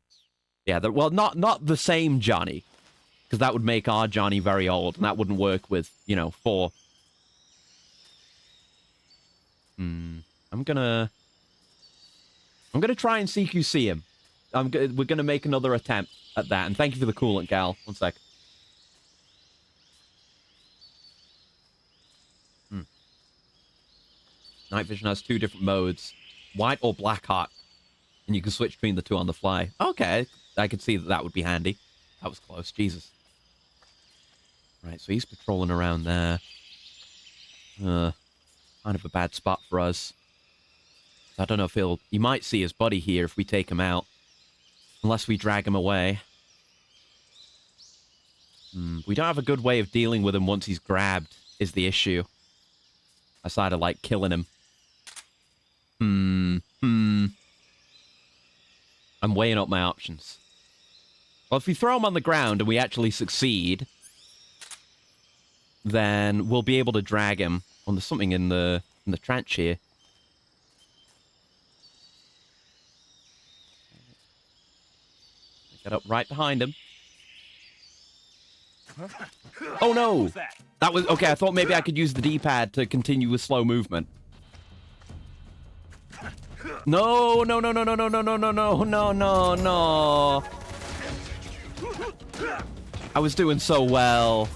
Speaker 1: Yeah, well, not the same Johnny, because that would make our Johnny very old, and that wouldn't work with, you know, 4. I'm gonna try and CQC him. We're gonna make another attempt at that, and thank you for the coolant, gal. One sec. Night vision has 2 different modes, white or black hot, and you can switch between the 2 on the fly. Okay, I could see that would be handy. That was close, Jesus. Right, so he's patrolling around there. Kind of a bad spot for us. I don't know if he might see his buddy here if we take him out. Unless we drag him away. We don't have a good way of dealing with him once he's grabbed, is the issue. Aside of, like, killing him. I'm weighing up my options. Well, if we throw him on the ground and we actually succeed, then we'll be able to drag him. Oh, there's something in the trench here. Get up right behind him. Oh no! That was okay. I thought maybe I could use the D-pad to continue with slow movement. No, no, no, no, no, no, no, no, no, no, no, no, no. I was doing so well.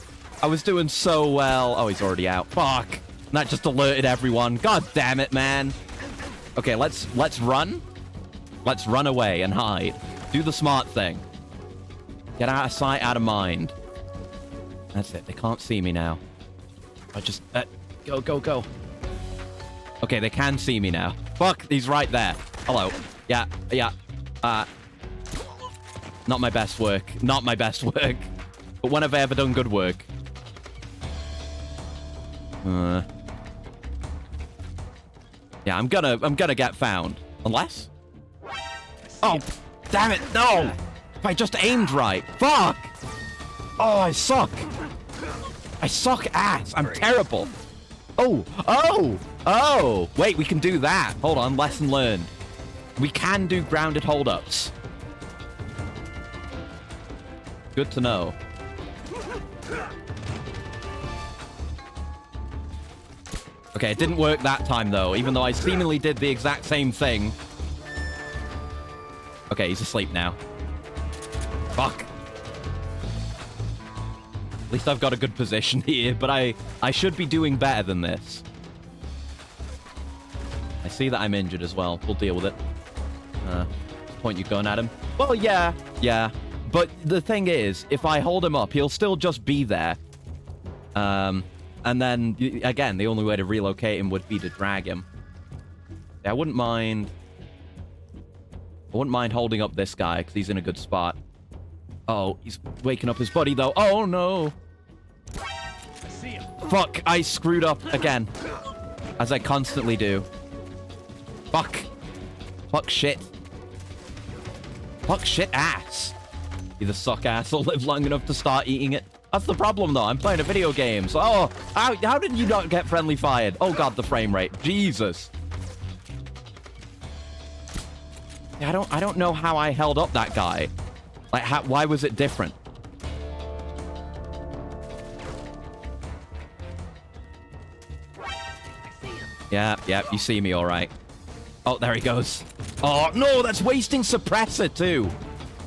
Speaker 1: I was doing so well. Oh, he's already out. Fuck. That just alerted everyone. God damn it, man. Okay, let's run. Let's run away and hide. Do the smart thing. Get out of sight, out of mind. That's it. They can't see me now. I just... go, go, go. Okay, they can see me now. Fuck, he's right there. Hello. Yeah, yeah. Not my best work. Not my best work. But when have I ever done good work? Yeah, I'm gonna get found. Unless? Oh, damn it, no! If I just aimed right. Fuck! Oh, I suck. I suck ass. I'm terrible. Oh, oh, oh. Wait, we can do that. Hold on, lesson learned. We can do grounded hold-ups. Good to know. Okay, it didn't work that time, though, even though I seemingly did the exact same thing. Okay, he's asleep now. Fuck. At least I've got a good position here, but I should be doing better than this. I see that I'm injured as well. We'll deal with it. Point your gun at him. Well, yeah, yeah. But the thing is, if I hold him up, he'll still just be there. And then, again, the only way to relocate him would be to drag him. Yeah, I wouldn't mind holding up this guy, because he's in a good spot. Oh, he's waking up his buddy, though. Oh, no. Fuck, I screwed up again. As I constantly do. Fuck. Fuck shit. Fuck shit ass. Either suck ass or live long enough to start eating it. That's the problem, though. I'm playing a video game, so... Oh, how did you not get friendly fired? Oh, God, the frame rate. Jesus. Yeah, I don't know how I held up that guy. Like, why was it different? Yeah, you see me all right. Oh, there he goes. Oh, no, that's wasting suppressor, too.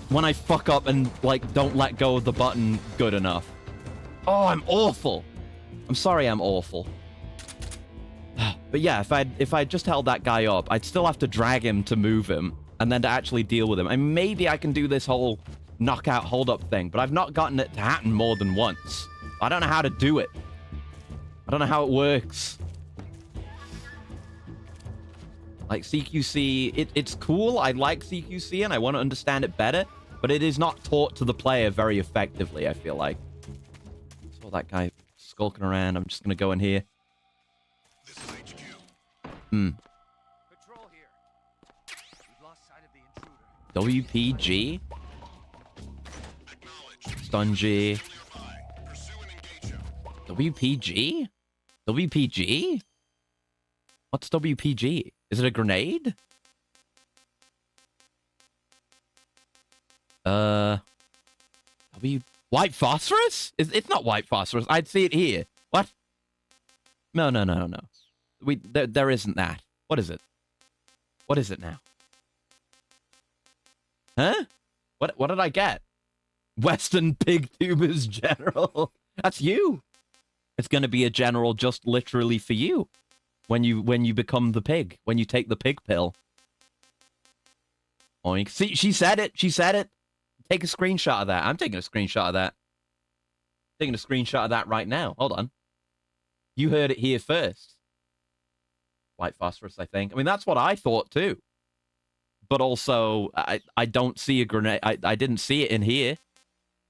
Speaker 1: When I fuck up and, like, don't let go of the button good enough. Oh, I'm awful. I'm sorry I'm awful. But yeah, if I'd just held that guy up, I'd still have to drag him to move him. And then to actually deal with him. And maybe I can do this whole knockout hold-up thing, but I've not gotten it to happen more than once. I don't know how to do it. I don't know how it works. Like, CQC, it's cool. I like CQC, and I want to understand it better, but it is not taught to the player very effectively, I feel like. Saw that guy skulking around. I'm just going to go in here.
Speaker 9: This is HQ.
Speaker 6: Patrol here. We've lost sight of the intruder.
Speaker 1: WPG? Stungy. WPG? WPG? What's WPG? Is it a grenade? White phosphorus? It's not white phosphorus. I'd see it here. What? No. There isn't that. What is it? What is it now? Huh? What did I get? Western Pig Tubers General. That's you. It's going to be a general just literally for you. When you become the pig. When you take the pig pill. Oink. See, she said it. She said it. Take a screenshot of that. I'm taking a screenshot of that. Taking a screenshot of that right now. Hold on. You heard it here first. White phosphorus, I think. I mean, that's what I thought too. But also, I don't see a grenade. I didn't see it in here.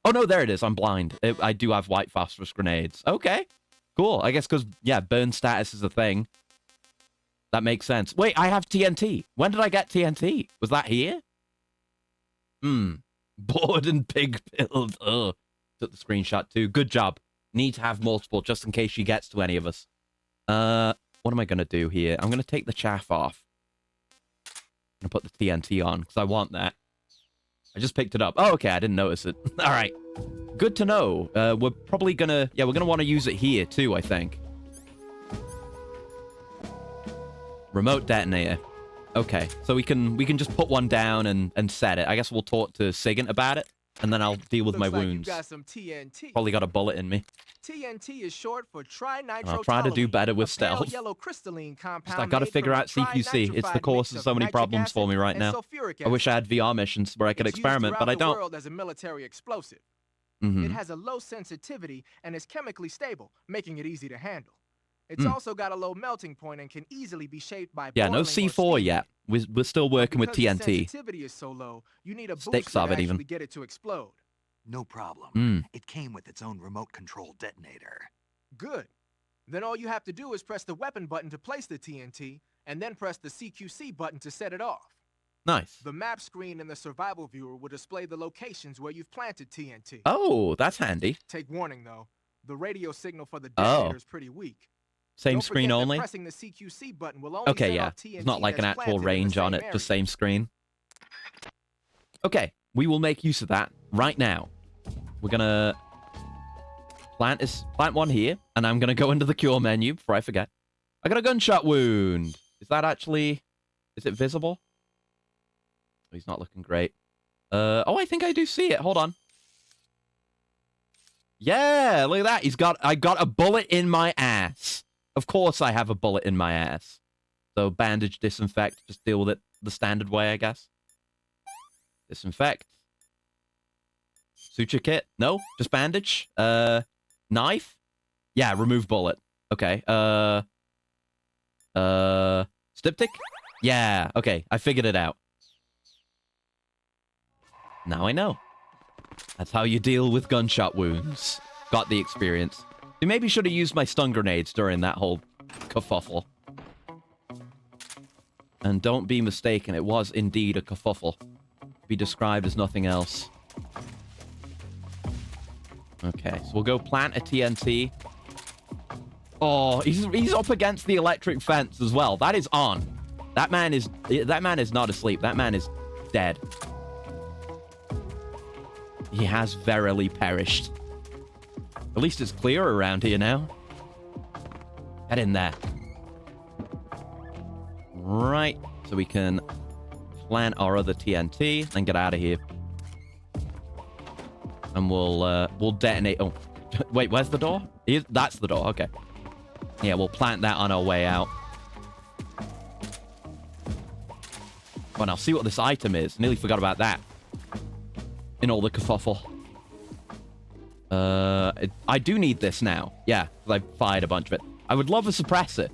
Speaker 1: Oh, no, there it is. I'm blind. I do have white phosphorus grenades. Okay. Cool. I guess because, yeah, burn status is a thing. That makes sense. Wait, I have TNT. When did I get TNT? Was that here? Bored and pig-pilled. Ugh. Took the screenshot too. Good job. need to have multiple just in case she gets to any of us. What am I going to do here? I'm going to take the chaff off. I'm going to put the TNT on because I want that. I just picked it up. Oh, okay. I didn't notice it. All right. Good to know. We're probably going to... Yeah, we're going to want to use it here too, I think. Remote detonator. Okay. So we can just put one down and set it. I guess we'll talk to Sigint about it. And then I'll deal with my wounds.
Speaker 6: You got some TNT.
Speaker 1: Probably got a bullet in me.
Speaker 6: TNT is short for trinitro.
Speaker 1: I'll try to do better with stealth.
Speaker 6: Yellow crystalline compound.
Speaker 1: I gotta figure out CQC. It's the cause of so many problems for me right now. I wish I had VR missions where I could experiment, but I don't.
Speaker 6: World as a military explosive.
Speaker 1: Mm-hmm.
Speaker 6: It has a low sensitivity and is chemically stable, making it easy to handle. It's also got a low melting point and can easily be shaped by
Speaker 1: yeah, no C4 yet. We're still working with TNT.
Speaker 6: The sensitivity is so low, you need a
Speaker 1: Sticks
Speaker 6: booster
Speaker 1: of
Speaker 6: to
Speaker 1: it even.
Speaker 6: actually get it to explode.
Speaker 3: No problem. It came with its own remote control detonator.
Speaker 6: Good. Then all you have to do is press the weapon button to place the TNT, and then press the CQC button to set it off.
Speaker 1: Nice.
Speaker 6: The map screen in the survival viewer will display the locations where you've planted TNT.
Speaker 1: Oh, that's handy.
Speaker 6: Take warning, though. The radio signal for the detonator is pretty weak.
Speaker 1: Same
Speaker 6: Don't
Speaker 1: screen
Speaker 6: forget that
Speaker 1: only?
Speaker 6: pressing the CQC button will only
Speaker 1: Okay,
Speaker 6: set
Speaker 1: yeah.
Speaker 6: off TNT
Speaker 1: It's not like an
Speaker 6: that's
Speaker 1: actual
Speaker 6: planted in the
Speaker 1: range on
Speaker 6: same
Speaker 1: it,
Speaker 6: area.
Speaker 1: just same screen. Okay, we will make use of that right now. We're gonna plant one here, and I'm gonna go into the cure menu before I forget. I got a gunshot wound. Is that actually... Is it visible? Oh, he's not looking great. Oh, I think I do see it. Hold on. Yeah, look at that. I got a bullet in my ass. Of course I have a bullet in my ass. So bandage, disinfect, just deal with it the standard way, I guess. Disinfect. Suture kit? No, just bandage. Knife? Yeah, remove bullet. Okay. Styptic? Yeah, okay. I figured it out. Now I know. That's how you deal with gunshot wounds. Got the experience. I maybe should have used my stun grenades during that whole kerfuffle. And don't be mistaken, it was indeed a kerfuffle. Be described as nothing else. Okay, so we'll go plant a TNT. Oh, he's up against the electric fence as well. That is on. That man is not asleep. That man is dead. He has verily perished. At least it's clear around here now. Get in there. Right, so we can plant our other TNT and get out of here. And we'll detonate. Oh, wait, where's the door? That's the door. Okay. Yeah, we'll plant that on our way out. Well, I'll see what this item is. Nearly forgot about that. In all the kerfuffle. I do need this now. Yeah, because I fired a bunch of it. I would love a suppressor,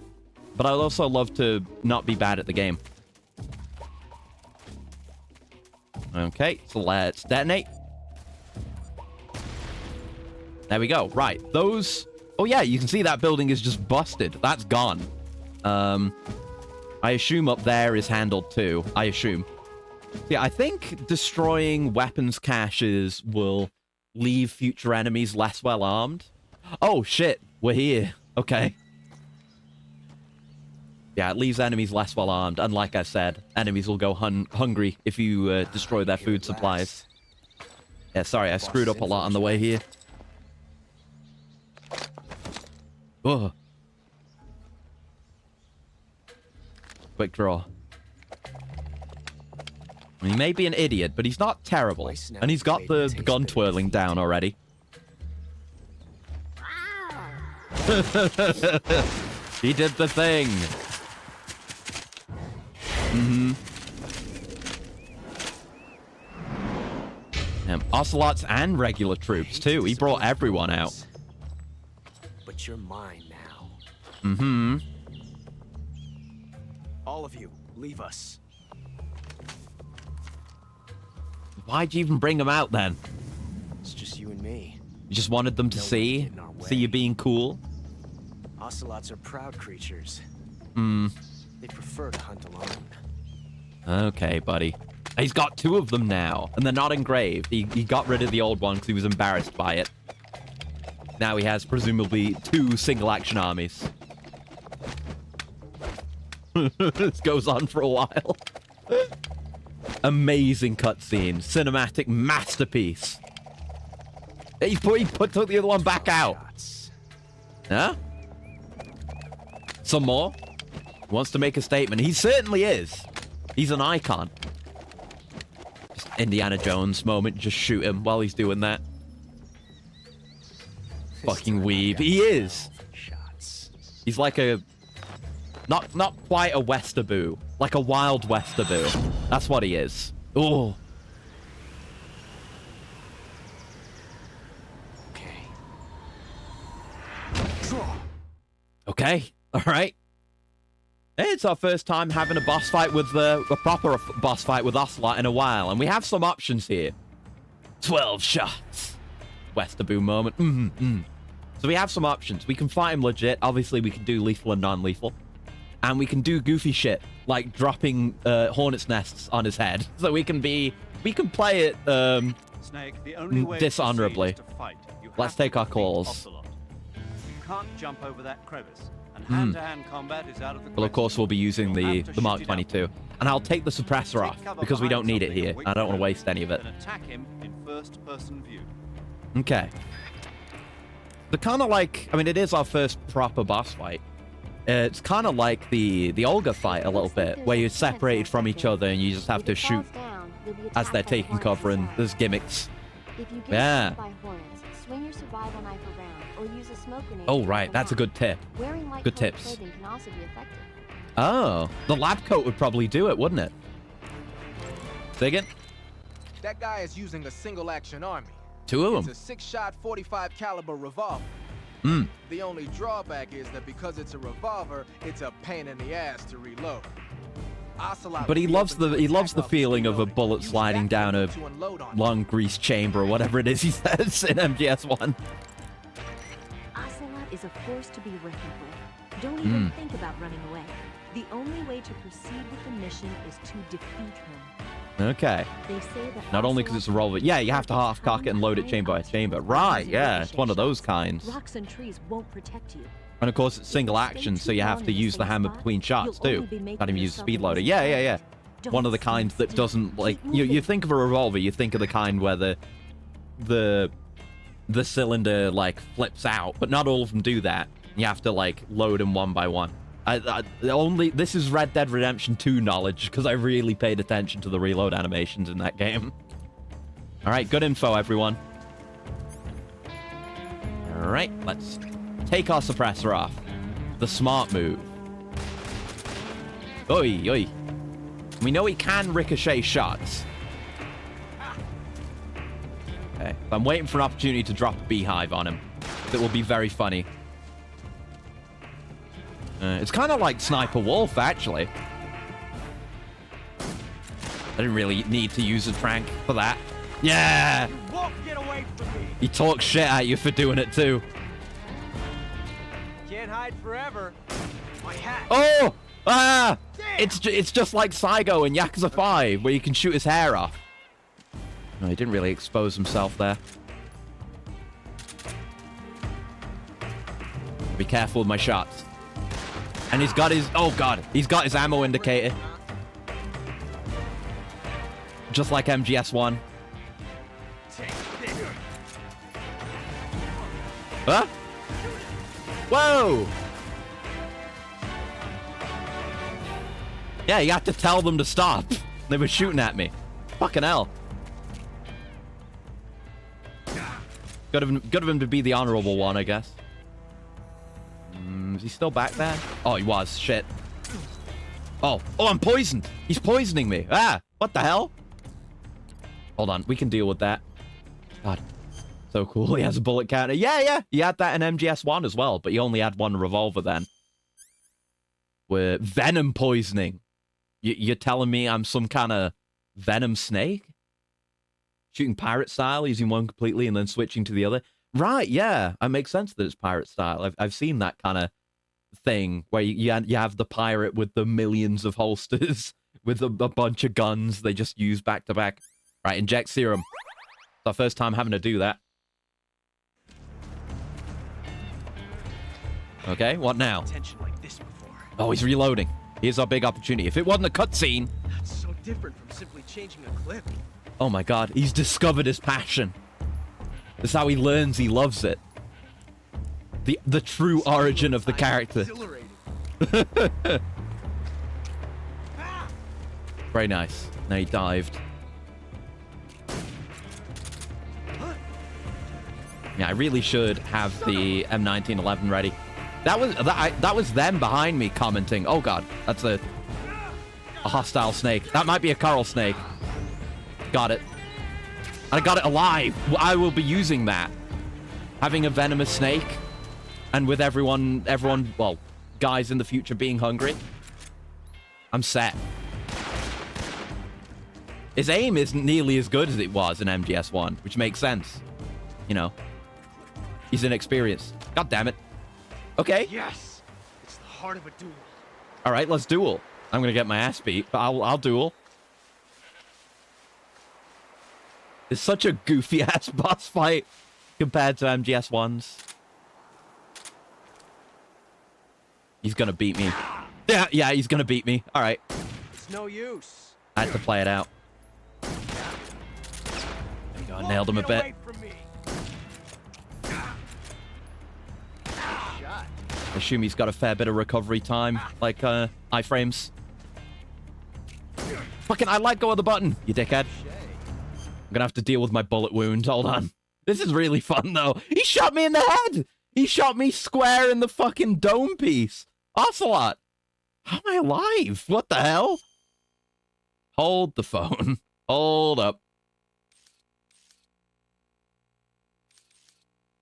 Speaker 1: but I'd also love to not be bad at the game. Okay, so let's detonate. There we go. Right, those... Oh yeah, you can see that building is just busted. That's gone. I assume up there is handled too. I assume. Yeah, I think destroying weapons caches will leave future enemies less well armed. Oh shit, we're here. Okay. Yeah, it leaves enemies less well armed, and like I said, enemies will go hungry if you destroy their food supplies. Yeah, sorry, I screwed up a lot on the way here. Oh. Quick draw. He may be an idiot, but he's not terrible. And he's got the gun twirling down already. He did the thing. Ocelots and regular troops, too. He brought everyone out.
Speaker 8: But you're mine now. All of you, leave us.
Speaker 1: Why'd you even bring them out, then?
Speaker 8: It's just you and me.
Speaker 1: You just wanted them to see you being cool?
Speaker 8: Ocelots are proud creatures. They prefer to hunt alone.
Speaker 1: Okay, buddy. He's got two of them now, and they're not engraved. He got rid of the old one because he was embarrassed by it. Now he has presumably 2 single-action armies. This goes on for a while. Amazing cutscene. Cinematic masterpiece. He took the other one back out. Huh? Some more? Wants to make a statement. He certainly is. He's an icon. Just Indiana Jones moment. Just shoot him while he's doing that. Fucking weeb. He is. He's like a... Not quite a Westerbo. Like a wild Westerbo. That's what he is. Oh. Okay. All right. It's our first time having a boss fight with a proper boss fight with Ocelot in a while, and we have some options here. 12 shots. Westerbo moment. So we have some options. We can fight him legit. Obviously, we can do lethal and non-lethal. And we can do goofy shit, like dropping hornet's nests on his head. So we can play it
Speaker 4: Snake, the only way
Speaker 1: dishonorably.
Speaker 4: to fight, you
Speaker 1: Let's
Speaker 4: have
Speaker 1: take
Speaker 4: to
Speaker 1: our
Speaker 4: defeat
Speaker 1: calls.
Speaker 4: Ocelot. You can't jump over that crevice, and hand-to-hand combat is out of the
Speaker 1: Well, of course, we'll be using the Mark 22. And I'll take the suppressor off, because we don't need it here. I don't want to waste any of it.
Speaker 4: And attack him in first-person view.
Speaker 1: Okay. The kind of like... I mean, it is our first proper boss fight. It's kind of like the Olga fight a little bit, where you're separated from each other and you just have to shoot as they're taking cover and there's gimmicks. Yeah.
Speaker 5: Swing your survival knife around or use a smoke grenade.
Speaker 1: Oh, right. That's a good tip. Good tips.
Speaker 5: Can also be effective.
Speaker 1: Oh, the lab coat would probably do it, wouldn't it? Say again?
Speaker 6: That guy is using a single-action army.
Speaker 1: 2 of them.
Speaker 6: It's a 6-shot 45 caliber revolver. The only drawback is that because it's a revolver, it's a pain in the ass to reload. Ocelot
Speaker 1: But he loves the feeling of a bullet sliding down a long grease chamber or whatever it is he says in MGS1.
Speaker 7: Ocelot is a force to be reckoned with. Don't even think about running away. The only way to proceed with the mission is to defeat him.
Speaker 1: Okay.
Speaker 7: They say that
Speaker 1: Not only because it's a revolver. Yeah, you have to half cock it and load it chamber by chamber. Right, yeah, it's one of those kinds.
Speaker 7: Rocks and trees won't protect you.
Speaker 1: And of course, it's single action, so you have to use the hammer between shots too. Can't even use the speed loader. Yeah. One of the kinds that doesn't like you think of a revolver, you think of the kind where the cylinder like flips out, but not all of them do that. You have to like load them one by one. This is Red Dead Redemption 2 knowledge because I really paid attention to the reload animations in that game. All right, good info, everyone. All right, let's take our suppressor off. The smart move. Oi. We know he can ricochet shots. Okay, I'm waiting for an opportunity to drop a beehive on him. That will be very funny. It's kind of like Sniper Wolf, actually. I didn't really need to use a trank for that. Yeah!
Speaker 6: You won't get away from me!
Speaker 1: He talks shit at you for doing it, too.
Speaker 6: Can't hide forever. My hat.
Speaker 1: Oh! Ah! It's just like Saigo in Yakuza 5, where you can shoot his hair off. No, he didn't really expose himself there. Be careful with my shots. And he's got his... Oh, God. He's got his ammo indicator. Just like MGS1. Huh? Whoa! Yeah, you have to tell them to stop. They were shooting at me. Fucking hell. Good of him to be the honorable one, I guess. Is he still back there? Oh, he was. Shit. Oh, I'm poisoned. He's poisoning me. Ah, what the hell? Hold on, we can deal with that. God, so cool. He has a bullet counter. Yeah. He had that in MGS1 as well, but he only had one revolver then. With venom poisoning. You're telling me I'm some kind of venom snake? Shooting pirate style, using one completely and then switching to the other? Right, yeah. It makes sense that it's pirate style. I've seen that kind of thing where you have the pirate with the millions of holsters with a bunch of guns they just use back to back. Right, inject serum. It's our first time having to do that. Okay, what now?
Speaker 8: Tension like this before.
Speaker 1: Oh, he's reloading. Here's our big opportunity. If it wasn't a cutscene...
Speaker 8: That's so different from simply changing a clip.
Speaker 1: Oh my god, he's discovered his passion. That's how he learns he loves it. The true origin of the character. Very nice. Now he dived. Yeah, I really should have the M1911 ready. That was them behind me commenting. Oh god, that's a hostile snake. That might be a coral snake. Got it. I got it alive. I will be using that. Having a venomous snake, and with everyone, well, guys in the future being hungry. I'm set. His aim isn't nearly as good as it was in MGS1, which makes sense. You know. He's inexperienced. God damn it. Okay.
Speaker 8: Yes! It's the heart of a duel.
Speaker 1: Alright, let's duel. I'm gonna get my ass beat, but I'll duel. It's such a goofy-ass boss fight compared to MGS1's. He's gonna beat me. Yeah, he's gonna beat me. Alright.
Speaker 8: It's no use.
Speaker 1: I had to play it out. There you go, I nailed him a bit. I assume he's got a fair bit of recovery time, like iframes. Fucking, I let go of the button, you dickhead. I'm gonna have to deal with my bullet wound. Hold on. This is really fun, though. He shot me in the head! He shot me square in the fucking dome piece. Ocelot! How am I alive? What the hell? Hold the phone. Hold up.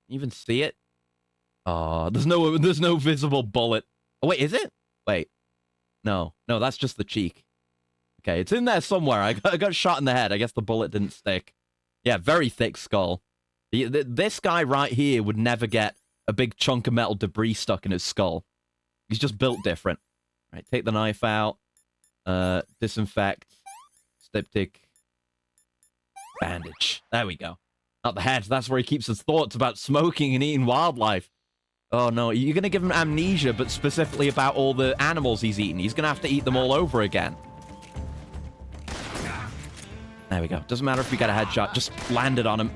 Speaker 1: Even see it? Oh, there's no visible bullet. Oh, wait, is it? Wait. No, that's just the cheek. Okay, it's in there somewhere. I got shot in the head. I guess the bullet didn't stick. Yeah, very thick skull. This guy right here would never get a big chunk of metal debris stuck in his skull. He's just built different. Right, take the knife out. Disinfect. Styptic. Bandage. There we go. Not the head. That's where he keeps his thoughts about smoking and eating wildlife. Oh no, you're going to give him amnesia, but specifically about all the animals he's eaten. He's going to have to eat them all over again. There we go. Doesn't matter if we get a headshot. Just landed on him.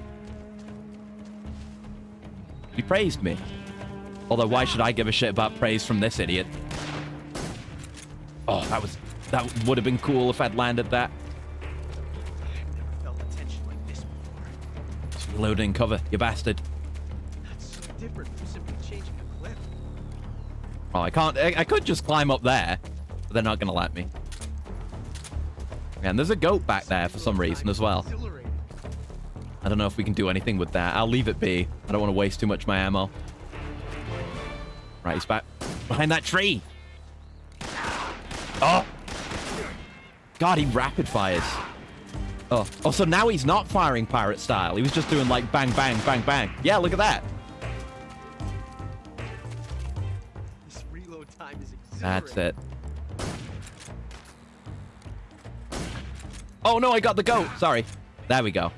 Speaker 1: He praised me. Although, why should I give a shit about praise from this idiot? Oh, that would have been cool if I'd landed that.
Speaker 8: I've never felt a tension like this before.
Speaker 1: Just reloading cover, you bastard.
Speaker 8: That's so different from simply changing a clip.
Speaker 1: Oh, I can't. I could just climb up there, but they're not going to let me. And there's a goat back there for some reason as well. I don't know if we can do anything with that. I'll leave it be. I don't want to waste too much of my ammo. Right, he's back behind that tree. Oh! God, he rapid fires. Oh, so now he's not firing pirate style. He was just doing like bang, bang, bang, bang. Yeah, look at that.
Speaker 8: This reload time is exhilarating.
Speaker 1: That's it. Oh no, I got the goat. Sorry. There we go.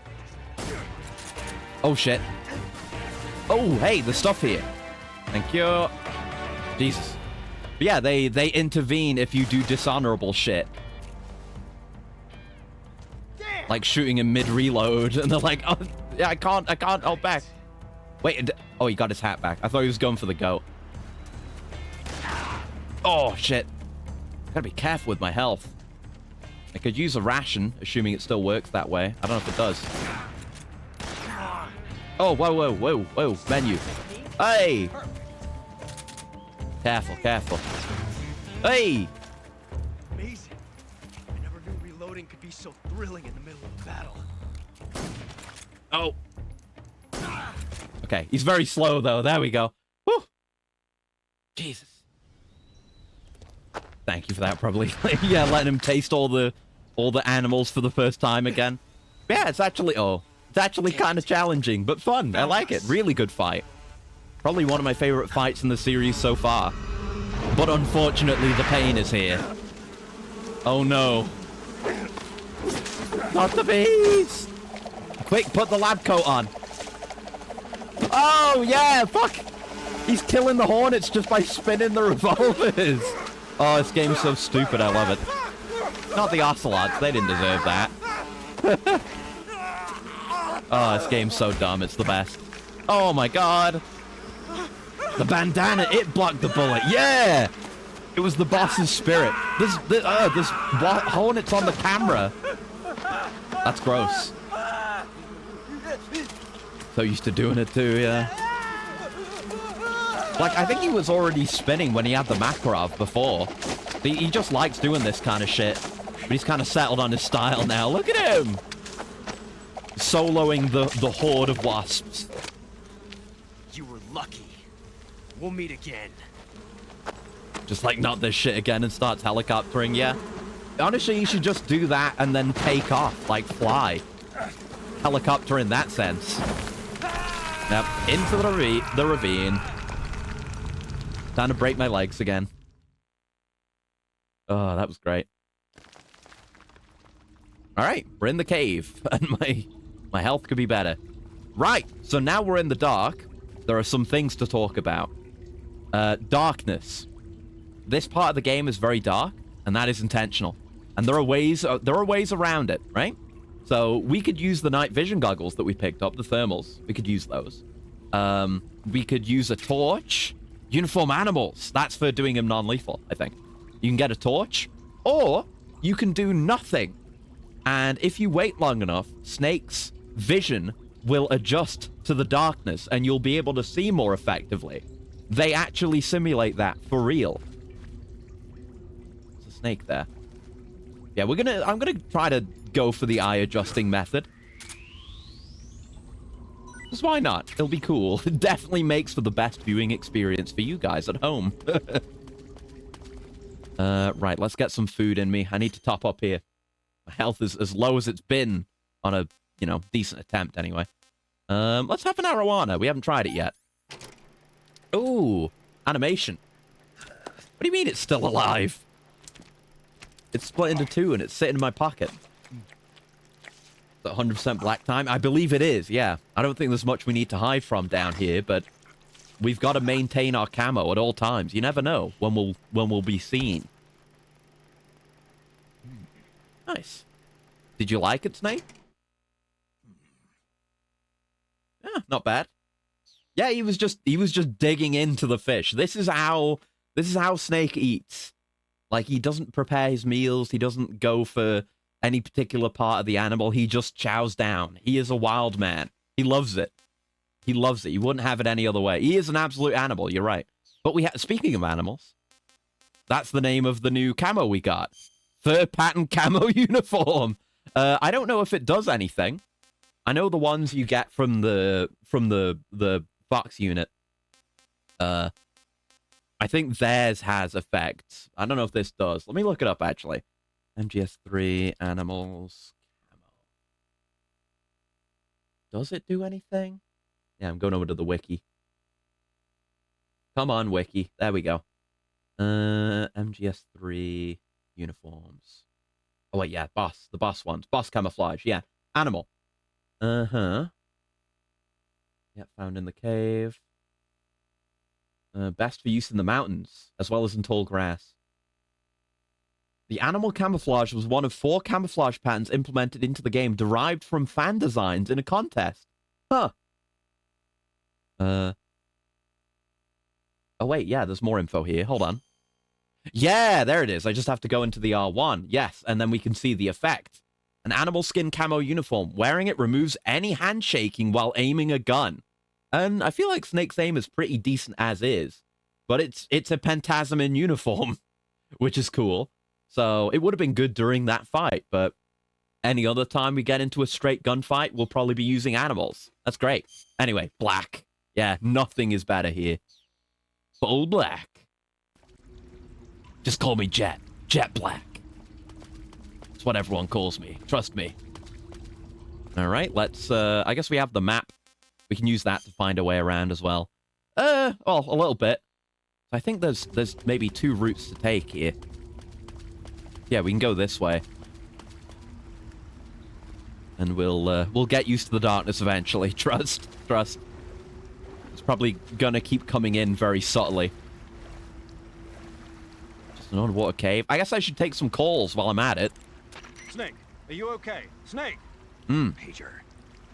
Speaker 1: Oh shit. Oh, hey, the stuff here. Thank you. Jesus. But yeah, they intervene if you do dishonorable shit. Like shooting in mid-reload, and they're like, oh, yeah, I can't hold back. Wait, oh, he got his hat back. I thought he was going for the goat. Oh, shit. Gotta be careful with my health. I could use a ration, assuming it still works that way. I don't know if it does. Oh, whoa, menu. Hey! Careful, careful. Hey!
Speaker 8: Amazing. I never knew reloading could be so thrilling in the middle of a battle.
Speaker 1: Oh. Okay, he's very slow, though. There we go. Whew. Jesus. Thank you for that, probably. Yeah, letting him taste all the animals for the first time again. Yeah, it's actually kind of challenging, but fun. I like it. Really good fight. Probably one of my favorite fights in the series so far. But unfortunately, the pain is here. Oh no. Not the bees! Quick, put the lab coat on. Oh, yeah, fuck! He's killing the hornets just by spinning the revolvers. Oh, this game's so stupid. I love it. Not the ocelots. They didn't deserve that. Oh, this game's so dumb. It's the best. Oh, my God. The bandana, it blocked the bullet. Yeah! It was the boss's spirit. There's hornets on the camera. That's gross. So used to doing it too, yeah. Like, I think he was already spinning when he had the Makarov before. He just likes doing this kind of shit. But he's kind of settled on his style now. Look at him! Soloing the horde of wasps.
Speaker 8: You were lucky. We'll meet again.
Speaker 1: Just like, not this shit again and starts helicoptering, yeah. Honestly, you should just do that and then take off, like fly. Helicopter in that sense. Yep, into the ravine. Time to break my legs again. Oh, that was great. All right, we're in the cave, and my health could be better. Right, so now we're in the dark. There are some things to talk about. Darkness. This part of the game is very dark, and that is intentional. And there are ways around it, right? So we could use the night vision goggles that we picked up, the thermals. We could use those. We could use a torch. Uniform animals. That's for doing them non-lethal, I think. You can get a torch, or you can do nothing. And if you wait long enough, Snake's vision will adjust to the darkness, and you'll be able to see more effectively. They actually simulate that for real. There's a snake there. Yeah, I'm gonna try to go for the eye adjusting method. Because why not? It'll be cool. It definitely makes for the best viewing experience for you guys at home. Right, let's get some food in me. I need to top up here. My health is as low as it's been on a, decent attempt anyway. Let's have an arowana. We haven't tried it yet. Ooh, animation. What do you mean it's still alive? It's split into two and it's sitting in my pocket. Is it 100% black time? I believe it is, yeah. I don't think there's much we need to hide from down here, but we've got to maintain our camo at all times. You never know when we'll be seen. Nice. Did you like it, Snake? Yeah, not bad. Yeah, he was just digging into the fish. This is how Snake eats. Like, he doesn't prepare his meals. He doesn't go for any particular part of the animal. He just chows down. He is a wild man. He loves it. He loves it. You wouldn't have it any other way. He is an absolute animal. You're right. But speaking of animals, that's the name of the new camo we got. Fur pattern camo uniform. I don't know if it does anything. I know the ones you get from the Fox unit. I think theirs has effects. I don't know if this does. Let me look it up, actually. MGS3 animals camo. Does it do anything? Yeah, I'm going over to the wiki. Come on, wiki. There we go. MGS3 uniforms. Oh, wait, yeah, boss. The boss ones. Boss camouflage, yeah. Animal. Uh-huh. Yeah, found in the cave. Best for use in the mountains, as well as in tall grass. The animal camouflage was one of 4 camouflage patterns implemented into the game, derived from fan designs in a contest. Huh. Oh, wait, yeah, there's more info here. Hold on. Yeah, there it is. I just have to go into the R1. Yes, and then we can see the effect. An animal skin camo uniform. Wearing it removes any handshaking while aiming a gun. And I feel like Snake's aim is pretty decent as is. But it's a Pentasmin uniform, which is cool. So it would have been good during that fight, but any other time we get into a straight gunfight, we'll probably be using animals. That's great. Anyway, black. Yeah, nothing is better here. Full black. Just call me Jet. Jet Black. That's what everyone calls me. Trust me. All right, let's... I guess we have the map. We can use that to find a way around as well. Well, a little bit. I think there's maybe 2 routes to take here. Yeah, we can go this way. And we'll get used to the darkness eventually. Trust. It's It's probably gonna keep coming in very subtly. Just an underwater cave. I guess I should take some calls while I'm at it.
Speaker 4: Snake, are you okay? Snake!
Speaker 3: Major.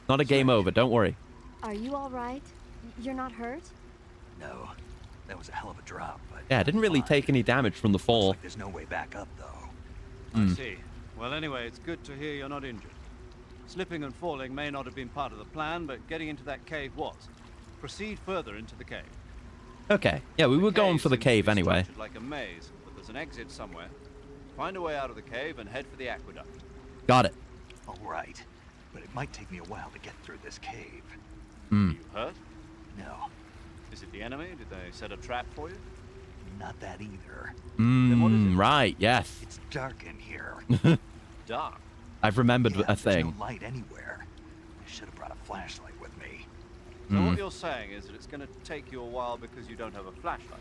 Speaker 1: Not a game over, don't worry.
Speaker 5: Are you all right? You're not hurt?
Speaker 3: No. That was a hell of a drop, but...
Speaker 1: Yeah, I didn't really
Speaker 3: fine.
Speaker 1: take any damage from the fall.
Speaker 3: Looks like there's no way back up, though.
Speaker 4: I see. Well, anyway, it's good to hear you're not injured. Slipping and falling may not have been part of the plan, but getting into that cave was. Proceed further into the cave.
Speaker 1: Okay. Yeah, we were going for the
Speaker 4: seems to
Speaker 1: cave
Speaker 4: be
Speaker 1: anyway.
Speaker 4: structured like a maze, but there's an exit somewhere. Find a way out of the cave and head for the aqueduct.
Speaker 1: Got it.
Speaker 3: All right. But it might take me a while to get through this cave.
Speaker 4: You hurt?
Speaker 3: No,
Speaker 4: Is it the enemy? Did they set a trap for you?
Speaker 3: not that either.
Speaker 4: Then what is it?
Speaker 1: Right, yes.
Speaker 3: It's dark in here.
Speaker 4: Dark.
Speaker 1: I've remembered
Speaker 3: Yeah,
Speaker 1: a
Speaker 3: there's
Speaker 1: thing.
Speaker 3: no light anywhere. I should have brought a flashlight with me.
Speaker 4: So what you're saying is that it's going to take you a while because you don't have a flashlight.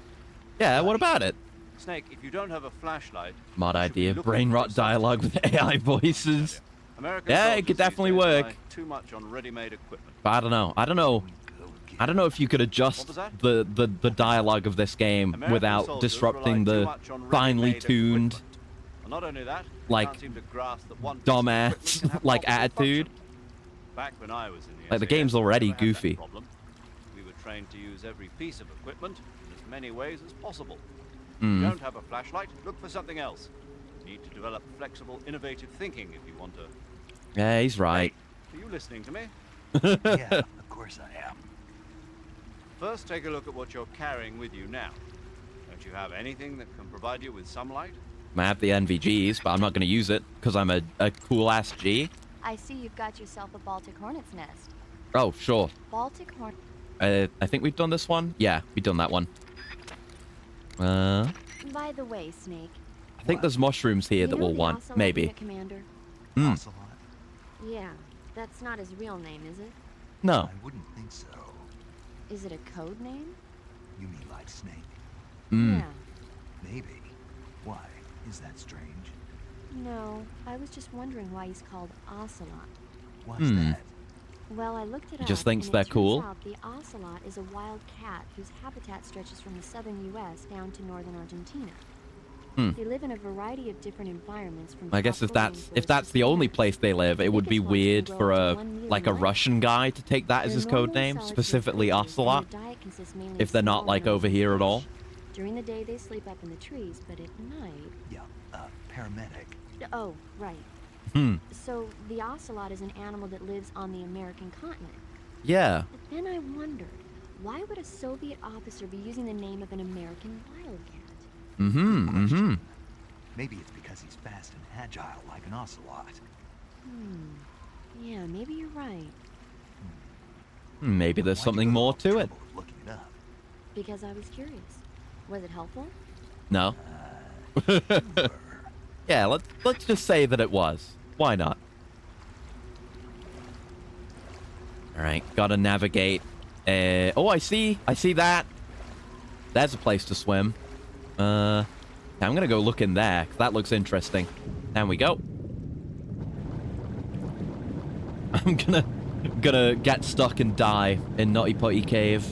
Speaker 1: Yeah, what about it?
Speaker 4: Snake, if you don't have a flashlight...
Speaker 1: Mod
Speaker 4: you should be
Speaker 1: idea.
Speaker 4: looking
Speaker 1: Brain
Speaker 4: for
Speaker 1: rot
Speaker 4: something.
Speaker 1: dialogue with AI voices.
Speaker 4: American
Speaker 1: Yeah, it
Speaker 4: soldiers
Speaker 1: could
Speaker 4: these
Speaker 1: definitely
Speaker 4: days
Speaker 1: work.
Speaker 4: rely too much on ready-made equipment.
Speaker 1: But I don't know. I don't know. I don't know if you could
Speaker 4: What
Speaker 1: adjust
Speaker 4: was that?
Speaker 1: the dialogue of this game
Speaker 4: American
Speaker 1: without
Speaker 4: soldiers
Speaker 1: disrupting
Speaker 4: rely too
Speaker 1: the
Speaker 4: much on
Speaker 1: finely
Speaker 4: ready-made
Speaker 1: tuned,
Speaker 4: equipment. And not only that, they
Speaker 1: like,
Speaker 4: can't seem to grasp that one piece of
Speaker 1: dumbass,
Speaker 4: equipment can have
Speaker 1: like,
Speaker 4: multiple
Speaker 1: attitude.
Speaker 4: functions. Back when I was in the
Speaker 1: Like, the
Speaker 4: SAS,
Speaker 1: game's
Speaker 4: we
Speaker 1: already
Speaker 4: never had that
Speaker 1: goofy.
Speaker 4: problem. We were trained to use every piece of equipment in as many ways as possible.
Speaker 1: Hmm.
Speaker 4: If you don't have a flashlight, look for something else. You need to develop flexible, innovative thinking if you want to...
Speaker 1: Yeah, he's right.
Speaker 4: Are you listening to me?
Speaker 3: Yeah, of course I am.
Speaker 4: First, take a look at what you're carrying with you now. Don't you have anything that can provide you with some light?
Speaker 1: I have the NVGs, but I'm not going to use it because I'm a cool-ass G.
Speaker 5: I see you've got yourself a Baltic Hornet's nest.
Speaker 1: Oh, sure.
Speaker 5: Baltic Hornet.
Speaker 1: I think we've done this one. Yeah, we've done that one. I
Speaker 5: By the way, Snake.
Speaker 1: think there's mushrooms here
Speaker 5: you
Speaker 1: that
Speaker 5: know
Speaker 1: we'll
Speaker 5: the
Speaker 1: want.
Speaker 5: Ocelot
Speaker 1: Maybe.
Speaker 5: unit commander?
Speaker 1: Hmm.
Speaker 3: Ocelot?
Speaker 5: Yeah, that's not his real name, is it?
Speaker 1: No.
Speaker 3: I wouldn't think so.
Speaker 5: Is it a code name?
Speaker 3: You mean like Snake?
Speaker 1: Mm.
Speaker 5: Yeah.
Speaker 3: Maybe. Why? Is that strange?
Speaker 5: No, I was just wondering why he's called Ocelot.
Speaker 3: Why's
Speaker 1: Hmm.
Speaker 3: that?
Speaker 5: Well, I looked it up.
Speaker 1: just thinks
Speaker 5: and
Speaker 1: they're
Speaker 5: it turns
Speaker 1: cool?
Speaker 5: out the ocelot is a wild cat whose habitat stretches from the southern U.S. down to northern Argentina.
Speaker 1: Hmm.
Speaker 5: They live in a variety of different environments. From
Speaker 1: I guess if
Speaker 5: tropical
Speaker 1: that's
Speaker 5: rainforests to
Speaker 1: the only
Speaker 5: savannas.
Speaker 1: place they live, it would be
Speaker 5: biggest ones can
Speaker 1: weird
Speaker 5: grow
Speaker 1: for
Speaker 5: up
Speaker 1: a
Speaker 5: to 1 meter
Speaker 1: like a
Speaker 5: in length.
Speaker 1: Russian guy to take that as
Speaker 5: They're
Speaker 1: his code
Speaker 5: normally
Speaker 1: name,
Speaker 5: solitary
Speaker 1: specifically
Speaker 5: creatures, and
Speaker 1: Ocelot.
Speaker 5: their diet consists mainly
Speaker 1: If
Speaker 5: of
Speaker 1: they're not
Speaker 5: small
Speaker 1: like over
Speaker 5: animals
Speaker 1: here
Speaker 5: and
Speaker 1: at all.
Speaker 5: fish. During the day, they sleep up in the trees, but at night...
Speaker 3: Yeah, paramedic.
Speaker 5: Oh, right.
Speaker 1: Hmm.
Speaker 5: So, the ocelot is an animal that lives on the American continent.
Speaker 1: Yeah.
Speaker 5: But then I wondered, why would a Soviet officer be using the name of an American wildcat?
Speaker 1: Mm-hmm. Mm-hmm.
Speaker 3: Maybe it's because he's fast and agile like an ocelot.
Speaker 5: Yeah, maybe you're right.
Speaker 1: Maybe there's
Speaker 3: Why'd you
Speaker 1: something
Speaker 3: go
Speaker 1: more
Speaker 3: all
Speaker 1: to it.
Speaker 3: trouble of looking it up?
Speaker 5: Because I was curious. Was it helpful?
Speaker 1: No.
Speaker 3: Sure.
Speaker 1: Yeah, let's just say that it was. Why not? All right, gotta navigate. Oh, I see that. There's a place to swim. I'm gonna go look in there, 'cause that looks interesting. There we go. I'm gonna get stuck and die in Nutty Putty Cave.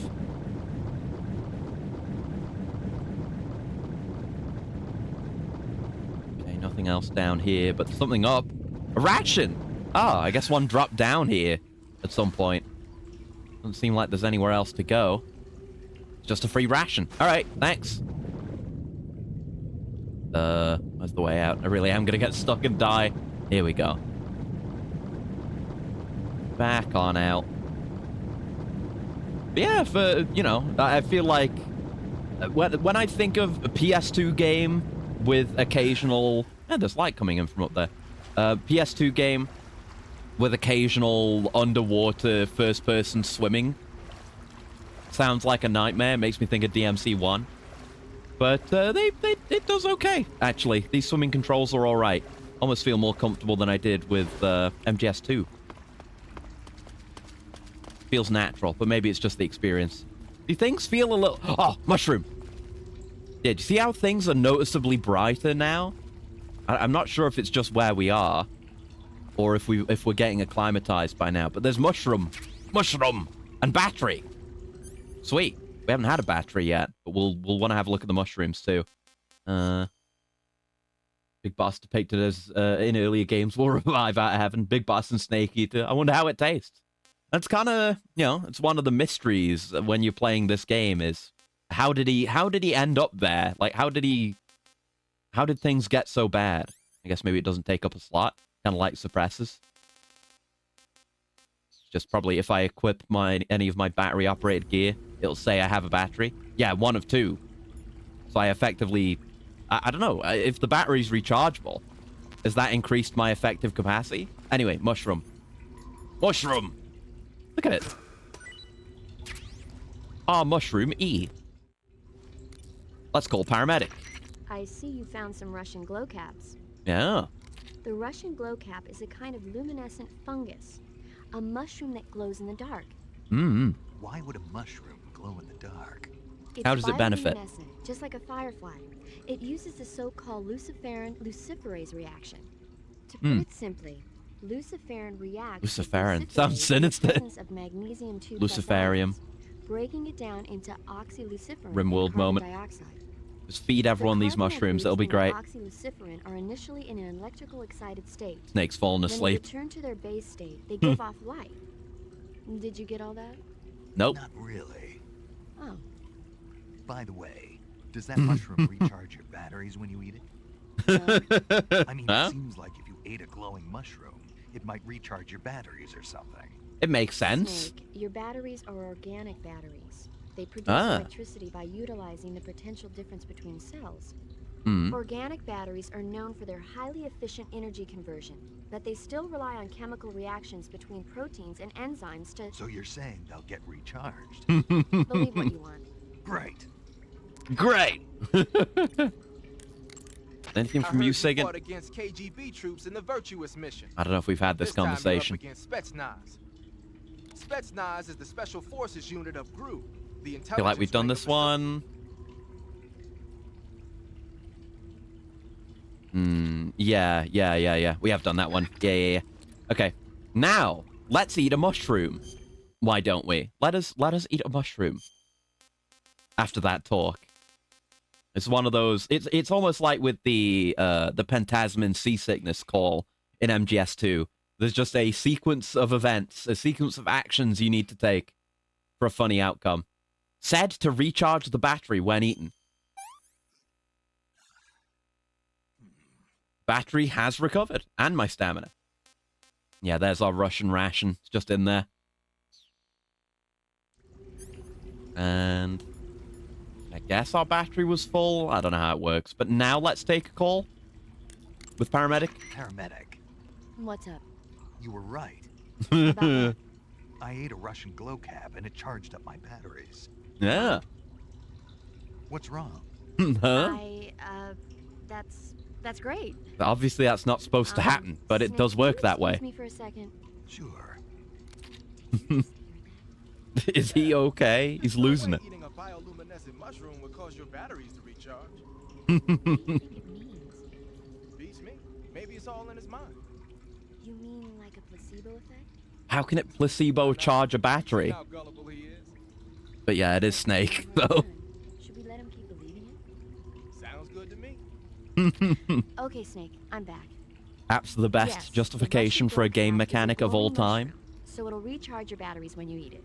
Speaker 1: Okay, nothing else down here, but something up. A ration! Ah, I guess one dropped down here at some point. Doesn't seem like there's anywhere else to go. Just a free ration. Alright, thanks. Where's the way out? I really am gonna get stuck and die. Here we go. Back on out. But yeah, you know, I feel like when I think of a PS2 game with occasional... there's light coming in from up there. PS2 game with occasional underwater first-person swimming. Sounds like a nightmare. Makes me think of DMC1. But it does okay, actually. These swimming controls are all right. Almost feel more comfortable than I did with MGS2. Feels natural, but maybe it's just the experience. Do things feel a little... Oh, mushroom! Yeah, do you see how things are noticeably brighter now? I'm not sure if it's just where we are, or if we're getting acclimatized by now. But there's mushroom, and battery. Sweet. We haven't had a battery yet, but we'll want to have a look at the mushrooms too. Big Boss depicted as in earlier games will revive out of heaven. Big Boss and Snake Eater. I wonder how it tastes. That's kind of, it's one of the mysteries when you're playing this game is how did he end up there? Like how did things get so bad? I guess maybe it doesn't take up a slot, kind of like suppressors. Just probably if I equip any of my battery operated gear, it'll say I have a battery. Yeah, 1 of 2. So I effectively, I don't know, if the battery's rechargeable, has that increased my effective capacity? Anyway, mushroom. Mushroom! Look at it. Mushroom E. Let's call paramedic.
Speaker 5: I see you found some Russian glow caps.
Speaker 1: Yeah.
Speaker 5: The Russian glow cap is a kind of luminescent fungus, a mushroom that glows in the dark.
Speaker 3: Why would a mushroom glow in the dark?
Speaker 5: It's
Speaker 1: How does it benefit?
Speaker 5: bioluminescent, just like a firefly. It uses the so-called luciferase reaction. To put it simply, luciferin reacts with
Speaker 1: Luciferin. Sounds
Speaker 5: luciferase in the
Speaker 1: sinister.
Speaker 5: presence of magnesium 2+
Speaker 1: Luciferium.
Speaker 5: ions, breaking it down into oxyluciferin and
Speaker 1: Rimworld
Speaker 5: carbon
Speaker 1: moment.
Speaker 5: dioxide.
Speaker 1: Just feed everyone these mushrooms. It'll be great.
Speaker 5: The oxyluciferin are initially in an electrical excited state.
Speaker 1: Snake's falling
Speaker 5: When they
Speaker 1: asleep.
Speaker 5: return to their base state, they give off light. Did you get all that?
Speaker 1: Nope.
Speaker 3: Not really.
Speaker 5: Oh.
Speaker 3: By the way, does that mushroom recharge your batteries when you eat it? I mean,
Speaker 1: Huh?
Speaker 3: it seems like if you ate a glowing mushroom, it might recharge your batteries or something.
Speaker 1: It makes sense.
Speaker 5: Snake, your batteries are organic batteries. They produce
Speaker 1: Ah.
Speaker 5: electricity by utilizing the potential difference between cells.
Speaker 1: Hmm.
Speaker 5: Organic batteries are known for their highly efficient energy conversion, but they still rely on chemical reactions between proteins and enzymes to
Speaker 3: So you're saying they'll get recharged?
Speaker 5: believe what you want.
Speaker 3: Great.
Speaker 1: Great. Anything
Speaker 6: I
Speaker 1: from
Speaker 6: heard
Speaker 1: you,
Speaker 6: you
Speaker 1: Sagan?
Speaker 6: fought against KGB troops in the Virtuous mission.
Speaker 1: I don't know if we've had this
Speaker 6: Time
Speaker 1: conversation.
Speaker 6: you're up against Spetsnaz. Spetsnaz is the Special Forces unit of GRU, the
Speaker 1: I
Speaker 6: intelligence
Speaker 1: feel like we've done
Speaker 6: wing of
Speaker 1: this
Speaker 6: the
Speaker 1: one. Yeah. We have done that one. Yeah. Okay. Now, let's eat a mushroom. Why don't we? Let us eat a mushroom. After that talk. It's one of those, it's almost like with the Pentasmin seasickness call in MGS2. There's just a sequence of events, a sequence of actions you need to take for a funny outcome. Said to recharge the battery when eaten. Battery has recovered, and my stamina. Yeah, there's our Russian ration. It's just in there. And I guess our battery was full. I don't know how it works. But now let's take a call with paramedic.
Speaker 3: Paramedic,
Speaker 5: What's up?
Speaker 3: you were right.
Speaker 5: About what?
Speaker 3: I ate a Russian glow cap and it charged up my batteries.
Speaker 1: Yeah.
Speaker 3: What's wrong?
Speaker 1: Huh?
Speaker 5: That's great.
Speaker 1: Obviously, that's not supposed to happen, but it
Speaker 5: Snake,
Speaker 1: does
Speaker 5: can
Speaker 1: work
Speaker 5: you
Speaker 1: that way.
Speaker 5: excuse me for a second?
Speaker 3: Sure.
Speaker 1: Is he okay? He's losing it.
Speaker 6: Eating a bioluminescent mushroom would cause your batteries to recharge.
Speaker 5: What do you think it means?
Speaker 6: Beats me. Maybe it's all in his mind.
Speaker 5: You mean like a placebo effect?
Speaker 1: How can it placebo charge a battery?
Speaker 6: See how gullible he is?
Speaker 1: But yeah, it is Snake,
Speaker 5: Well
Speaker 1: though.
Speaker 5: done. Should we let him keep believing it?
Speaker 6: Sounds good to me.
Speaker 5: Okay, Snake, I'm back.
Speaker 1: Apps are the best
Speaker 5: Yes,
Speaker 1: justification
Speaker 5: the
Speaker 1: for a
Speaker 5: Russian
Speaker 1: game
Speaker 5: glow cap is
Speaker 1: mechanic of all
Speaker 5: glowing
Speaker 1: time.
Speaker 5: mushroom, so it'll recharge your batteries when you eat it.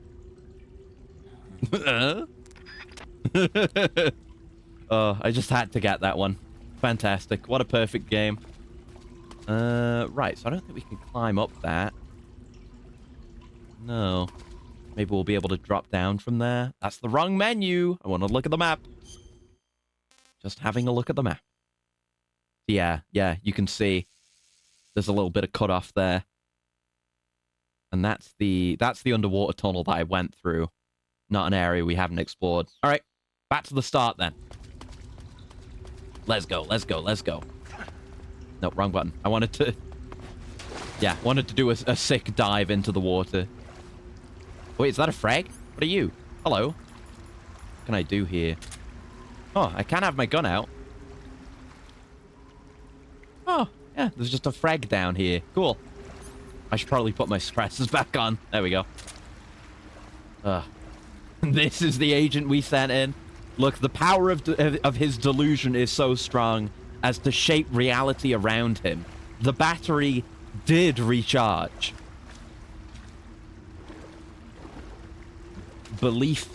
Speaker 1: Oh, I just had to get that one. Fantastic. What a perfect game. Right, so I don't think we can climb up that. No. Maybe we'll be able to drop down from there. That's the wrong menu. I want to look at the map. Just having a look at the map. Yeah, you can see there's a little bit of cutoff there. And that's the underwater tunnel that I went through. Not an area we haven't explored. All right, back to the start then. Let's go. No, wrong button. I wanted to... Yeah, wanted to do a sick dive into the water. Wait, is that a frag? What are you? Hello. What can I do here? Oh, I can have my gun out. Oh, yeah, there's just a frag down here. Cool. I should probably put my suppressors back on. There we go. This is the agent we sent in. Look, the power of his delusion is so strong as to shape reality around him. The battery did recharge. Belief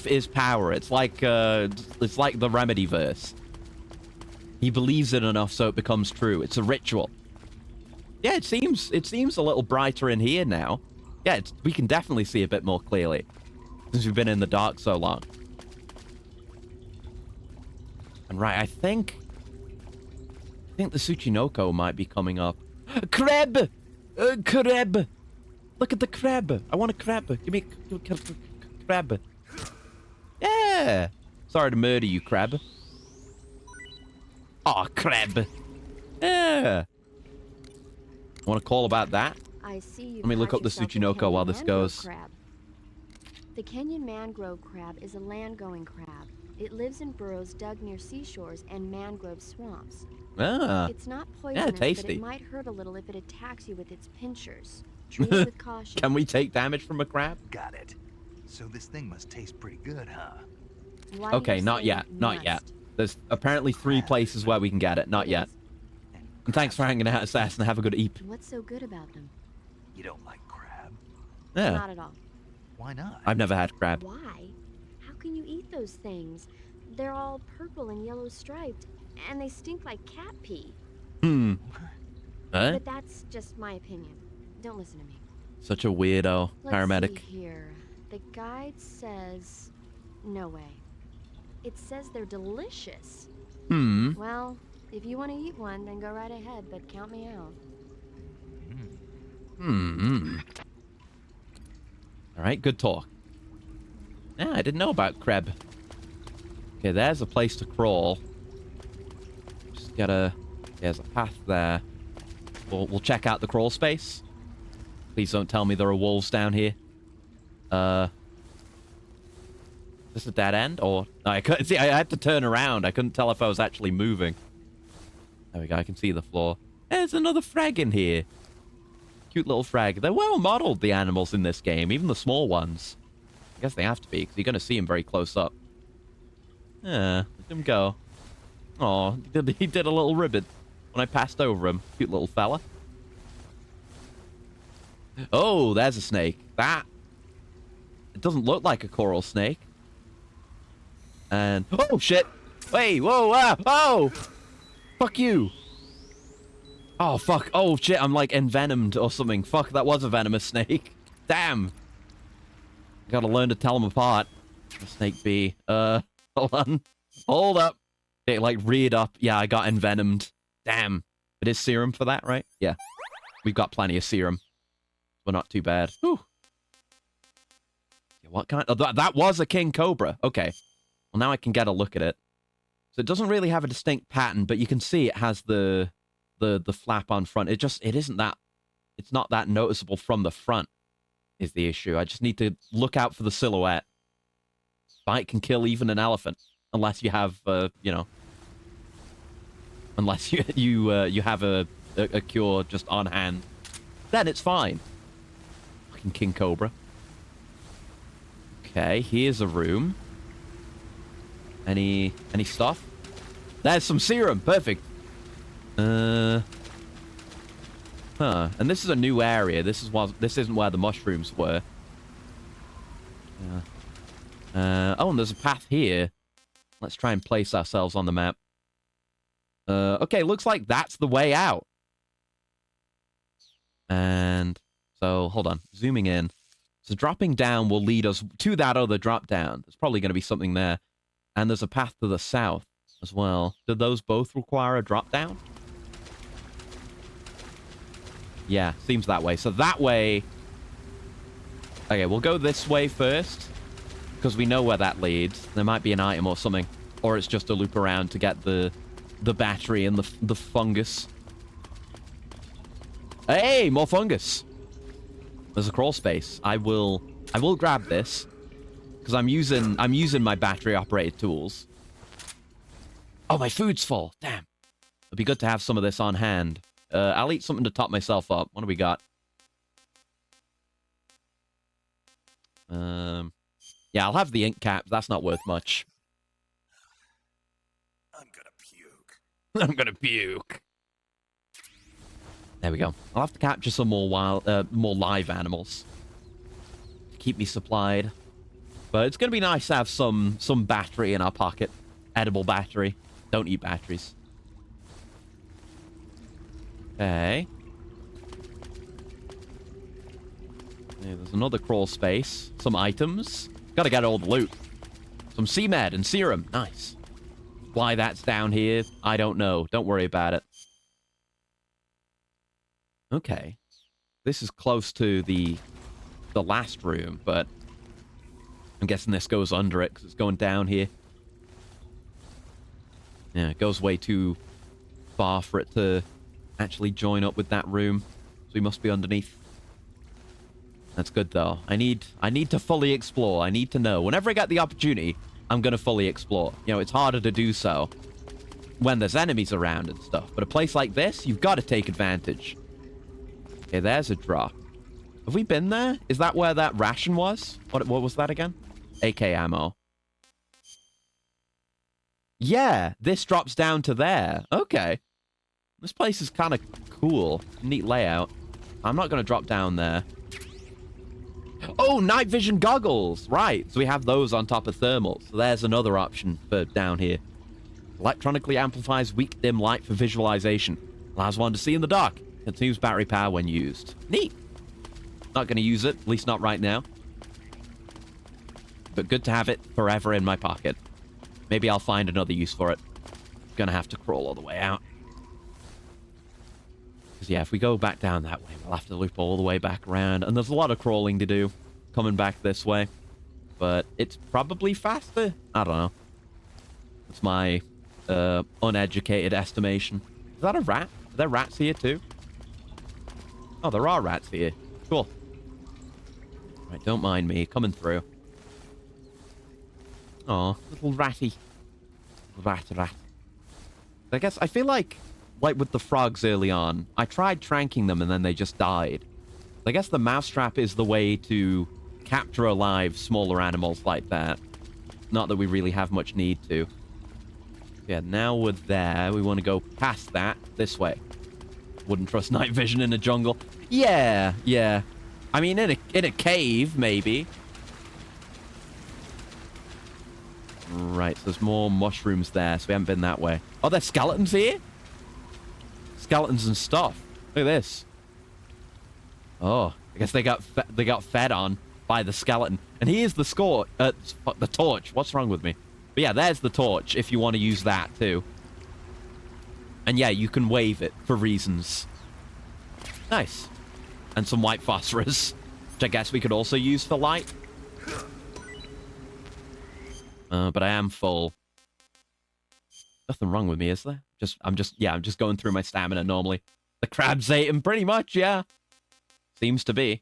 Speaker 1: is power. It's like the Remedy verse. He believes it enough so it becomes true. It's a ritual. Yeah, it seems a little brighter in here now. Yeah, we can definitely see a bit more clearly since we've been in the dark so long. And right, I think the Tsuchinoko might be coming up. Crab! Crab! Look at the crab. I want a crab. Give me a crab. Yeah! Sorry to murder you, crab. Aw, crab. Yeah! Want to call about that?
Speaker 5: I see you.
Speaker 1: Let me look up the Tsuchinoko while this goes.
Speaker 5: Crab. The Kenyan mangrove crab is a land-going crab. It lives in burrows dug near seashores and mangrove swamps.
Speaker 1: Ah.
Speaker 5: It's not poisonous,
Speaker 1: Yeah, tasty.
Speaker 5: but it might hurt a little if it attacks you with its pincers. Treat it with caution.
Speaker 1: Can we take damage from a crab?
Speaker 3: Got it. So this thing must taste pretty good, huh?
Speaker 5: Why do
Speaker 1: Okay,
Speaker 5: you
Speaker 1: not
Speaker 5: say
Speaker 1: yet. Not
Speaker 5: must?
Speaker 1: yet. There's apparently 3 places where we can get it. Not yet. And thanks for hanging out, Assassin. Have a good eep.
Speaker 5: What's so good about them?
Speaker 3: You don't like crab?
Speaker 1: Yeah.
Speaker 5: Not at all.
Speaker 3: Why not?
Speaker 1: I've never had crab.
Speaker 5: Why? How can you eat those things? They're all purple and yellow striped, and they stink like cat pee.
Speaker 1: Huh?
Speaker 5: But that's just my opinion. Don't listen to me.
Speaker 1: Such a weirdo.
Speaker 5: Let's
Speaker 1: Paramedic.
Speaker 5: see here. The guide says... No way. It says they're delicious. Well, if you want to eat one, then go right ahead, but count me out.
Speaker 1: Alright, good talk. Yeah, I didn't know about crab. Okay, there's a place to crawl. Just gotta... There's a path there. We'll check out the crawl space. Please don't tell me there are wolves down here. Is this a dead end? Or... No, I couldn't see. I had to turn around. I couldn't tell if I was actually moving. There we go. I can see the floor. There's another frag in here. Cute little frag. They're well modeled, the animals in this game. Even the small ones. I guess they have to be, because you're going to see them very close up. Yeah, let him go. Aw, he did a little ribbon when I passed over him. Cute little fella. Oh, there's a snake. It doesn't look like a coral snake. And... Oh, shit! Hey, whoa, oh! Fuck you! Oh, fuck. Oh, shit, I'm like envenomed or something. Fuck, that was a venomous snake. Damn! Gotta learn to tell them apart. The snake bee. Hold on. Hold up. It, like, reared up. Yeah, I got envenomed. Damn. It is serum for that, right? Yeah. We've got plenty of serum. We're not too bad. Whew. Yeah, what kind? Oh, that was a king cobra. Okay. Well, now I can get a look at it. So it doesn't really have a distinct pattern, but you can see it has the flap on front. It isn't that... It's not that noticeable from the front, is the issue. I just need to look out for the silhouette. Bite can kill even an elephant. Unless you have, you know... Unless you have a cure just on hand. Then it's fine. Fucking king cobra. Okay, here's a room. Any stuff? There's some serum. Perfect. Huh. And this is a new area. This isn't where the mushrooms were. Oh, and there's a path here. Let's try and place ourselves on the map. Okay, looks like that's the way out. And so, hold on. Zooming in. So dropping down will lead us to that other drop down. There's probably going to be something there. And there's a path to the south as well. Do those both require a drop down? Yeah, seems that way. So that way... Okay, we'll go this way first. Because we know where that leads. There might be an item or something. Or it's just a loop around to get the battery and the fungus. Hey, more fungus. There's a crawl space. I will grab this. Because I'm using my battery operated tools. Oh, my food's full. Damn. It'd be good to have some of this on hand. I'll eat something to top myself up. What do we got? Yeah, I'll have the ink cap. That's not worth much.
Speaker 9: I'm gonna puke.
Speaker 1: I'm gonna puke. There we go. I'll have to capture some more more live animals to keep me supplied. But it's gonna be nice to have some battery in our pocket. Edible battery. Don't eat batteries. Okay. Yeah, there's another crawl space. Some items. Gotta get all the loot. Some C-Med and serum. Nice. Why that's down here, I don't know. Don't worry about it. Okay. This is close to the last room, but I'm guessing this goes under it because it's going down here. Yeah, it goes way too far for it to actually join up with that room. So we must be underneath. That's good, though. I need to fully explore. I need to know. Whenever I get the opportunity, I'm going to fully explore. You know, it's harder to do so when there's enemies around and stuff. But a place like this, you've got to take advantage. Okay, there's a drop. Have we been there? Is that where that ration was? What was that again? AK ammo. Yeah, this drops down to there. Okay. This place is kind of cool. Neat layout. I'm not going to drop down there. Oh, night vision goggles. Right. So we have those on top of thermals. So there's another option for down here. Electronically amplifies weak dim light for visualization. Allows one to see in the dark. Continues battery power when used. Neat. Not going to use it. At least not right now. But good to have it forever in my pocket. Maybe I'll find another use for it. Gonna have to crawl all the way out. Because, yeah, if we go back down that way, we'll have to loop all the way back around. And there's a lot of crawling to do coming back this way. But it's probably faster. I don't know. It's my uneducated estimation. Is that a rat? Are there rats here, too? Oh, there are rats here. Cool. Right, don't mind me. Coming through. Oh, little ratty. Rat. I guess I feel like with the frogs early on, I tried tranking them and then they just died. I guess the mousetrap is the way to capture alive smaller animals like that. Not that we really have much need to. Yeah, now we're there. We want to go past that this way. Wouldn't trust night vision in a jungle. Yeah. I mean, in a cave, maybe. Right, so there's more mushrooms there, so we haven't been that way. Oh, there's skeletons here? Skeletons and stuff. Look at this. Oh, I guess they got fed on by the skeleton. And here's the the torch. What's wrong with me? But yeah, there's the torch if you want to use that too. And yeah, you can wave it for reasons. Nice. And some white phosphorus, which I guess we could also use for light. But I am full. Nothing wrong with me, is there? I'm just going through my stamina normally. The crabs ate him pretty much, yeah. Seems to be.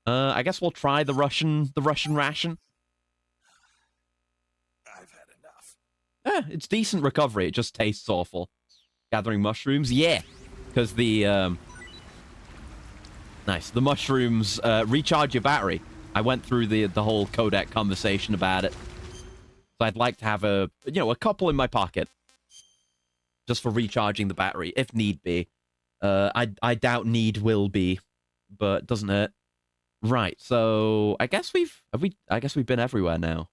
Speaker 1: I guess we'll try the Russian ration.
Speaker 9: I've had enough.
Speaker 1: It's decent recovery. It just tastes awful. Gathering mushrooms, yeah. Because the nice. The mushrooms recharge your battery. I went through the whole codec conversation about it. So I'd like to have a couple in my pocket. Just for recharging the battery, if need be. I doubt need will be, but doesn't hurt. Right, so I guess we've been everywhere now.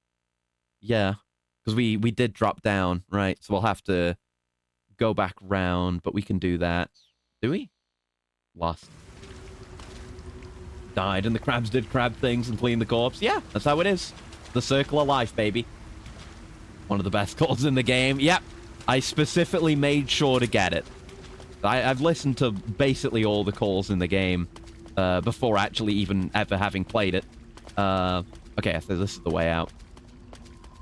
Speaker 1: Yeah. Because we did drop down, right? So we'll have to go back round, but we can do that. Do we? Lost. Died, and the crabs did crab things and clean the corpse. Yeah, that's how it is. The circle of life, baby. One of the best calls in the game. Yep, I specifically made sure to get it. I've listened to basically all the calls in the game before actually even ever having played it. Okay, so this is the way out.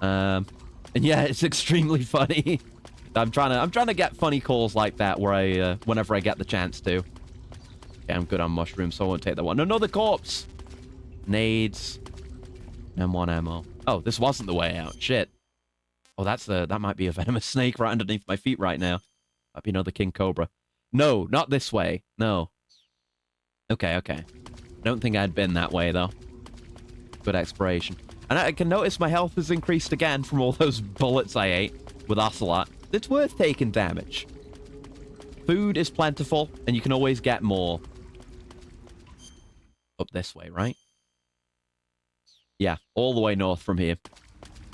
Speaker 1: And yeah, it's extremely funny. I'm trying to get funny calls like that where whenever I get the chance to. Yeah, I'm good on mushrooms, so I won't take that one. Another corpse! Nades. M1 ammo. Oh, this wasn't the way out. Shit. Oh, that might be a venomous snake right underneath my feet right now. Might be another king cobra. No, not this way. No. Okay. Don't think I'd been that way, though. Good exploration. And I can notice my health has increased again from all those bullets I ate with Ocelot. It's worth taking damage. Food is plentiful, and you can always get more. Up this way, right? Yeah, all the way north from here.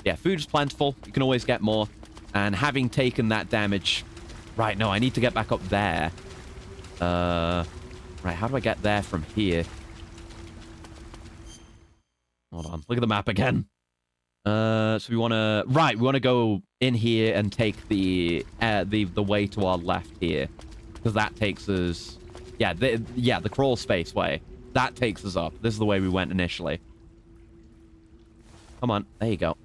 Speaker 1: Yeah, food is plentiful. You can always get more. And having taken that damage... Right, no, I need to get back up there. Right, how do I get there from here? Hold on, look at the map again. So we want to... Right, we want to go in here and take the way to our left here. Because that takes us... Yeah, the crawl space way. That takes us up. This is the way we went initially. Come on, there you go.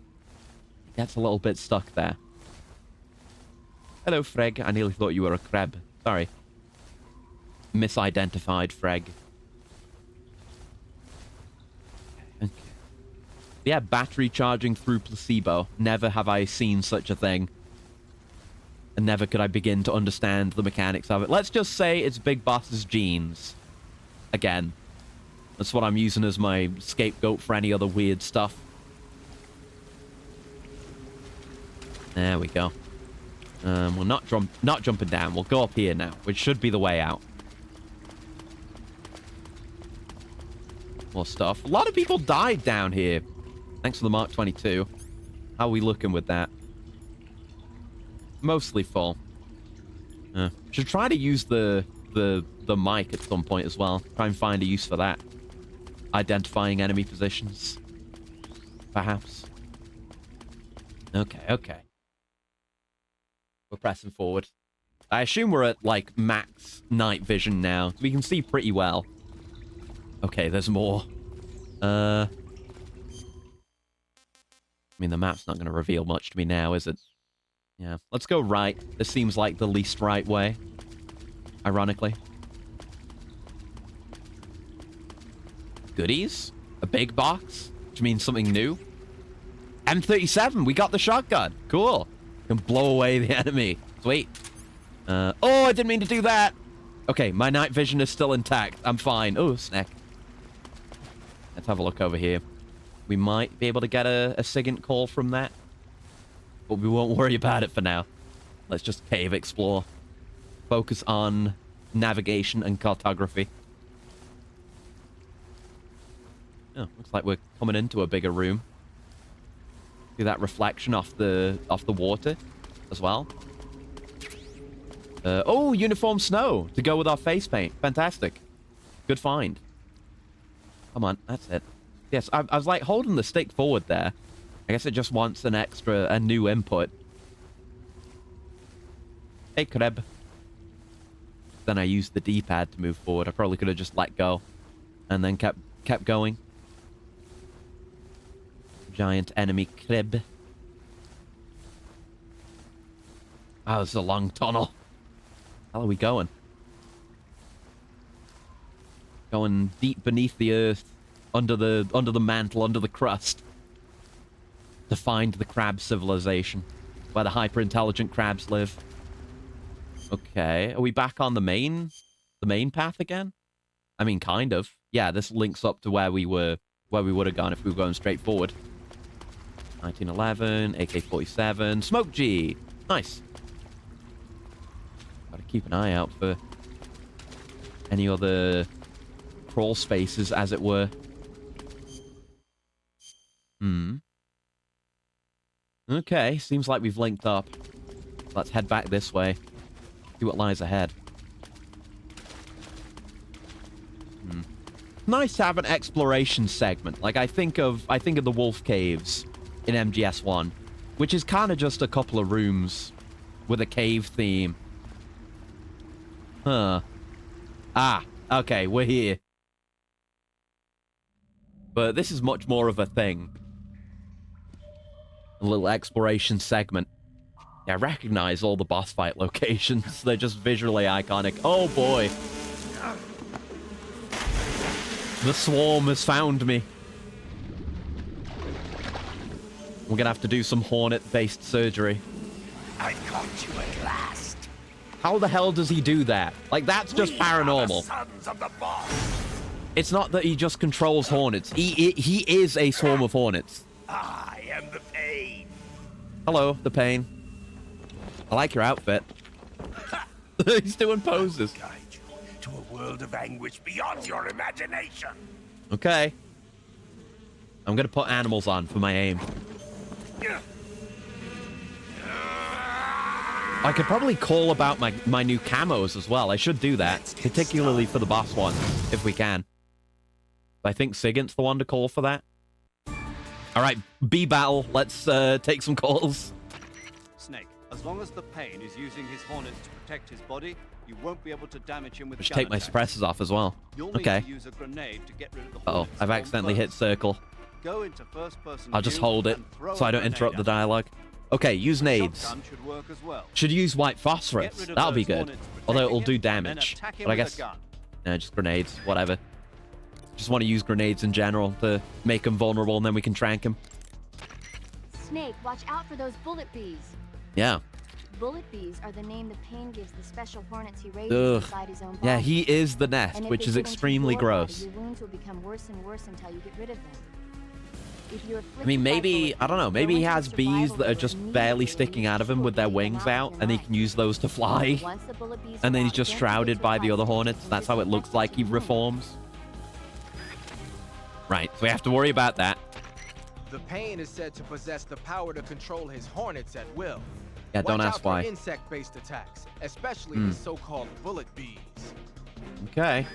Speaker 1: Gets a little bit stuck there. Hello, Freg. I nearly thought you were a crab. Sorry. Misidentified, Freg. Okay. Yeah, battery charging through placebo. Never have I seen such a thing. And never could I begin to understand the mechanics of it. Let's just say it's Big Boss's genes. Again. That's what I'm using as my scapegoat for any other weird stuff. There we go. We're not jumping down. We'll go up here now, which should be the way out. More stuff. A lot of people died down here. Thanks for the Mark 22. How are we looking with that? Mostly full. Should try to use the mic at some point as well. Try and find a use for that. Identifying enemy positions. Perhaps. Okay. We're pressing forward. I assume we're at, like, max night vision now. So we can see pretty well. Okay, there's more. I mean, the map's not going to reveal much to me now, is it? Yeah. Let's go right. This seems like the least right way. Ironically. Goodies? A big box? Which means something new? M37! We got the shotgun! Cool! Can blow away the enemy. Sweet. Oh, I didn't mean to do that! Okay, my night vision is still intact. I'm fine. Oh, snack. Let's have a look over here. We might be able to get a SIGINT call from that. But we won't worry about it for now. Let's just cave explore. Focus on navigation and cartography. Oh, looks like we're coming into a bigger room. See that reflection off the water as well. Oh, uniform snow to go with our face paint. Fantastic. Good find. Come on, that's it. Yes, I was like holding the stick forward there. I guess it just wants a new input. Hey, Kreb. Then I used the D-pad to move forward. I probably could have just let go and then kept going. Giant enemy crib. Oh, this is a long tunnel. How are we going? Going deep beneath the earth, under the mantle, under the crust, to find the crab civilization, where the hyper-intelligent crabs live. Okay, are we back on the main path again? I mean, kind of. Yeah, this links up to where we would have gone if we were going straight forward. 1911, AK-47, Smoke G. Nice. Gotta keep an eye out for any other crawl spaces, as it were. Okay, seems like we've linked up. Let's head back this way. See what lies ahead. Nice to have an exploration segment. Like, I think of the Wolf Caves in MGS1, which is kind of just a couple of rooms with a cave theme. Huh. Ah, okay, we're here. But this is much more of a thing. A little exploration segment. Yeah, I recognize all the boss fight locations. They're just visually iconic. Oh boy. The swarm has found me. We're gonna have to do some Hornet-based surgery.
Speaker 9: I caught you at last.
Speaker 1: How the hell does he do that? Like, that's just paranormal.
Speaker 9: Sons of the boss.
Speaker 1: It's not that he just controls hornets. He is a swarm of hornets.
Speaker 9: I am the pain.
Speaker 1: Hello, the pain. I like your outfit. He's doing poses.
Speaker 9: Guide you to a world of anguish beyond your imagination.
Speaker 1: Okay. I'm gonna put animals on for my aim. I could probably call about my new camos as well. I should do that, particularly for the boss one, if we can. I think Sigint's the one to call for that. All right, bee battle. Let's take some calls.
Speaker 4: Snake, as long as the pain is using his hornets to protect his body, you won't be able to damage him with
Speaker 1: Just
Speaker 4: gun
Speaker 1: take my
Speaker 4: attacks.
Speaker 1: suppressors off as well.
Speaker 4: You'll need
Speaker 1: Okay.
Speaker 4: to use a grenade to get rid of the
Speaker 1: Uh-oh,
Speaker 4: hornets
Speaker 1: I've
Speaker 4: from
Speaker 1: accidentally hit
Speaker 4: first.
Speaker 1: circle.
Speaker 4: Go into first-person
Speaker 1: I'll just
Speaker 4: view
Speaker 1: hold it
Speaker 4: and throw
Speaker 1: so I
Speaker 4: a
Speaker 1: don't
Speaker 4: grenade
Speaker 1: interrupt the
Speaker 4: at him.
Speaker 1: dialogue. Okay, use nades.
Speaker 4: Shotgun should work as well.
Speaker 1: Should use white
Speaker 4: Get
Speaker 1: phosphorus.
Speaker 4: rid of
Speaker 1: That'll be
Speaker 4: those
Speaker 1: good.
Speaker 4: hornets
Speaker 1: Although it'll
Speaker 4: protecting
Speaker 1: do
Speaker 4: him, and then
Speaker 1: damage.
Speaker 4: attack him
Speaker 1: But I
Speaker 4: with a
Speaker 1: guess,
Speaker 4: gun.
Speaker 1: nah, just grenades, whatever. Just want to use grenades in general to make him vulnerable, and then we can trank him.
Speaker 5: Snake, watch out for those bullet bees.
Speaker 1: Yeah.
Speaker 5: Bullet bees are the name the pain gives the special hornets he raises
Speaker 1: Ugh.
Speaker 5: inside his own body.
Speaker 1: Yeah, he is the nest,
Speaker 5: And if
Speaker 1: which
Speaker 5: they
Speaker 1: is
Speaker 5: get into
Speaker 1: extremely
Speaker 5: your body,
Speaker 1: gross.
Speaker 5: Your wounds will become worse and worse until you get rid of them. If you're
Speaker 1: I mean,
Speaker 5: afflicted by
Speaker 1: maybe,
Speaker 5: bullet
Speaker 1: I don't know,
Speaker 5: bees,
Speaker 1: maybe
Speaker 5: go
Speaker 1: he
Speaker 5: into
Speaker 1: has
Speaker 5: a
Speaker 1: bees
Speaker 5: survival
Speaker 1: that are
Speaker 5: mode
Speaker 1: just
Speaker 5: immediately
Speaker 1: barely
Speaker 5: and
Speaker 1: sticking
Speaker 5: use
Speaker 1: out of him with their
Speaker 5: short
Speaker 1: wings
Speaker 5: beams out
Speaker 1: out,
Speaker 5: of your
Speaker 1: and he
Speaker 5: knife.
Speaker 1: can use those to fly.
Speaker 5: Once the bullet bees
Speaker 1: And then
Speaker 5: are
Speaker 1: he's
Speaker 5: out,
Speaker 1: just
Speaker 5: gently
Speaker 1: shrouded
Speaker 5: get
Speaker 1: by
Speaker 5: your
Speaker 1: the other
Speaker 5: plastic
Speaker 1: hornets.
Speaker 5: and
Speaker 1: That's how it
Speaker 5: disinfect
Speaker 1: looks like he
Speaker 5: the wound.
Speaker 1: reforms. Right, so we have to worry about that.
Speaker 6: The pain is said to possess the power to control his hornets at will.
Speaker 1: Yeah, don't
Speaker 6: Watch
Speaker 1: ask
Speaker 6: out for
Speaker 1: why.
Speaker 6: insect-based attacks, especially the so-called bullet bees.
Speaker 1: Okay.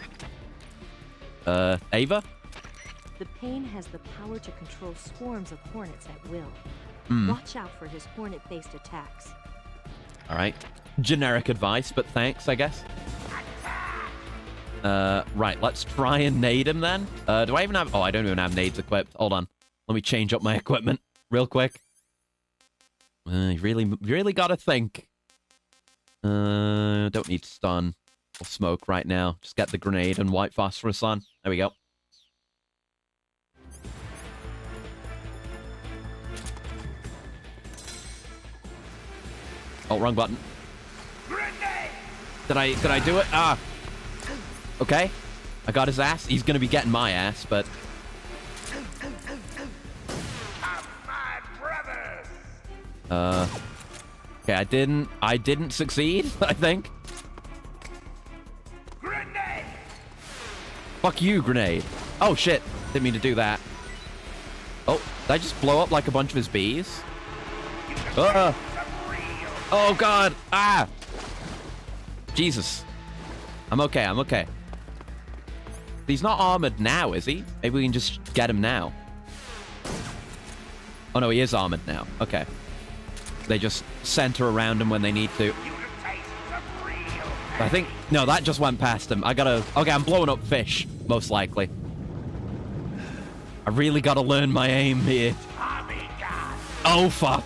Speaker 1: Ava?
Speaker 7: The pain has the power to control swarms of hornets at will. Watch out for his hornet-based attacks.
Speaker 1: All right. Generic advice, but thanks, I guess. Right, let's try and nade him then. Do I even have... Oh, I don't even have nades equipped. Hold on. Let me change up my equipment real quick. You really gotta think. Don't need stun or smoke right now. Just get the grenade and white phosphorus on. There we go. Oh, wrong button. Did I do it? Ah. Okay. I got his ass. He's gonna be getting my ass, but... Okay, I didn't succeed, I think.
Speaker 9: Grenade!
Speaker 1: Fuck you, grenade. Oh, shit. Didn't mean to do that. Oh, did I just blow up like a bunch of his bees? Oh, God. Ah. Jesus. I'm okay, I'm okay. He's not armored now, is he? Maybe we can just get him now. Oh, no, he is armored now. Okay. They just center around him when they need to. I think... No, that just went past him. I gotta... Okay, I'm blowing up fish, most likely. I really gotta learn my aim here. Oh, fuck.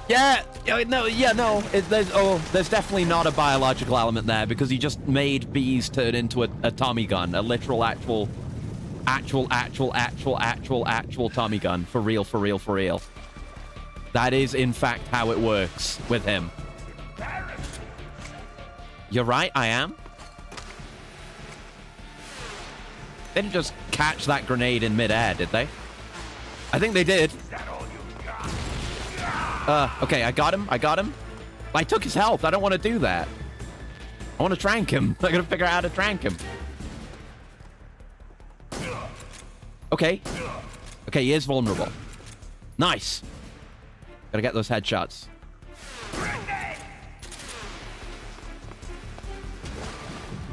Speaker 1: Yeah! No. There's definitely not a biological element there, because he just made bees turn into a Tommy gun. A literal, actual Tommy gun. For real. That is, in fact, how it works with him. You're right, I am. They didn't just catch that grenade in midair, did they? I think they did. Okay, I got him. I took his health. I don't want to do that. I want to trank him. I gotta figure out how to trank him. Okay, he is vulnerable. Nice. Gotta get those headshots.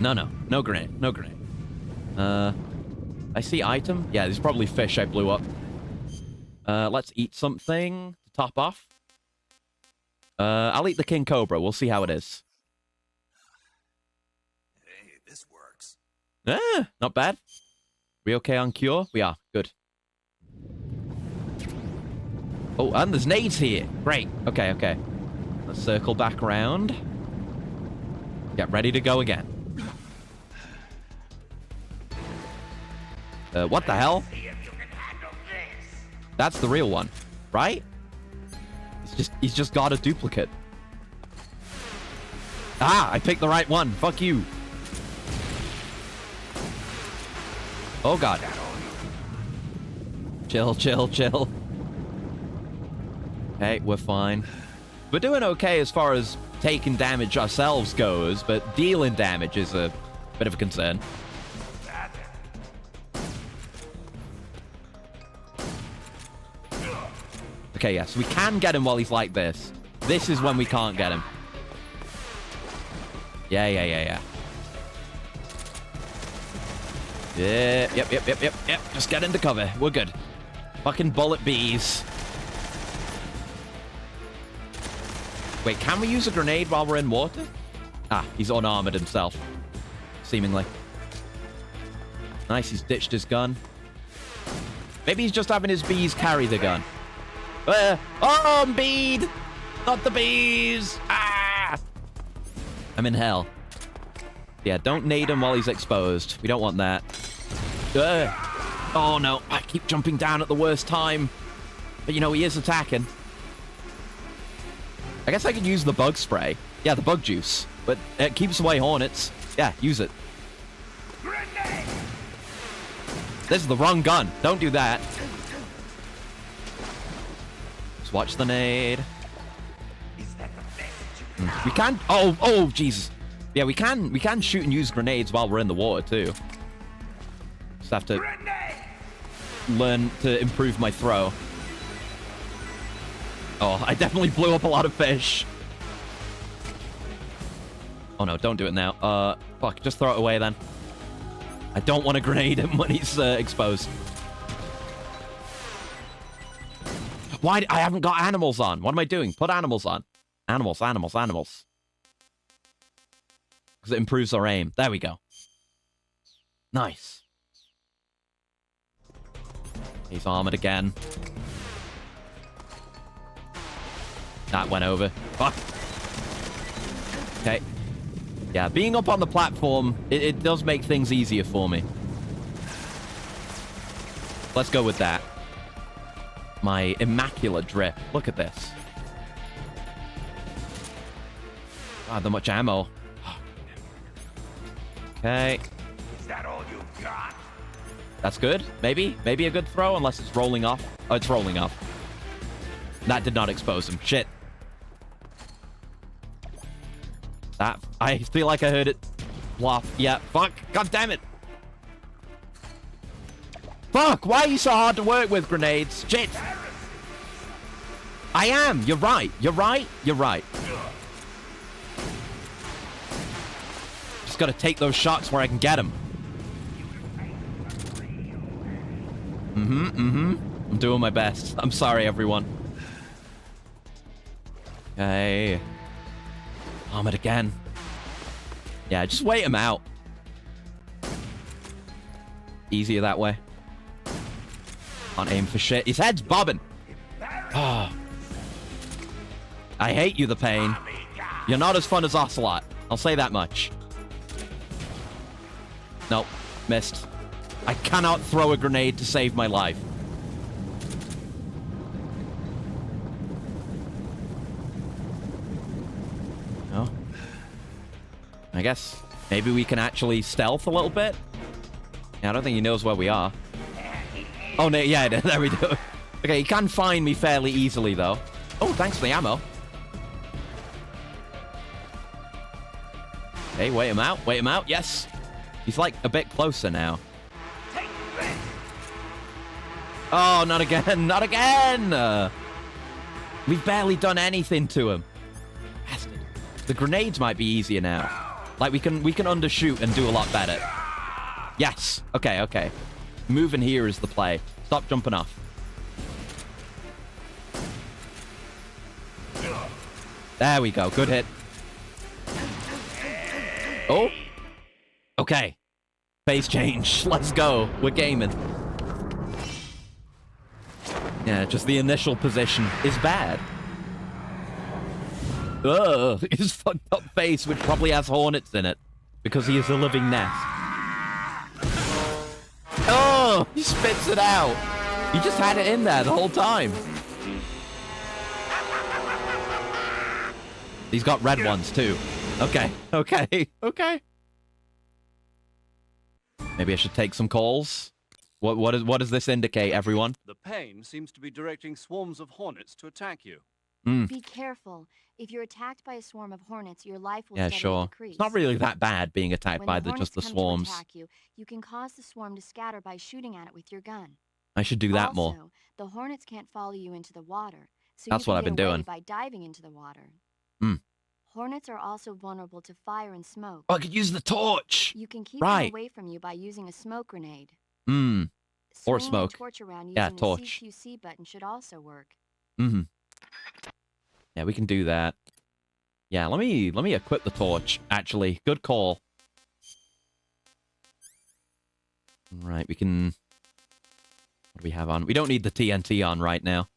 Speaker 1: No grenade. I see item. Yeah, there's probably fish I blew up. Let's eat something to top off. I'll eat the king cobra. We'll see how it is.
Speaker 9: Hey, this works.
Speaker 1: Not bad. We okay on cure? We are. Good. Oh, and there's nades here. Great. Okay. Let's circle back around. Get ready to go again. What the hell? That's the real one, right? He's just got a duplicate. Ah, I picked the right one. Fuck you. Oh, God. Chill, chill, chill. Okay, we're fine. We're doing okay as far as taking damage ourselves goes, but dealing damage is a bit of a concern. Okay, yeah, so we can get him while he's like this. This is when we can't get him. Yeah. Yep. Just get into cover. We're good. Fucking bullet bees. Wait, can we use a grenade while we're in water? Ah, he's unarmored himself. Seemingly. Nice, he's ditched his gun. Maybe he's just having his bees carry the gun. Oh, I'm bead! Not the bees! Ah! I'm in hell. Yeah, don't nade him while he's exposed. We don't want that. Oh, no. I keep jumping down at the worst time. But, you know, he is attacking. I guess I could use the bug spray. Yeah, the bug juice. But it keeps away hornets. Yeah, use it. This is the wrong gun. Don't do that. Just watch the nade. We can... Oh, Jesus. Yeah, we can shoot and use grenades while we're in the water, too. Just have to learn to improve my throw. Oh, I definitely blew up a lot of fish. Oh, no, don't do it now. Fuck, just throw it away, then. I don't want to grenade him when he's exposed. Why? I haven't got animals on. What am I doing? Put animals on. Animals. Because it improves our aim. There we go. Nice. He's armored again. That went over. Fuck. Okay. Yeah, being up on the platform, it does make things easier for me. Let's go with that. My immaculate drip. Look at this. God, that much ammo. Okay.
Speaker 9: Is that all you got?
Speaker 1: That's good. Maybe a good throw, unless it's rolling off. Oh, it's rolling off. That did not expose him. Shit. That, I feel like I heard it flop. Yeah, fuck. God damn it. Fuck, why are you so hard to work with, grenades? Shit. I am. You're right. Just gotta take those shots where I can get them. I'm doing my best. I'm sorry, everyone. Okay. Armored again. Yeah, just wait him out. Easier that way. Can't aim for shit. His head's bobbing. Oh. I hate you, the pain. You're not as fun as Ocelot. I'll say that much. Nope. Missed. I cannot throw a grenade to save my life. No. I guess maybe we can actually stealth a little bit. Yeah, I don't think he knows where we are. Oh, no, yeah, there we go. Okay, he can find me fairly easily, though. Oh, thanks for the ammo. Okay, wait him out. Yes. He's, like, a bit closer now. Oh, not again. We've barely done anything to him. Bastard. The grenades might be easier now. Like, we can undershoot and do a lot better. Yes. Okay. Moving here is the play. Stop jumping off. There we go. Good hit. Oh. Okay. Phase change. Let's go. We're gaming. Yeah, just the initial position is bad. Ugh. His fucked up face, which probably has hornets in it. Because he is a living nest. Oh, he spits it out. He just had it in there the whole time. He's got red ones too. Okay. Maybe I should take some calls. What does this indicate, everyone?
Speaker 4: The pain seems to be directing swarms of hornets to attack you.
Speaker 5: Be careful. If you're attacked by a swarm of hornets, your life will
Speaker 1: Yeah,
Speaker 5: steadily
Speaker 1: sure.
Speaker 5: decrease.
Speaker 1: It's not really that bad being attacked
Speaker 5: When
Speaker 1: by
Speaker 5: the
Speaker 1: just the
Speaker 5: hornets come
Speaker 1: swarms.
Speaker 5: to attack you, you can cause the swarm to scatter by shooting at it with your gun.
Speaker 1: I should do that more.
Speaker 5: Also, the hornets can't follow you into the water, so
Speaker 1: That's
Speaker 5: you
Speaker 1: what
Speaker 5: can
Speaker 1: I've
Speaker 5: get
Speaker 1: been
Speaker 5: away
Speaker 1: doing.
Speaker 5: by diving into the water.
Speaker 1: Hmm.
Speaker 5: Hornets are also vulnerable to fire and smoke.
Speaker 1: Oh, I could use the torch.
Speaker 5: You can keep
Speaker 1: Right.
Speaker 5: them away from you by using a smoke grenade.
Speaker 1: Hmm. Or
Speaker 5: Swinging
Speaker 1: smoke.
Speaker 5: a torch around
Speaker 1: Yeah,
Speaker 5: using
Speaker 1: torch.
Speaker 5: the CQC button should also work.
Speaker 1: Mm-hmm. Yeah, we can do that. Yeah, let me equip the torch, actually. Good call. Right, we can... What do we have on? We don't need the TNT on right now.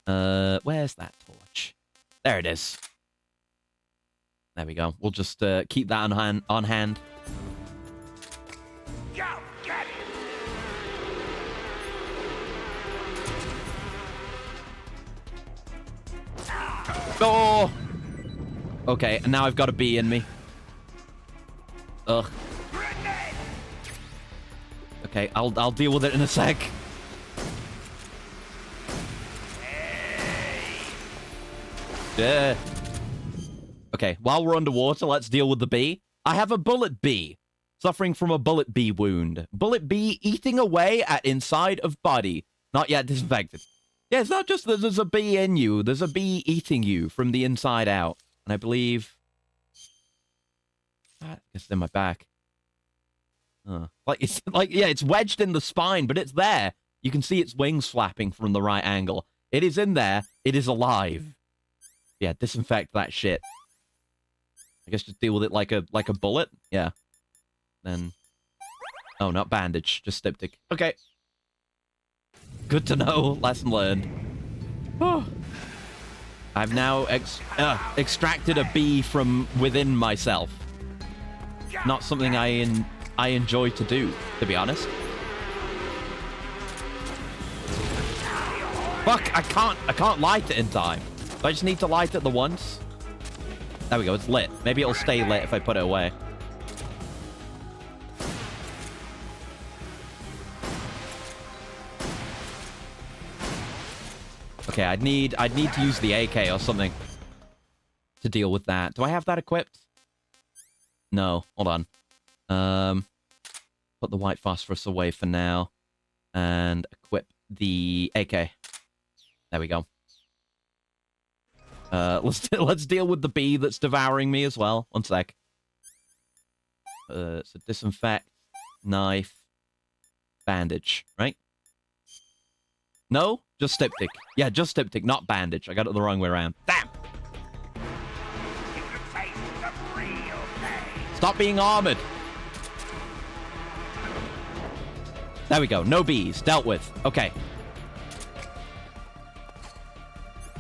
Speaker 1: Where's that torch? There it is. There we go. We'll just keep that on hand.
Speaker 9: Go, get it!
Speaker 1: Oh! Okay, and now I've got a bee in me. Ugh.
Speaker 9: Grenade!
Speaker 1: Okay, I'll deal with it in a sec. Yeah. Okay, while we're underwater, let's deal with the bee. I have a bullet bee, suffering from a bullet bee wound. Bullet bee eating away at inside of body, not yet disinfected. Yeah, it's not just that there's a bee in you, there's a bee eating you from the inside out. And I believe... I guess it's in my back. It's wedged in the spine, but it's there. You can see its wings flapping from the right angle. It is in there. It is alive. Yeah, disinfect that shit. I guess just deal with it like a bullet. Yeah. Then... Oh, not bandage. Just styptic. Okay. Good to know. Lesson learned. Oh. I've now extracted a bee from within myself. Not something I enjoy to do, to be honest. Fuck! I can't light it in time. Do I just need to light it the once? There we go. It's lit. Maybe it'll stay lit if I put it away. Okay, I'd need to use the AK or something to deal with that. Do I have that equipped? No. Hold on. Put the white phosphorus away for now, and equip the AK. There we go. Let's deal with the bee that's devouring me as well. One sec. So disinfect, knife, bandage, right? No? Just styptic. Yeah, just styptic, not bandage. I got it the wrong way around. Damn!
Speaker 9: You can taste the real pain.
Speaker 1: Stop being armored! There we go. No bees. Dealt with. Okay.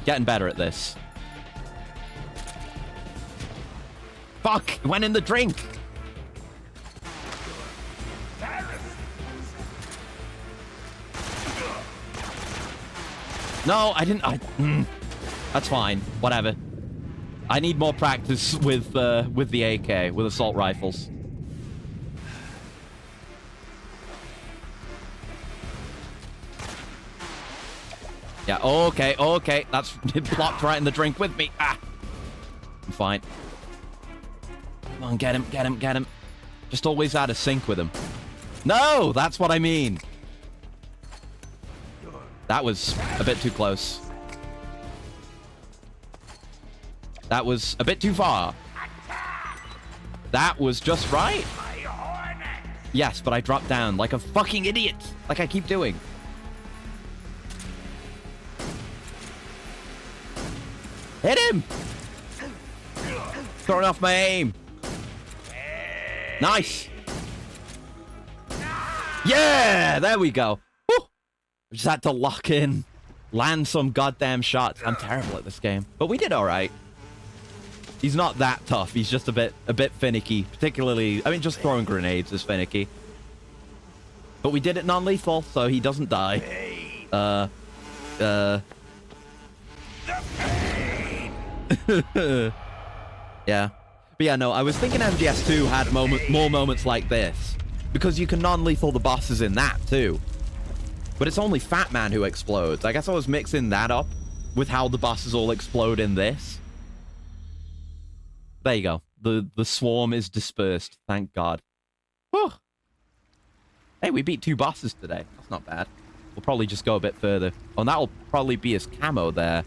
Speaker 1: Getting better at this. Fuck! It went in the drink! No, I didn't... That's fine. Whatever. I need more practice with the AK, with assault rifles. Yeah, okay, okay. That's plopped right in the drink with me. Ah! I'm fine. Come on, get him, get him, get him. Just always out of sync with him. No! That's what I mean. That was a bit too close. That was a bit too far. That was just right. Yes, but I dropped down like a fucking idiot. Like I keep doing. Hit him! Throwing off my aim. Nice. Yeah! There we go. Woo! Just had to lock in. Land some goddamn shots. I'm terrible at this game. But we did alright. He's not that tough. He's just a bit finicky. Particularly, I mean, just throwing grenades is finicky. But we did it non-lethal, so he doesn't die. Yeah. But yeah, no, I was thinking MGS2 had more moments like this. Because you can non-lethal the bosses in that, too. But it's only Fat Man who explodes. I guess I was mixing that up with how the bosses all explode in this. There you go. The swarm is dispersed. Thank God. Whew. Hey, we beat 2 bosses today. That's not bad. We'll probably just go a bit further. Oh, and that'll probably be his camo there.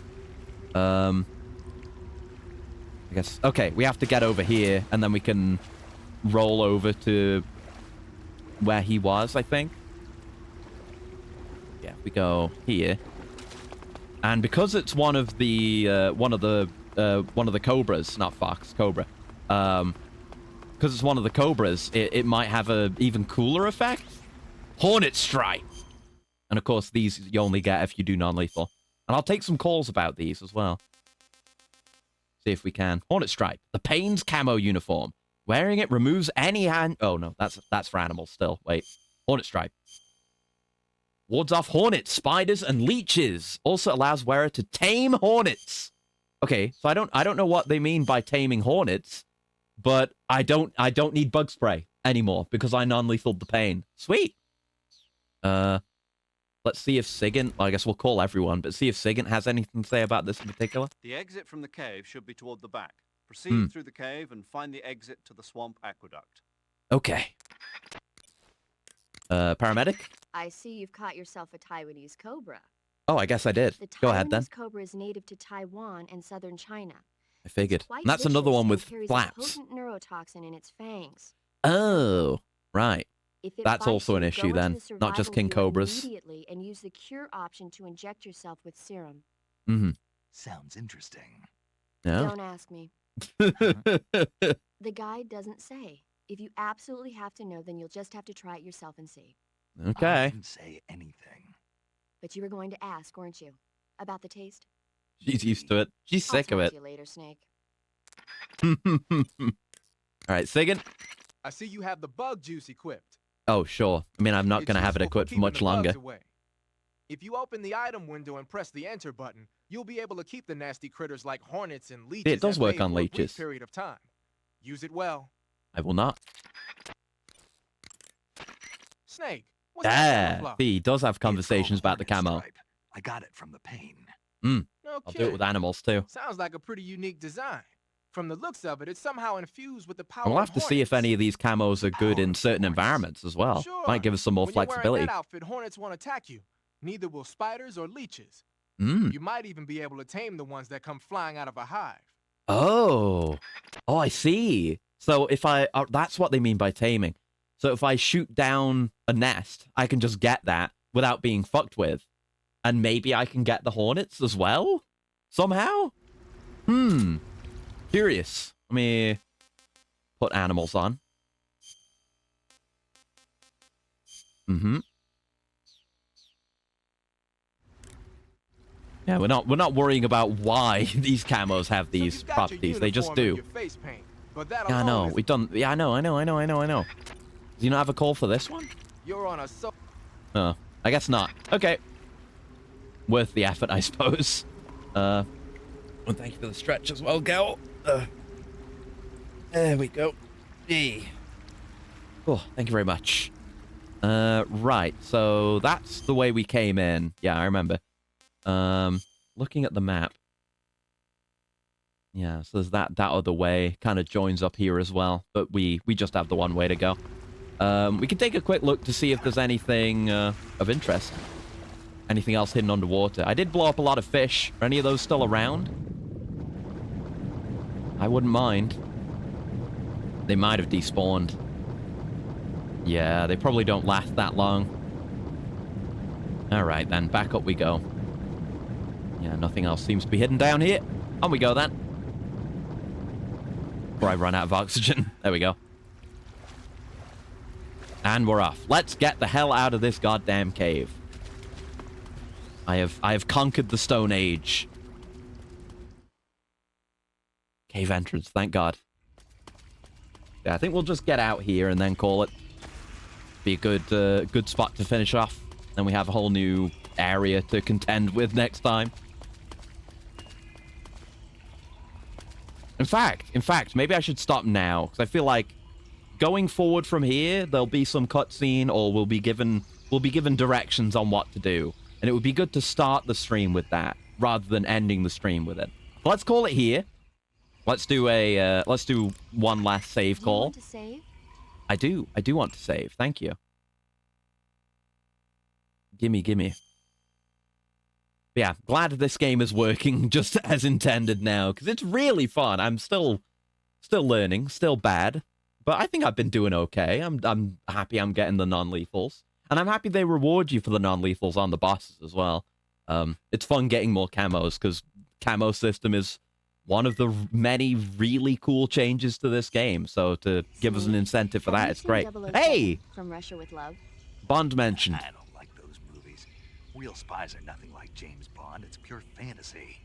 Speaker 1: I guess... Okay, we have to get over here, and then we can roll over to where he was, I think. Yeah, we go here. And because it's one of the cobras, not fox, cobra. Because it's one of the cobras, it might have a even cooler effect. Hornet Strike. And of course, these you only get if you do non-lethal. And I'll take some calls about these as well. See if we can. Hornet Strike. The Pain's camo uniform. Wearing it removes any hand... Oh, no. That's for animals still. Wait. Hornet Strike. Wards off hornets, spiders, and leeches. Also allows wearer to tame hornets. Okay, so I don't know what they mean by taming hornets, but I don't need bug spray anymore because I non-lethaled the Pain. Sweet. Let's see if Sigint... Well, I guess we'll call everyone, but see if Sigint has anything to say about this in particular.
Speaker 4: The exit from the cave should be toward the back. Proceed through the cave and find the exit to the swamp aqueduct.
Speaker 1: Okay. Paramedic?
Speaker 5: I see you've caught yourself a Taiwanese cobra.
Speaker 1: Oh, I guess I did.
Speaker 5: The
Speaker 1: Go ahead, then.
Speaker 5: Taiwanese cobra is native to Taiwan and southern China.
Speaker 1: I figured.
Speaker 5: It's quite
Speaker 1: And that's another
Speaker 5: vicious
Speaker 1: one
Speaker 5: and
Speaker 1: with
Speaker 5: carries
Speaker 1: flaps.
Speaker 5: a potent neurotoxin in its fangs.
Speaker 1: Oh, right.
Speaker 5: If it
Speaker 1: That's
Speaker 5: bites
Speaker 1: also an
Speaker 5: you,
Speaker 1: issue
Speaker 5: go
Speaker 1: then,
Speaker 5: into the
Speaker 1: not just
Speaker 5: survival
Speaker 1: king
Speaker 5: unit
Speaker 1: cobras.
Speaker 5: Immediately and use the cure option to inject yourself with serum.
Speaker 1: Mm-hmm.
Speaker 3: Sounds interesting.
Speaker 1: Yeah.
Speaker 5: Don't ask me. The guide doesn't say. If you absolutely have to know, then you'll just have to try it yourself and see.
Speaker 3: I
Speaker 1: Okay.
Speaker 3: didn't say anything.
Speaker 5: But you were going to ask, weren't you? About the taste?
Speaker 1: She's used to it. She's
Speaker 5: I'll
Speaker 1: sick of
Speaker 5: talk
Speaker 1: it.
Speaker 5: to you later, Snake.
Speaker 1: All right, Sigint.
Speaker 6: I see you have the bug juice equipped.
Speaker 1: Oh, sure. I mean, I'm not
Speaker 6: It's
Speaker 1: going to have it
Speaker 6: useful for
Speaker 1: equipped for
Speaker 6: keeping
Speaker 1: much
Speaker 6: the bugs
Speaker 1: longer.
Speaker 6: away. If you open the item window and press the enter button, you'll be able to keep the nasty critters like hornets and leeches
Speaker 1: It does
Speaker 6: at
Speaker 1: work
Speaker 6: bay
Speaker 1: on
Speaker 6: for a brief
Speaker 1: leeches.
Speaker 6: period of time. Use it well.
Speaker 1: I will not.
Speaker 6: Snake, what's that
Speaker 1: Yeah.
Speaker 6: camouflage?
Speaker 1: See, he does have
Speaker 3: It's called
Speaker 1: conversations about the
Speaker 3: Hornet
Speaker 1: camo.
Speaker 3: Stripe. I got it from the Pain.
Speaker 6: No
Speaker 1: I'll do
Speaker 6: kidding.
Speaker 1: it with animals, too.
Speaker 6: Sounds like a pretty unique design. From the looks of it, it's somehow infused with the power
Speaker 1: We'll
Speaker 6: of
Speaker 1: have to see if
Speaker 6: hornets.
Speaker 1: any of these camos are good
Speaker 3: Power
Speaker 1: in
Speaker 3: of
Speaker 1: certain
Speaker 3: hornets.
Speaker 1: environments as well.
Speaker 6: Sure.
Speaker 1: Might give us some more
Speaker 6: When you're
Speaker 1: flexibility.
Speaker 6: wearing that outfit, hornets won't attack you. Neither will spiders or leeches.
Speaker 1: Mm.
Speaker 6: You might even be able to tame the ones that come flying out of a hive.
Speaker 1: Oh. Oh, I see. So if I... that's what they mean by taming. So if I shoot down a nest, I can just get that without being fucked with. And maybe I can get the hornets as well? Somehow? Curious. Let me put animals on. Mm-hmm. Yeah, we're not worrying about why these camos have
Speaker 6: So
Speaker 1: these
Speaker 6: you've got your
Speaker 1: properties. They just
Speaker 6: uniform and
Speaker 1: do.
Speaker 6: your face paint, but that
Speaker 1: Yeah, I
Speaker 6: alone
Speaker 1: know.
Speaker 6: isn't-
Speaker 1: We've done. Yeah, I know. Do you not have a call for this one?
Speaker 6: You're on a
Speaker 1: Oh, I guess not. Okay. Worth the effort, I suppose. And thank you for the stretch as well, girl. There we go. Gee. Oh, thank you very much. Right. So that's the way we came in. Yeah, I remember. Looking at the map. Yeah, so there's that other way. Kind of joins up here as well. But we just have the one way to go. We can take a quick look to see if there's anything of interest. Anything else hidden underwater. I did blow up a lot of fish. Are any of those still around? I wouldn't mind. They might have despawned. Yeah, they probably don't last that long. Alright then, back up we go. Yeah, nothing else seems to be hidden down here. On we go then. Before I run out of oxygen. There we go. And we're off. Let's get the hell out of this goddamn cave. I have conquered the Stone Age. Cave entrance, thank God. Yeah, I think we'll just get out here and then call it. Be a good spot to finish off. Then we have a whole new area to contend with next time. In fact, maybe I should stop now, because I feel like going forward from here, there'll be some cutscene, or we'll be given we'll be given directions on what to do. And it would be good to start the stream with that, rather than ending the stream with it. Let's call it here. Let's do one last save call.
Speaker 5: You want to save?
Speaker 1: I do want to save. Thank you. Gimme. Yeah, glad this game is working just as intended now, because it's really fun. I'm still learning, still bad, but I think I've been doing okay. I'm happy I'm getting the non-lethals, and I'm happy they reward you for the non-lethals on the bosses as well. It's fun getting more camos, because camo system is one of the many really cool changes to this game, so to give us an incentive for that, it's great. Hey!
Speaker 5: From Russia with Love.
Speaker 1: Bond mentioned.
Speaker 3: I don't like those movies. Real spies are nothing like James Bond. It's pure fantasy.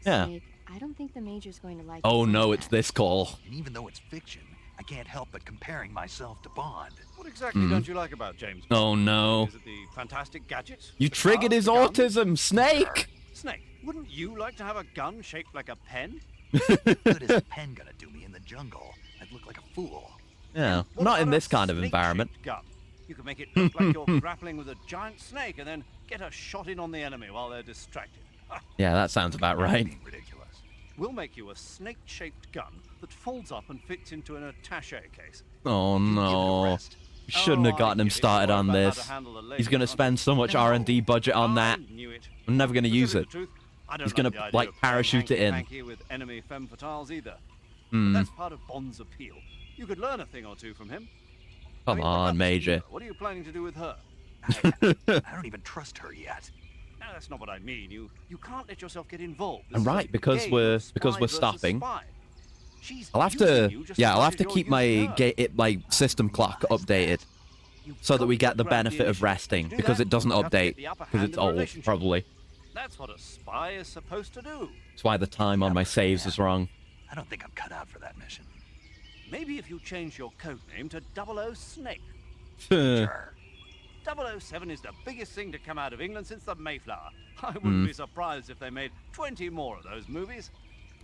Speaker 1: Yeah.
Speaker 5: Snake, I don't think the Major's going to like
Speaker 1: Oh
Speaker 5: this
Speaker 1: no,
Speaker 5: either.
Speaker 1: it's this call.
Speaker 3: And even though it's fiction, I can't help but comparing myself to Bond.
Speaker 4: What exactly don't you like about James Bond?
Speaker 1: Oh no.
Speaker 4: Is it the fantastic gadgets?
Speaker 1: You
Speaker 4: The
Speaker 1: triggered
Speaker 4: cars,
Speaker 1: his
Speaker 4: the guns?
Speaker 1: autism, Snake!
Speaker 4: Snake, wouldn't you like to have a gun shaped like a pen?
Speaker 3: What good is a pen gonna do me in the jungle? I'd look like a fool.
Speaker 1: Yeah,
Speaker 4: What
Speaker 1: not
Speaker 4: about
Speaker 1: in
Speaker 4: a
Speaker 1: this kind of environment.
Speaker 4: snake-shaped gun? You can make it look like you're grappling with a giant snake and then get a shot in on the enemy while they're distracted.
Speaker 1: Yeah, that sounds about right.
Speaker 3: Being ridiculous.
Speaker 4: We'll make you a snake-shaped gun that folds up and fits into an attaché case.
Speaker 1: Oh
Speaker 3: Give it a
Speaker 1: no.
Speaker 3: rest.
Speaker 1: You shouldn't have
Speaker 4: Oh, I
Speaker 1: gotten him
Speaker 4: get it.
Speaker 1: started
Speaker 4: You're
Speaker 1: on
Speaker 4: worried about
Speaker 1: this.
Speaker 4: how to handle a lady,
Speaker 1: He's gonna
Speaker 4: aren't you?
Speaker 1: spend so much
Speaker 3: No.
Speaker 1: R&D budget on that.
Speaker 4: I knew it.
Speaker 1: I'm never gonna
Speaker 4: To
Speaker 1: use
Speaker 4: tell you
Speaker 1: it.
Speaker 4: the truth, I don't
Speaker 1: He's gonna,
Speaker 4: like the idea
Speaker 1: like,
Speaker 4: of playing
Speaker 1: parachute it in.
Speaker 4: hanky-panky with enemy femme fatales either.
Speaker 1: Hmm.
Speaker 4: But that's part of Bond's appeal. You could learn a thing or two from him. I
Speaker 1: Come
Speaker 4: mean, what
Speaker 1: on,
Speaker 4: about
Speaker 1: Major.
Speaker 4: Eva? What are you planning to do with her?
Speaker 3: I don't even trust her yet.
Speaker 4: No, that's not what I mean. You can't let yourself get involved. This
Speaker 1: I'm
Speaker 4: is a
Speaker 1: right, because
Speaker 4: game
Speaker 1: we're
Speaker 4: of spy
Speaker 1: stopping.
Speaker 4: versus spy. She's
Speaker 1: I'll have
Speaker 4: using
Speaker 1: to,
Speaker 4: you just
Speaker 1: yeah,
Speaker 4: as
Speaker 1: I'll
Speaker 4: much
Speaker 1: have
Speaker 4: as
Speaker 1: to
Speaker 4: you're
Speaker 1: keep
Speaker 4: using
Speaker 1: my
Speaker 4: her.
Speaker 1: system clock updated
Speaker 4: You've
Speaker 1: so that
Speaker 4: got
Speaker 1: we
Speaker 4: to
Speaker 1: get the
Speaker 4: grab
Speaker 1: benefit of
Speaker 4: initiative.
Speaker 1: resting,
Speaker 4: To do
Speaker 1: because
Speaker 4: that,
Speaker 1: it doesn't
Speaker 4: you have to get
Speaker 1: update,
Speaker 4: the upper
Speaker 1: because
Speaker 4: hand
Speaker 1: it's
Speaker 4: in the
Speaker 1: old,
Speaker 4: relationship.
Speaker 1: probably.
Speaker 4: That's what a spy is supposed to do.
Speaker 1: That's why the time on my saves is wrong.
Speaker 3: I don't think I'm cut out for that mission.
Speaker 4: Maybe if you change your code name to 00 Snake.
Speaker 3: Sure.
Speaker 4: 007 is the biggest thing to come out of England since the Mayflower. I wouldn't be surprised if they made 20 more of those movies.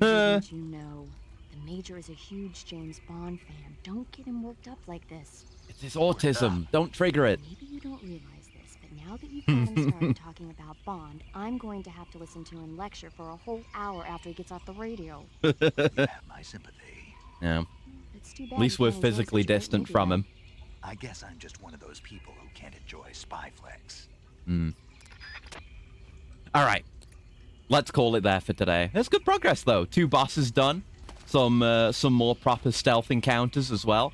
Speaker 5: Didn't you know? The Major is a huge James Bond fan. Don't get him worked up like this.
Speaker 1: It's his autism. Don't trigger it.
Speaker 5: Maybe you don't realize this, but now that you've got him started talking about Bond, I'm going to have to listen to him lecture for a whole hour after he gets off the radio.
Speaker 3: You have my sympathy.
Speaker 1: Yeah.
Speaker 5: It's too bad
Speaker 1: At least
Speaker 5: you
Speaker 1: we're
Speaker 5: can't enjoy
Speaker 1: physically
Speaker 5: such a great
Speaker 1: distant
Speaker 5: movie
Speaker 1: from
Speaker 5: then.
Speaker 1: him.
Speaker 3: I guess I'm just one of those people who can't enjoy spy flicks.
Speaker 1: All right. Let's call it there for today. There's good progress, though. 2 bosses done. Some more proper stealth encounters as well.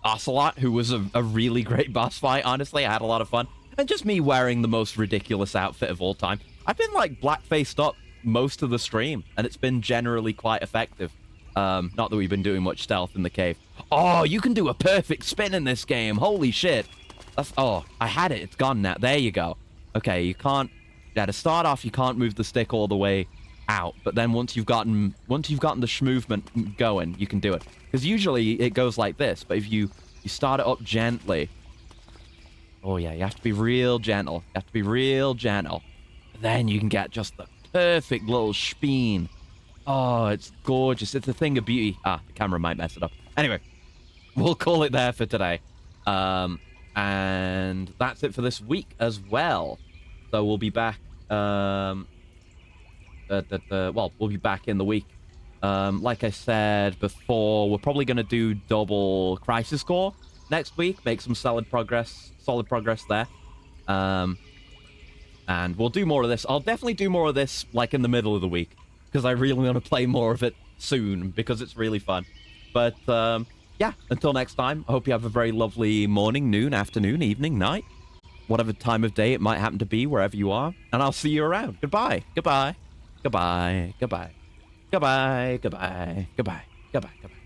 Speaker 1: Ocelot, who was a really great boss fight, honestly. I had a lot of fun. And just me wearing the most ridiculous outfit of all time. I've been, like, black-faced up most of the stream, and it's been generally quite effective. Not that we've been doing much stealth in the cave. Oh, you can do a perfect spin in this game. Holy shit. Oh, I had it. It's gone now. There you go. Okay, you can't... Yeah, to start off, you can't move the stick all the way out. But then once you've gotten the schmovement going, you can do it. Because usually it goes like this. But if you start it up gently... Oh, yeah, you have to be real gentle. You have to be real gentle. Then you can get just the perfect little spin. Oh, it's gorgeous. It's a thing of beauty. Ah, the camera might mess it up. Anyway, we'll call it there for today. And that's it for this week as well. So we'll be back. Well, we'll be back in the week. Like I said before, we're probably going to do double Crisis Core next week. Make some solid progress there. And we'll do more of this. I'll definitely do more of this, like, in the middle of the week, because I really want to play more of it soon, because it's really fun. But, yeah, until next time, I hope you have a very lovely morning, noon, afternoon, evening, night, whatever time of day it might happen to be, wherever you are, and I'll see you around. Goodbye. Goodbye. Goodbye. Goodbye. Goodbye. Goodbye. Goodbye. Goodbye. Goodbye.